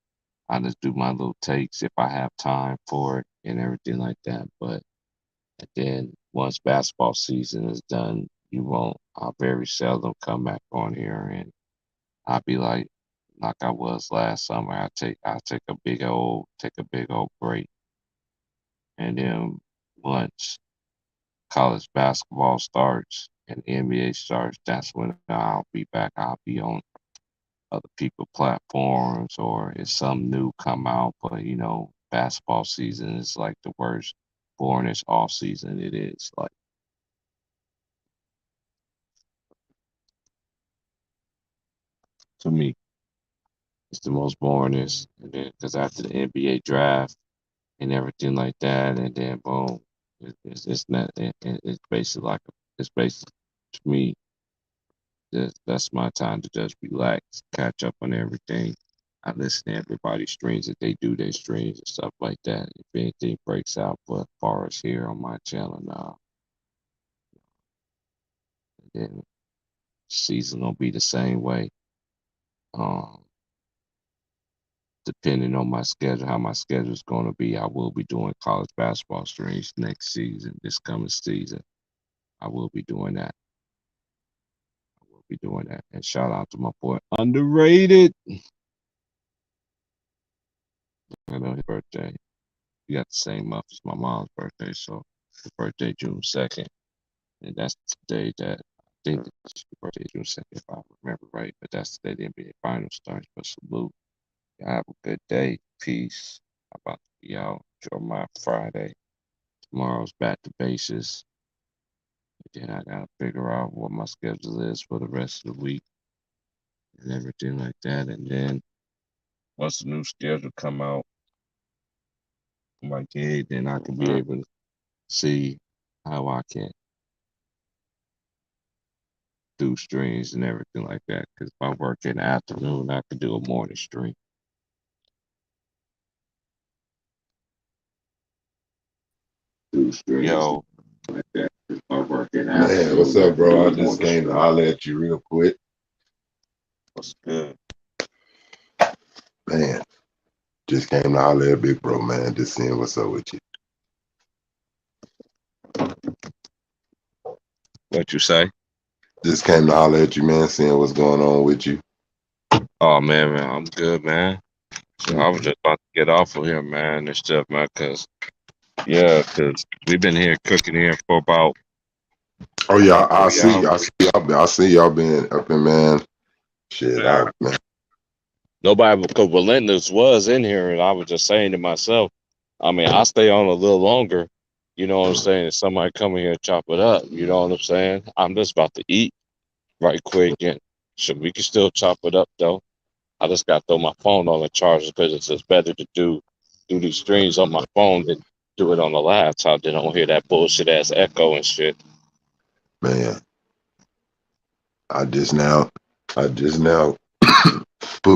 I just do my little takes if I have time for it and everything like that. But then once basketball season is done, I'll very seldom come back on here, and I'll be like I was last summer. I take a big old break. And then once college basketball starts and the NBA starts, that's when I'll be back. I'll be on other people platforms, or if some new come out. But basketball season is like the worst, boringest off season it is. Like, to me, it's the most boringest. And then because after the NBA draft and everything like that, and then boom, it's not. It's basically like it's basically, to me, that's my time to just relax, catch up on everything. I listen to everybody's streams that they do their streams and stuff like that. If anything breaks out, but as far as here on my channel now, then season gonna be the same way. Depending on my schedule, how my schedule is gonna be, I will be doing college basketball streams next season, this coming season. I will be doing that. And shout out to my boy Underrated. I know his birthday. We got the same month as my mom's birthday, so his birthday June 2nd. And that's the day that I think it's your birthday June 2nd, if I remember right. But that's the day the NBA Finals starts. But salute. Y'all have a good day. Peace. I'm about to be out. Enjoy my Friday. Tomorrow's back to basis. And then I gotta figure out what my schedule is for the rest of the week and everything like that. And then once the new schedule come out, like, hey, then I can be able to see how I can do streams and everything like that. Because if I work in the afternoon, I could do a morning stream. Yo, like that. If I work in the afternoon. Man, what's up, bro? I just came to holler at you real quick. What's good? Man, just came to holler at Big Bro, man. Just seeing what's up with you. What you say? Just came to holler at you, man, seeing what's going on with you. Oh, man, I'm good, man. So I was just about to get off of here, man, and stuff, man, because we've been here cooking here for about. Oh yeah, I see y'all been up in, man. Shit, yeah. Man. Nobody, because Relentless was in here, and I was just saying to myself, I mean, I stay on a little longer. You know what I'm saying? If somebody come in here and chop it up, you know what I'm saying? I'm just about to eat right quick, and so we can still chop it up though. I just got to throw my phone on the charger because it's just better to do these streams on my phone than do it on the laptop. They don't hear that bullshit ass echo and shit. Man, I just now put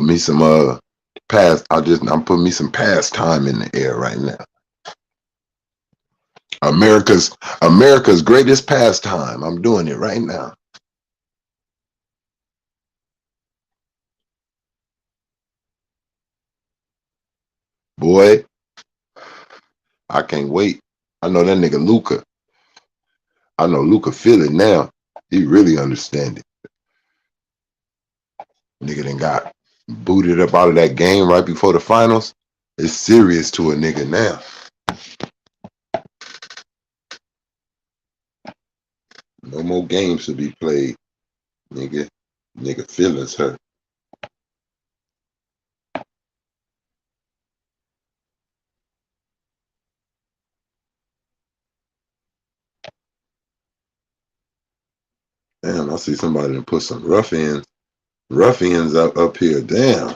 me some I'm putting me some pastime in the air right now. America's greatest pastime. I'm doing it right now. Boy, I can't wait. I know that nigga Luka. I know Luka feel it now. He really understand it. Nigga done got booted up out of that game right before the finals. It's serious to a nigga now. No more games to be played. Nigga feelings hurt. Damn, I see somebody that put some ruffians up here. Damn.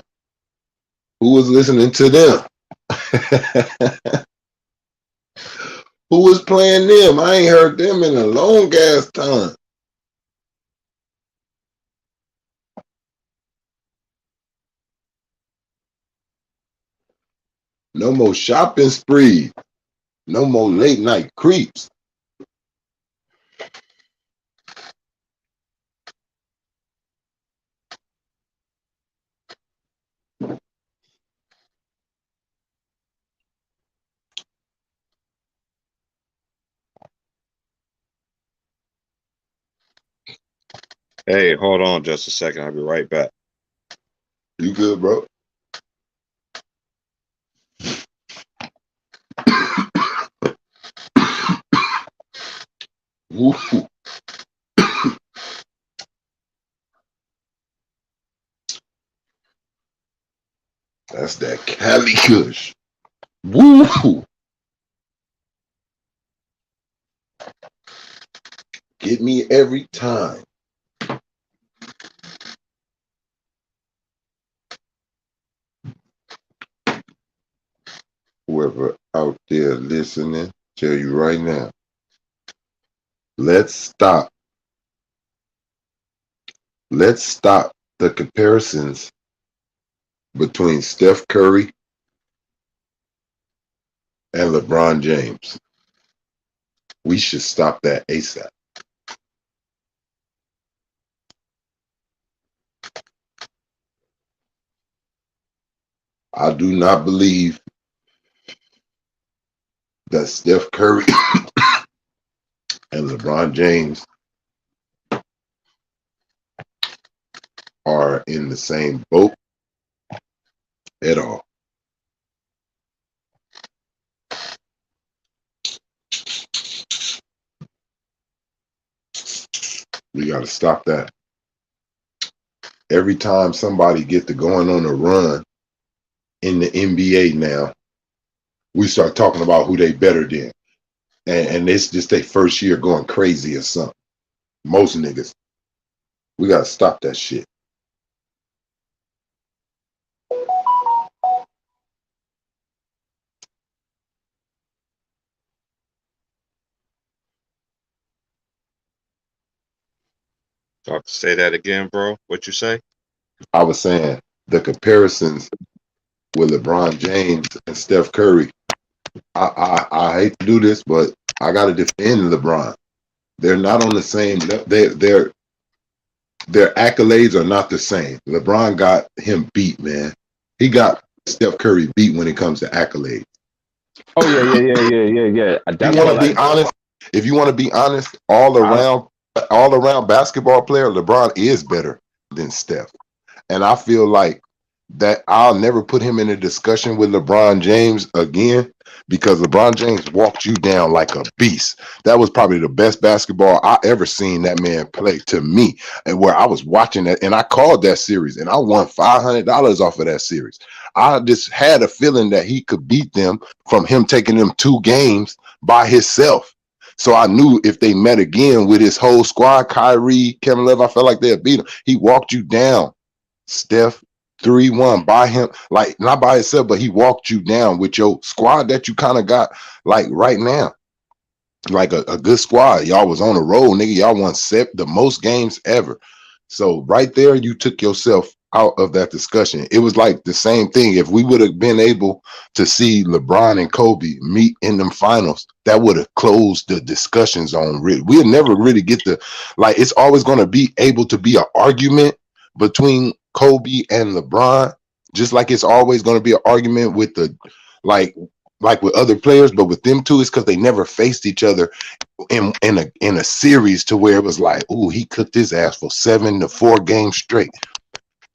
Who was listening to them? Who was playing them? I ain't heard them in a long ass time. No more shopping spree. No more late night creeps. Hey, hold on just a second. I'll be right back. You good, bro? Woo. That's that Cali Kush. Woo. Get me every time. Whoever out there listening, tell you right now, let's stop. Let's stop the comparisons between Steph Curry and LeBron James. We should stop that ASAP. I do not believe that Steph Curry and LeBron James are in the same boat at all. We got to stop that. Every time somebody gets to going on a run in the NBA now, we start talking about who they better than. And it's just their first year going crazy or something. Most niggas. We got to stop that shit. Say that again, bro. What you say? I was saying the comparisons with LeBron James and Steph Curry. I hate to do this, but I got to defend LeBron. They're not on the same. Their accolades are not the same. LeBron got him beat, man. He got Steph Curry beat when it comes to accolades. Oh yeah. If you want to be honest, if you want to be honest, all around basketball player, LeBron is better than Steph. And I feel like that I'll never put him in a discussion with LeBron James again, because LeBron James walked you down like a beast. That was probably the best basketball I ever seen that man play, to me, and where I was watching that, and I called that series, and I won $500 off of that series. I just had a feeling that he could beat them from him taking them 2 games by himself. So I knew if they met again with his whole squad, Kyrie, Kevin Love, I felt like they'd beat him. He walked you down, Steph, 3-1 by him, like not by himself, but he walked you down with your squad that you kind of got like right now, like a good squad. Y'all was on the road, nigga. Y'all won the most games ever. So right there, you took yourself out of that discussion. It was like the same thing. If we would have been able to see LeBron and Kobe meet in them finals, that would have closed the discussions on. We'll never really get the, like, it's always going to be able to be an argument between Kobe and LeBron, just like it's always going to be an argument with the like with other players, but with them two, it's because they never faced each other in a series to where it was like, oh, he cooked his ass for 7 to 4 games straight.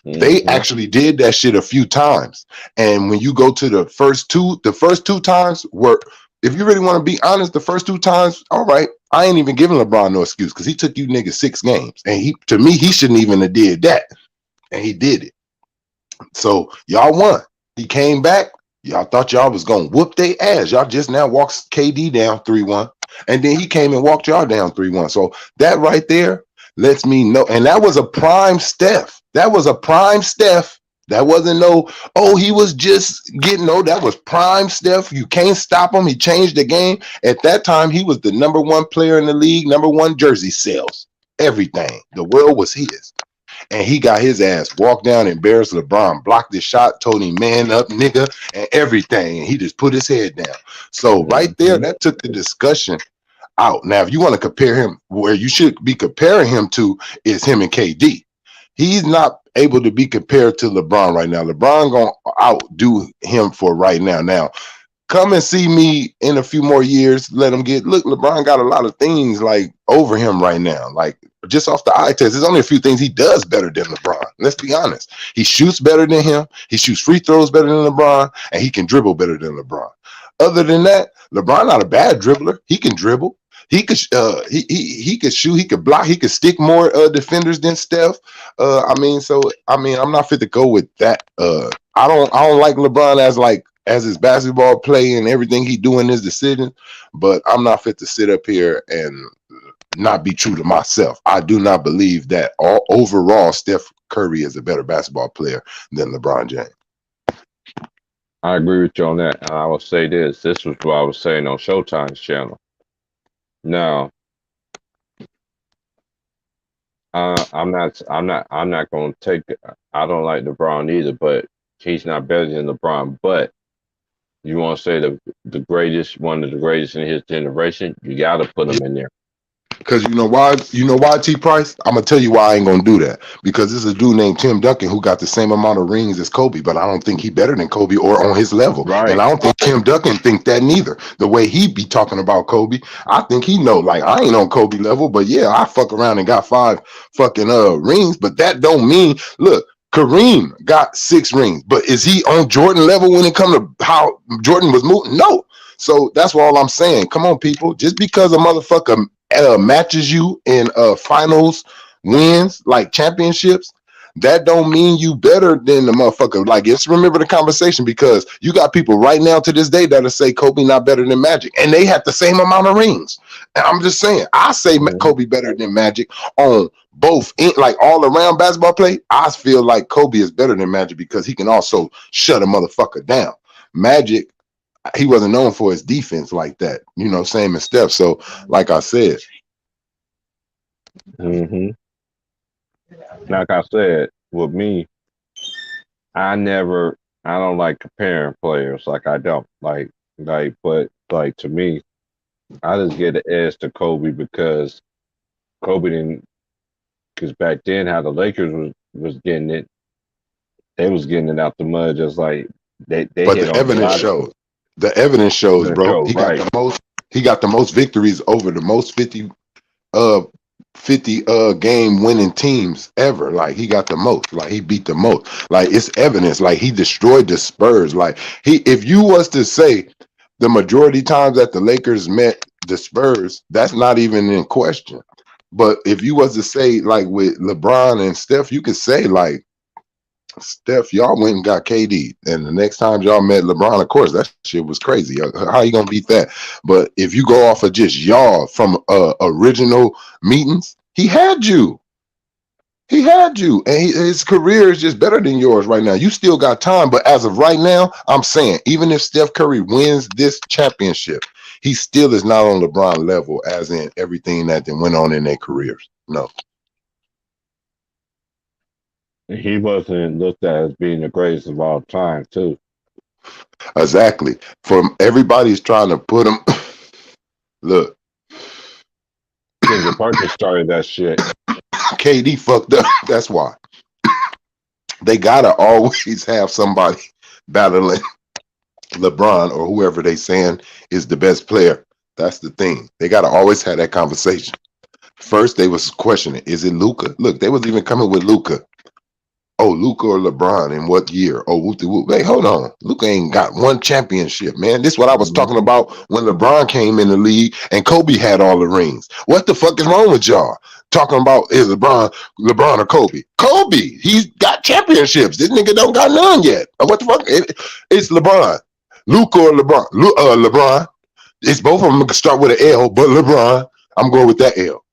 They actually did that shit a few times, and when you go to the first two times were, if you really want to be honest, the first 2 times, all right, I ain't even giving LeBron no excuse because he took you niggas 6 games, and to me he shouldn't even have did that. And he did it. So y'all won. He came back. Y'all thought y'all was gonna whoop their ass. Y'all just now walked KD down 3-1, and then he came and walked y'all down 3-1. So that right there lets me know. And that was a prime Steph. That was a prime Steph. That wasn't no, oh, he was just getting, no, that was prime Steph. You can't stop him. He changed the game. At that time, he was the #1 player in the league, #1 jersey sales, everything. The world was his. And he got his ass walked down, embarrassed LeBron, blocked his shot, told him man up, nigga, and everything. And he just put his head down. So right there, that took the discussion out. Now, if you want to compare him, where you should be comparing him to is him and KD. He's not able to be compared to LeBron right now. LeBron gonna outdo him for right now. Now, come and see me in a few more years. Let him get, look, LeBron got a lot of things like over him right now. Like just off the eye test, there's only a few things he does better than LeBron. Let's be honest. He shoots better than him. He shoots free throws better than LeBron, and he can dribble better than LeBron. Other than that, LeBron not a bad dribbler. He can dribble. He could he could shoot, he could block, he could stick more defenders than Steph. I'm not fit to go with that. I don't like LeBron as his basketball play and everything he do in his decision, but I'm not fit to sit up here and not be true to myself. I do not believe that overall Steph Curry is a better basketball player than LeBron James. I agree with you on that. And I will say this. This was what I was saying on Showtime's channel. Now, I'm not going to take. I don't like LeBron either, but he's not better than LeBron. But you want to say the greatest, one of the greatest in his generation, you got to put him in there. Because you know why, T. Price? I'm gonna tell you why I ain't gonna do that. Because this is a dude named Tim Duncan who got the same amount of rings as Kobe, but I don't think he better than Kobe or on his level. Right. And I don't think Tim Duncan think that neither. The way he be talking about Kobe, I think he know, like, I ain't on Kobe level, but yeah, I fuck around and got 5 fucking rings, but that don't mean, look, Kareem got 6 rings, but is he on Jordan level when it comes to how Jordan was moving? No. So that's all I'm saying. Come on, people. Just because a motherfucker matches you in finals wins, like championships, that don't mean you better than the motherfucker. Like, just remember the conversation, because you got people right now to this day that'll say Kobe not better than Magic, and they have the same amount of rings. And I'm just saying, I say Kobe better than Magic on both, like all around basketball play. I feel like Kobe is better than Magic because he can also shut a motherfucker down. Magic, he wasn't known for his defense like that, same as Steph. So, like I said, like I said, with me, I don't like comparing players. Like, I don't but to me, I just get an edge to Kobe because Kobe didn't. Because back then, how the Lakers was getting it, they was getting it out the mud, just like they. But the evidence shows. The evidence shows, bro. He got the most victories over the most 50 game winning teams ever. Like, he got the most. Like, he beat the most. Like, it's evidence. Like, he destroyed the Spurs. Like, if you was to say the majority times that the Lakers met the Spurs, that's not even in question. But if you was to say, like, with LeBron and Steph, you could say, like, Steph, y'all went and got KD, and the next time y'all met LeBron, of course, that shit was crazy. How you gonna beat that? But if you go off of just y'all from original meetings, he had you. He had you, and his career is just better than yours right now. You still got time, but as of right now, I'm saying, even if Steph Curry wins this championship, he still is not on LeBron level, as in everything that went on in their careers. No. He wasn't looked at as being the greatest of all time, too. Exactly. From everybody's trying to put him. Look, Kendrick Perkins started that shit. KD fucked up. That's why. They gotta always have somebody battling LeBron or whoever they saying is the best player. That's the thing. They gotta always have that conversation. First, they was questioning, is it Luka? Look, they was even coming with Luka. Oh, Luka or LeBron in what year? Oh, whoop-de-whoop. Hey, hold on. Luka ain't got one championship, man. This is what I was talking about when LeBron came in the league and Kobe had all the rings. What the fuck is wrong with y'all? Talking about is LeBron or Kobe? Kobe, he's got championships. This nigga don't got none yet. What the fuck? It's LeBron. Luka or LeBron? LeBron. It's both of them can start with an L, but LeBron, I'm going with that L.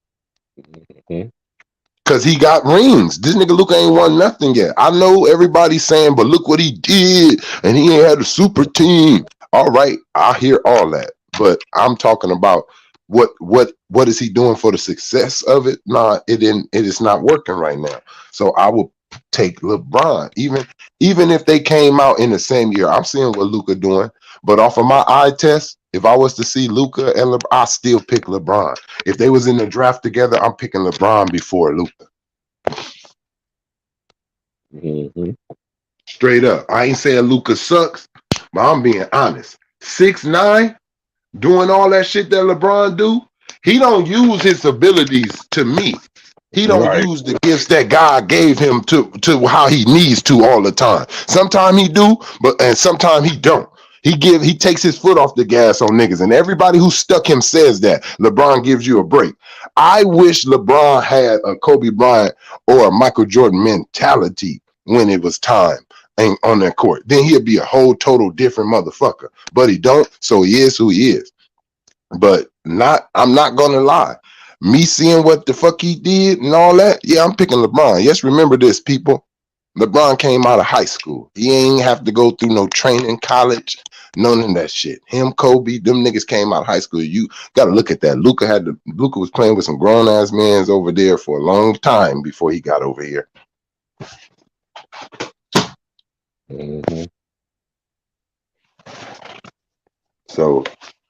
Because he got rings. This nigga Luka ain't won nothing yet. I know everybody's saying, but look what he did. And he ain't had a super team. All right, I hear all that. But I'm talking about what is he doing for the success of it? Nah, it is not working right now. So I will take LeBron. Even if they came out in the same year, I'm seeing what Luka doing. But off of my eye test, if I was to see Luka and LeBron, I still pick LeBron. If they was in the draft together, I'm picking LeBron before Luka. Straight up. I ain't saying Luka sucks, but I'm being honest. 6'9", doing all that shit that LeBron do, he don't use his abilities to me. He don't use the gifts that God gave him to how he needs to all the time. Sometimes he do, and sometimes he don't. He takes his foot off the gas on niggas, and everybody who stuck him says that. LeBron gives you a break. I wish LeBron had a Kobe Bryant or a Michael Jordan mentality when it was time and on that court. Then he'd be a whole total different motherfucker. But he don't, so he is who he is. But I'm not gonna lie. Me seeing what the fuck he did and all that, yeah, I'm picking LeBron. Yes, remember this, people. LeBron came out of high school. He ain't have to go through no training, college, none of that shit. Him, Kobe, them niggas came out of high school. You gotta look at that. Luka was playing with some grown ass mans over there for a long time before he got over here. Mm-hmm. So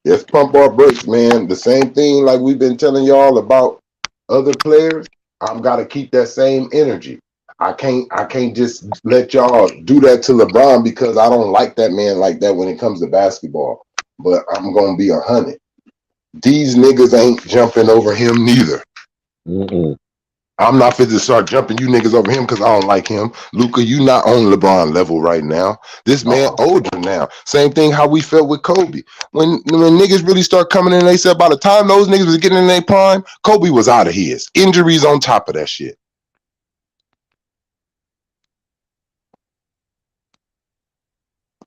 let's pump our brakes, man. The same thing like we've been telling y'all about other players. I've got to keep that same energy. I can't just let y'all do that to LeBron because I don't like that man like that when it comes to basketball. But I'm gonna be 100. These niggas ain't jumping over him neither. Mm-mm. I'm not fit to start jumping you niggas over him because I don't like him. Luka, you not on LeBron level right now. This man older now. Same thing how we felt with Kobe. When niggas really start coming in, they said by the time those niggas was getting in their prime, Kobe was out of his. Injuries on top of that shit.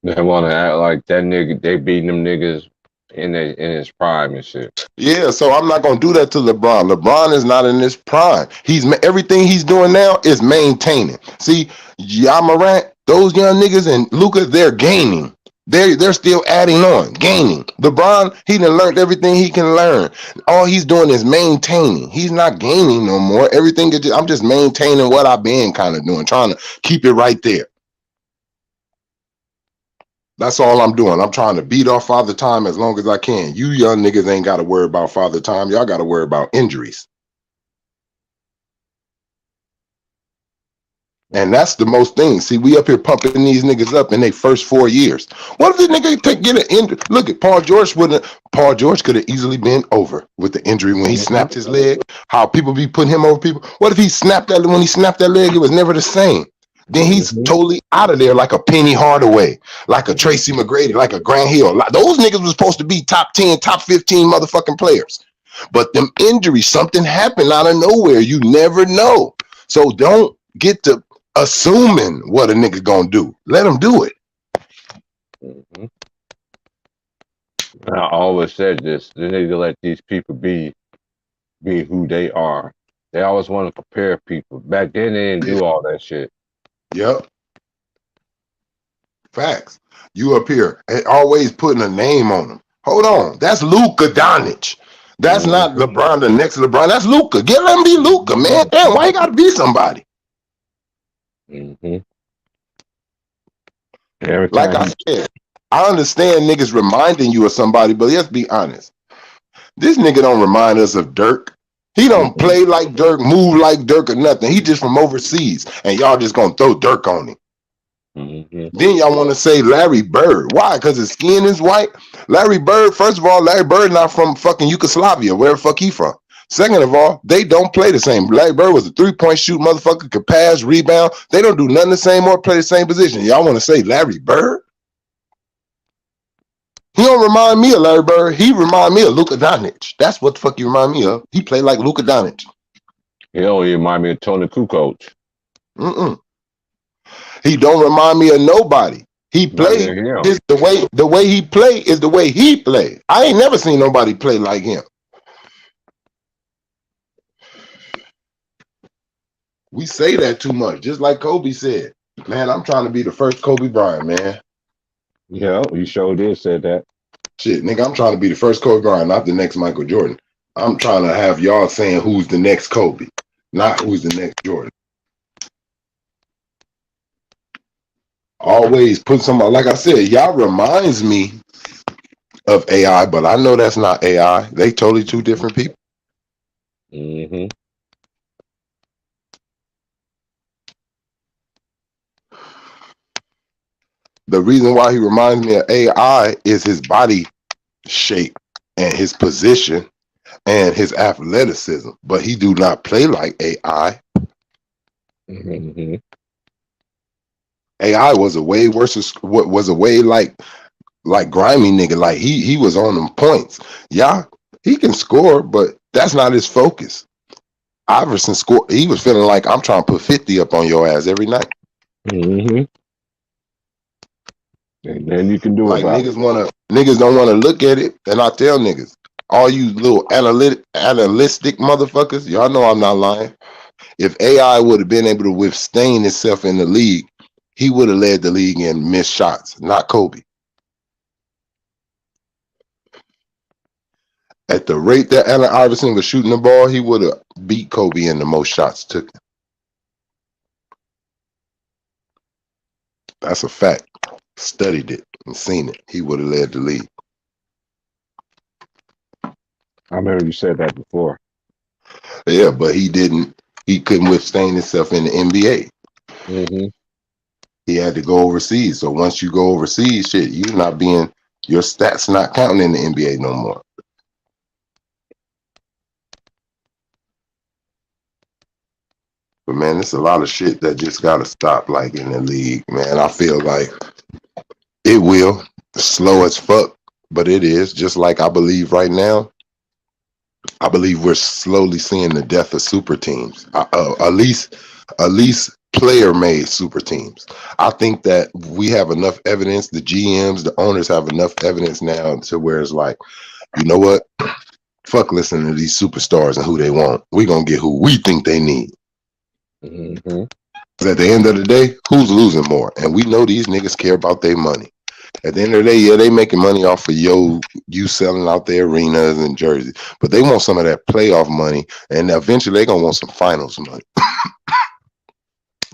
They want to act like that nigga, they beating them niggas in his prime and shit. Yeah, so I'm not gonna do that to LeBron. LeBron is not in his prime. Everything he's doing now is maintaining. See, Ja Morant, those young niggas and Luka, they're gaining. They're still adding on, gaining. LeBron, he done learned everything he can learn. All he's doing is maintaining. He's not gaining no more. Everything I'm just maintaining what I've been kind of doing, trying to keep it right there. That's all I'm doing. I'm trying to beat off Father Time as long as I can. You young niggas ain't got to worry about Father Time. Y'all got to worry about injuries. And that's the most thing. See, we up here pumping these niggas up in their first 4 years. What if this nigga get an injury? Look at Paul George could have easily been over with the injury when he snapped his leg. How people be putting him over people. What if when he snapped that leg, it was never the same? Then he's totally out of there like a Penny Hardaway, like a Tracy McGrady, like a Grant Hill. Those niggas were supposed to be top 10, top 15 motherfucking players. But them injuries, something happened out of nowhere. You never know. So don't get to assuming what a nigga gonna do. Let him do it. Mm-hmm. I always said this. The nigga let these people be who they are. They always want to compare people. Back then, they didn't do all that shit. Yep. Facts. You up here always putting a name on them. Hold on. That's Luka Doncic. That's not LeBron, the next LeBron. That's Luka. Let him be Luka, man. Damn, why you gotta be somebody? Mm-hmm. Like I said, I understand niggas reminding you of somebody, but let's be honest. This nigga don't remind us of Dirk. He don't play like Dirk, move like Dirk or nothing. He just from overseas, and y'all just gonna throw Dirk on him. Mm-hmm. Then y'all want to say Larry Bird. Why? Because his skin is white? Larry Bird, first of all, Larry Bird not from fucking Yugoslavia. Where the fuck he from? Second of all, they don't play the same. Larry Bird was a 3-point shoot motherfucker, could pass, rebound. They don't do nothing the same or play the same position. Y'all want to say Larry Bird? He don't remind me of Larry Bird. He remind me of Luka Doncic. That's what the fuck you remind me of. He played like Luka Doncic. He don't remind me of Tony Kukoc. He don't remind me of nobody. He played the way he play is the way he play. I ain't never seen nobody play like him. We say that too much, just like Kobe said. Man, I'm trying to be the first Kobe Bryant, man. Yeah, you sure did say that. Shit, nigga, I'm trying to be the first Kobe Bryant, not the next Michael Jordan. I'm trying to have y'all saying who's the next Kobe, not who's the next Jordan. Always put somebody, like I said, y'all reminds me of AI, but I know that's not AI. They totally two different people. Mm-hmm. The reason why he reminds me of AI is his body shape and his position and his athleticism, but he do not play like AI. Mm-hmm. AI was a way worse, was a way like like grimy nigga. Like he was on them points. Yeah, he can score, but that's not his focus. Iverson scored. He was feeling like I'm trying to put 50 up on your ass every night. Mm-hmm. And then you can do like it. Like niggas don't want to look at it. And I tell niggas, all you little analytic motherfuckers, y'all know I'm not lying. If AI would have been able to withstand itself in the league, he would have led the league in missed shots, not Kobe. At the rate that Allen Iverson was shooting the ball, he would have beat Kobe in the most shots took. That's a fact. Studied it and seen it. He would have led the league. I remember you said that before. Yeah, but he didn't. He couldn't withstand himself in the NBA. Mm-hmm. He had to go overseas. So once you go overseas, shit, your stats not counting in the NBA no more. But man, it's a lot of shit that just gotta stop, like in the league, man. I feel like it will. Slow as fuck, but it is. Just like I believe right now, I believe we're slowly seeing the death of super teams. At least player-made super teams. I think that we have enough evidence. The GMs, the owners have enough evidence now to where it's like, you know what? Fuck listening to these superstars and who they want. We're gonna get who we think they need. Mm-hmm. At the end of the day, who's losing more? And we know these niggas care about their money. At the end of the day, yeah, they making money off of you selling out their arenas and jerseys, but they want some of that playoff money, and eventually they gonna want some finals money.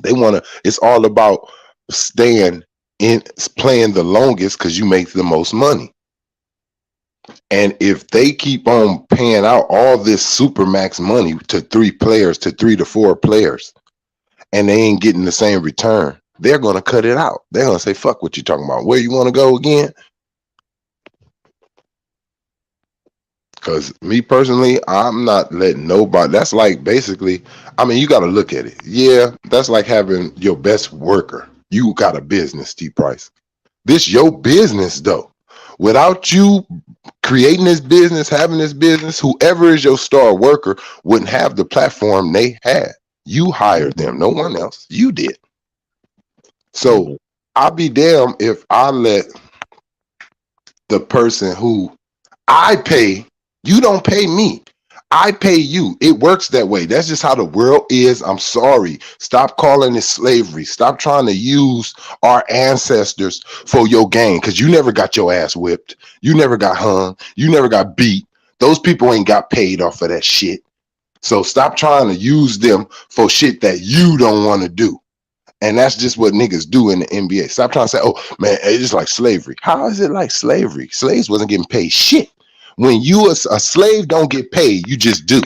They wanna. It's all about staying in, playing the longest because you make the most money. And if they keep on paying out all this supermax money to 3 to 4 players, and they ain't getting the same return, they're going to cut it out. They're going to say, fuck what you talking about. Where you want to go again? Because me personally, I'm not letting nobody. That's like basically, I mean, you got to look at it. Yeah, that's like having your best worker. You got a business, T Price. This your business, though. Without you creating this business, having this business, whoever is your star worker wouldn't have the platform they had. You hired them, no one else. You did. So I'll be damned if I let the person who I pay, you don't pay me. I pay you. It works that way. That's just how the world is. I'm sorry. Stop calling it slavery. Stop trying to use our ancestors for your gain, because you never got your ass whipped. You never got hung. You never got beat. Those people ain't got paid off of that shit. So stop trying to use them for shit that you don't want to do. And that's just what niggas do in the NBA. Stop trying to say, oh, man, it's like slavery. How is it like slavery? Slaves wasn't getting paid shit. When you a slave don't get paid, you just do.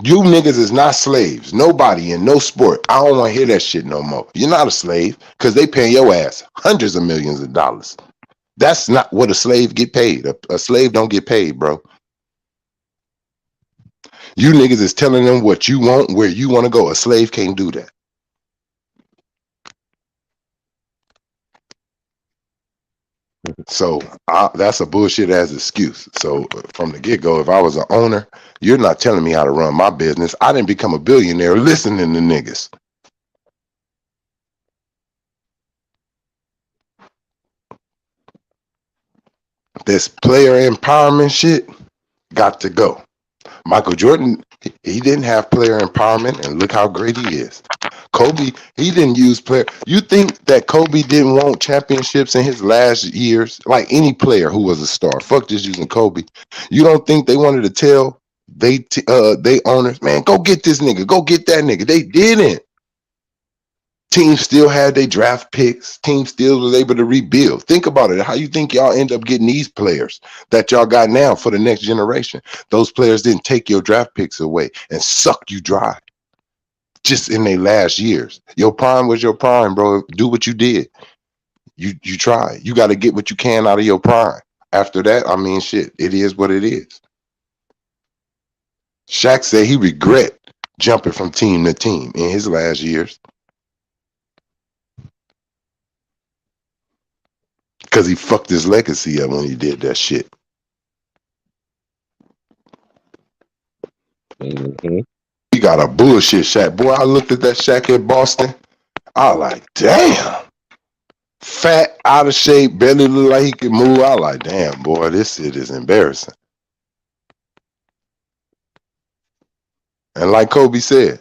You niggas is not slaves. Nobody in no sport. I don't want to hear that shit no more. You're not a slave because they paying your ass hundreds of millions of dollars. That's not what a slave get paid. A slave don't get paid, bro. You niggas is telling them what you want, where you want to go. A slave can't do that. So that's a bullshit ass excuse. So from the get-go, if I was an owner, you're not telling me how to run my business. I didn't become a billionaire listening to niggas. This player empowerment shit got to go. Michael Jordan, he didn't have player empowerment, and look how great he is. Kobe, he didn't use player. You think that Kobe didn't want championships in his last years? Like any player who was a star. Fuck just using Kobe. You don't think they wanted to tell they owners, man, go get this nigga, go get that nigga? They didn't. Teams still had their draft picks. Teams still was able to rebuild. Think about it. How you think y'all end up getting these players that y'all got now for the next generation? Those players didn't take your draft picks away and suck you dry just in their last years. Your prime was your prime, bro. Do what you did. You try. You got to get what you can out of your prime. After that, I mean, shit, it is what it is. Shaq said he regret jumping from team to team in his last years. because he fucked his legacy up when he did that shit. Mm-hmm. He got a bullshit Shaq. Boy, I looked at that Shaq in Boston. I was like, damn. Fat, out of shape, barely look like he could move. I was like, damn, boy, this shit is embarrassing. And like Kobe said,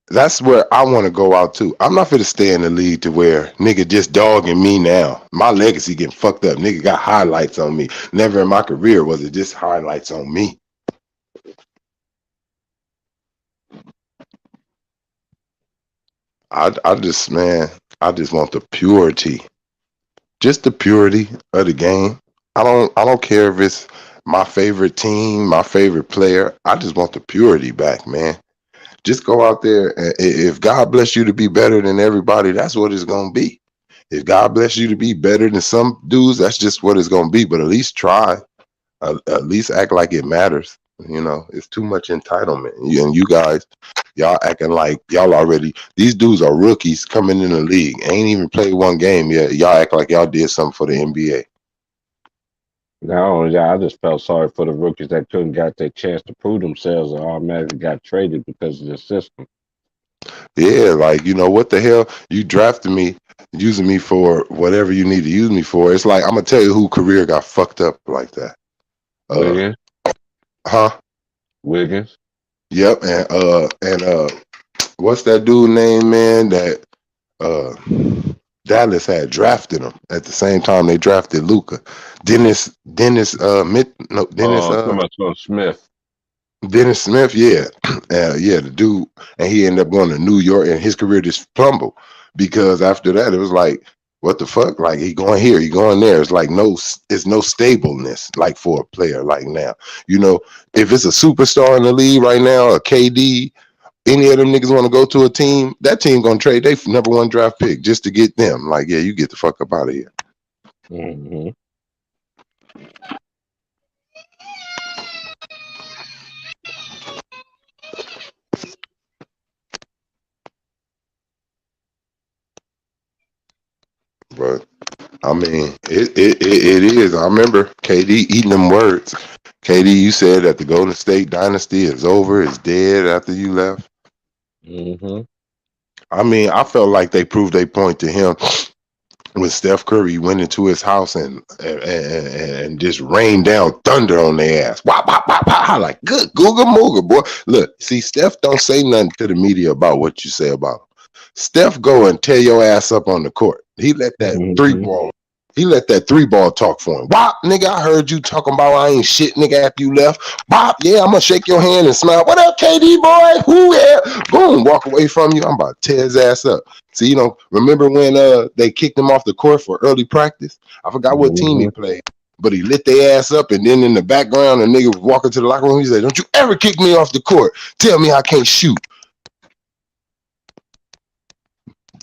that's where I want to go out too. I'm not finna stay in the league to where nigga just dogging me now. My legacy getting fucked up. Nigga got highlights on me. Never in my career was it just highlights on me. I just want the purity. Just the purity of the game. I don't care if it's my favorite team, my favorite player. I just want the purity back, man. Just go out there, and if God bless you to be better than everybody, that's what it's gonna be. If God bless you to be better than some dudes, that's just what it's gonna be. But at least try, at least act like it matters. You know, it's too much entitlement, and you guys, y'all acting like y'all already. These dudes are rookies coming in the league, ain't even played one game yet. Y'all act like y'all did something for the NBA. No, yeah, I just felt sorry for the rookies that couldn't got their chance to prove themselves and automatically got traded because of the system. Yeah, like, you know, what the hell? You drafted me, using me for whatever you need to use me for. It's like, I'm gonna tell you who career got fucked up like that. Wiggins. Wiggins. Yep, and what's that dude name, man, that Dallas had drafted him at the same time they drafted Luka. Dennis Smith. Dennis Smith, yeah. Yeah, the dude, and he ended up going to New York, and his career just fumbled because after that it was like, what the fuck? Like, he going here, he going there. It's like it's no stableness like for a player like now. You know, if it's a superstar in the league right now, a KD, any of them niggas want to go to a team, that team gonna trade their number one draft pick just to get them. Like, yeah, you get the fuck up out of here. Mm-hmm. But I mean, it is. I remember KD eating them words. KD, you said that the Golden State dynasty is over, is dead after you left. Mm-hmm. I mean, I felt like they proved their point to him when Steph Curry went into his house and just rained down thunder on their ass. Wah, wah, wah, wah. Like, good Googa Mooga, boy. Look, see, Steph don't say nothing to the media about what you say about him. Steph go and tear your ass up on the court. He let that three ball talk for him. Wop, nigga, I heard you talking about I ain't shit, nigga, after you left. Bop, yeah, I'm gonna shake your hand and smile. What up, KD boy? Who yeah? Boom, walk away from you. I'm about to tear his ass up. See, you know, remember when they kicked him off the court for early practice? I forgot what team he played, but he lit their ass up, and then in the background, the nigga was walking to the locker room. He said, "Don't you ever kick me off the court. Tell me I can't shoot."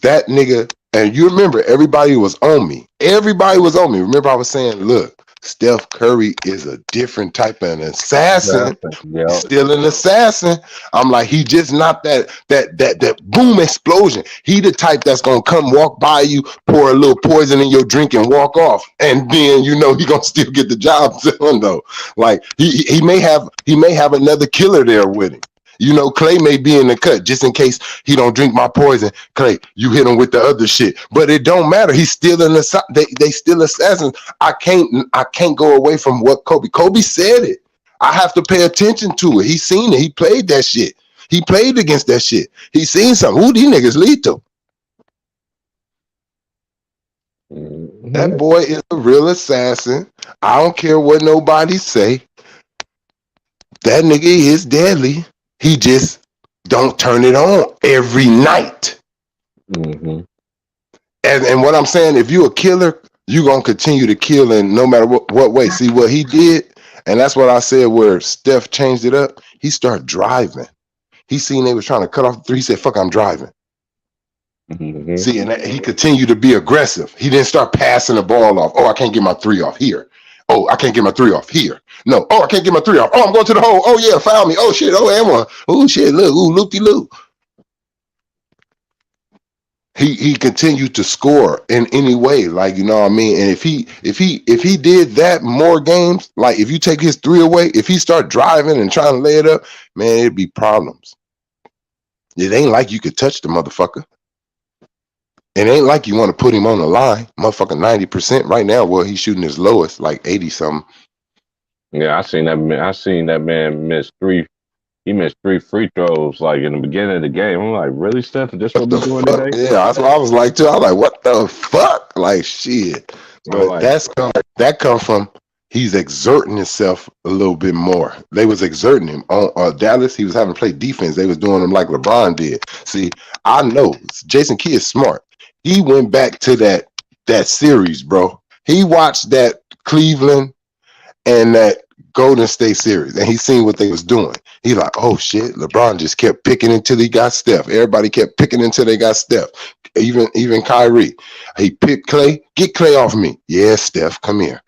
That nigga, and you remember, everybody was on me. Everybody was on me. Remember, I was saying, look, Steph Curry is a different type of an assassin. Yeah. Still an assassin. I'm like, he just not that boom explosion. He the type that's gonna come walk by you, pour a little poison in your drink, and walk off. And then you know he gonna still get the job done though. Like he may have another killer there with him. You know, Clay may be in the cut just in case he don't drink my poison. Clay, you hit him with the other shit, but it don't matter. He's still an assassin. They still assassins. I can't go away from what Kobe said it. I have to pay attention to it. He seen it. He played that shit. He played against that shit. He seen something. Who these niggas lead to? Mm-hmm. That boy is a real assassin. I don't care what nobody say. That nigga is deadly. He just don't turn it on every night. Mm-hmm. And what I'm saying, if you a killer, you gonna continue to kill in no matter what way. See what he did, and that's what I said where Steph changed it up. He started driving. He seen they was trying to cut off the three. He said, "Fuck, I'm driving." Mm-hmm. See, and he continued to be aggressive. He didn't start passing the ball off. Oh, I can't get my three off here. Oh, I can't get my three off here. No. Oh, I can't get my three off. Oh, I'm going to the hole. Oh, yeah, foul me. Oh, shit. Oh, and one. Oh, shit. Look. Ooh, loop-de-loop. he continued to score in any way, like, you know what I mean. And if he did that more games, like if you take his 3 away, if he start driving and trying to lay it up, man, it'd be problems. It ain't like you could touch the motherfucker. It ain't like you want to put him on the line, motherfucker. 90% right now. Well, he's shooting his lowest, like 80 something. Yeah, I seen that man miss 3. He missed 3 free throws like in the beginning of the game. I'm like, really, Steph? This what we doing today? Yeah, that's what I was like too. I was like, what the fuck? Like shit. But like, that come from he's exerting himself a little bit more. They was exerting him on Dallas. He was having to play defense. They was doing him like LeBron did. See, I know Jason Kidd is smart. He went back to that series, bro. He watched that Cleveland and that Golden State series, and he seen what they was doing. He like, oh shit, LeBron just kept picking until he got Steph. Everybody kept picking until they got Steph. Even Kyrie. He picked Clay. Get Clay off me. Yeah, Steph, come here.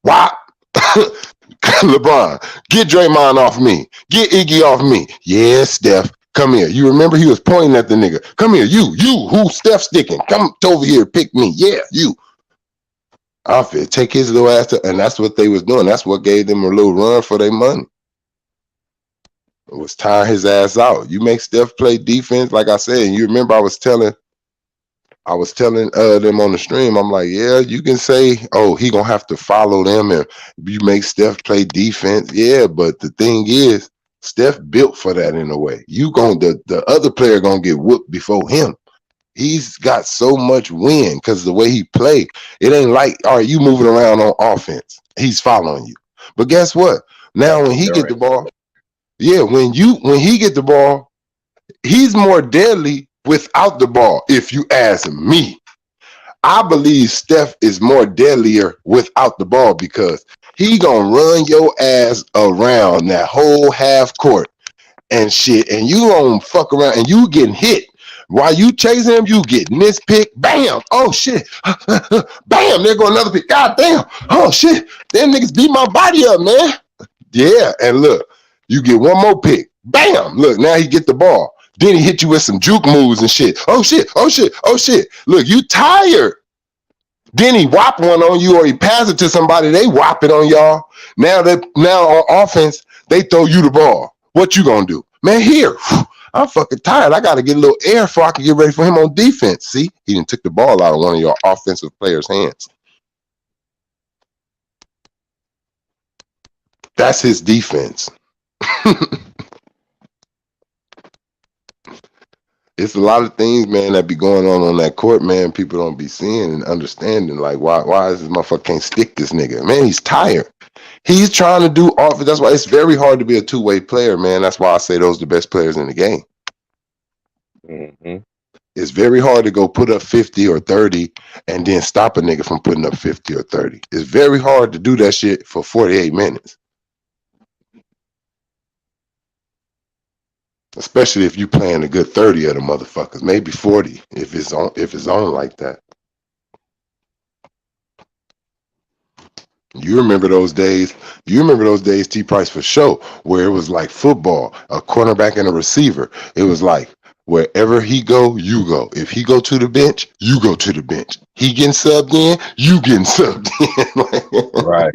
Why? LeBron, get Draymond off me. Get Iggy off me. Yeah, Steph, come here. You remember he was pointing at the nigga. Come here, you who Steph sticking. Come over here, pick me. Yeah, you. I feel take his little ass to, and that's what they was doing. That's what gave them a little run for their money. It was tiring his ass out. You make Steph play defense, like I said. And you remember I was telling them on the stream. I'm like, yeah, you can say, oh, he gonna have to follow them, and you make Steph play defense. Yeah, but the thing is, Steph built for that in a way. The other player gonna get whooped before him. He's got so much wind because the way he play, it ain't like, all right, you moving around on offense. He's following you. But guess what? Now when he get the ball, yeah, when he get the ball, he's more deadly without the ball. If you ask me, I believe Steph is more deadlier without the ball because he gonna run your ass around that whole half court and shit, and you gonna fuck around and you getting hit. While you chasing him, you getting this pick. Bam! Oh shit! Bam! There go another pick. God damn! Oh shit! Them niggas beat my body up, man. Yeah, and look, you get one more pick. Bam! Look, now he get the ball. Then he hit you with some juke moves and shit. Oh shit! Oh shit! Oh shit! Look, you tired. Then he whop one on you, or he pass it to somebody. They whop it on y'all. Now on offense, they throw you the ball. What you gonna do, man? Here. I'm fucking tired. I got to get a little air before I can get ready for him on defense. See, he done took the ball out of one of your offensive players' hands. That's his defense. It's a lot of things, man, that be going on that court, man. People don't be seeing and understanding. Like, why is this motherfucker can't stick this nigga? Man, he's tired. He's trying to do offense. That's why it's very hard to be a two-way player, man. That's why I say those are the best players in the game. Mm-hmm. It's very hard to go put up 50 or 30 and then stop a nigga from putting up 50 or 30. It's very hard to do that shit for 48 minutes. Especially if you playing a good 30 of the motherfuckers, maybe 40 if it's on like that. You remember those days? T Price, for sure, where it was like football, a cornerback and a receiver. It was like wherever he go, you go. If he go to the bench, you go to the bench. He getting subbed in, you getting subbed in. Right.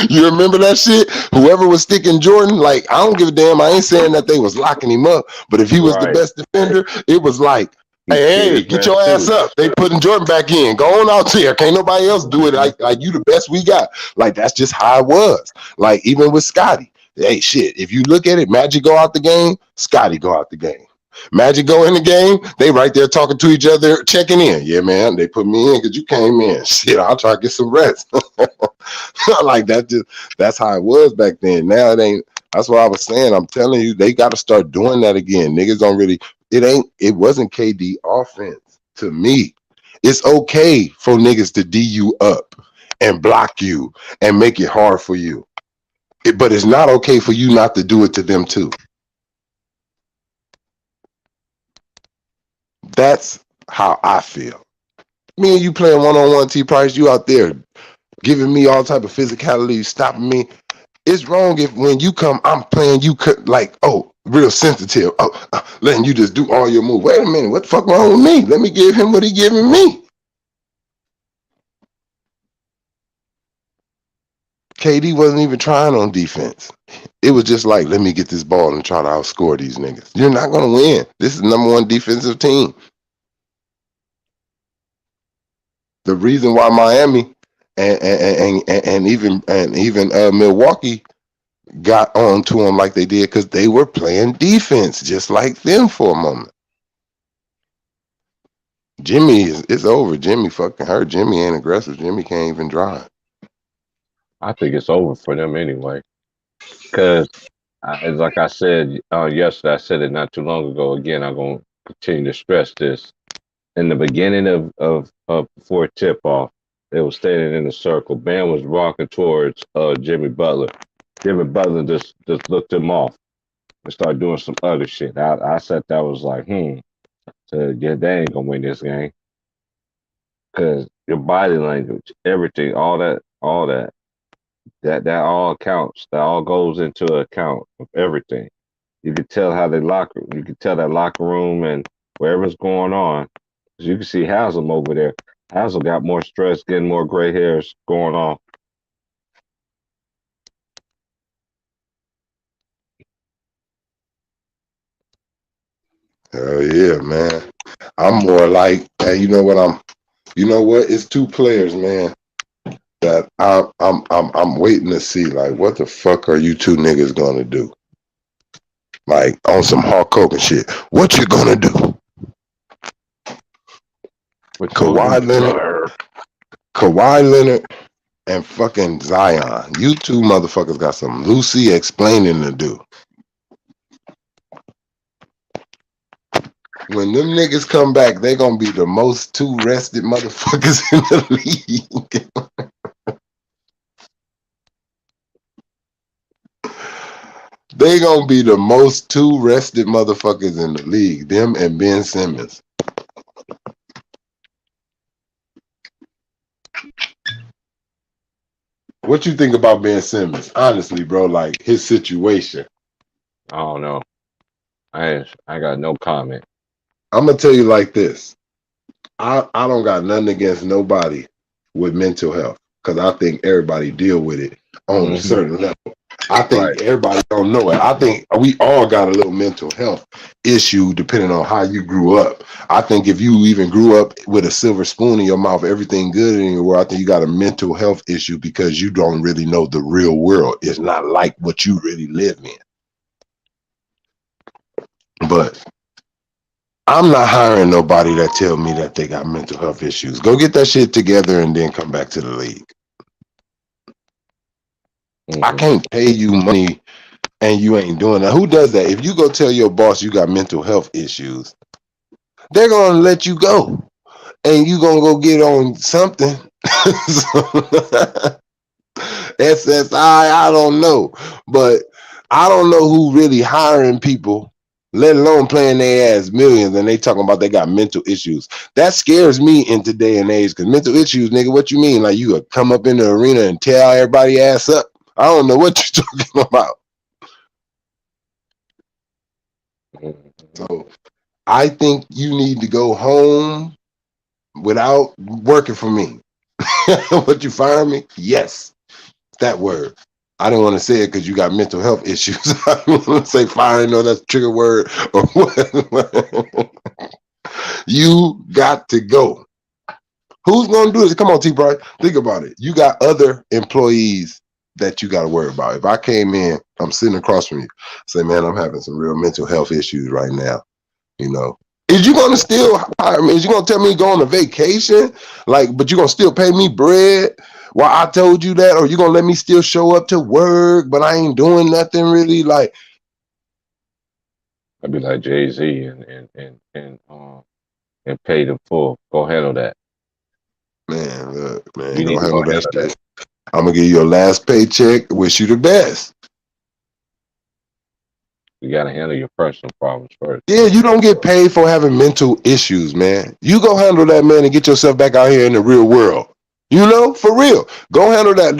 You remember that shit? Whoever was sticking Jordan, like, I don't give a damn. I ain't saying that they was locking him up, but if he was the best defender, it was like, hey, get your ass up. They putting Jordan back in. Go on out there. Can't nobody else do it like you the best we got. Like, that's just how it was. Like, even with Scotty. Hey, shit, if you look at it, Magic go out the game, Scotty go out the game. Magic go in the game, they right there talking to each other, checking in. Yeah, man, they put me in because you came in. Shit, I'll try to get some rest. Like, that's how it was back then. Now it ain't. That's what I was saying. I'm telling you, they got to start doing that again. Niggas don't really, it wasn't KD offense to me. It's okay for niggas to D you up and block you and make it hard for you. But it's not okay for you not to do it to them too. That's how I feel. Me and you playing one-on-one, T Price, you out there giving me all type of physicality, stopping me. It's wrong if when you come, I'm playing you like, oh, real sensitive. Oh, letting you just do all your moves. Wait a minute, what the fuck wrong with me? Let me give him what he giving me. KD wasn't even trying on defense. It was just like, let me get this ball and try to outscore these niggas. You're not gonna win. This is the #1 defensive team. The reason why Miami and even Milwaukee got on to them like they did because they were playing defense just like them for a moment. Jimmy it's over. Jimmy fucking hurt. Jimmy ain't aggressive. Jimmy can't even drive. I think it's over for them anyway. Because, like I said yesterday, I said it not too long ago. Again, I'm going to continue to stress this. In the beginning of before tip off, they were standing in a circle. Bam was walking towards Jimmy Butler. Jimmy Butler just looked him off and started doing some other shit. I said that was like, so yeah, they ain't gonna win this game. Cause your body language, everything, all that all counts. That all goes into account of everything. You can tell how you can tell that locker room and whatever's going on. You can see Haslam over there. Haslam got more stress, getting more gray hairs going on. Hell yeah, man. I'm more like, hey, you know what? It's two players, man, that I'm waiting to see. Like, what the fuck are you two niggas gonna do? Like on some Hulk Hogan shit. What you gonna do? Kawhi Leonard and fucking Zion. You two motherfuckers got some Lucy explaining to do. When them niggas come back, they gonna be the most two rested motherfuckers in the league. They gonna be the most two rested motherfuckers in the league. Them and Ben Simmons. What you think about Ben Simmons? Honestly, bro, like his situation. I don't know. I got no comment. I'm gonna tell you like this. I don't got nothing against nobody with mental health because I think everybody deal with it on a certain level. I think everybody don't know it. I think we all got a little mental health issue depending on how you grew up. I think if you even grew up with a silver spoon in your mouth, everything good in your world, I think you got a mental health issue because you don't really know the real world. It's not like what you really live in. But I'm not hiring nobody that tell me that they got mental health issues. Go get that shit together and then come back to the league. I can't pay you money and you ain't doing that. Who does that? If you go tell your boss you got mental health issues, they're going to let you go. And you going to go get on something. SSI, I don't know. But I don't know who really hiring people, let alone playing their ass millions, and they talking about they got mental issues. That scares me in today and age, because mental issues, nigga, what you mean? Like you could come up in the arena and tear everybody ass up? I don't know what you're talking about. So I think you need to go home without working for me. Would you fire me? Yes. That word. I didn't want to say it because you got mental health issues. I don't want to say firing, no, that's a trigger word or what. You got to go. Who's going to do this? Come on, T-Bright. Think about it. You got other employees that you got to worry about. If I came in, I'm sitting across from you, say, man, I'm having some real mental health issues right now. You know, is you going to still hire me? Is you going to tell me to go on a vacation? Like, but you going to still pay me bread while I told you that? Or you going to let me still show up to work, but I ain't doing nothing really? Like, I'd be like Jay-Z and pay them full. Go handle that. Man, look, man, you gonna handle that shit. I'm gonna give you your last paycheck. Wish you the best. You gotta handle your personal problems first. Yeah, you don't get paid for having mental issues, man. You go handle that, man, and get yourself back out here in the real world. You know, for real. Go handle that.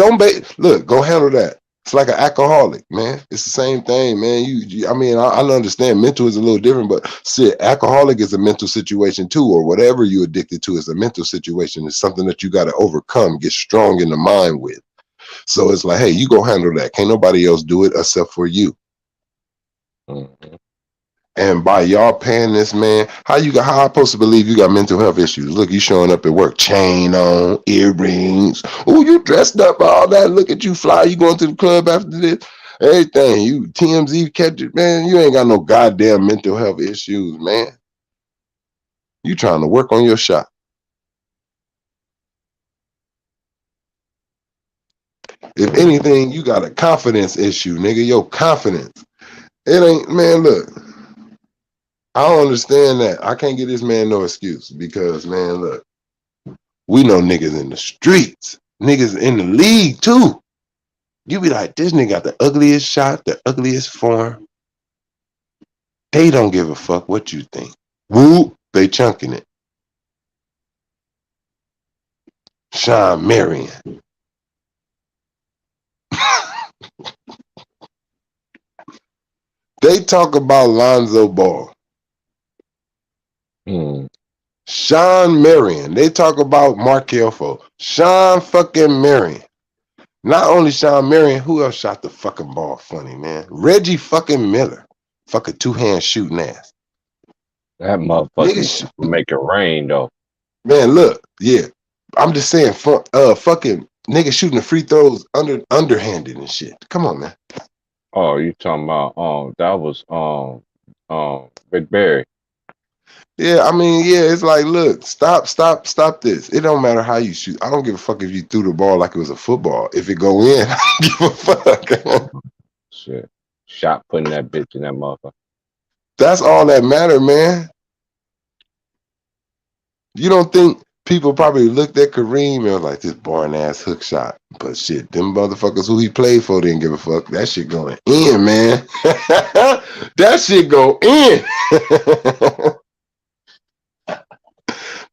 Look, go handle that. It's like an alcoholic, man. It's the same thing, man. I mean, I understand mental is a little different, but shit, alcoholic is a mental situation too, or whatever you're addicted to is a mental situation. It's something that you got to overcome, get strong in the mind with. So it's like, hey, you go handle that. Can't nobody else do it except for you. Mm-hmm. And by y'all paying this man, how I supposed to believe you got mental health issues? Look, you showing up at work, chain on, earrings. Oh, you dressed up, all that. Look at you fly. You going to the club after this? Everything. You TMZ catch it, man. You ain't got no goddamn mental health issues, man. You trying to work on your shot. If anything, you got a confidence issue, nigga. Your confidence. It ain't, man, look. I don't understand that. I can't give this man no excuse because, man, look, we know niggas in the streets, niggas in the league too. You be like, this nigga got the ugliest shot, the ugliest form. They don't give a fuck what you think. Whoop, they chunking it. Sean Marion. They talk about Lonzo Ball. Sean Marion. They talk about Markelle Fultz. Sean fucking Marion. Not only Sean Marion, who else shot the fucking ball funny, man? Reggie fucking Miller. Fucking two-hand shooting ass. That motherfucker make it rain, though. Man, look, yeah. I'm just saying, fucking nigga shooting the free throws underhanded and shit. Come on, man. Oh, you talking about, that was, Rick Barry. Yeah, I mean, yeah, it's like, look, stop this. It don't matter how you shoot. I don't give a fuck if you threw the ball like it was a football. If it go in, I don't give a fuck. Shit. Shot putting that bitch in that motherfucker. That's all that matter, man. You don't think people probably looked at Kareem and was like, this boring ass hook shot. But shit, them motherfuckers who he played for didn't give a fuck. That shit going in, man. That shit go in.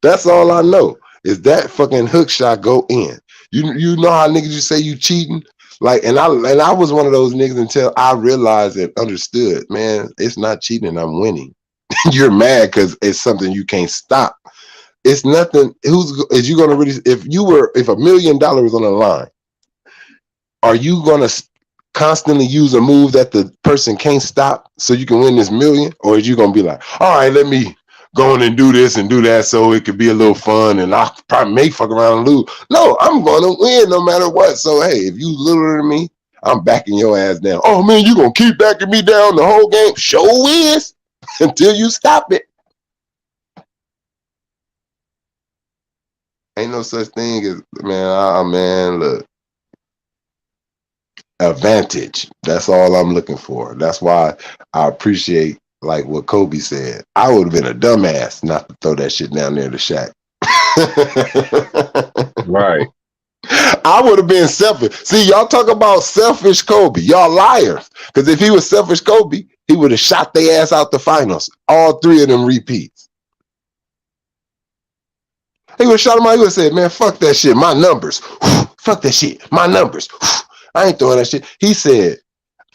That's all I know is that fucking hook shot go in. You know how niggas you say you cheating? Like, and I was one of those niggas until I realized and understood, man, it's not cheating, I'm winning. You're mad because it's something you can't stop. It's nothing. Is you gonna really, if $1 million was on the line, are you gonna constantly use a move that the person can't stop so you can win this million? Or is you gonna be like, all right, let me go on and do this and do that so it could be a little fun and I'll probably make fuck around and lose? No, I'm gonna win no matter what. So hey, if you littler than me, I'm backing your ass down. Oh man, you gonna keep backing me down the whole game? Show is until you stop it. Ain't no such thing as, man, look. Advantage. That's all I'm looking for. That's why I appreciate like what Kobe said. I would have been a dumbass not to throw that shit down there to Shaq. Right. I would have been selfish. See, y'all talk about selfish Kobe. Y'all liars. Because if he was selfish Kobe, he would have shot their ass out the finals. All three of them repeats. He would have shot him out. He would have said, man, fuck that shit. My numbers. Fuck that shit. My numbers. I ain't throwing that shit. He said,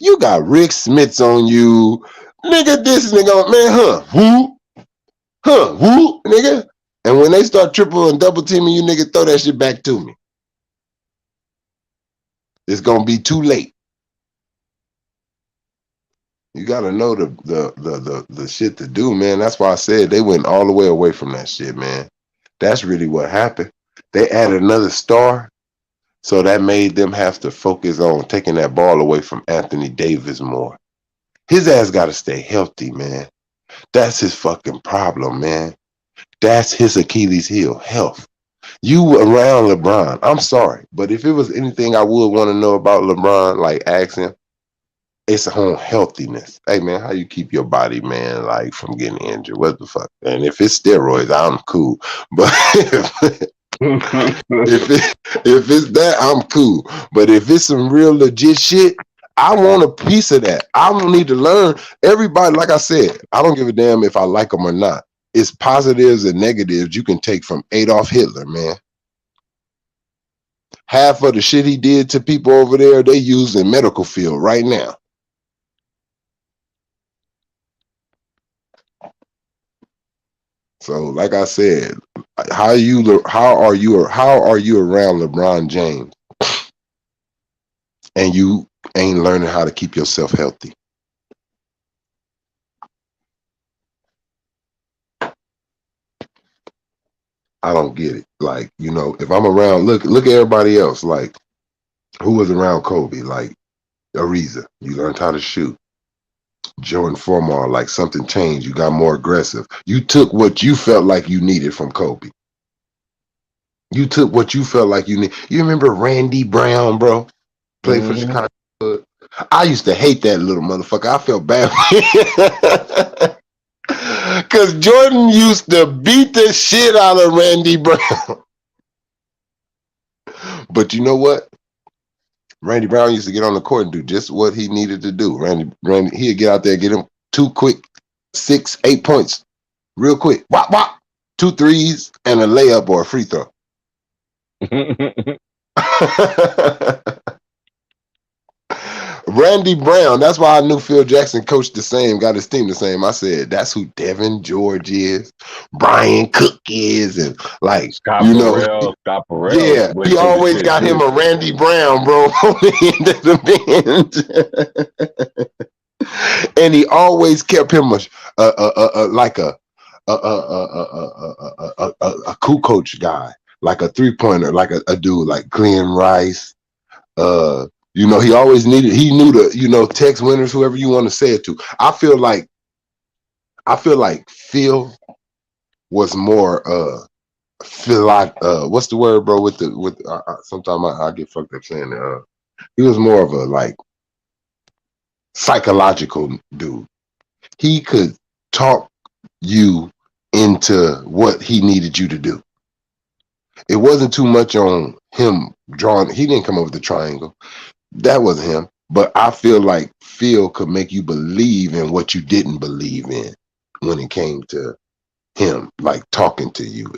you got Rick Smiths on you. Nigga, this nigga, man, whoop, nigga. And when they start triple and double teaming you, nigga, throw that shit back to me. It's gonna be too late. You gotta know the shit to do, man. That's why I said they went all the way away from that shit, man. That's really what happened. They added another star, so that made them have to focus on taking that ball away from Anthony Davis more. His ass gotta stay healthy, man. That's his fucking problem, man. That's his Achilles heel, health. You around LeBron, I'm sorry, but if it was anything I would want to know about LeBron, like ask him, it's on healthiness. Hey man, how you keep your body, man, like from getting injured? What the fuck? And if it's steroids, I'm cool. But if it's that, I'm cool. But if it's some real legit shit, I want a piece of that. I don't need to learn. Everybody, like I said, I don't give a damn if I like them or not. It's positives and negatives you can take from Adolf Hitler, man. half of the shit he did to people over there, they use in medical field right now. So, like I said, how are you around LeBron James, and you ain't learning how to keep yourself healthy? I don't get it. Like, you know, if I'm around, look at everybody else. Like, who was around Kobe? Like Ariza, you learned how to shoot. Jordan Formar, like something changed. You got more aggressive. You took what you felt like you needed from Kobe. You took what you felt like you need. You remember Randy Brown, bro? Played for Chicago. I used to hate that little motherfucker. I felt bad. Because Jordan used to beat the shit out of Randy Brown. But you know what? Randy Brown used to get on the court and do just what he needed to do. Randy, he'd get out there, get him 2 quick 6, 8 points real quick. Wop, wop. 2 threes and a layup or a free throw. Randy Brown, that's why I knew Phil Jackson coached the same, got his team the same. I said, that's who Devin George is, Brian Cook is, and like, Scott Burrell. Yeah, he always got him a Randy Brown, bro, on the end of the bench. And he always kept him a cool coach guy, like a 3-pointer, like a dude like Glenn Rice. You know, he knew the, you know, Tex Winters, whoever you want to say it to. I feel like Phil was more what's the word, bro? Sometimes I get fucked up saying it. He was more of a like psychological dude. He could talk you into what he needed you to do. It wasn't too much on him drawing. He didn't come up with the triangle. That wasn't him. But I feel like Phil could make you believe in what you didn't believe in when it came to him, like talking to you.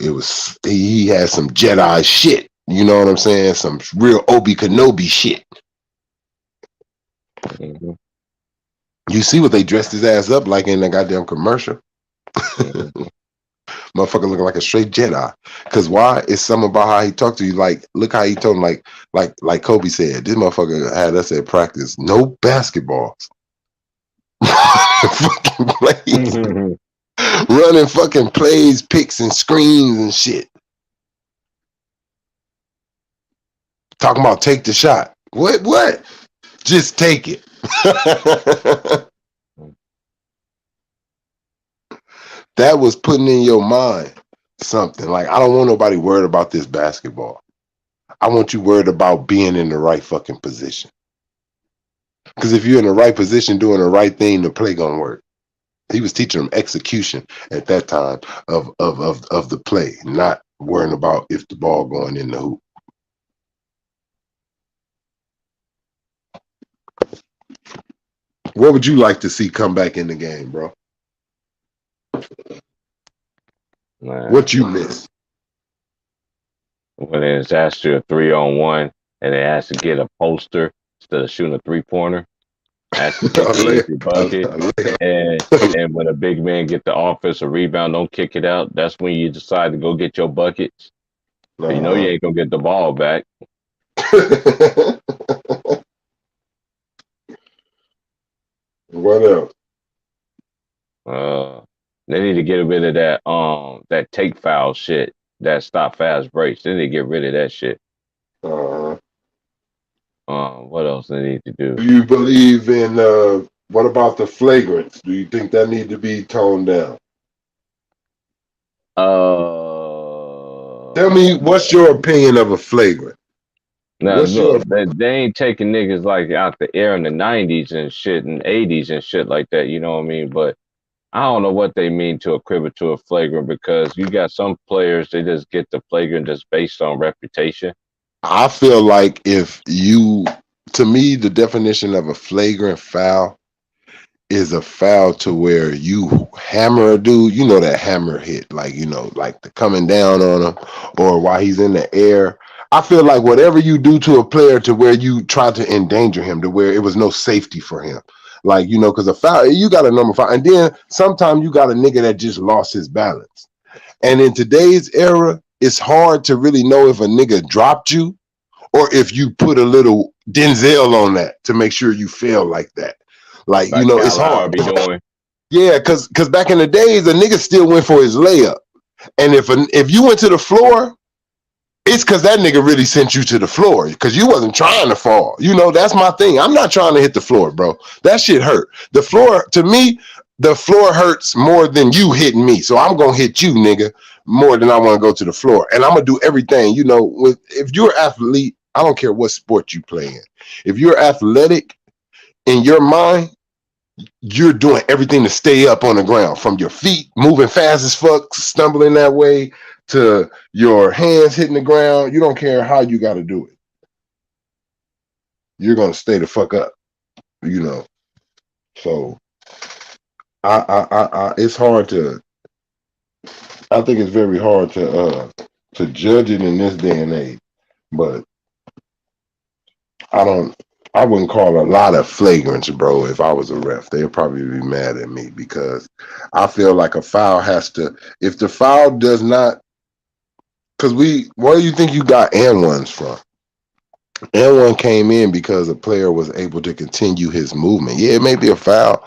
He had some Jedi shit. You know what I'm saying? Some real Obi Kenobi shit. Mm-hmm. You see what they dressed his ass up like in that goddamn commercial? Motherfucker looking like a straight Jedi. Cause why? It's something about how he talked to you. Like, look how he told him, like Kobe said, this motherfucker had us at practice. No basketballs. Fucking plays. Running fucking plays, picks, and screens and shit. Talking about take the shot. What? Just take it. That was putting in your mind something. Like, I don't want nobody worried about this basketball. I want you worried about being in the right fucking position. Because if you're in the right position, doing the right thing, the play gonna work. He was teaching them execution at that time of the play, not worrying about if the ball going in the hoop. What would you like to see come back in the game, bro? What you miss? When it's asked you a 3-on-1 and it has to get a poster instead of shooting a 3-pointer. Ask you to your bucket. And when a big man get the offensive rebound, don't kick it out. That's when you decide to go get your buckets. You know you ain't gonna get the ball back. What else? They need to get rid of that take foul shit, that stop fast breaks. They need to get rid of that shit. What else they need to do? Do you believe in what about the flagrants? Do you think that need to be toned down? Tell me, what's your opinion of a flagrant? Now look, they ain't taking niggas like out the air in the 90s and shit and 80s and shit like that, you know what I mean? But I don't know what they mean to equate to a flagrant, because you got some players, they just get the flagrant just based on reputation. I feel like to me, the definition of a flagrant foul is a foul to where you hammer a dude, you know, that hammer hit, like, you know, like the coming down on him or while he's in the air. I feel like whatever you do to a player to where you try to endanger him, to where it was no safety for him. Like, you know, because a foul, you got a number 5. And then sometimes you got a nigga that just lost his balance. And in today's era, it's hard to really know if a nigga dropped you or if you put a little Denzel on that to make sure you feel like that. Like, you know, it's hard. Yeah, because back in the days, a nigga still went for his layup. And if you went to the floor, it's because that nigga really sent you to the floor because you wasn't trying to fall. You know, that's my thing. I'm not trying to hit the floor, bro. That shit hurt. The floor, to me, the floor hurts more than you hitting me. So I'm going to hit you, nigga, more than I want to go to the floor. And I'm going to do everything. You know, if you're an athlete, I don't care what sport you play in. If you're athletic in your mind, you're doing everything to stay up on the ground, from your feet moving fast as fuck, stumbling that way, to your hands hitting the ground. You don't care how you got to do it. You're going to stay the fuck up, you know. So it's hard to, I think it's very hard to judge it in this day and age, but I wouldn't call a lot of flagrants, bro. If I was a ref, they'd probably be mad at me because I feel like a foul has to, if the foul does not, because where do you think you got and ones from? And one came in because a player was able to continue his movement. Yeah, it may be a foul,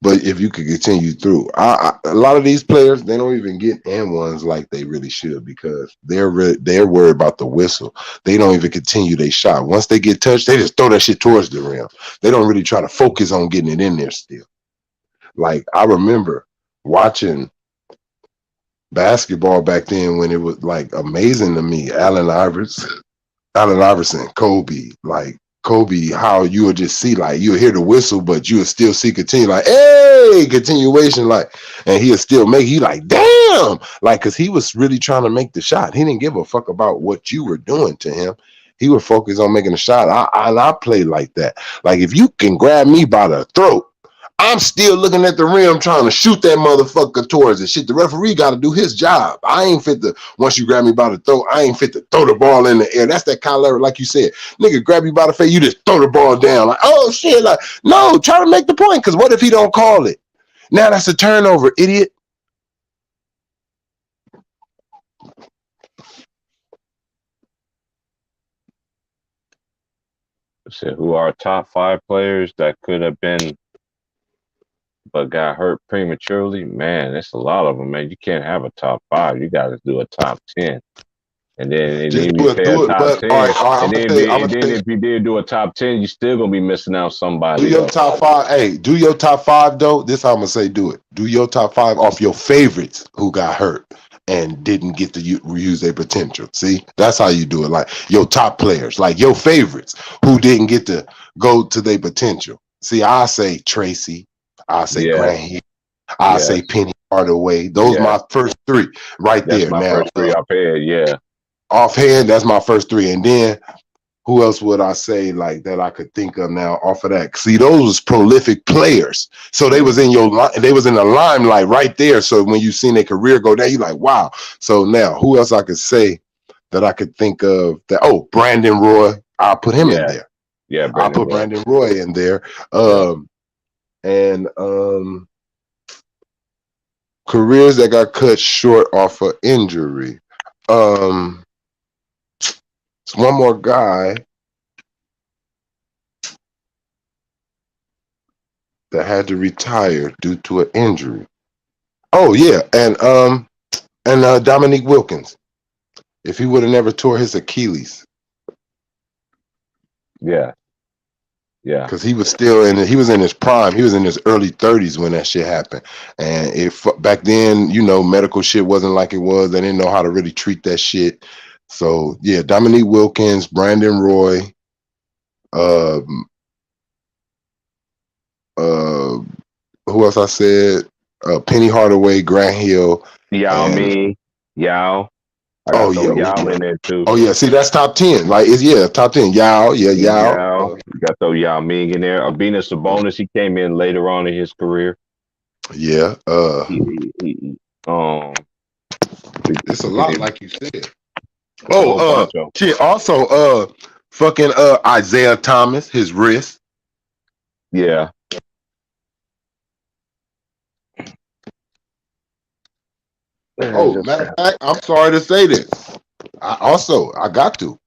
but if you could continue through, a lot of these players, they don't even get and ones like they really should because they're worried about the whistle. They don't even continue their shot. Once they get touched, they just throw that shit towards the rim. They don't really try to focus on getting it in there still. Like, I remember watching basketball back then when it was like amazing to me. Allen Iverson, Kobe, like Kobe, how you would just see, like, you'll hear the whistle, but you would still see continue, like, hey, continuation, like, and he'll still make, he like, damn, like, because he was really trying to make the shot. He didn't give a fuck about what you were doing to him. He would focus on making a shot. I play like that. Like, if you can grab me by the throat, I'm still looking at the rim trying to shoot that motherfucker towards it. Shit, the referee got to do his job. I ain't fit to, once you grab me by the throat, I ain't fit to throw the ball in the air. That's that Kyle Lowry, like you said. Nigga, grab you by the face, you just throw the ball down. Like, oh, shit. Like, no, try to make the point, because what if he don't call it? Now that's a turnover, idiot. So who are top 5 players that could have been but got hurt prematurely? Man, it's a lot of them, man. You can't have a top 5. You got to do a top 10. And then if you did do a top 10, you still going to be missing out somebody. Do your top 5. Hey, do your top 5, though. This is how I'm going to say do it. Do your top 5 off your favorites who got hurt and didn't get to use their potential. See, that's how you do it. Like your top players, like your favorites who didn't get to go to their potential. See, I say Tracy. I say Grant Hill. I say Penny Hardaway. Those are my first 3 right there. My now, first 3 offhand, offhand, that's my first 3. And then who else would I say like that I could think of now off of that? See, those was prolific players. So they was in the limelight right there. So when you seen their career go down, you like, wow. So now who else I could say that I could think of that? Oh, Brandon Roy. I'll put him in there. Yeah, I'll put Brandon Roy in there. And careers that got cut short off of injury. It's one more guy that had to retire due to an injury. Oh yeah, and Dominique Wilkins. If he would have never tore his Achilles. Yeah. Because he was still in his prime. He was in his early 30s when that shit happened. And if back then, you know, medical shit wasn't like it was. They didn't know how to really treat that shit. So yeah, Dominique Wilkins, Brandon Roy, who else I said? Penny Hardaway, Grant Hill, Yao Ming, Yao. Yao in there too. Oh yeah, see that's top 10. Like it's top 10. Yao. You got throw Yao Ming in there. Arvydas Sabonis, he came in later on in his career. Yeah. It's a lot, like you said. A whole bunch of shit. Also, fucking Isaiah Thomas, his wrist. yeah. Oh, matter of fact, I'm sorry to say this. I got to.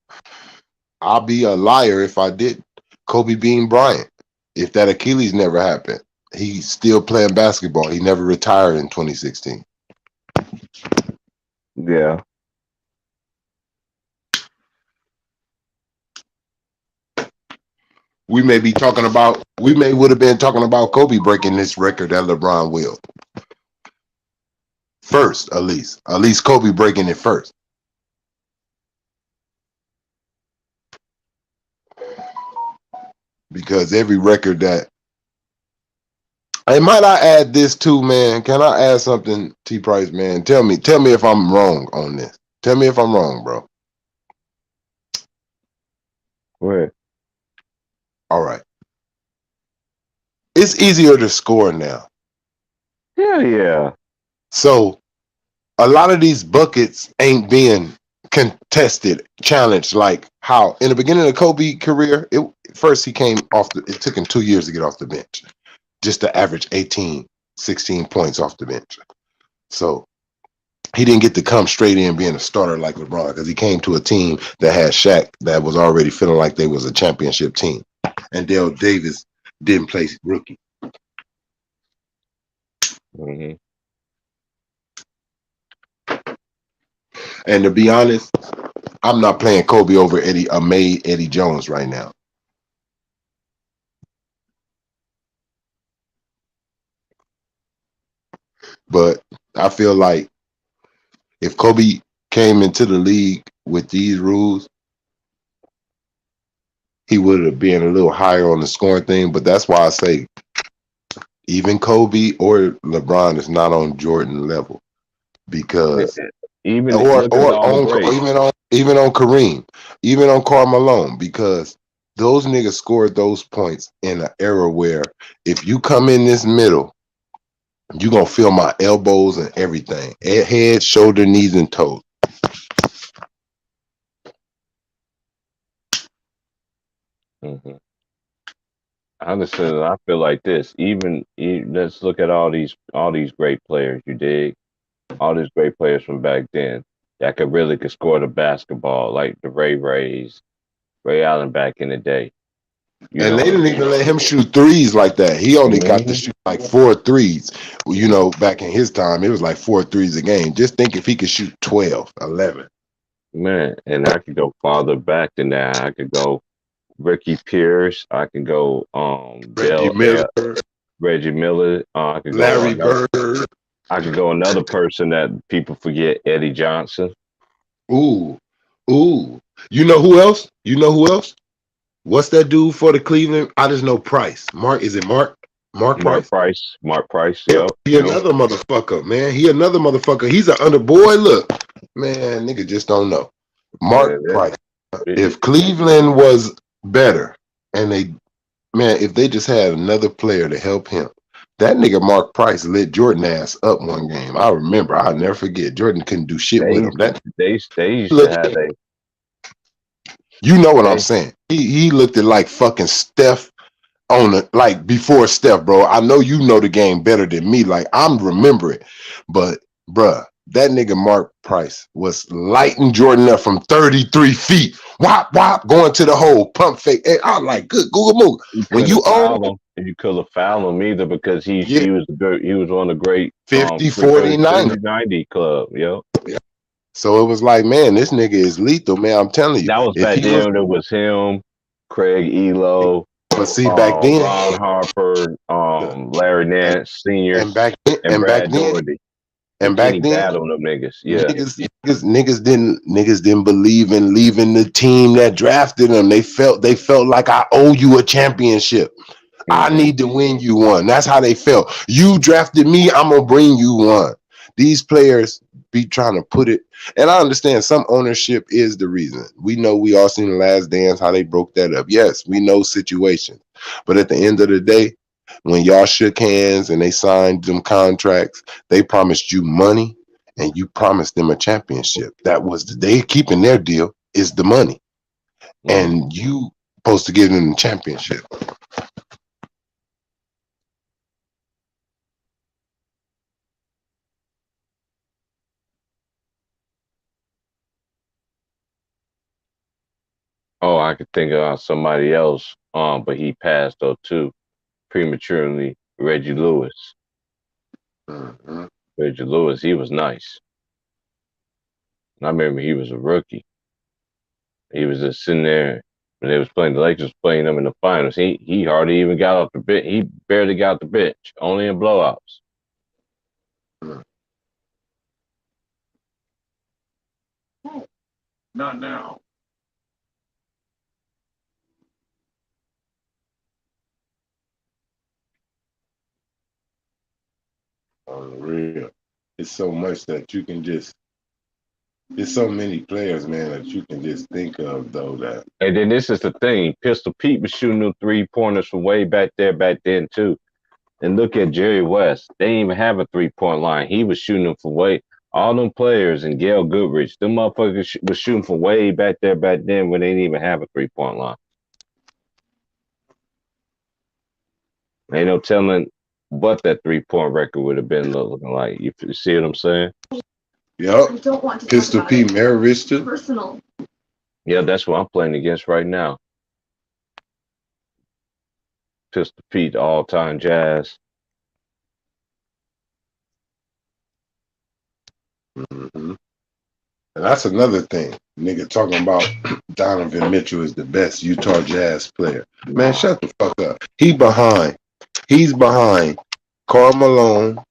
I'll be a liar if I did. Kobe Bean Bryant. If that Achilles never happened, he's still playing basketball. He never retired in 2016. Yeah. We may would have been talking about Kobe breaking this record that LeBron will. First, at least Kobe breaking it first. Because every record that, hey, might I add this too, man? Can I add something, T Price, man? Tell me if I'm wrong on this. Tell me if I'm wrong, bro. Where? All right. It's easier to score now. Yeah. So a lot of these buckets ain't being contested, challenged like how in the beginning of Kobe's career, first he came off it took him 2 years to get off the bench, just to average 18, 16 points off the bench. So he didn't get to come straight in being a starter like LeBron, because he came to a team that had Shaq that was already feeling like they was a championship team. And Dale Davis didn't play rookie. Mm-hmm. And to be honest, I'm not playing Kobe over Eddie Jones right now. But I feel like if Kobe came into the league with these rules, he would have been a little higher on the scoring thing. But that's why I say even Kobe or LeBron is not on Jordan level, because even on Kareem, even on Karl Malone, because those niggas scored those points in an era where if you come in this middle, you're gonna feel my elbows and everything, head, shoulder, knees, and toes. Mm-hmm. Honestly, I feel like this. Let's look at all these great players. You dig? All these great players from back then that could score the basketball, like the Rays, Ray Allen back in the day. They didn't even let him shoot threes like that. He only got to shoot like 4 threes. You know, back in his time, it was like 4 threes a game. Just think if he could shoot 12, 11. Man, and I could go farther back than that. I could go Ricky Pierce. I can go Reggie Miller. I could go Larry Bird. I could go another person that people forget, Eddie Johnson. Ooh. You know who else? What's that dude for the Cleveland? I just know Price. Mark Price? Mark Price. Yeah, he another motherfucker, man. He's an underboy. Look, man, nigga just don't know. Mark Price. If Cleveland was better and if they just had another player to help him, that nigga Mark Price lit Jordan ass up one game. I remember. I'll never forget. Jordan couldn't do shit with him. They used to have You know what I'm saying? He looked at like fucking Steph like before Steph, bro. I know you know the game better than me. Like I'm remembering, but bruh, that nigga Mark Price was lighting Jordan up from 33 feet. Wop, going to the hole, pump fake. And I'm like, good Google move. When you own him, you could have fouled him either, because he was one of the great 50, 40, 90 club. Yeah. So it was like, man, this nigga is lethal, man. I'm telling you. That was back then. It was him, Craig Elo. But see, back then, Ron Harper, Larry Nance Sr., and back then, battle them niggas. Yeah, niggas didn't believe in leaving the team that drafted them. They felt like I owe you a championship. Mm-hmm. I need to win you one. That's how they felt. You drafted me, I'm gonna bring you one. These players be trying to put it, and I understand some ownership is the reason. We know, we all seen The Last Dance, how they broke that up. Yes, we know situations, but at the end of the day, when y'all shook hands and they signed them contracts, they promised you money and you promised them a championship. That was they keeping their deal is the money, and you supposed to give them the championship. Oh, I could think of somebody else, but he passed though too, prematurely. Reggie Lewis. Mm-hmm. Reggie Lewis, he was nice. I remember he was a rookie. He was just sitting there when they was playing the Lakers, playing them in the finals. He hardly even got off the bench. He barely got the bench, only in blowouts. Not now. On the real, it's so much that you can just. There's so many players, man, that you can just think of, though. That and then this is the thing: Pistol Pete was shooting them 3-pointers from way back then too. And look at Jerry West; they didn't even have a 3-point line. He was shooting them from way. All them players and Gail Goodrich, them motherfuckers was shooting from way back then when they didn't even have a 3-point line. Ain't no telling what that 3-point record would have been looking like. You see what I'm saying? Yep. Pistol Pete, Mary Richard. Personal. Yeah, that's what I'm playing against right now. Pistol Pete, all-time Jazz. Mm-hmm. And that's another thing. Nigga talking about Donovan Mitchell is the best Utah Jazz player. Man, shut the fuck up. He's behind Karl Malone,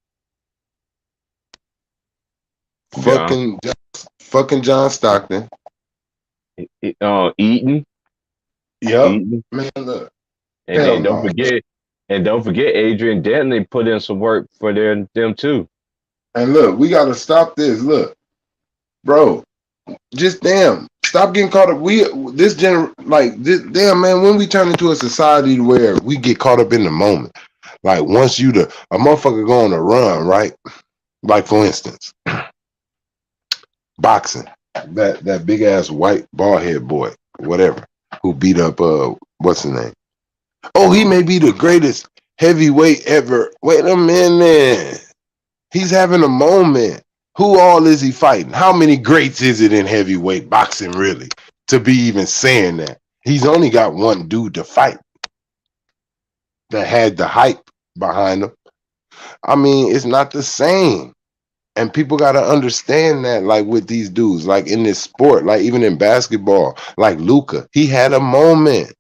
fucking John Stockton. Eaton. Yep. Eaton. Man, look. And don't forget Adrian Dantley put in some work for them too. And look, we gotta stop this. Look, bro, just stop getting caught up. Damn, man, when we turn into a society where we get caught up in the moment, like once a motherfucker go on a run, right? Like for instance, boxing, that big ass white bald head boy, whatever, who beat up what's his name? Oh, he may be the greatest heavyweight ever. Wait a minute. He's having a moment. Who all is he fighting? How many greats is it in heavyweight boxing, really, to be even saying that? He's only got one dude to fight that had the hype behind him. I mean, it's not the same. And people got to understand that, like with these dudes, like in this sport, like even in basketball, like Luka, he had a moment,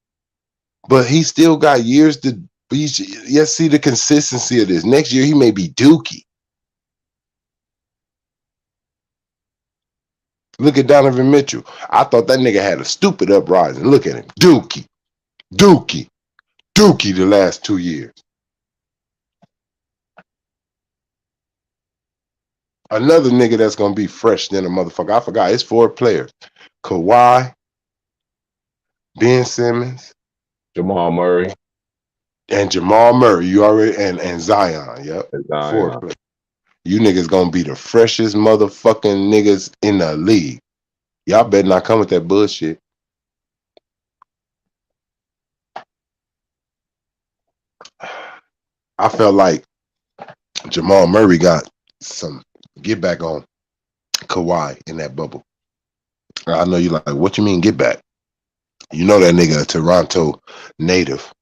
but he still got years to see the consistency of this. Next year, he may be Dookie. Look at Donovan Mitchell. I thought that nigga had a stupid uprising. Look at him. Dookie the last 2 years. Another nigga that's going to be fresh than a motherfucker. I forgot. It's 4 players. Kawhi, Ben Simmons, Jamal Murray. And Jamal Murray. You already, and Zion. Yep. Zion. 4 players. You niggas gonna be the freshest motherfucking niggas in the league. Y'all better not come with that bullshit. I felt like Jamal Murray got some get back on Kawhi in that bubble. I know you like, what you mean get back? You know that nigga a Toronto native.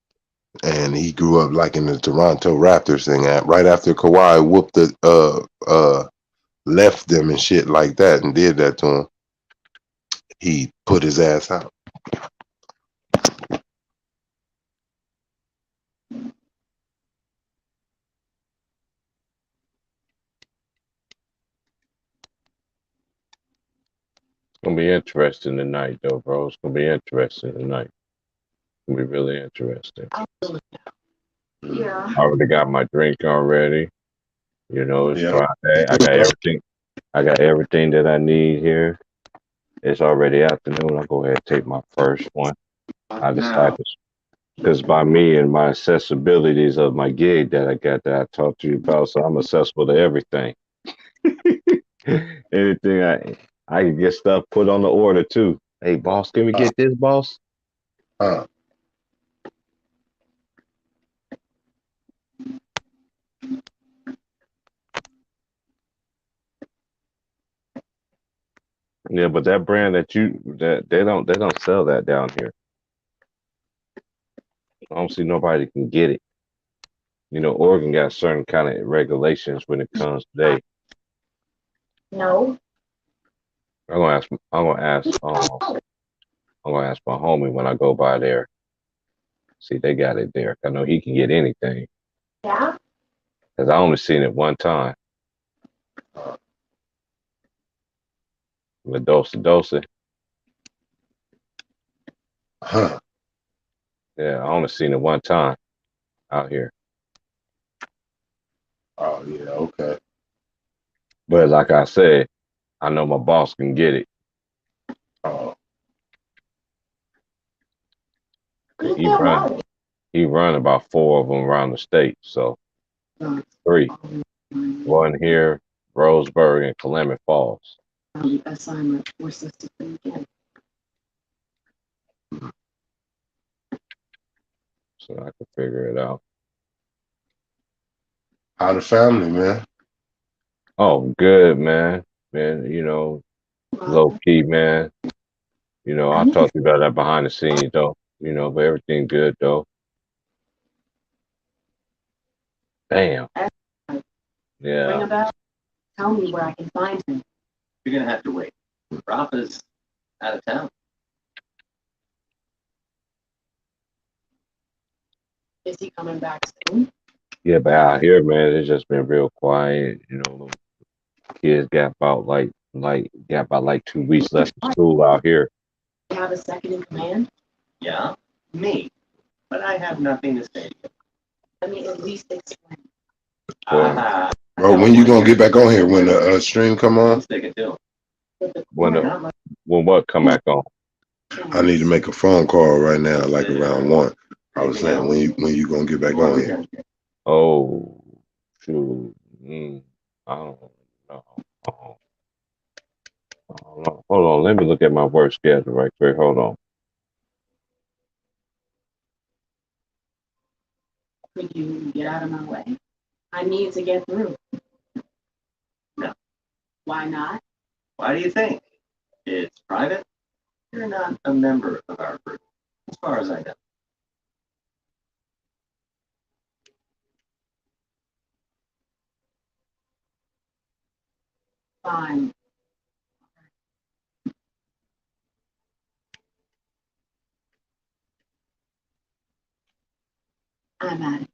And he grew up like in the Toronto Raptors thing. Right after Kawhi whooped left them and shit like that and did that to him, he put his ass out. It's gonna be interesting tonight, though, bro. It's gonna be interesting tonight. It's gonna be really interesting. Yeah. I already got my drink already. You know, it's Friday. I got everything that I need here. It's already afternoon. I'll go ahead and take my first one. I decided because by me and my accessibilities of my gig that I talked to you about, so I'm accessible to everything. Anything I can get stuff put on the order too. Hey, boss, can we get this, boss? Yeah, but that brand that they don't sell that down here. I don't see nobody can get it. You know, Oregon got certain kind of regulations when it comes to they. No. I'm gonna ask. I'm gonna ask. I'm gonna ask my homie when I go by there. See, they got it there. I know he can get anything. Yeah. Cause I only seen it one time. Medosa. Huh. Yeah, I only seen it one time out here. Oh yeah, okay. But like I said, I know my boss can get it. Oh. He run about 4 of them around the state. So 3. One here, Roseburg and Calumet Falls. Assignment for system again. So I can figure it out. How the family, man? Oh, good, man. Man, you know, low key, man. You know, I'll talk to you about that behind the scenes, though. You know, but everything good, though. Damn. Yeah. Ring about. Tell me where I can find him. You're gonna have to wait. Rafa's out of town. Is he coming back soon? Yeah, but out here, man, it's just been real quiet. You know, kids got about like 2 weeks left of school out here. You have a second in command? Yeah, me. But I have nothing to say to you. Let me at least explain. Bro, when you gonna get back on here? When the stream come on? When what come back on? I need to make a phone call right now, like around 1. I was saying when you gonna get back on here? Oh, shoot. I don't know. Hold on. Let me look at my work schedule right quick. Hold on. Could you get out of my way? I need to get through. No. Why not? Why do you think? It's private. You're not a member of our group, as far as I know. Fine. I'm out of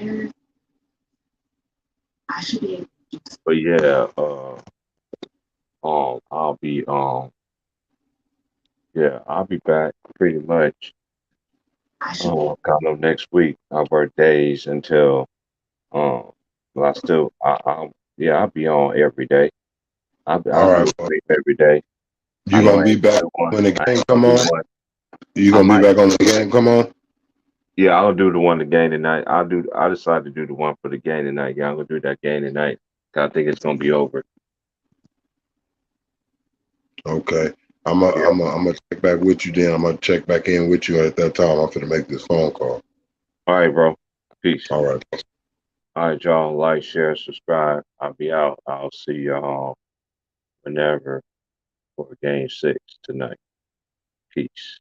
here. I should be able to just. But yeah, I'll be yeah, I'll be back pretty much. Kind of next week. I work days until but I still I'll be on every day. I'll do a stream every day. You gonna be back when the game come on? You gonna be back on the game come on? Yeah, I'll do the one the game tonight. I decided to do the one for the game tonight. Yeah, I'm gonna do that game tonight. I think it's gonna be over. Okay. I'm gonna check back with you then. I'm gonna check back in with you at that time. I'm gonna make this phone call. All right, bro. Peace. All right. All right, y'all. Like, share, subscribe. I'll be out. I'll see y'all whenever for game 6 tonight. Peace.